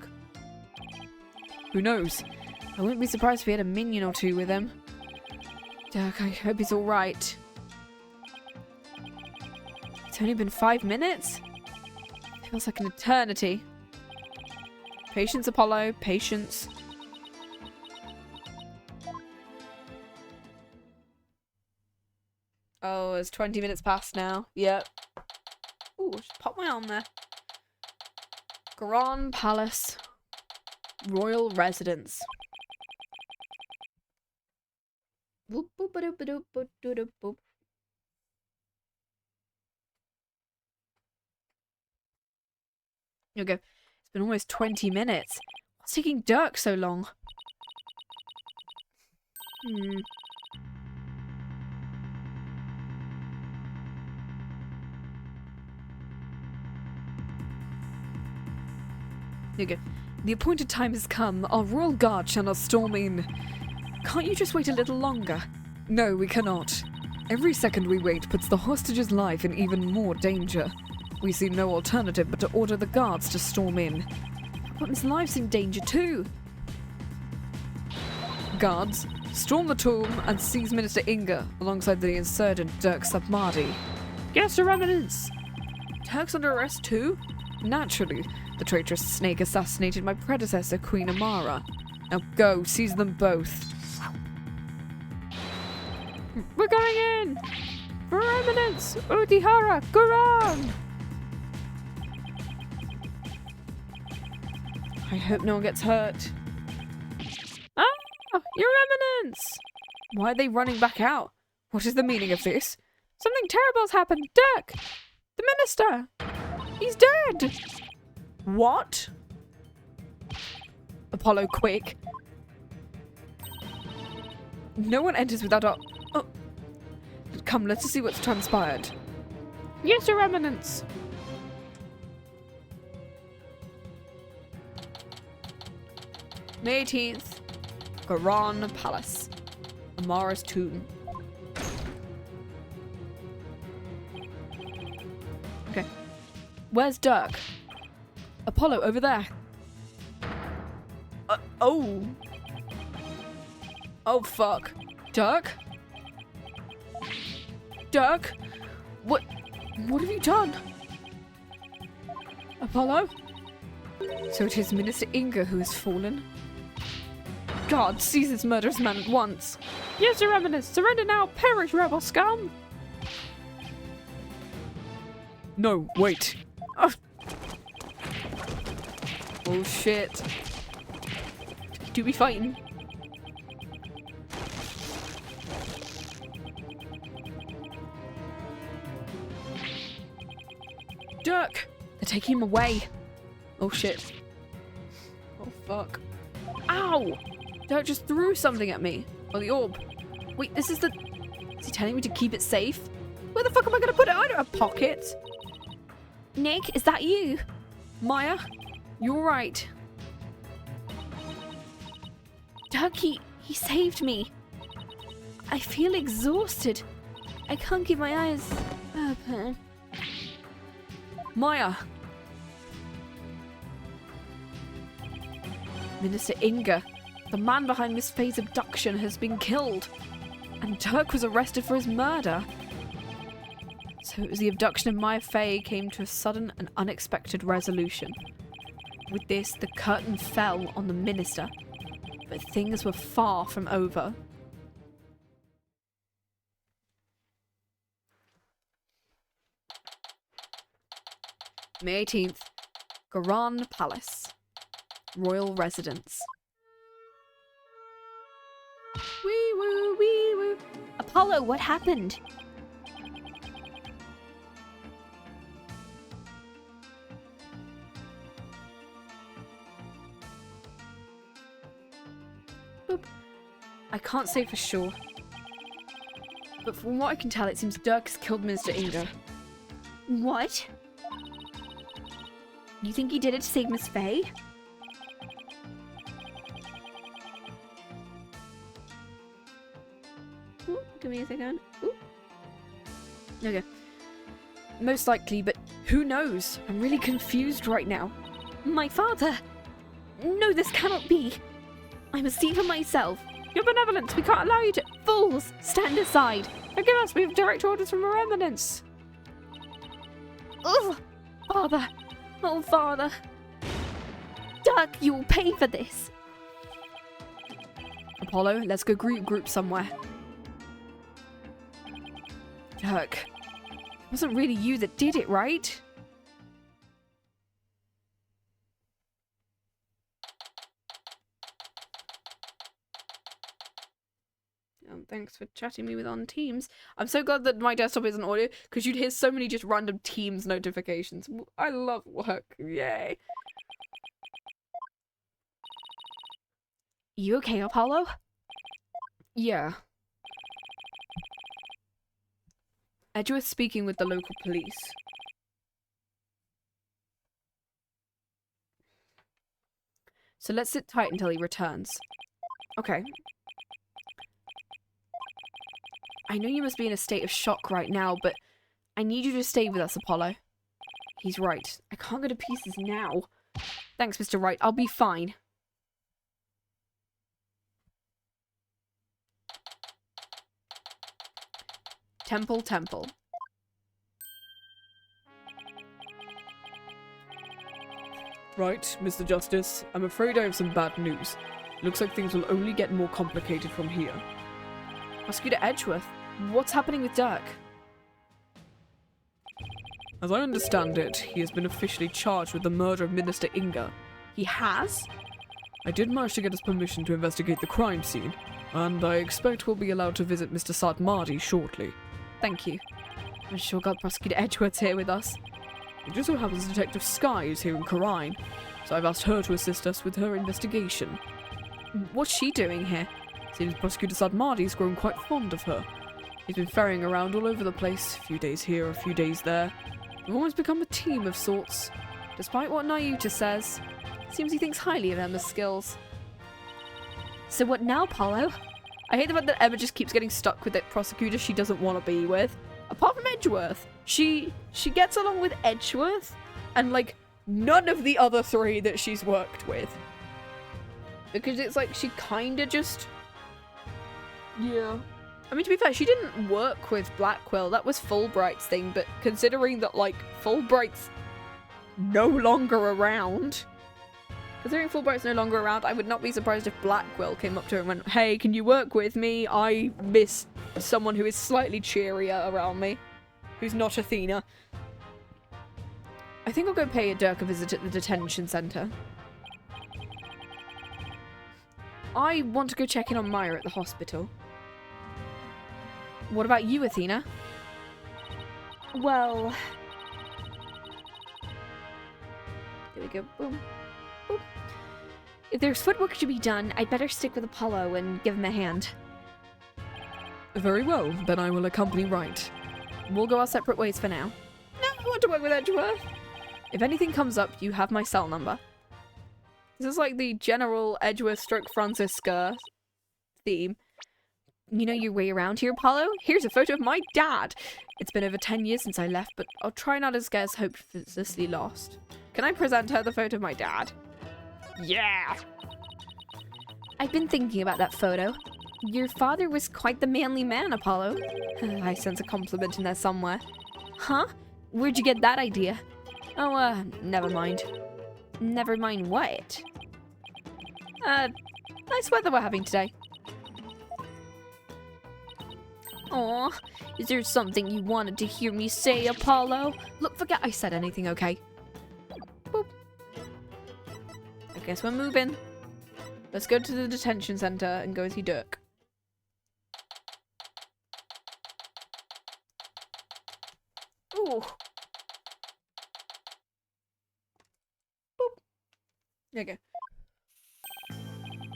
Who knows? I wouldn't be surprised if he had a minion or two with him. Dhurke, I hope he's alright. It's only been 5 minutes? Feels like an eternity. Patience, Apollo. Patience. Oh, it's 20 minutes past now. Yep. Ooh, just pop my arm there. Grand Palace. Royal Residence. Boop, boop, ba-doop, ba-doop, ba-doop, boop. Okay. It's been almost 20 minutes. What's taking Dhurke so long? Okay. The appointed time has come. Our royal guard shall not storm in. Can't you just wait a little longer? No, we cannot. Every second we wait puts the hostage's life in even more danger. We see no alternative but to order the guards to storm in. But his life's in danger too. Guards, storm the tomb and seize Minister Inga alongside the insurgent Dhurke Submadi. Yes, Your Eminence. Dhurke's under arrest too? Naturally. The traitorous snake assassinated my predecessor, Queen Amara. Now go, seize them both. We're going in! Your Eminence! Udihara, Guram! I hope no one gets hurt. Ah! Your Eminence! Why are they running back out? What is the meaning of this? Something terrible's happened! Dhurke! The minister! He's dead! What? Apollo, quick. No one enters without our... Oh. Come, let's see what's transpired. Yes, Your Eminence! May 18th. Grand Palace. Amara's tomb. Okay. Where's Dhurke? Apollo, over there. Oh. Oh, fuck. Dhurke? Dhurke? What have you done? Apollo? So it is Minister Inga who has fallen. God, seize this murderous man at once. Yes, Your Eminence! Surrender now! Perish, rebel scum! No, wait. Oh shit. Do we fighting? Dhurke! They're taking him away. Oh shit. Oh fuck. Ow! Dhurke just threw something at me. Oh, the orb. Wait, this is the... Is he telling me to keep it safe? Where the fuck am I gonna put it? I don't have pockets. Nick, is that you? Maya, you're right. Dhurke, he saved me. I feel exhausted. I can't keep my eyes open. Maya. Minister Inga, the man behind Miss Faye's abduction, has been killed. And Dhurke was arrested for his murder. So it was the abduction of Maya Faye came to a sudden and unexpected resolution. With this, the curtain fell on the minister. But things were far from over. May 18th. Garan Palace. Royal residence. Wee woo, wee woo. Apollo, what happened? Boop. I can't say for sure. But from what I can tell, it seems Dhurke has killed Minister Inga. What? You think he did it to save Miss Faye? Ooh, give me a second. Ooh. Okay. Most likely, but who knows? I'm really confused right now. My father! No, this cannot be! I must see for myself. Your benevolence, we can't allow you to— Fools! Stand aside! Forgive us, we have direct orders from Her Eminence. Ugh! Father! Oh, father! Dhurke, you will pay for this! Apollo, let's go group somewhere. Dhurke. It wasn't really you that did it, right? Thanks for chatting me with on Teams. I'm so glad that my desktop isn't audio, because you'd hear so many just random Teams notifications. I love work. Yay. You okay, Apollo? Yeah. Edgeworth speaking with the local police. So let's sit tight until he returns. Okay. I know you must be in a state of shock right now, but I need you to stay with us, Apollo. He's right. I can't go to pieces now. Thanks, Mr. Wright. I'll be fine. Temple. Right, Mr. Justice. I'm afraid I have some bad news. Looks like things will only get more complicated from here. Prosecutor Edgeworth, what's happening with Dhurke? As I understand it, he has been officially charged with the murder of Minister Inga. He has? I did manage to get his permission to investigate the crime scene, and I expect we'll be allowed to visit Mr. Satmadi shortly. Thank you. I'm sure glad Prosecutor Edgeworth's here with us. It just so happens Detective Sky is here in Karine, so I've asked her to assist us with her investigation. What's she doing here? Seems Prosecutor Satmadi's grown quite fond of her. He's been ferrying around all over the place, a few days here, a few days there. We've almost become a team of sorts. Despite what Nayuta says, it seems he thinks highly of Emma's skills. So what now, Apollo? I hate the fact that Emma just keeps getting stuck with that prosecutor she doesn't want to be with. Apart from Edgeworth, she gets along with Edgeworth and, like, none of the other three that she's worked with. Because it's like she kinda just... Yeah. I mean, to be fair, she didn't work with Blackwell. That was Fulbright's thing, but considering that, like, Fulbright's no longer around... Considering Fulbright's no longer around, I would not be surprised if Blackwell came up to her and went, "Hey, can you work with me? I miss someone who is slightly cheerier around me, who's not Athena." I think I'll go pay Dhurke a visit at the detention center. I want to go check in on Maya at the hospital. What about you, Athena? Well... There we go. Boom. Boom. If there's footwork to be done, I'd better stick with Apollo and give him a hand. Very well, then I will accompany Wright. We'll go our separate ways for now. No, I want to work with Edgeworth. If anything comes up, you have my cell number. This is like the General Edgeworth / Francisca theme. You know your way around here, Apollo? Here's a photo of my dad. It's been over 10 years since I left, but I'll try not to get hopelessly lost. Can I present her the photo of my dad? Yeah! I've been thinking about that photo. Your father was quite the manly man, Apollo. I sense a compliment in there somewhere. Huh? Where'd you get that idea? Oh, never mind. Never mind what? Nice weather we're having today. Aw, is there something you wanted to hear me say, Apollo? Look, forget I said anything, okay? Boop. I guess we're moving. Let's go to the detention center and go see Dhurke. Ooh. Boop. There you go.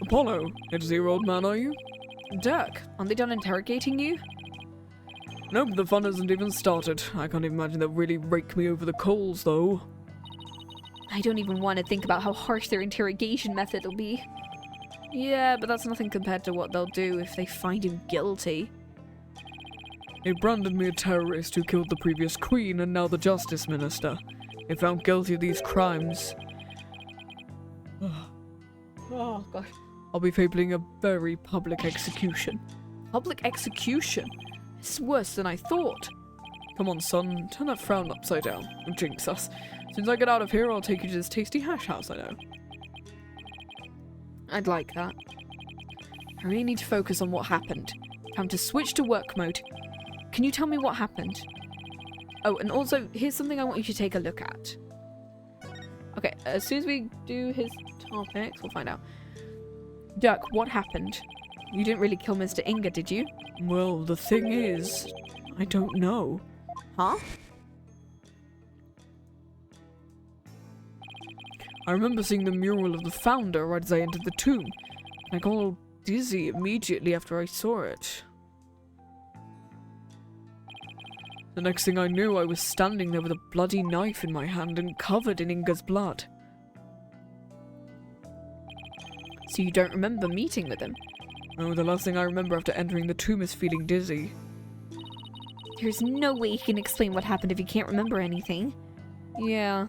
Apollo, it's the old man, are you? Dhurke, aren't they done interrogating you? Nope, the fun hasn't even started. I can't even imagine they'll really rake me over the coals, though. I don't even want to think about how harsh their interrogation method will be. Yeah, but that's nothing compared to what they'll do if they find him guilty. They branded me a terrorist who killed the previous queen and now the justice minister. If found guilty of these crimes, Oh, gosh. I'll be fabling a very public execution. Public execution? It's worse than I thought. Come on, son, turn that frown upside down and jinx us. As soon as I get out of here, I'll take you to this tasty hash house I know. I'd like that. I really need to focus on what happened. Time to switch to work mode. Can you tell me what happened? Oh, and also, here's something I want you to take a look at. Okay, as soon as we do his topics, we'll find out. Dhurke, what happened? You didn't really kill Mr. Inga, did you? Well, the thing is, I don't know. Huh? I remember seeing the mural of the founder right as I entered the tomb. I got all dizzy immediately after I saw it. The next thing I knew, I was standing there with a bloody knife in my hand and covered in Inga's blood. So you don't remember meeting with him? Oh, the last thing I remember after entering the tomb is feeling dizzy. There's no way he can explain what happened if he can't remember anything. Yeah.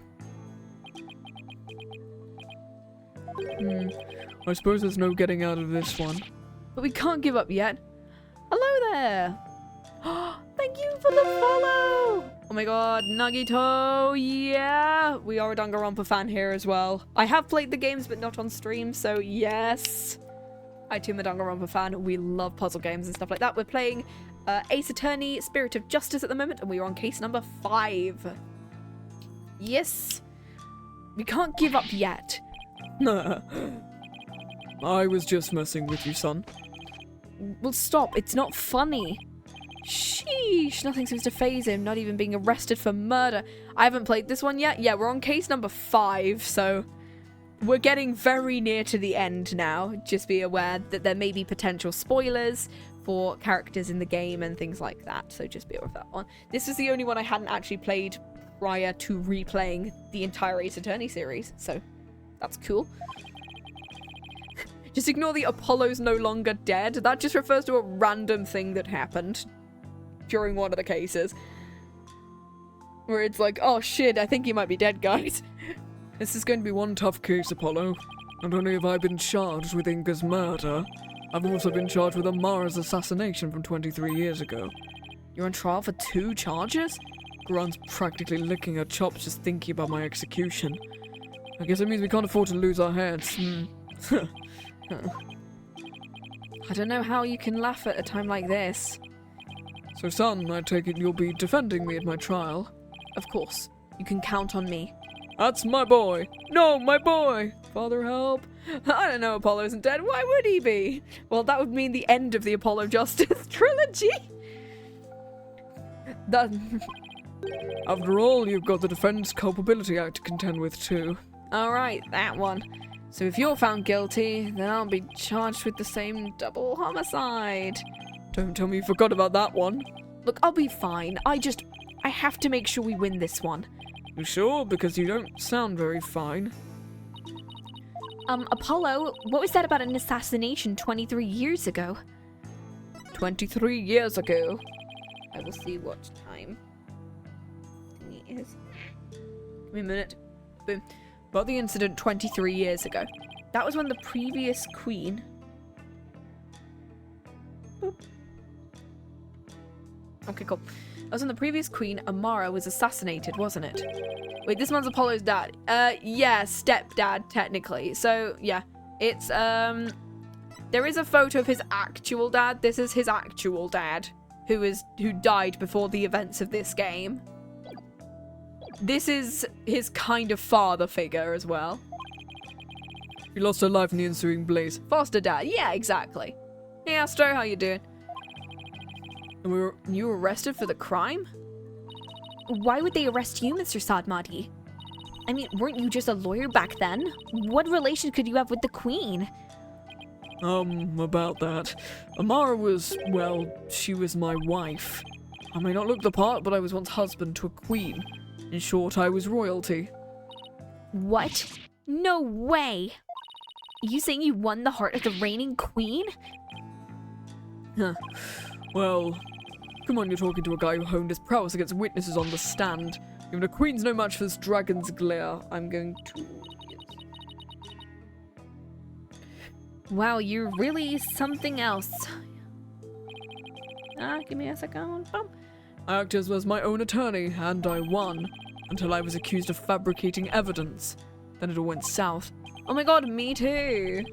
I suppose there's no getting out of this one. But we can't give up yet. Hello there! Thank you for the follow! Oh my god, Nagito, yeah! We are a Danganronpa fan here as well. I have played the games, but not on stream, so yes. I too am a Danganronpa fan. We love puzzle games and stuff like that. We're playing Ace Attorney, Spirit of Justice at the moment, and we are on case number 5. Yes! We can't give up yet. I was just messing with you, son. Well, stop. It's not funny. Sheesh. Nothing seems to faze him, not even being arrested for murder. I haven't played this one yet. Yeah, we're on case number 5, so we're getting very near to the end now. Just be aware that there may be potential spoilers for characters in the game and things like that, so just be aware of that one. This is the only one I hadn't actually played prior to replaying the entire Ace Attorney series, so that's cool. Just ignore the Apollo's no longer dead. That just refers to a random thing that happened during one of the cases. Where it's like, oh shit, I think he might be dead, guys. This is going to be one tough case, Apollo. Not only have I been charged with Inga's murder, I've also been charged with Amara's assassination from 23 years ago. You're on trial for 2 charges? Grant's practically licking her chops just thinking about my execution. I guess it means we can't afford to lose our heads. I don't know how you can laugh at a time like this. So, son, I take it you'll be defending me at my trial? Of course. You can count on me. That's my boy! No, my boy! Father, help. I don't know, Apollo isn't dead. Why would he be? Well, that would mean the end of the Apollo Justice Trilogy. After all, you've got the Defense Culpability Act to contend with, too. Alright, that one. So if you're found guilty, then I'll be charged with the same double homicide. Don't tell me you forgot about that one. Look, I'll be fine. I have to make sure we win this one. You sure? Because you don't sound very fine. Apollo, what was that about an assassination 23 years ago? 23 years ago? I will see what time it is. Give me a minute. Boom. About the incident 23 years ago. That was when the previous queen... Boop. Okay, cool. That was when the previous queen, Amara, was assassinated, wasn't it? Wait, this one's Apollo's dad. Yeah, stepdad, technically. So, yeah. It's, there is a photo of his actual dad. This is his actual dad, who died before the events of this game. This is his kind of father figure as well. She lost her life in the ensuing blaze. Foster dad. Yeah, exactly. Hey, Astro, how you doing? And you were arrested for the crime? Why would they arrest you, Mr. Sadmadi? I mean, weren't you just a lawyer back then? What relation could you have with the Queen? About that. Amara was, well, she was my wife. I may not look the part, but I was once husband to a queen. In short, I was royalty. What? No way! You saying you won the heart of the reigning queen? Huh. Well, come on, you're talking to a guy who honed his prowess against witnesses on the stand. Even a queen's no match for this dragon's glare. I'm going to... Wow, you're really something else. Give me a second. I acted as my own attorney, and I won. Until I was accused of fabricating evidence. Then it all went south. Oh my god, me too.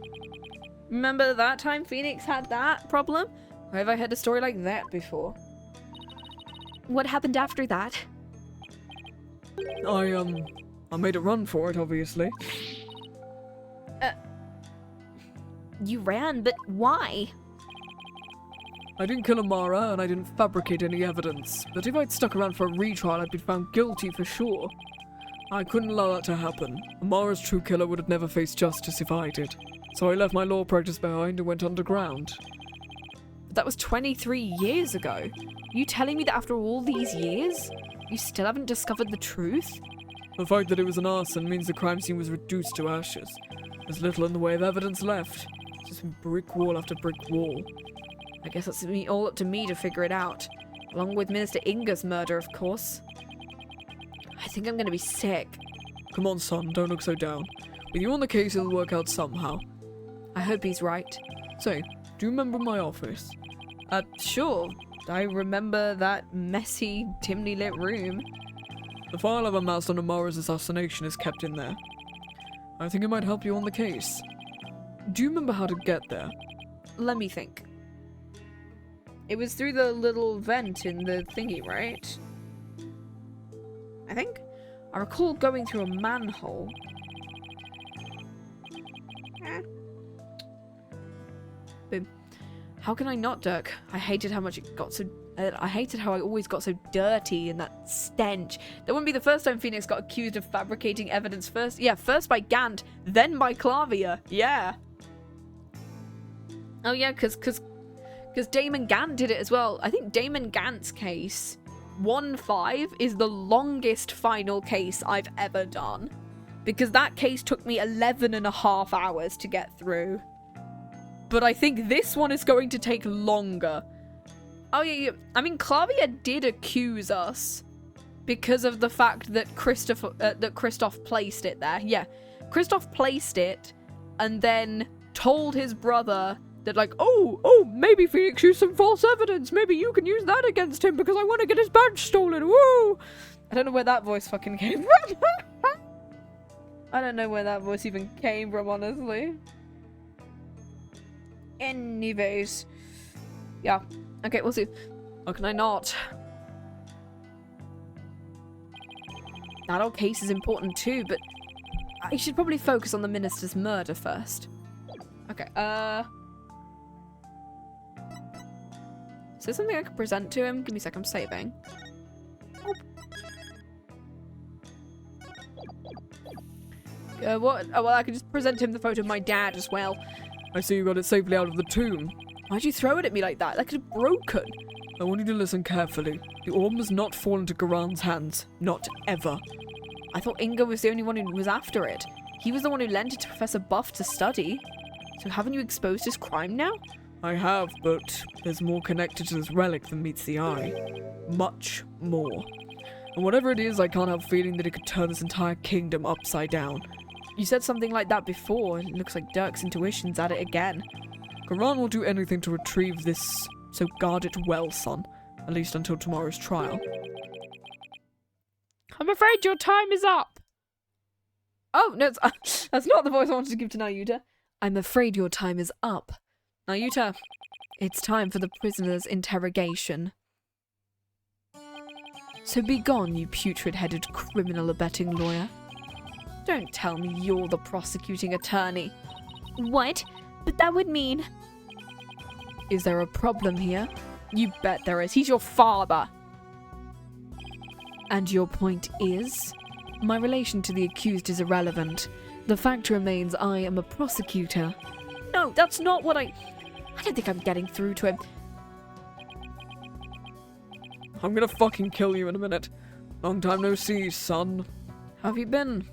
Remember that time Phoenix had that problem? Or have I heard a story like that before? What happened after that? I made a run for it, obviously. You ran, but why? I didn't kill Amara, and I didn't fabricate any evidence. But if I'd stuck around for a retrial, I'd been found guilty for sure. I couldn't allow that to happen. Amara's true killer would have never faced justice if I did. So I left my law practice behind and went underground. But that was 23 years ago. You telling me that after all these years, you still haven't discovered the truth? The fact that it was an arson means the crime scene was reduced to ashes. There's little in the way of evidence left. It's just been brick wall after brick wall. I guess that's all up to me to figure it out. Along with Minister Inga's murder, of course. I think I'm gonna be sick. Come on, son, don't look so down. With you on the case, it'll work out somehow. I hope he's right. Say, do you remember my office? Sure. I remember that messy, dimly lit room. The file I've amassed on Amara's assassination is kept in there. I think it might help you on the case. Do you remember how to get there? Let me think. It was through the little vent in the thingy, right? I think. I recall going through a manhole. Boom. How can I not, Dhurke? I hated how much it got so... I hated how I always got so dirty and that stench. That wouldn't be the first time Phoenix got accused of fabricating evidence first. Yeah, first by Gant, then by Clavia. Yeah. Oh yeah, because Damon Gant did it as well. I think Damon Gant's case, 1-5, is the longest final case I've ever done. Because that case took me 11.5 hours to get through. But I think this one is going to take longer. Oh yeah. I mean, Clavia did accuse us because of the fact that Christoph placed it there. Yeah, Christoph placed it and then told his brother that, like, oh, maybe Phoenix used some false evidence. Maybe you can use that against him because I want to get his badge stolen. Woo! I don't know where that voice fucking came from. I don't know where that voice even came from, honestly. Anyways. Yeah. Okay, we'll see. How can I not? That whole case is important too, but I should probably focus on the minister's murder first. Okay, is there something I can present to him? Give me a sec, I'm saving. What? Oh, well, I could just present him the photo of my dad as well. I see you got it safely out of the tomb. Why'd you throw it at me like that? That could have broken. I want you to listen carefully. The orb must not fall into Garan's hands. Not ever. I thought Inga was the only one who was after it. He was the one who lent it to Professor Buff to study. So haven't you exposed his crime now? I have, but there's more connected to this relic than meets the eye. Much more. And whatever it is, I can't help feeling that it could turn this entire kingdom upside down. You said something like that before, and it looks like Dhurke's intuition's at it again. Garan will do anything to retrieve this, so guard it well, son. At least until tomorrow's trial. I'm afraid your time is up. Oh, no, that's not the voice I wanted to give to Nayuta. I'm afraid your time is up. Nayuta, it's time for the prisoner's interrogation. So be gone, you putrid-headed criminal abetting lawyer. Don't tell me you're the prosecuting attorney. What? But that would mean... Is there a problem here? You bet there is. He's your father. And your point is? My relation to the accused is irrelevant. The fact remains I am a prosecutor. No, that's not what I don't think I'm getting through to him. I'm gonna fucking kill you in a minute. Long time no see, son. How have you been?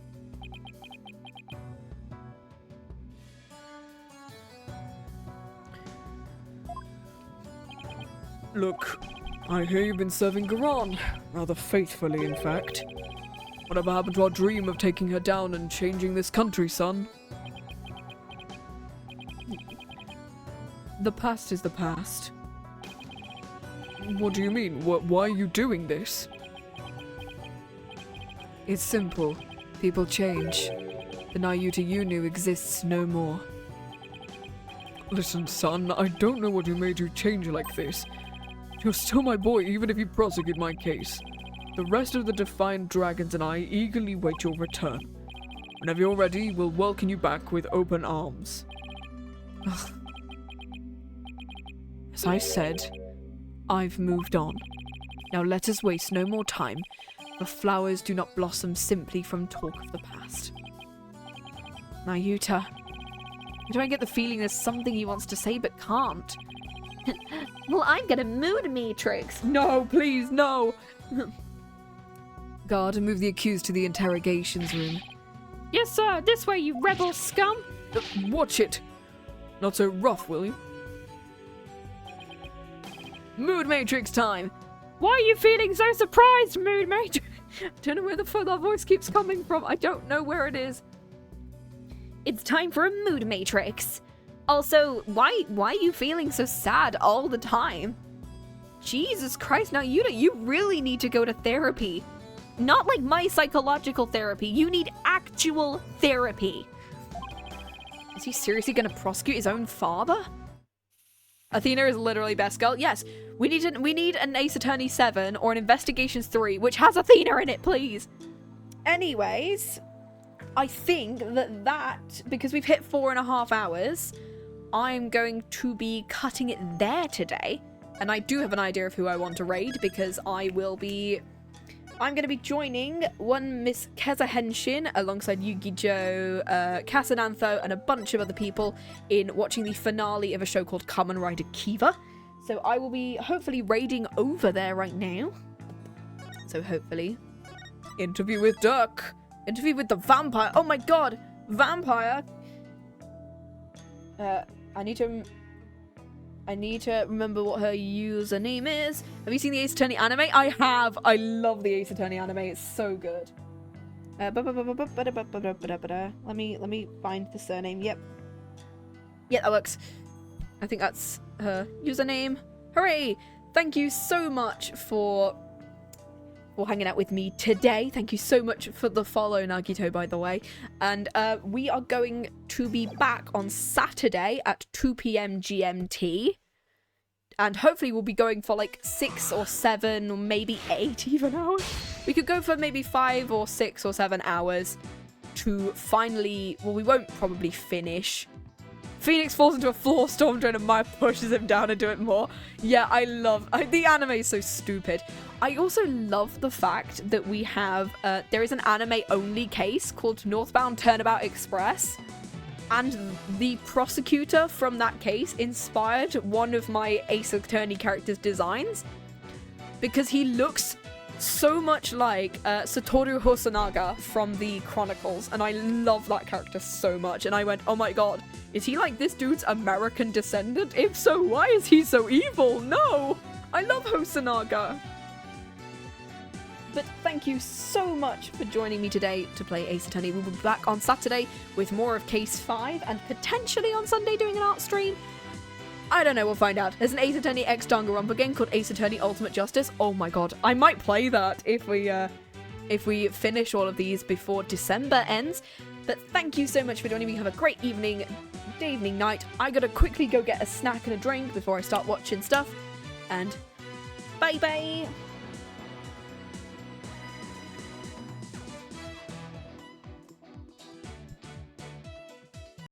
Look, I hear you've been serving Garan. Rather faithfully, in fact. Whatever happened to our dream of taking her down and changing this country, son? The past is the past. What do you mean? Why are you doing this? It's simple. People change. The Nayuta you knew exists no more. Listen, son, I don't know what made you change like this. You're still my boy, even if you prosecute my case. The rest of the Defiant Dragons and I eagerly wait your return. Whenever you're ready, we'll welcome you back with open arms. As I said, I've moved on. Now let us waste no more time. The flowers do not blossom simply from talk of the past. Nayuta, I don't get the feeling there's something he wants to say but can't. Well, I'm gonna mood matrix. No, please, no! Guard, move the accused to the interrogations room. Yes, sir. This way, you rebel scum. Watch it! Not so rough, will you? Mood Matrix time! Why are you feeling so surprised, Mood Mate? I don't know where the fuck that voice keeps coming from. I don't know where it is. It's time for a mood matrix. Also, why are you feeling so sad all the time? Jesus Christ, now you really need to go to therapy. Not like my psychological therapy. You need actual therapy. Is he seriously gonna prosecute his own father? Athena is literally best girl. Yes, we need an Ace Attorney 7 or an Investigations 3, which has Athena in it, please. Anyways, I think that because we've hit 4.5 hours, I'm going to be cutting it there today. And I do have an idea of who I want to raid, because I'm going to be joining one Miss Keza Henshin alongside Yugi-Jo, Casanantho, and a bunch of other people in watching the finale of a show called Kamen Rider Kiva. So I will be hopefully raiding over there right now. So hopefully. Interview with Dhurke. Interview with the vampire. Oh my god! Vampire! I need to remember what her username is. Have you seen the Ace Attorney anime? I have. I love the Ace Attorney anime. It's so good. Let me find the surname. Yep. Yeah, that works. I think that's her username. Hooray! Thank you so much for hanging out with me today. Thank you so much for the follow, Nagito, by the way. And we are going to be back on Saturday at 2 p.m. GMT. And hopefully we'll be going for like 6 or 7 or maybe 8 even hours. We could go for maybe 5 or 6 or 7 hours to finally... Well, we won't probably finish. Phoenix falls into a floor storm drain and Maya pushes him down and do it more. Yeah, the anime is so stupid. I also love the fact that we have, there is an anime-only case called Northbound Turnabout Express. And the prosecutor from that case inspired one of my Ace Attorney character's designs. Because he looks so much like Satoru Hosonaga from the Chronicles. And I love that character so much. And I went, oh my god, is he like this dude's American descendant? If so, why is he so evil? No! I love Hosonaga. But thank you so much for joining me today to play Ace Attorney. We'll be back on Saturday with more of Case 5 and potentially on Sunday doing an art stream. I don't know, we'll find out. There's an Ace Attorney X Danganronpa game called Ace Attorney Ultimate Justice. Oh my god, I might play that if we finish all of these before December ends. But thank you so much for joining me. Have a great evening, day, evening, night. I gotta quickly go get a snack and a drink before I start watching stuff. And bye-bye.